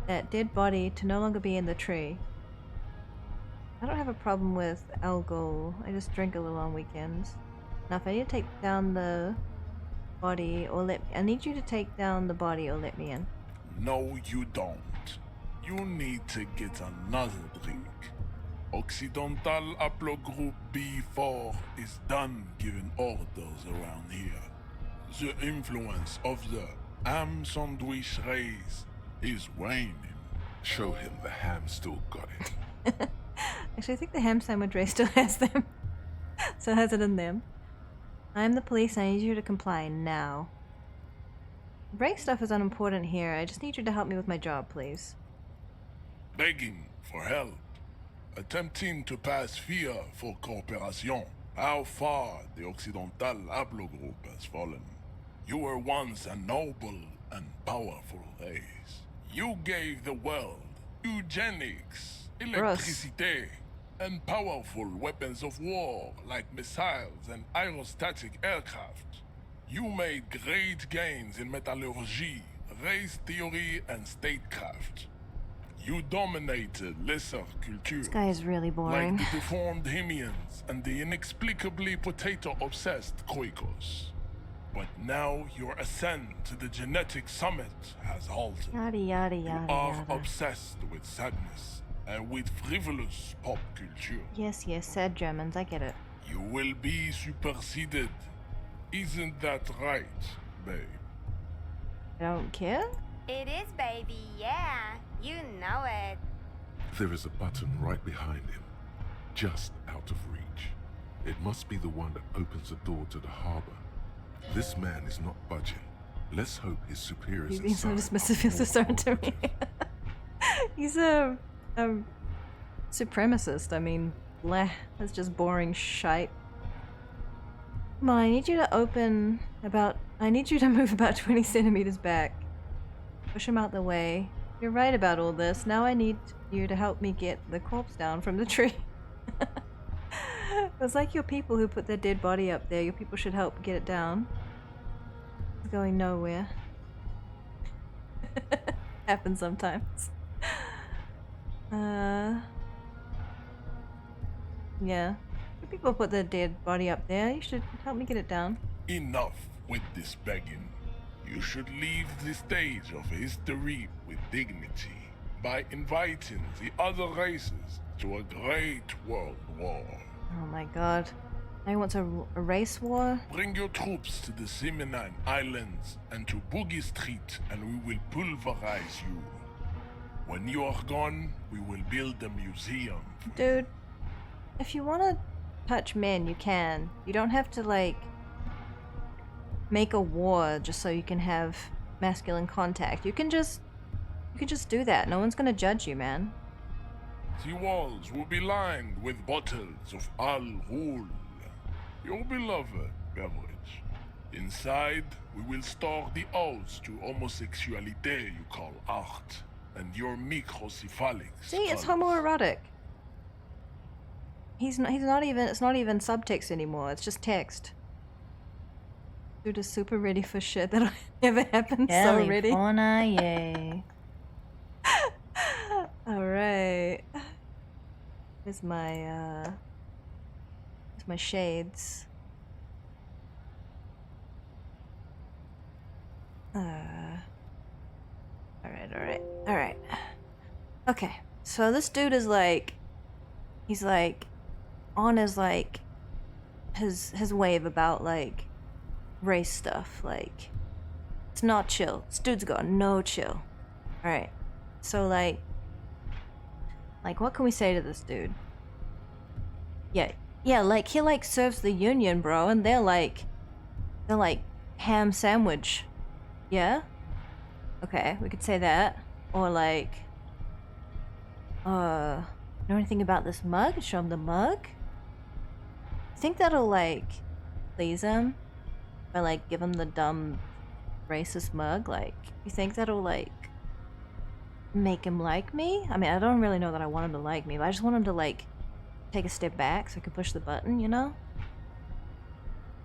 [SPEAKER 1] that dead body to no longer be in the tree. I don't have a problem with alcohol. I just drink a little on weekends. Now if I need to take down the body or I need you to take down the body or let me in.
[SPEAKER 9] No, you don't. You need to get another drink. Occidental Haplogroup B4 is done giving orders around here. The influence of the ham sandwich race is waning.
[SPEAKER 2] Show him the ham still got it.
[SPEAKER 1] Actually, I think the ham sandwich race still has them. So it has it in them. I'm the police. I need you to comply now. Break stuff is unimportant here. I just need you to help me with my job, please.
[SPEAKER 9] Begging for help. Attempting to pass fear for cooperation. How far the Occidental Haplogroup has fallen. You were once a noble and powerful race. You gave the world eugenics, electricity, and powerful weapons of war like missiles and aerostatic aircraft. You made great gains in metallurgy, race theory, and statecraft. You dominated lesser cultures.
[SPEAKER 1] This guy is really boring.
[SPEAKER 9] Like the deformed Hemians and the inexplicably potato-obsessed Khoikos. But now your ascent to the genetic summit has halted.
[SPEAKER 1] Yada yada
[SPEAKER 9] You
[SPEAKER 1] yada
[SPEAKER 9] are
[SPEAKER 1] yada.
[SPEAKER 9] obsessed with sadness and with frivolous pop culture.
[SPEAKER 1] Yes, sad Germans, I get it.
[SPEAKER 9] You will be superseded. Isn't that right, babe?
[SPEAKER 1] I don't care?
[SPEAKER 22] It is, baby, yeah. You know it.
[SPEAKER 2] There is a button right behind him, just out of reach. It must be the one that opens the door to the harbor. This man is not budging. Let's hope his superiors
[SPEAKER 1] He's being so
[SPEAKER 2] inside
[SPEAKER 1] dismissive, feels so starting to me. He's a supremacist. I mean, bleh, that's just boring shite. Come on, I need you to move about 20 centimeters back. Push him out the way. You're right about all this. Now I need you to help me get the corpse down from the tree. It's like your people who put their dead body up there. Your people should help get it down. It's going nowhere. Happens sometimes. Yeah. Your people put their dead body up there. You should help me get it down.
[SPEAKER 9] Enough with this begging. You should leave the stage of history with dignity by inviting the other races to a great world war.
[SPEAKER 1] Oh my god. Now he wants a race war?
[SPEAKER 9] Bring your troops to the Seminine Islands and to Boogie Street, and we will pulverize you. When you are gone, we will build a museum.
[SPEAKER 1] Dude, if you want to touch men, you can. You don't have to, like, make a war just so you can have masculine contact. You can just do that. No one's gonna judge you, man.
[SPEAKER 9] The walls will be lined with bottles of Al Ghul, your beloved beverage. Inside, we will store the odes to homosexuality you call art, and your microcephalic.
[SPEAKER 1] See, it's homoerotic. He's not even, it's not even subtext anymore, it's just text. Dude is super ready for shit that never happened. So ready. Yay. Alright. Here's my shades. Alright. Okay, so this dude is like, he's like on his like his wave about like race stuff. Like, it's not chill. This dude's got no chill. Alright, so like what can we say to this dude? Yeah, like he like serves the Union, bro, and they're like ham sandwich. Yeah? Okay, we could say that. Or like, know anything about this mug? Show him the mug? I think that'll like please him. If I like give him the dumb racist mug, like, you think that'll like make him like me? I mean, I don't really know that I want him to like me, but I just want him to like take a step back so I can push the button, you know?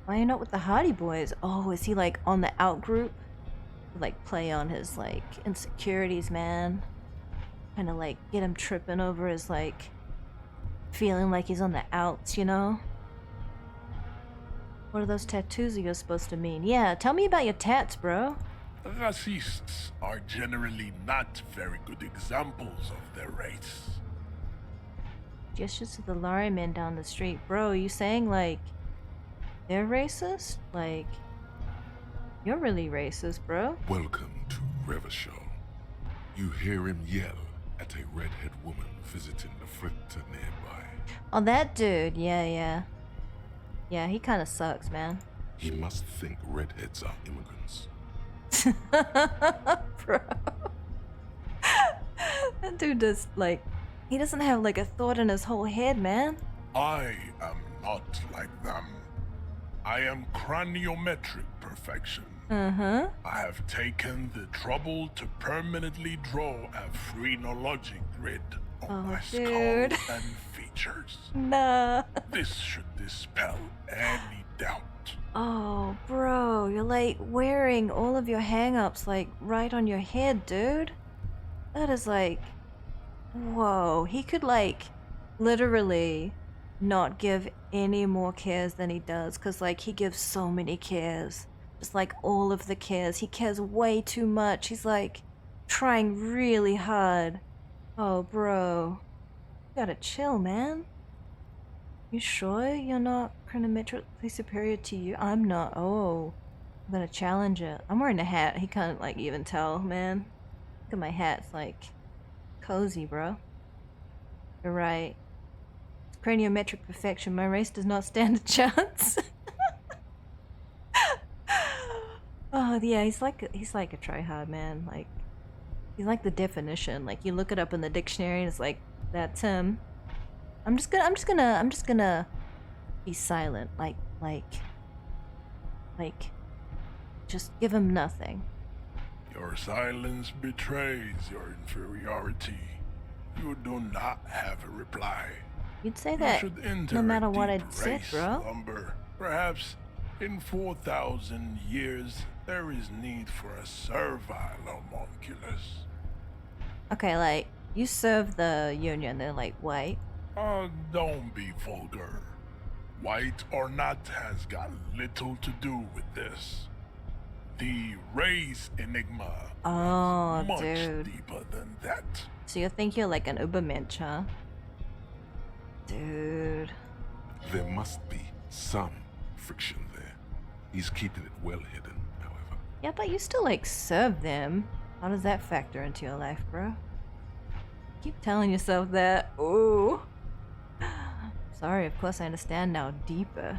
[SPEAKER 1] Why are you not with the Hardy Boys? Oh, is he like on the out group? Like play on his like insecurities, man. Kind of like get him tripping over his like feeling like he's on the outs, you know? What are those tattoos you're supposed to mean? Yeah, tell me about your tats, bro.
[SPEAKER 9] Racists are generally not very good examples of their race.
[SPEAKER 1] Gestures to the Lari men down the street. Bro, you saying like they're racist? Like, you're really racist, bro.
[SPEAKER 2] Welcome to Revachol. You hear him yell at a redhead woman visiting the fritter nearby.
[SPEAKER 1] Oh, that dude. Yeah, he kind of sucks, man.
[SPEAKER 2] He must think redheads are immigrants.
[SPEAKER 1] Bro. That dude does, like, he doesn't have, like, a thought in his whole head, man.
[SPEAKER 9] I am not like them. I am craniometric perfection.
[SPEAKER 1] Uh-huh.
[SPEAKER 9] I have taken the trouble to permanently draw a phrenologic grid on my skull and features.
[SPEAKER 1] Nah.
[SPEAKER 9] This should dispel any doubt.
[SPEAKER 1] Oh, bro, you're like wearing all of your hang-ups like right on your head, dude. That is like, whoa, he could like literally not give any more cares than he does, because like he gives so many cares. Just like all of the cares. He cares way too much. He's like trying really hard. Oh, bro. You gotta chill, man. You sure you're not chronometrically superior to you? I'm not. Oh, I'm gonna challenge it. I'm wearing a hat. He can't like even tell, man. Look at my hat. It's like cozy, bro. You're right. It's craniometric perfection. My race does not stand a chance. Oh yeah, he's like a tryhard, man. Like, he's like the definition. Like, you look it up in the dictionary and it's like, that's him. I'm just gonna be silent. Like, just give him nothing.
[SPEAKER 9] Your silence betrays your inferiority. You do not have a reply.
[SPEAKER 1] You'd say that no matter what I'd said, bro.
[SPEAKER 9] Slumber. Perhaps in 4,000 years, there is need for a servile homunculus.
[SPEAKER 1] Okay, like, you serve the Union, they're like white.
[SPEAKER 9] Don't be vulgar. White or not has got little to do with this. The race enigma is much deeper than that.
[SPEAKER 1] So you think you're like an Ubermensch, huh? Dude.
[SPEAKER 2] There must be some friction there. He's keeping it well hidden, however.
[SPEAKER 1] Yeah, but you still, like, serve them. How does that factor into your life, bro? Keep telling yourself that. Ooh. Sorry, of course I understand now deeper.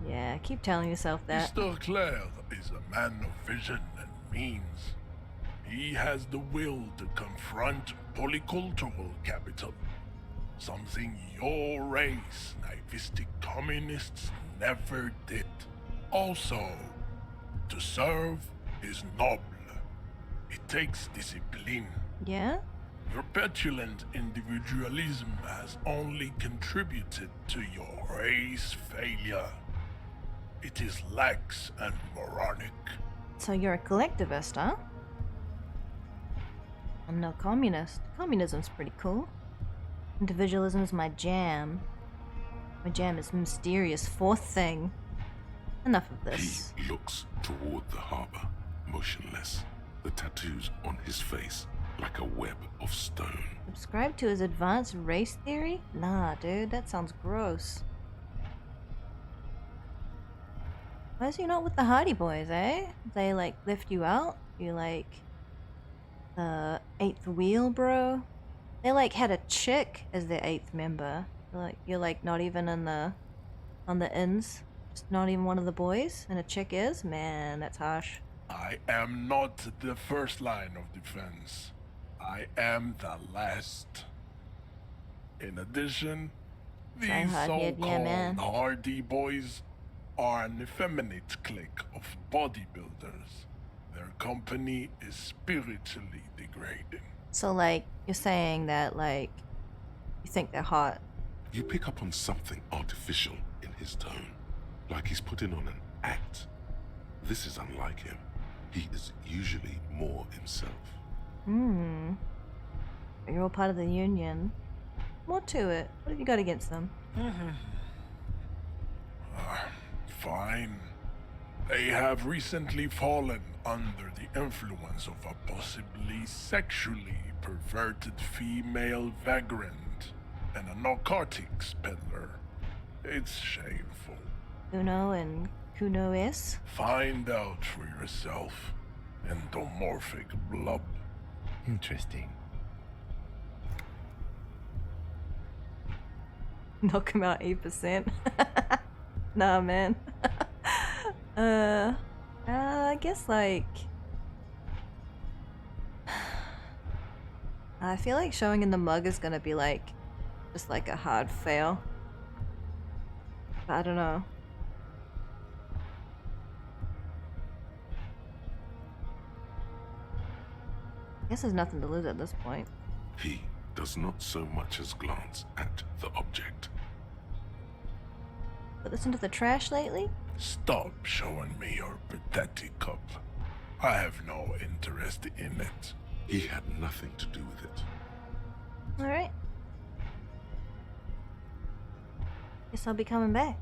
[SPEAKER 1] Yeah, keep telling yourself that.
[SPEAKER 9] Mr. Clare is a man of vision and means. He has the will to confront polycultural capital. Something your race, naivistic communists, never did. Also, to serve is noble. It takes discipline.
[SPEAKER 1] Yeah?
[SPEAKER 9] Your petulant individualism has only contributed to your race failure. It is lax and moronic.
[SPEAKER 1] So you're a collectivist, huh? I'm no communist. Communism's pretty cool. Individualism's my jam. My jam is mysterious fourth thing. Enough of this.
[SPEAKER 2] He looks toward the harbor, motionless, the tattoos on his face like a web of stone.
[SPEAKER 1] Subscribe to his advanced race theory? Nah, dude, that sounds gross. Why is he not with the Hardy Boys, eh? They, like, lift you out? You, like, the 8th wheel, bro? They, like, had a chick as their 8th member. You're, like, not even in the... on the ends. Just not even one of the boys, and a chick is? Man, that's harsh.
[SPEAKER 9] I am not the first line of defense. I am the last. In addition, these so-called Hardy Boys are an effeminate clique of bodybuilders. Their company is spiritually degrading.
[SPEAKER 1] So, like, you're saying that, like, you think they're hot.
[SPEAKER 2] You pick up on something artificial in his tone, like he's putting on an act. This is unlike him. He is usually more himself.
[SPEAKER 1] You're all part of the union. More to it. What have you got against them?
[SPEAKER 9] Fine. They have recently fallen under the influence of a possibly sexually perverted female vagrant and a narcotics peddler. It's shameful.
[SPEAKER 1] Kuno and Kuno is?
[SPEAKER 9] Find out for yourself. Endomorphic blub.
[SPEAKER 3] Interesting.
[SPEAKER 1] Knock him out 8%. Nah, man. I guess, like... I feel like showing in the mug is gonna be, like, just like a hard fail. But I don't know. I guess there's nothing to lose at this point.
[SPEAKER 2] He does not so much as glance at the object.
[SPEAKER 1] Put this into the trash lately?
[SPEAKER 9] Stop showing me your pathetic cup. I have no interest in it.
[SPEAKER 2] He had nothing to do with it.
[SPEAKER 1] Alright. Guess I'll be coming back.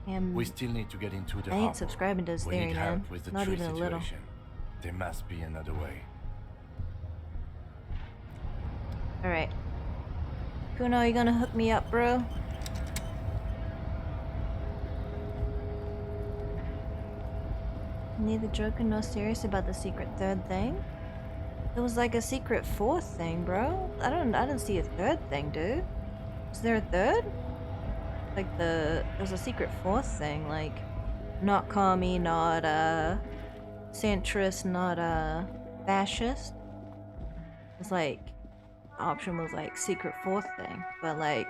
[SPEAKER 3] We still need to get into the
[SPEAKER 1] I ain't
[SPEAKER 3] harbor.
[SPEAKER 1] subscribing to his
[SPEAKER 3] We
[SPEAKER 1] theory,
[SPEAKER 3] need
[SPEAKER 1] man.
[SPEAKER 3] help with the
[SPEAKER 1] Not
[SPEAKER 3] tree
[SPEAKER 1] even a little.
[SPEAKER 3] situation. There must be another way.
[SPEAKER 1] Alright. Kuno, you gonna hook me up, bro? Neither joking nor serious about the secret third thing? There was like a secret fourth thing, bro. I didn't see a third thing, dude. Is there a third? Like there's a secret fourth thing, like not commie, not centrist, not fascist. It's like the option was like secret fourth thing, but like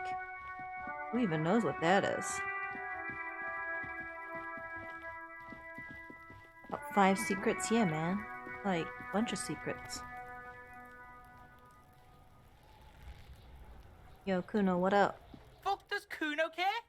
[SPEAKER 1] who even knows what that is? About 5 secrets, yeah, man. Like a bunch of secrets. Yo, Kuno, what up?
[SPEAKER 13] Fuck does Kuno care?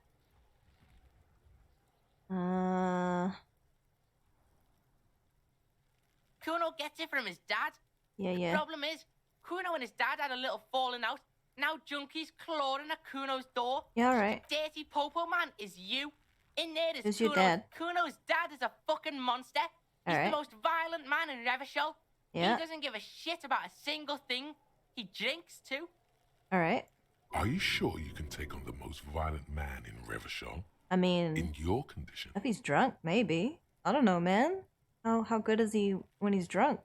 [SPEAKER 13] Kuno gets it from his dad.
[SPEAKER 1] Yeah,
[SPEAKER 13] The problem is, Kuno and his dad had a little falling out. Now Junkie's clawing at Kuno's door.
[SPEAKER 1] Yeah, alright.
[SPEAKER 13] The dirty popo man is you. In there is
[SPEAKER 1] Who's your
[SPEAKER 13] Kuno's.
[SPEAKER 1] dad?
[SPEAKER 13] Kuno's dad is a fucking monster. He's
[SPEAKER 1] Alright.
[SPEAKER 13] the most violent man in Revachol.
[SPEAKER 1] Yeah.
[SPEAKER 13] He doesn't give a shit about a single thing. He drinks too.
[SPEAKER 1] Alright.
[SPEAKER 2] Are you sure you can take on the most violent man in Revachol?
[SPEAKER 1] I mean,
[SPEAKER 2] in your condition?
[SPEAKER 1] If he's drunk, maybe. I don't know, man. How good is he when he's drunk?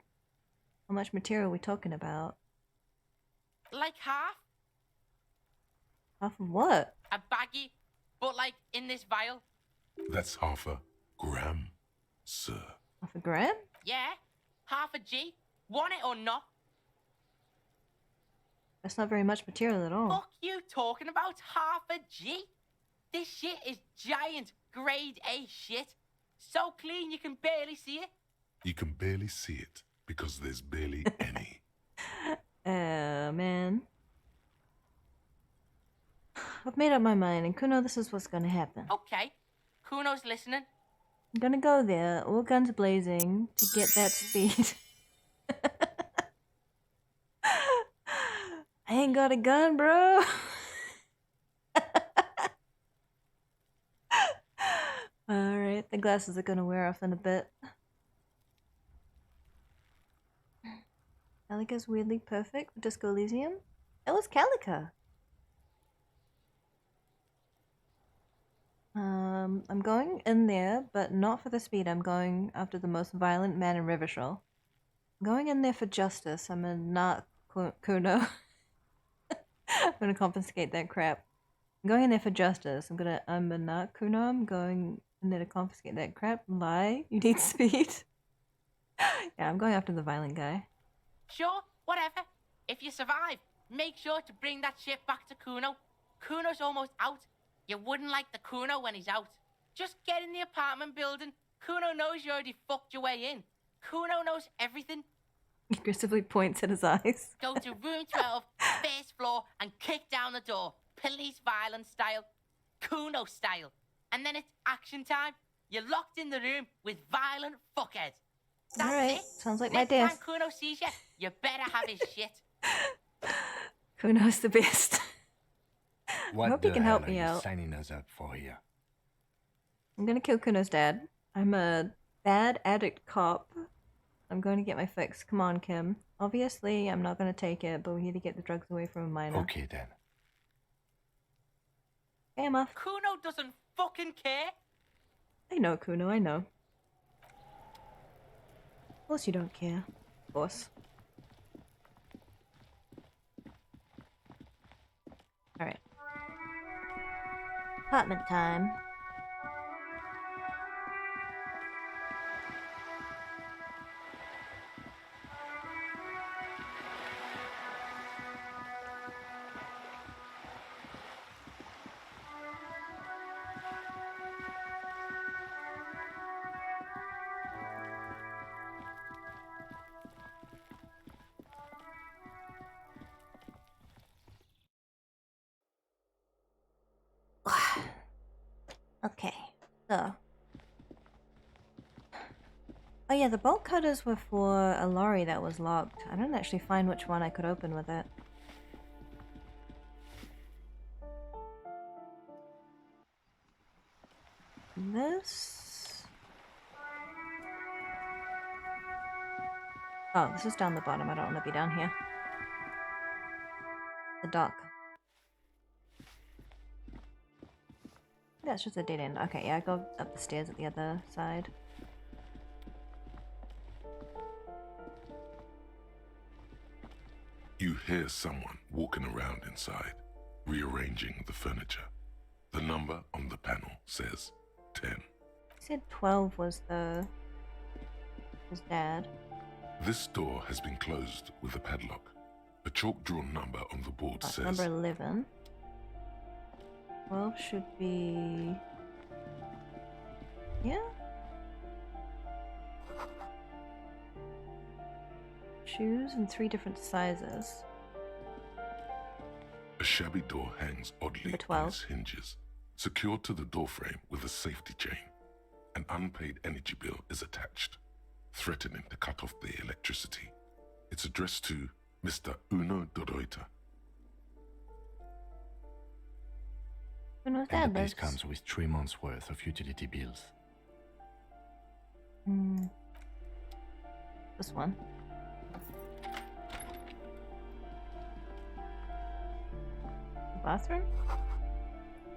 [SPEAKER 1] How much material are we talking about?
[SPEAKER 13] Like half?
[SPEAKER 1] Half of what?
[SPEAKER 13] A baggie, but like in this vial.
[SPEAKER 2] That's half a gram, sir.
[SPEAKER 1] Half a gram?
[SPEAKER 13] Yeah, half a G. Want it or not?
[SPEAKER 1] That's not very much material at all.
[SPEAKER 13] Fuck you talking about half a G? This shit is giant, grade A shit. So clean you can barely see it.
[SPEAKER 2] You can barely see it because there's barely any.
[SPEAKER 1] Man. I've made up my mind, and Kuno, this is what's gonna happen.
[SPEAKER 13] Okay, Kuno's listening.
[SPEAKER 1] I'm gonna go there, all guns blazing, to get that speed. I ain't got a gun, bro. Alright, the glasses are gonna wear off in a bit. Calica's weirdly perfect for Disco Elysium. It was Calica. I'm going in there, but not for the speed. I'm going after the most violent man in Revachol. I'm going in there for justice. I'm not Kuno. I'm gonna confiscate that crap. I'm going in there for justice. I'm a not Kuno. I'm going in there to confiscate that crap. Lie. You need speed. Yeah, I'm going after the violent guy.
[SPEAKER 13] Sure, whatever. If you survive, make sure to bring that shit back to Kuno. Kuno's almost out. You wouldn't like the Kuno when he's out. Just get in the apartment building. Kuno knows you already fucked your way in. Kuno knows everything.
[SPEAKER 1] He aggressively points at his eyes.
[SPEAKER 13] Go to room 12, first floor, and kick down the door. Police violence style. Kuno style. And then it's action time. You're locked in the room with violent fuckheads. That's
[SPEAKER 1] Alright,
[SPEAKER 13] it.
[SPEAKER 1] sounds like my
[SPEAKER 13] Next
[SPEAKER 1] day.
[SPEAKER 13] time Kuno sees you, you better have his shit.
[SPEAKER 1] Kuno's the best.
[SPEAKER 3] What
[SPEAKER 1] I hope he can help me
[SPEAKER 3] are you
[SPEAKER 1] out.
[SPEAKER 3] signing us up for here?
[SPEAKER 1] I'm gonna kill Kuno's dad. I'm a bad addict cop. I'm going to get my fix. Come on, Kim. Obviously, I'm not gonna take it, but we need to get the drugs away from a minor.
[SPEAKER 3] Okay then.
[SPEAKER 1] Okay, I'm off.
[SPEAKER 13] Kuno doesn't fucking care.
[SPEAKER 1] I know, Kuno, I know. Of course you don't care. Of course. Alright. Apartment time. Okay, so. Oh yeah, the bolt cutters were for a lorry that was locked. I didn't actually find which one I could open with it. This... Oh, this is down the bottom. I don't want to be down here. The dock. That's just a dead end. Okay, yeah, I go up the stairs at the other side.
[SPEAKER 2] You hear someone walking around inside, rearranging the furniture. The number on the panel says 10.
[SPEAKER 1] He said 12 was his dad.
[SPEAKER 2] This door has been closed with a padlock. A chalk-drawn number on the board says...
[SPEAKER 1] Number 11. 12 should be... Yeah? Shoes in 3 different sizes.
[SPEAKER 2] A shabby door hangs oddly on its hinges, secured to the doorframe with a safety chain. An unpaid energy bill is attached, threatening to cut off the electricity. It's addressed to Mr. Uno de Reuter.
[SPEAKER 1] When was
[SPEAKER 3] And
[SPEAKER 1] that?
[SPEAKER 3] the base comes with 3 months' worth of utility bills.
[SPEAKER 1] This one. bathroom?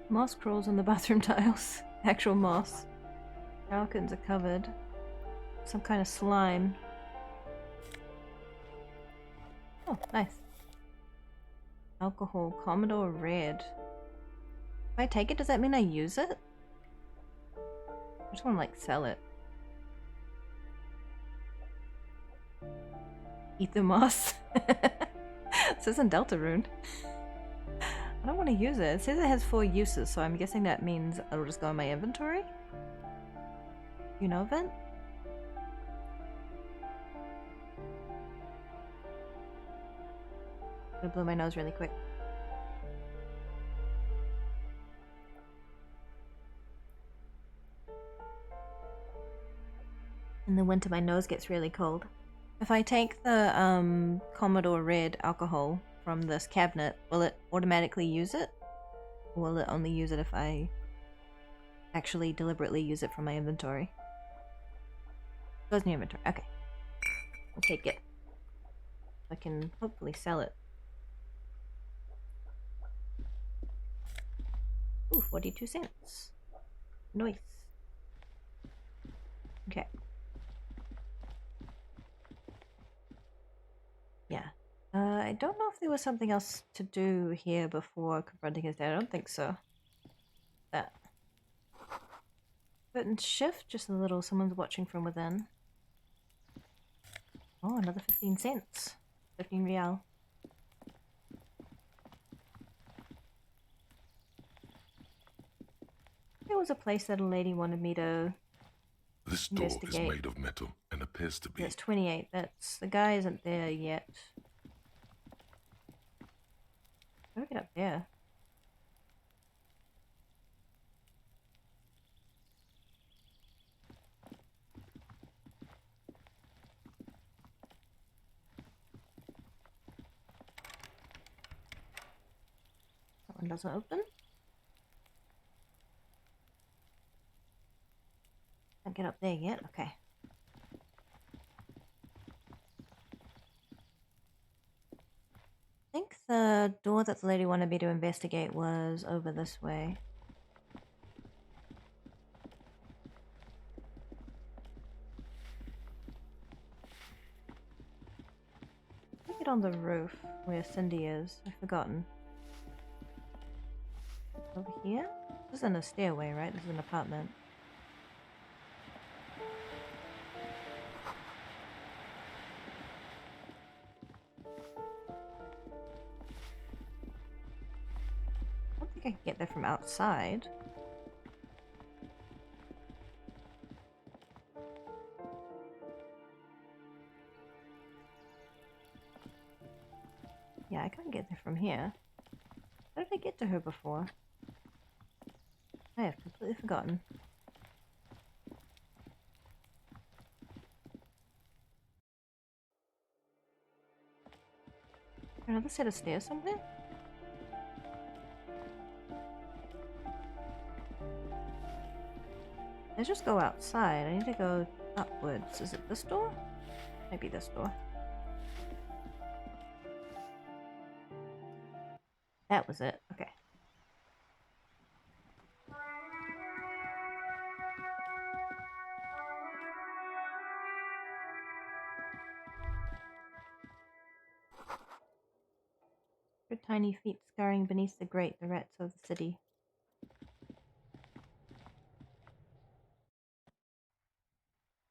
[SPEAKER 1] Moss crawls on the bathroom tiles. Actual moss. Shower curtains are covered. Some kind of slime. Oh, nice. Alcohol, Commodore Red. If I take it, does that mean I use it? I just want to like sell it. Ether moss. It says in Deltarune. I don't want to use it. It says it has 4 uses, so I'm guessing that means it'll just go in my inventory. You know, Vent? I'm gonna blow my nose really quick. In the winter, my nose gets really cold. If I take the Commodore Red alcohol from this cabinet, will it automatically use it? Or will it only use it if I actually deliberately use it from my inventory? Goes in the inventory. Okay. I'll take it. I can hopefully sell it. Ooh, 42 cents. Nice. Okay. Yeah. I don't know if there was something else to do here before confronting his dad. I don't think so. That. Button shift, just a little. Someone's watching from within. Oh, another 15 cents. 15 real. There was a place that a lady wanted me to
[SPEAKER 2] This door is
[SPEAKER 1] investigate.
[SPEAKER 2] made of metal and appears to be.
[SPEAKER 1] That's 28. That's the guy isn't there yet. How do we get up there? That one doesn't open. Can't get up there yet. Okay. I think the door that the lady wanted me to investigate was over this way. Get on the roof where Cindy is. I've forgotten. Over here? This isn't a stairway, right? This is an apartment. I don't think I can get there from outside. Yeah, I can't get there from here. How did I get to her before? I have completely forgotten. Another set of stairs somewhere? Let's just go outside. I need to go upwards. Is it this door? Maybe this door. That was it. Okay. Her tiny feet scurrying beneath the grate, the rats of the city.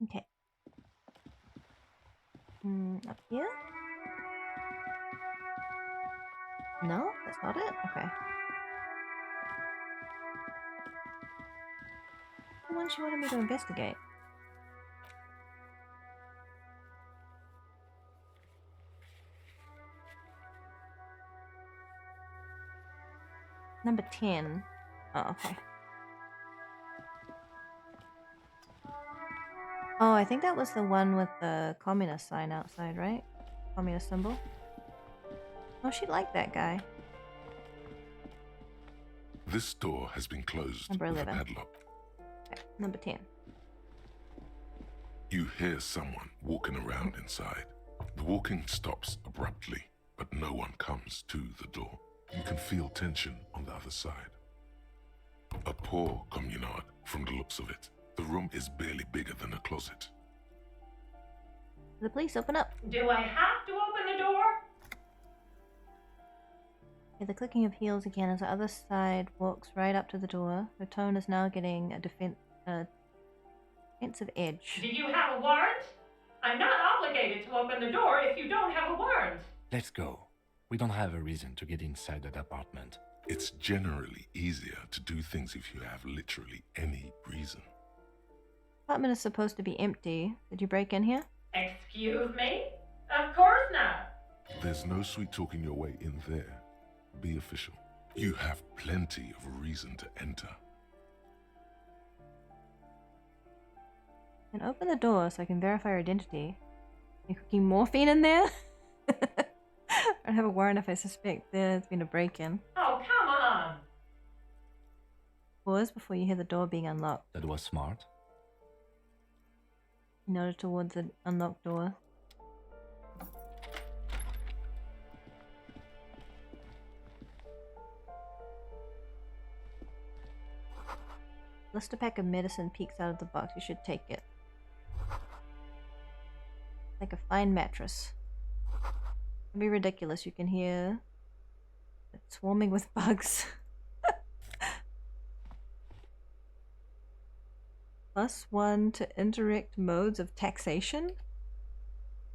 [SPEAKER 1] Okay. Up here? No, that's not it? Okay. The one she wanted me to investigate. Number 10. Oh, okay. Oh, I think that was the one with the communist sign outside, right? Communist symbol. Oh, she liked that guy.
[SPEAKER 2] This door has been closed
[SPEAKER 1] Number
[SPEAKER 2] with
[SPEAKER 1] 11.
[SPEAKER 2] a padlock.
[SPEAKER 1] Okay, number 10.
[SPEAKER 2] You hear someone walking around inside. The walking stops abruptly, but no one comes to the door. You can feel tension on the other side. A poor communard, from the looks of it. The room is barely bigger than a closet.
[SPEAKER 1] The police, open up.
[SPEAKER 8] Do I have to open the door?
[SPEAKER 1] Yeah, the clicking of heels again as the other side walks right up to the door. Her tone is now getting a defensive edge.
[SPEAKER 8] Do you have a warrant? I'm not obligated to open the door if you don't have a warrant.
[SPEAKER 3] Let's go. We don't have a reason to get inside that apartment.
[SPEAKER 2] It's generally easier to do things if you have literally any reason.
[SPEAKER 1] Apartment is supposed to be empty. Did you break in here?
[SPEAKER 8] Excuse me? Of course not.
[SPEAKER 2] There's no sweet talking your way in there. Be official. You have plenty of reason to enter.
[SPEAKER 1] And open the door so I can verify her identity. Are you cooking morphine in there? I don't have a warrant if I suspect there's been a break-in.
[SPEAKER 8] Oh, come on.
[SPEAKER 1] Pause before you hear the door being unlocked.
[SPEAKER 3] That was smart.
[SPEAKER 1] You nodded towards the unlocked door. Blister pack of medicine peeks out of the box. You should take it. Like a fine mattress. It'd be ridiculous. You can hear it swarming with bugs. +1 to indirect modes of taxation.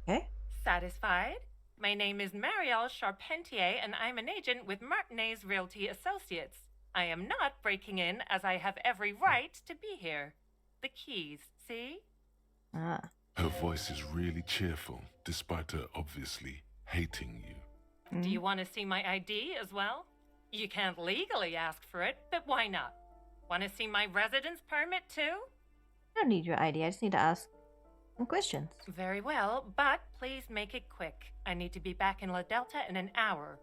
[SPEAKER 1] Okay.
[SPEAKER 11] Satisfied? My name is Marielle Charpentier, and I'm an agent with Martinez Realty Associates. I am not breaking in, as I have every right to be here. The keys, see?
[SPEAKER 1] Ah.
[SPEAKER 2] Her voice is really cheerful, despite her obviously hating you.
[SPEAKER 11] Do you want to see my ID as well? You can't legally ask for it, but why not? Want to see my residence permit too?
[SPEAKER 1] I don't need your ID. I just need to ask some questions.
[SPEAKER 11] Very well, but please make it quick. I need to be back in La Delta in an hour.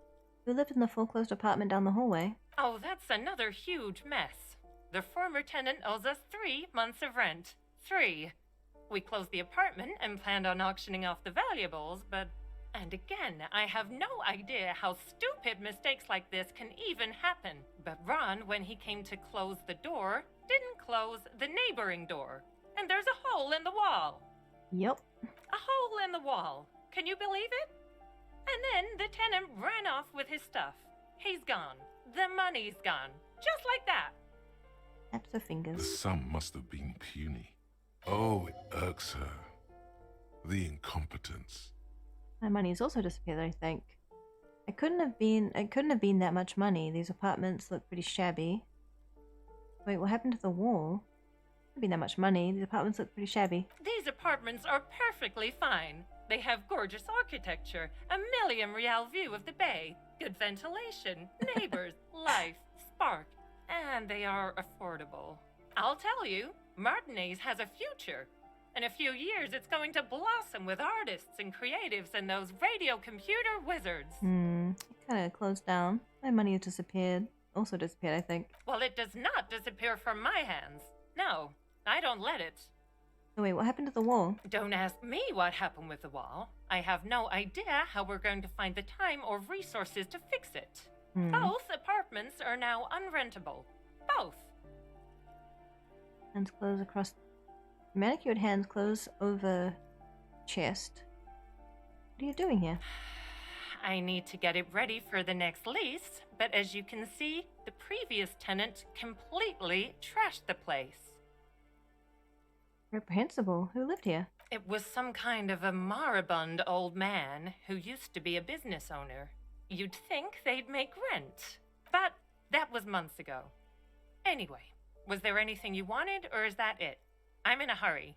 [SPEAKER 1] Who lived in the foreclosed apartment down the hallway?
[SPEAKER 11] Oh, that's another huge mess. The former tenant owes us 3 months of rent. 3. We closed the apartment and planned on auctioning off the valuables, but... And again, I have no idea how stupid mistakes like this can even happen. But Ron, when he came to close the door, didn't close the neighboring door. And there's a hole in the wall.
[SPEAKER 1] Yep.
[SPEAKER 11] A hole in the wall. Can you believe it? And then the tenant ran off with his stuff. He's gone. The money's gone. Just like that.
[SPEAKER 1] Snaps her
[SPEAKER 2] The
[SPEAKER 1] fingers.
[SPEAKER 2] sum must have been puny. Oh, it irks her. The incompetence.
[SPEAKER 1] My money's also disappeared, I think. It couldn't have been that much money. These apartments look pretty shabby. Wait, what happened to the wall? Couldn't be that much money. These apartments look pretty shabby.
[SPEAKER 11] These apartments are perfectly fine. They have gorgeous architecture, a million real view of the bay, good ventilation, neighbors, life, spark, and they are affordable. I'll tell you, Martinez has a future. In a few years, it's going to blossom with artists and creatives and those radio computer wizards.
[SPEAKER 1] It kind of closed down. My money has disappeared. Also disappeared, I think.
[SPEAKER 11] Well, it does not disappear from my hands. No, I don't let it.
[SPEAKER 1] Oh, wait, what happened to the wall?
[SPEAKER 11] Don't ask me what happened with the wall. I have no idea how we're going to find the time or resources to fix it. Both apartments are now unrentable. Both.
[SPEAKER 1] Hands close across... Manicured hands close over chest. What are you doing here?
[SPEAKER 11] I need to get it ready for the next lease, but as you can see, the previous tenant completely trashed the place.
[SPEAKER 1] Reprehensible. Who lived here?
[SPEAKER 11] It was some kind of a moribund old man who used to be a business owner. You'd think they'd make rent, but that was months ago. Anyway, was there anything you wanted, or is that it? I'm in a hurry.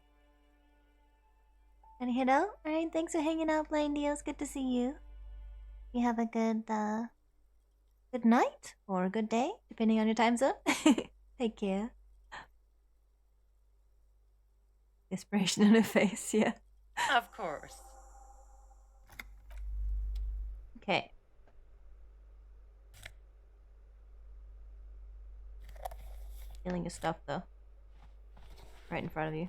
[SPEAKER 1] Gotta head out? Alright, thanks for hanging out, Blind Deals. Good to see you. You have a good night or a good day, depending on your time zone. Take care. Desperation in her face, yeah.
[SPEAKER 11] Of course.
[SPEAKER 1] Okay. Stealing your stuff, though. Right in front of you.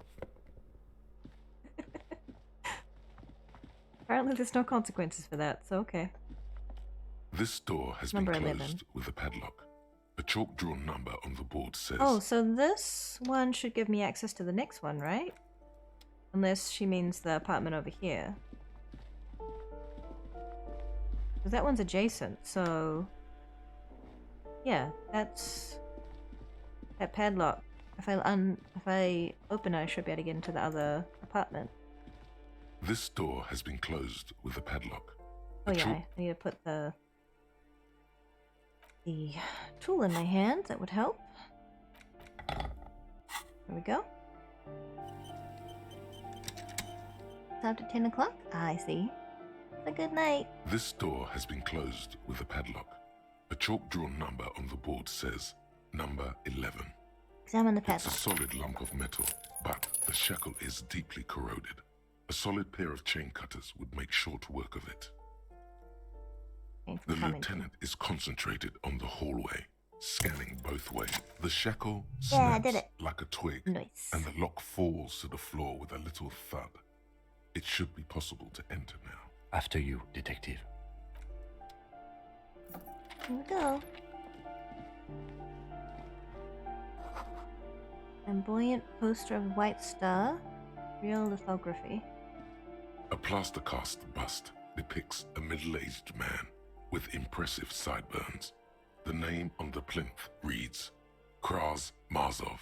[SPEAKER 1] Apparently there's no consequences for that, so okay.
[SPEAKER 2] This door has
[SPEAKER 1] Number
[SPEAKER 2] been
[SPEAKER 1] 11.
[SPEAKER 2] closed with a padlock. A chalk-drawn number on the board says...
[SPEAKER 1] Oh, so this one should give me access to the next one, right? Unless she means the apartment over here. Because that one's adjacent, so... Yeah, that's... that padlock. If I open it, I should be able to get into the other apartment.
[SPEAKER 2] This door has been closed with a padlock.
[SPEAKER 1] Oh yeah, I need to put the tool in my hand. That would help. There we go. It's after 10 o'clock? I see. It's a good night.
[SPEAKER 2] This door has been closed with a padlock. A chalk-drawn number on the board says number 11.
[SPEAKER 1] Examine the
[SPEAKER 2] It's
[SPEAKER 1] padlock.
[SPEAKER 2] a solid lump of metal, but the shackle is deeply corroded. A solid pair of chain cutters would make short work of it. The lieutenant is concentrated on the hallway, scanning both ways. The shackle
[SPEAKER 1] Yeah, I
[SPEAKER 2] snaps
[SPEAKER 1] did it.
[SPEAKER 2] like a twig,
[SPEAKER 1] Nice.
[SPEAKER 2] and the lock falls to the floor with a little thud. It should be possible to enter now.
[SPEAKER 3] After you, detective.
[SPEAKER 1] Here we go. Flamboyant poster of White Star. Real lithography.
[SPEAKER 2] A plaster cast bust depicts a middle-aged man with impressive sideburns. The name on the plinth reads Kraz Mazov.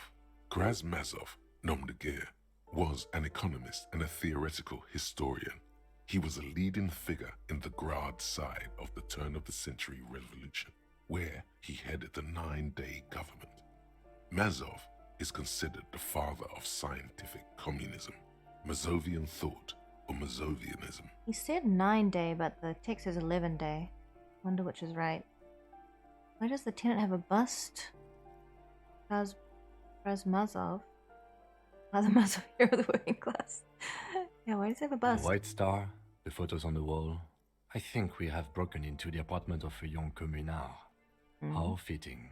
[SPEAKER 2] Kraz Mazov, nom de guerre, was an economist and a theoretical historian. He was a leading figure in the Grad side of the turn-of-the-century revolution, where he headed the 9-day government. Mazov is considered the father of scientific communism, Mazovian thought, or Mazovianism.
[SPEAKER 1] He said 9-day, but the text is 11-day. Wonder which is right. Why does the tenant have a bust? Razmazov. Razmazov, hero of the working class. Yeah, why does he have a bust?
[SPEAKER 3] The White Star, the photos on the wall. I think we have broken into the apartment of a young communard. How fitting.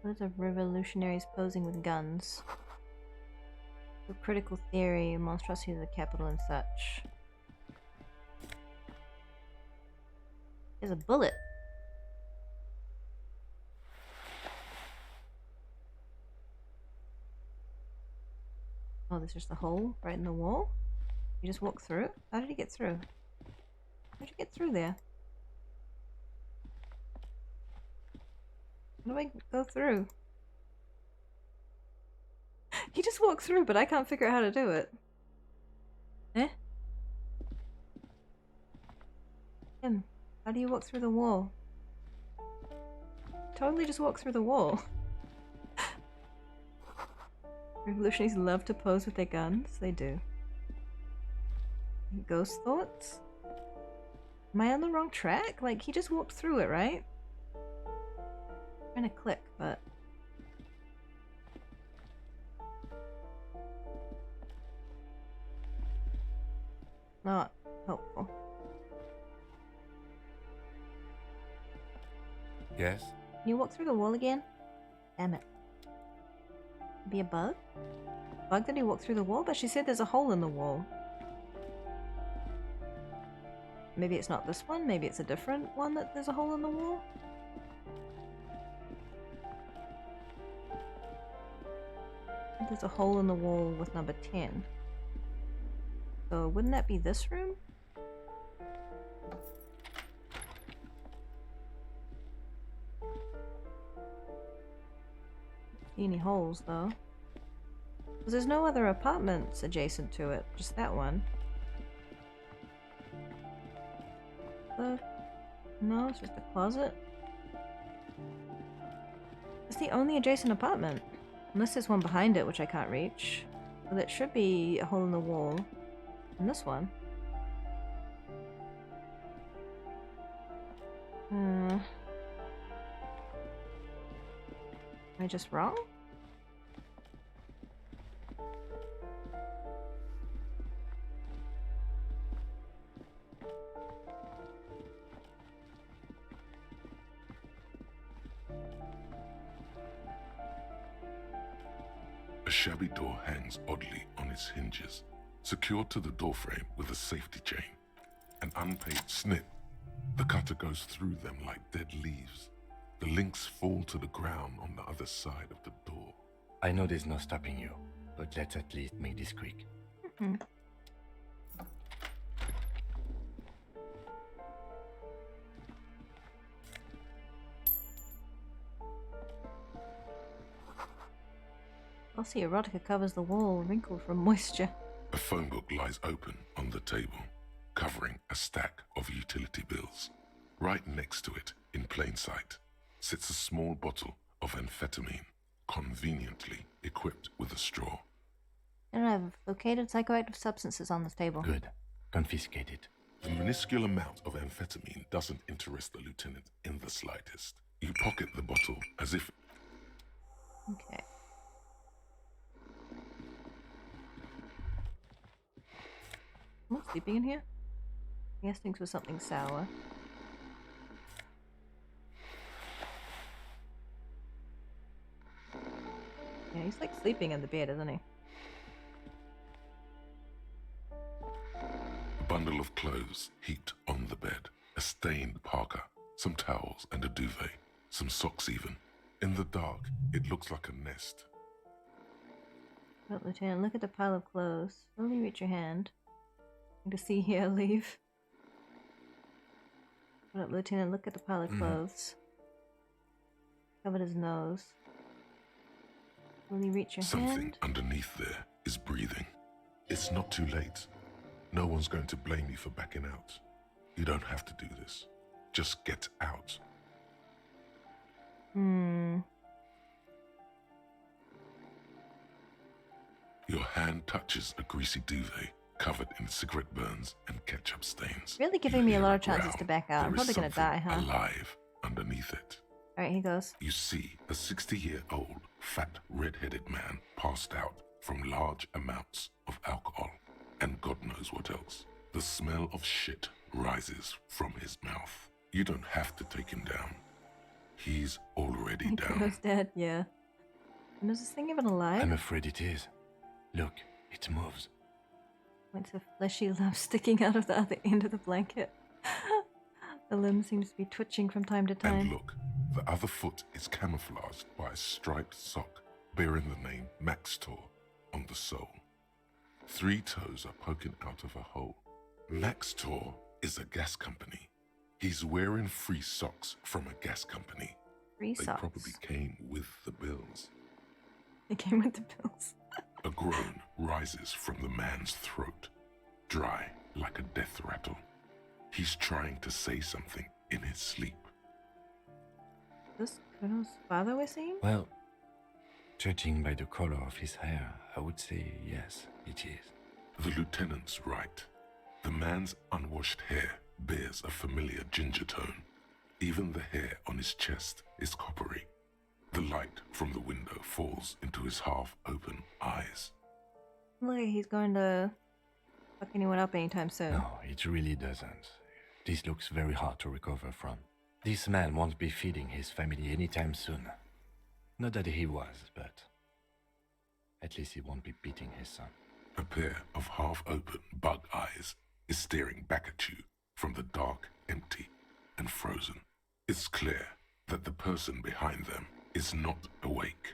[SPEAKER 1] What are revolutionaries posing with guns? For critical theory, monstrosity of the capital and such. There's a bullet. Oh, there's just a hole right in the wall? You just walk through it? How did he get through? How did you get through there? How do I go through? You just walk through, but I can't figure out how to do it. Eh? Tim, how do you walk through the wall? Totally just walk through the wall. Revolutionaries love to pose with their guns. They do. Ghost thoughts? Am I on the wrong track? Like, he just walked through it, right? I'm trying to click, but... not helpful.
[SPEAKER 3] Yes?
[SPEAKER 1] Can you walk through the wall again? Damn it. Be a bug? Bug that he walked through the wall? But she said there's a hole in the wall. Maybe it's not this one? Maybe it's a different one that there's a hole in the wall? There's a hole in the wall with number 10. So wouldn't that be this room? See any holes though? Because there's no other apartments adjacent to it, just that one. No, it's just a closet. It's the only adjacent apartment. Unless there's one behind it, which I can't reach. Well, it should be a hole in the wall. In this one. Am I just wrong?
[SPEAKER 2] A shabby door hangs oddly on its hinges. secured to the doorframe with a safety chain. An unpaid snip. The cutter goes through them like dead leaves. The links fall to the ground on the other side of the door.
[SPEAKER 3] I know there's no stopping you, but let's at least make this quick.
[SPEAKER 1] Glossy erotica covers the wall, wrinkled from moisture.
[SPEAKER 2] A phone book lies open on the table, covering a stack of utility bills. Right next to it, in plain sight, sits a small bottle of amphetamine, conveniently equipped with a straw.
[SPEAKER 1] And I've located psychoactive substances on this table.
[SPEAKER 3] Good. Confiscate it.
[SPEAKER 2] The minuscule amount of amphetamine doesn't interest the lieutenant in the slightest. You pocket the bottle as if...
[SPEAKER 1] Okay. Someone sleeping in here? I guess thinks was something sour. Yeah, he's like sleeping in the bed, isn't he?
[SPEAKER 2] A bundle of clothes heaped on the bed. A stained parka, some towels and a duvet, some socks even. In the dark, it looks like a nest.
[SPEAKER 1] But Lieutenant, look at the pile of clothes. Slowly reach your hand. To see here, leave. What up, Lieutenant? Look at the pile of clothes. Covered his nose. Will you reach your
[SPEAKER 2] Something
[SPEAKER 1] hand?
[SPEAKER 2] underneath there is breathing. It's not too late. No one's going to blame you for backing out. You don't have to do this. Just get out. Your hand touches a greasy duvet covered in cigarette burns and ketchup stains.
[SPEAKER 1] Really giving me a lot of chances to back out. I'm
[SPEAKER 2] There is
[SPEAKER 1] probably gonna die,
[SPEAKER 2] something
[SPEAKER 1] huh?
[SPEAKER 2] alive underneath it.
[SPEAKER 1] Alright, here goes.
[SPEAKER 2] You see a 60-year-old, fat, red-headed man passed out from large amounts of alcohol. And God knows what else. The smell of shit rises from his mouth. You don't have to take him down. He's already down.
[SPEAKER 1] He's dead, yeah. And is this thing even alive?
[SPEAKER 3] I'm afraid it is. Look, it moves.
[SPEAKER 1] Points of fleshy lump sticking out of the other end of the blanket. The limb seems to be twitching from time to time.
[SPEAKER 2] And look, the other foot is camouflaged by a striped sock bearing the name Maxtor on the sole. 3 toes are poking out of a hole. Maxtor is a gas company. He's wearing free socks from a gas company.
[SPEAKER 1] Free
[SPEAKER 2] They
[SPEAKER 1] socks.
[SPEAKER 2] probably came with the bills.
[SPEAKER 1] They came with the bills.
[SPEAKER 2] A groan rises from the man's throat, dry like a death rattle. He's trying to say something in his sleep.
[SPEAKER 1] This Colonel's father we're seeing?
[SPEAKER 3] Well, judging by the color of his hair, I would say yes, it is.
[SPEAKER 2] The lieutenant's right. The man's unwashed hair bears a familiar ginger tone. Even the hair on his chest is coppery. The light from the window falls into his half-open eyes.
[SPEAKER 1] Look like he's going to fuck anyone up anytime soon.
[SPEAKER 3] No, it really doesn't. This looks very hard to recover from. This man won't be feeding his family anytime soon. Not that he was, but at least he won't be beating his son.
[SPEAKER 2] A pair of half-open bug eyes is staring back at you from the dark, empty, and frozen. It's clear that the person behind them is not awake.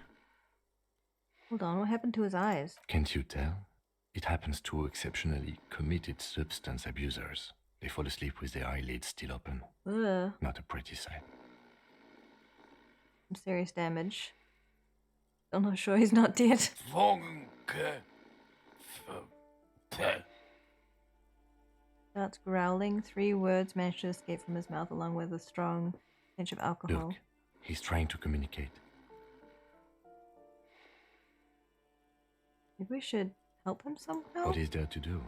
[SPEAKER 1] Hold on, what happened to his eyes?
[SPEAKER 3] Can't you tell? It happens to exceptionally committed substance abusers. They fall asleep with their eyelids still open.
[SPEAKER 1] Ugh.
[SPEAKER 3] Not a pretty sight.
[SPEAKER 1] Some serious damage. Still not sure he's not dead. Starts growling. 3 words manage to escape from his mouth along with a strong pinch of alcohol.
[SPEAKER 3] Look, he's trying to communicate.
[SPEAKER 1] Maybe we should help him somehow?
[SPEAKER 3] What is there to do?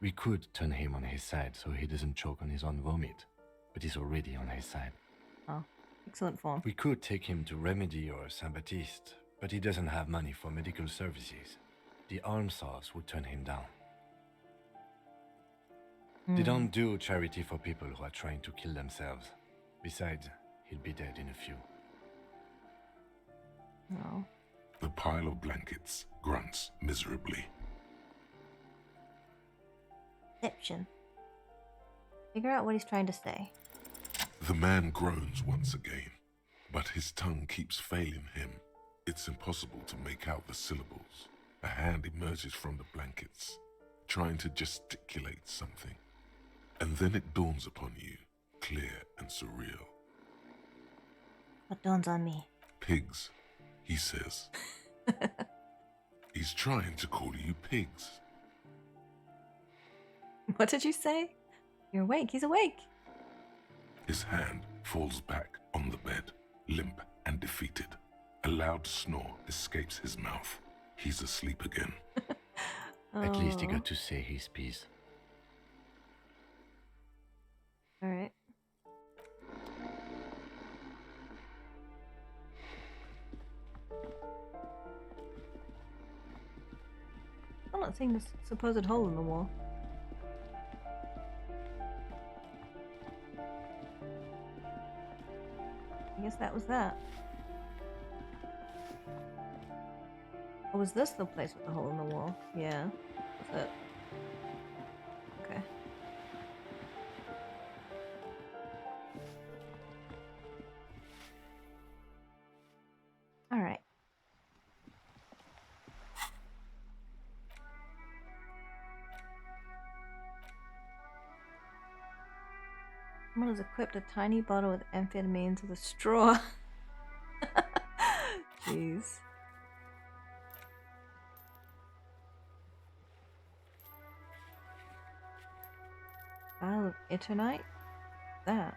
[SPEAKER 3] We could turn him on his side so he doesn't choke on his own vomit, but he's already on his side.
[SPEAKER 1] Oh, excellent form.
[SPEAKER 3] We could take him to Remedy or Saint-Baptiste, but he doesn't have money for medical services. The almshouse would turn him down. They don't do charity for people who are trying to kill themselves. Besides, he'll be dead in a few.
[SPEAKER 1] No.
[SPEAKER 2] The pile of blankets grunts miserably.
[SPEAKER 1] Deception. Figure out what he's trying to say.
[SPEAKER 2] The man groans once again, but his tongue keeps failing him. It's impossible to make out the syllables. A hand emerges from the blankets, trying to gesticulate something. And then it dawns upon you, clear and surreal.
[SPEAKER 1] What dawns on me?
[SPEAKER 2] Pigs, he says. He's trying to call you pigs.
[SPEAKER 1] What did you say? You're awake. He's awake.
[SPEAKER 2] His hand falls back on the bed, limp and defeated. A loud snore escapes his mouth. He's asleep again.
[SPEAKER 3] At least he got to say his piece.
[SPEAKER 1] Alright. I'm not seeing this supposed hole in the wall. I guess that was that. Oh, was this the place with the hole in the wall? Yeah. That's it. Okay. Alright. Someone has equipped a tiny bottle with amphetamines with a straw. Jeez. Vial of Eternite? That.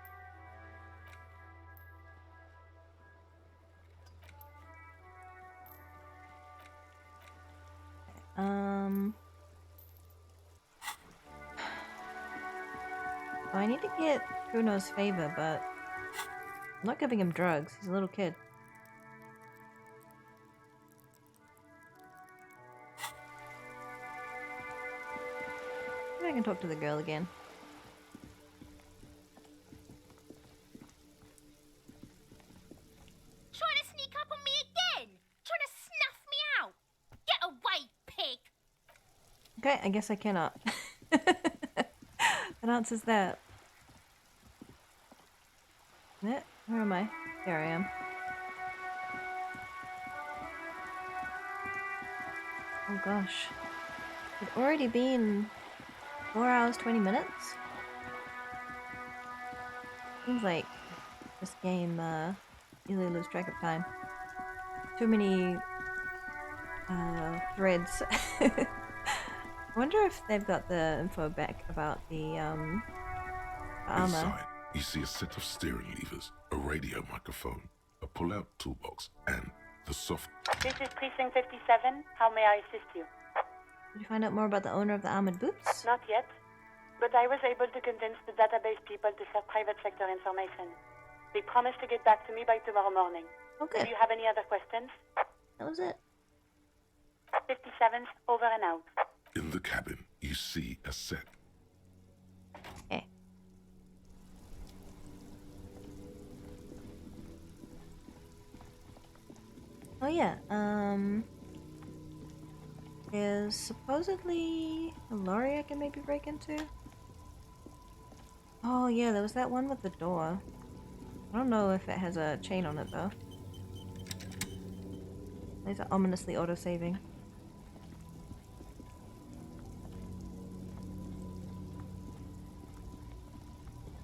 [SPEAKER 1] I need to get Bruno's favor, but I'm not giving him drugs. He's a little kid. Maybe I can talk to the girl again.
[SPEAKER 12] Trying to sneak up on me again? Trying to snuff me out? Get away, pig!
[SPEAKER 1] Okay, I guess I cannot. That answers that. Where am I? There I am. Oh gosh. It's already been 4 hours, 20 minutes? Seems like this game, easily lose track of time. Too many, threads. I wonder if they've got the info back about the, armor.
[SPEAKER 2] Inside, you see a set of steering levers, a radio microphone, a pull-out toolbox, and the soft...
[SPEAKER 14] This is Precinct 57. How may I assist you?
[SPEAKER 1] Did you find out more about the owner of the armored boots?
[SPEAKER 14] Not yet, but I was able to convince the database people to share private sector information. They promised to get back to me by tomorrow morning.
[SPEAKER 1] Okay.
[SPEAKER 14] Do you have any other questions?
[SPEAKER 1] That was it.
[SPEAKER 14] 57th, over and out.
[SPEAKER 2] In the cabin, you see a set.
[SPEAKER 1] Okay. Oh yeah, there's supposedly a lorry I can maybe break into. Oh yeah, there was that one with the door. I don't know if it has a chain on it though. These are ominously auto-saving.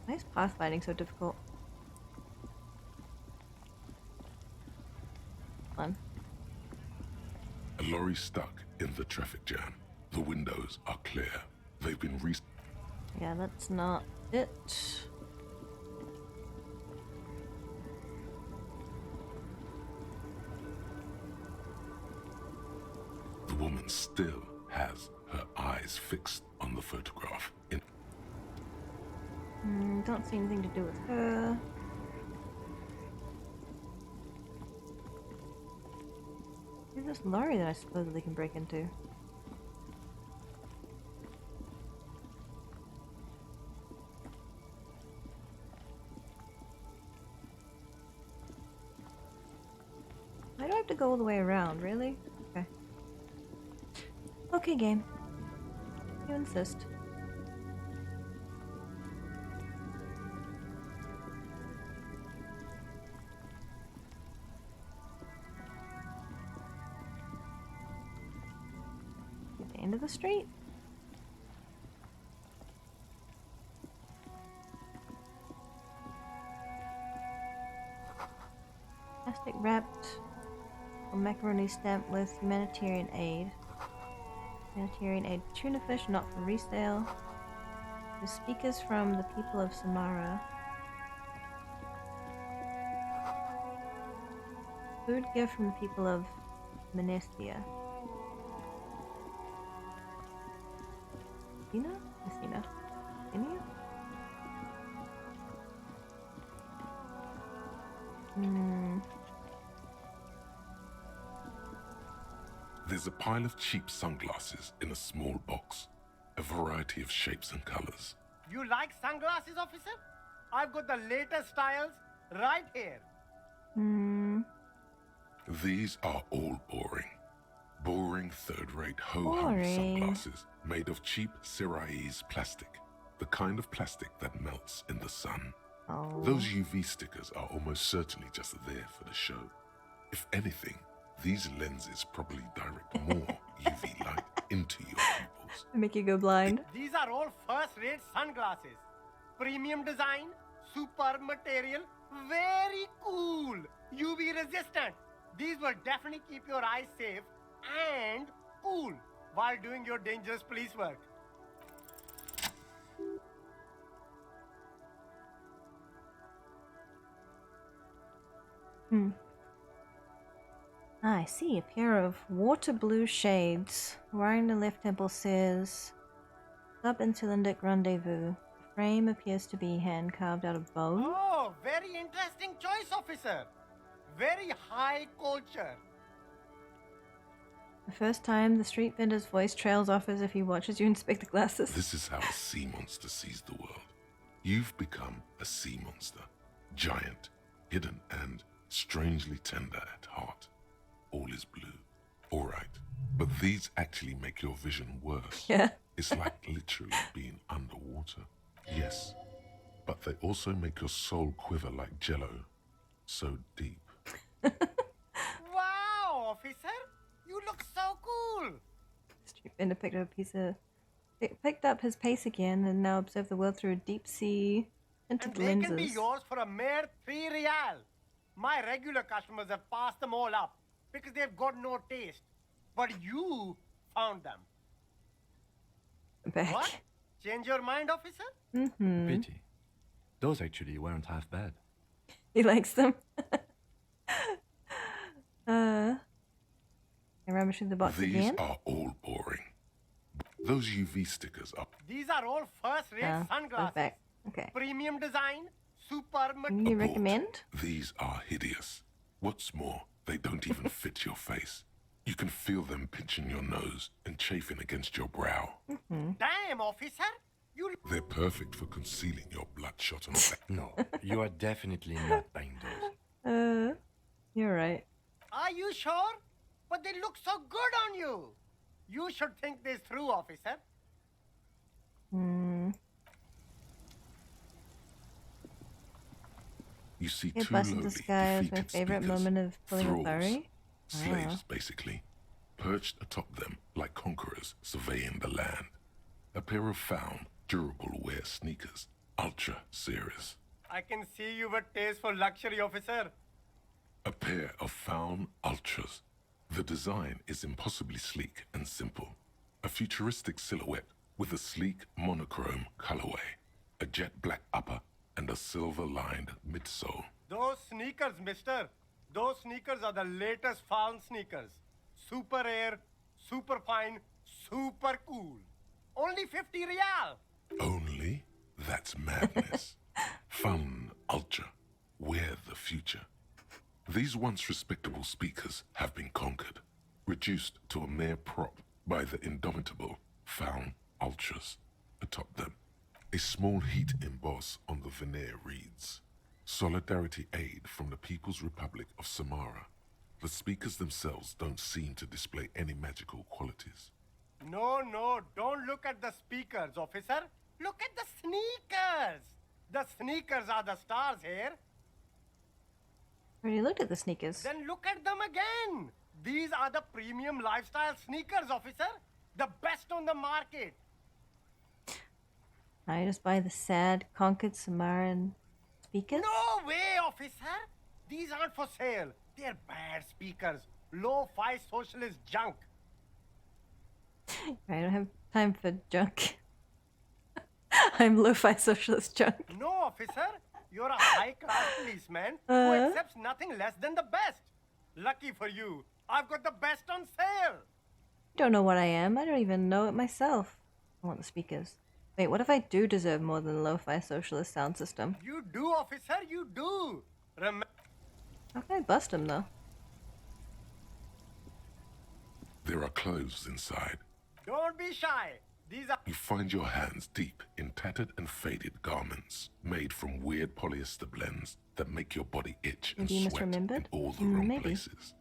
[SPEAKER 1] Why is pathfinding so difficult? Fun.
[SPEAKER 2] A lorry stuck in the traffic jam. The windows are clear. They've been
[SPEAKER 1] Yeah, that's not it.
[SPEAKER 2] The woman still has her eyes fixed on the photograph.
[SPEAKER 1] Don't see anything to do with her. Where's this lorry that I supposedly can break into? Why do I have to go all the way around, really? Okay. Okay, game. You insist. the end of the street? Plastic wrapped or macaroni stamped with humanitarian aid. Humanitarian aid. Tuna fish not for resale. The speakers from the people of Samara. Food gift from the people of Menestia. Messina? Messina. Messina?
[SPEAKER 2] There's a pile of cheap sunglasses in a small box, a variety of shapes and colors.
[SPEAKER 16] You like sunglasses, officer? I've got the latest styles right here.
[SPEAKER 2] These are all boring. Boring third-rate ho-hum sunglasses made of cheap Syrahese plastic, the kind of plastic that melts in the sun. Those UV stickers are almost certainly just there for the show. If anything, these lenses probably direct more UV light into your pupils.
[SPEAKER 1] Make you go blind.
[SPEAKER 16] These are all first-rate sunglasses. Premium design, super material, very cool, UV resistant. These will definitely keep your eyes safe and cool while doing your dangerous police work.
[SPEAKER 1] I see a pair of water blue shades. Wearing the left temple says Sub-Insulindic Rendezvous. The frame appears to be hand carved out of bone.
[SPEAKER 16] Oh, very interesting choice, officer. Very high culture.
[SPEAKER 1] The first time, the street vendor's voice trails off as if he watches you inspect the glasses.
[SPEAKER 2] This is how a sea monster sees the world. You've become a sea monster. Giant, hidden, and strangely tender at heart. All is blue. All right. But these actually make your vision worse.
[SPEAKER 1] Yeah.
[SPEAKER 2] It's like literally being underwater. Yes. But they also make your soul quiver like jello. So deep.
[SPEAKER 16] Wow, officer. You look so cool.
[SPEAKER 1] Street vendor picked up his pace again and now observed the world through deep sea tinted
[SPEAKER 16] And they
[SPEAKER 1] lenses.
[SPEAKER 16] can be yours for a mere 3 real. My regular customers have passed them all up because they've got no taste. But you found them.
[SPEAKER 1] Back.
[SPEAKER 16] What? Change your mind, officer?
[SPEAKER 3] Pity. Those actually weren't half bad.
[SPEAKER 1] He likes them. I rummage through the box
[SPEAKER 2] These
[SPEAKER 1] again.
[SPEAKER 2] are all boring. Those UV stickers are...
[SPEAKER 16] These are all first-rate
[SPEAKER 1] Goes
[SPEAKER 16] sunglasses.
[SPEAKER 1] back. Okay.
[SPEAKER 16] Premium design, super
[SPEAKER 1] Can
[SPEAKER 16] material.
[SPEAKER 1] you recommend?
[SPEAKER 2] These are hideous. What's more, they don't even fit your face. You can feel them pinching your nose and chafing against your brow.
[SPEAKER 16] Damn, officer. You...
[SPEAKER 2] They're perfect for concealing your bloodshot on
[SPEAKER 3] No, you are definitely not buying those.
[SPEAKER 1] You're right.
[SPEAKER 16] Are you sure? But they look so good on you. You should think this through, officer.
[SPEAKER 2] You see
[SPEAKER 1] Hey,
[SPEAKER 2] two
[SPEAKER 1] Bus in
[SPEAKER 2] lowly,
[SPEAKER 1] Disguise, my
[SPEAKER 2] defeated
[SPEAKER 1] favorite
[SPEAKER 2] speakers,
[SPEAKER 1] moment of pulling a
[SPEAKER 2] thralls,
[SPEAKER 1] furry.
[SPEAKER 2] slaves, basically, perched atop them like conquerors surveying the land. A pair of found, durable wear sneakers, ultra series.
[SPEAKER 16] I can see you with taste for luxury, officer.
[SPEAKER 2] A pair of found ultras. The design is impossibly sleek and simple. A futuristic silhouette with a sleek monochrome colorway, a jet black upper, and a silver-lined midsole.
[SPEAKER 16] Those sneakers, mister. Those sneakers are the latest found sneakers. Super air, super fine, super cool. Only 50 real.
[SPEAKER 2] Only? That's madness. Fun ultra. We're the future. These once respectable speakers have been conquered, reduced to a mere prop by the indomitable found ultras atop them. A small heat emboss on the veneer reads, Solidarity Aid from the People's Republic of Samara. The speakers themselves don't seem to display any magical qualities.
[SPEAKER 16] No, don't look at the speakers, officer. Look at the sneakers. The sneakers are the stars here.
[SPEAKER 1] Already looked at the sneakers.
[SPEAKER 16] Then look at them again. These are the premium lifestyle sneakers, officer. The best on the market.
[SPEAKER 1] I just buy the sad Concord Samaran speakers.
[SPEAKER 16] No way, officer. These aren't for sale. They're bad speakers. Low-fi socialist junk.
[SPEAKER 1] I don't have time for junk. I'm lo-fi socialist junk.
[SPEAKER 16] No, officer. You're a high-class policeman who accepts nothing less than the best. Lucky for you, I've got the best on sale.
[SPEAKER 1] Don't know what I am. I don't even know it myself. I want the speakers. Wait, what if I do deserve more than a lo-fi socialist sound system?
[SPEAKER 16] You do, officer, you do.
[SPEAKER 1] How can I bust him, though?
[SPEAKER 2] There are clothes inside.
[SPEAKER 16] Don't be shy. These are...
[SPEAKER 2] You find your hands deep in tattered and faded garments made from weird polyester blends that make your body itch and
[SPEAKER 1] Maybe you
[SPEAKER 2] sweat in
[SPEAKER 1] misremembered?
[SPEAKER 2] all the wrong
[SPEAKER 1] Maybe.
[SPEAKER 2] places.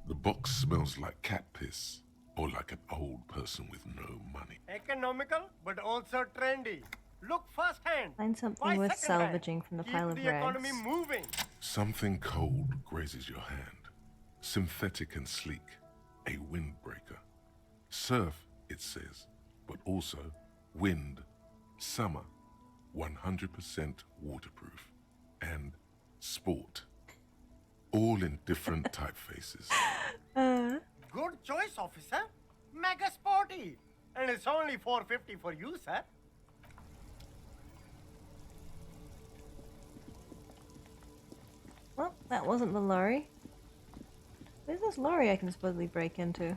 [SPEAKER 2] The box smells like cat piss or like an old person with no money.
[SPEAKER 16] economical, but also trendy. Look firsthand.
[SPEAKER 1] Find something
[SPEAKER 16] Buy
[SPEAKER 1] worth
[SPEAKER 16] secondhand.
[SPEAKER 1] salvaging from the
[SPEAKER 16] Keep
[SPEAKER 1] pile of
[SPEAKER 16] the economy
[SPEAKER 1] rags.
[SPEAKER 16] moving.
[SPEAKER 2] Something cold grazes your hand. Synthetic and sleek. A windbreaker. Surf, it says, but also wind, summer, 100% waterproof, and sport. All in different typefaces.
[SPEAKER 16] Good choice, officer. Mega sporty. And it's only $4.50 for you, sir.
[SPEAKER 1] Well, that wasn't the lorry. Where's this lorry I can supposedly break into?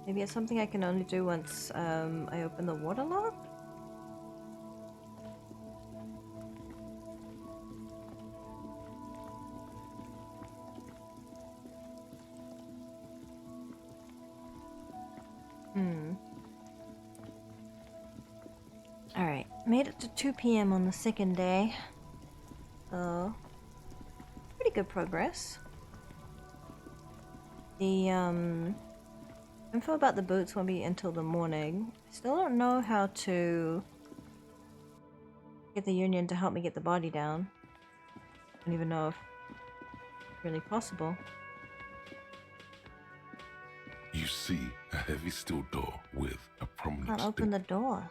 [SPEAKER 1] Maybe it's something I can only do once I open the water lock? Alright, made it to 2 p.m. on the second day. So, pretty good progress. The info about the boots won't be until the morning. I still don't know how to get the Union to help me get the body down. I don't even know if it's really possible.
[SPEAKER 2] You see a heavy steel door with a prominent
[SPEAKER 1] Can't open the door.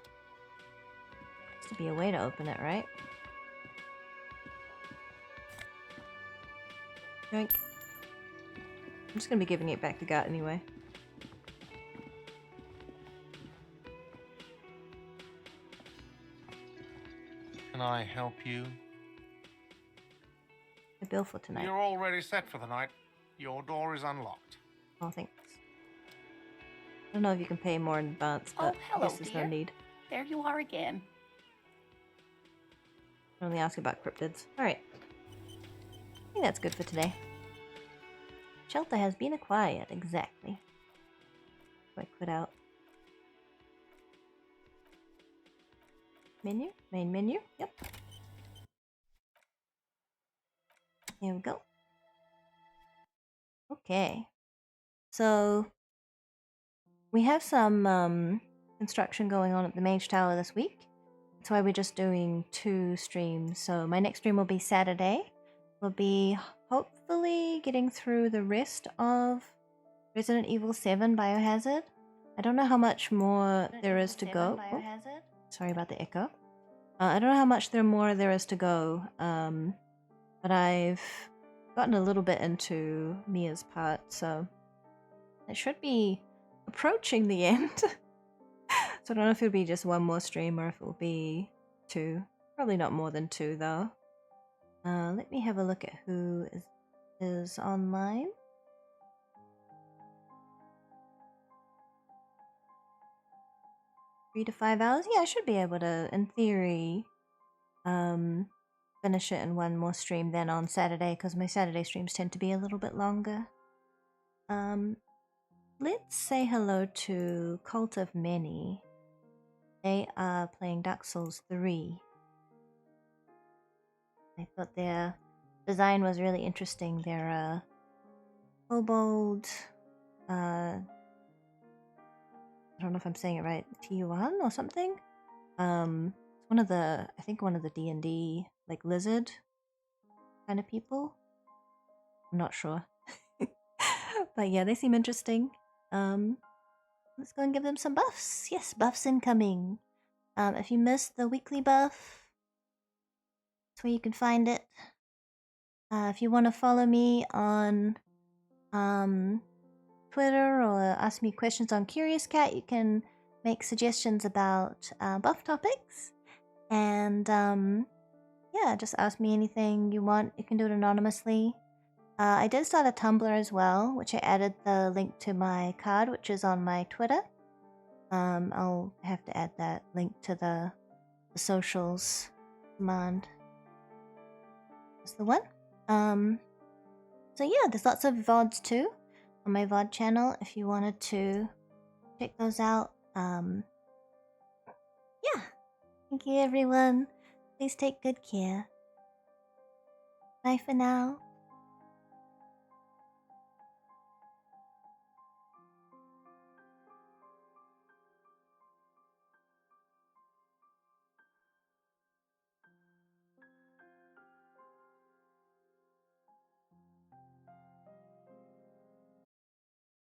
[SPEAKER 1] Has to be a way to open it, right? Drink. I'm just gonna be giving it back to Gart anyway.
[SPEAKER 5] Can I help you?
[SPEAKER 1] The bill for tonight.
[SPEAKER 5] You're already set for the night. Your door is unlocked.
[SPEAKER 1] Oh, thanks. I don't know if you can pay more in advance, but
[SPEAKER 4] hello,
[SPEAKER 1] I guess there's no
[SPEAKER 4] dear.
[SPEAKER 1] need.
[SPEAKER 4] There you are again.
[SPEAKER 1] I only ask about cryptids. Alright. I think that's good for today. Shelter has been acquired, exactly. Do I quit out? Menu? Main menu? Yep. Here we go. Okay. So, we have some construction going on at the Mage Tower this week. That's why we're just doing 2 streams. So my next stream will be Saturday. We'll be hopefully getting through the rest of Resident Evil 7 Biohazard. I don't know how much more there is to go. Oh, sorry about the echo. I don't know how much more there is to go. But I've gotten a little bit into Mia's part, so it should be approaching the end. So I don't know if it'll be just 1 more stream or if it'll be 2. Probably not more than 2 though. Let me have a look at who is online. Three to 5 hours? Yeah, I should be able to, in theory, finish it in 1 more stream then on Saturday, because my Saturday streams tend to be a little bit longer. Let's say hello to Cult of Many. They are playing Dark Souls 3. I thought their design was really interesting. They're kobold, I don't know if I'm saying it right, T1 or something. It's one of the, I think one of the D&D like lizard kind of people. I'm not sure. But yeah, they seem interesting. Let's go and give them some buffs. Yes, buffs incoming. If you missed the weekly buff, that's where you can find it. If you want to follow me on Twitter or ask me questions on Curious Cat, you can make suggestions about buff topics. And yeah, just ask me anything you want. You can do it anonymously. I did start a Tumblr as well, which I added the link to my card, which is on my Twitter. I'll have to add that link to the socials command. That's the one. So yeah, there's lots of VODs too on my VOD channel if you wanted to check those out. Yeah. Thank you everyone. Please take good care. Bye for now.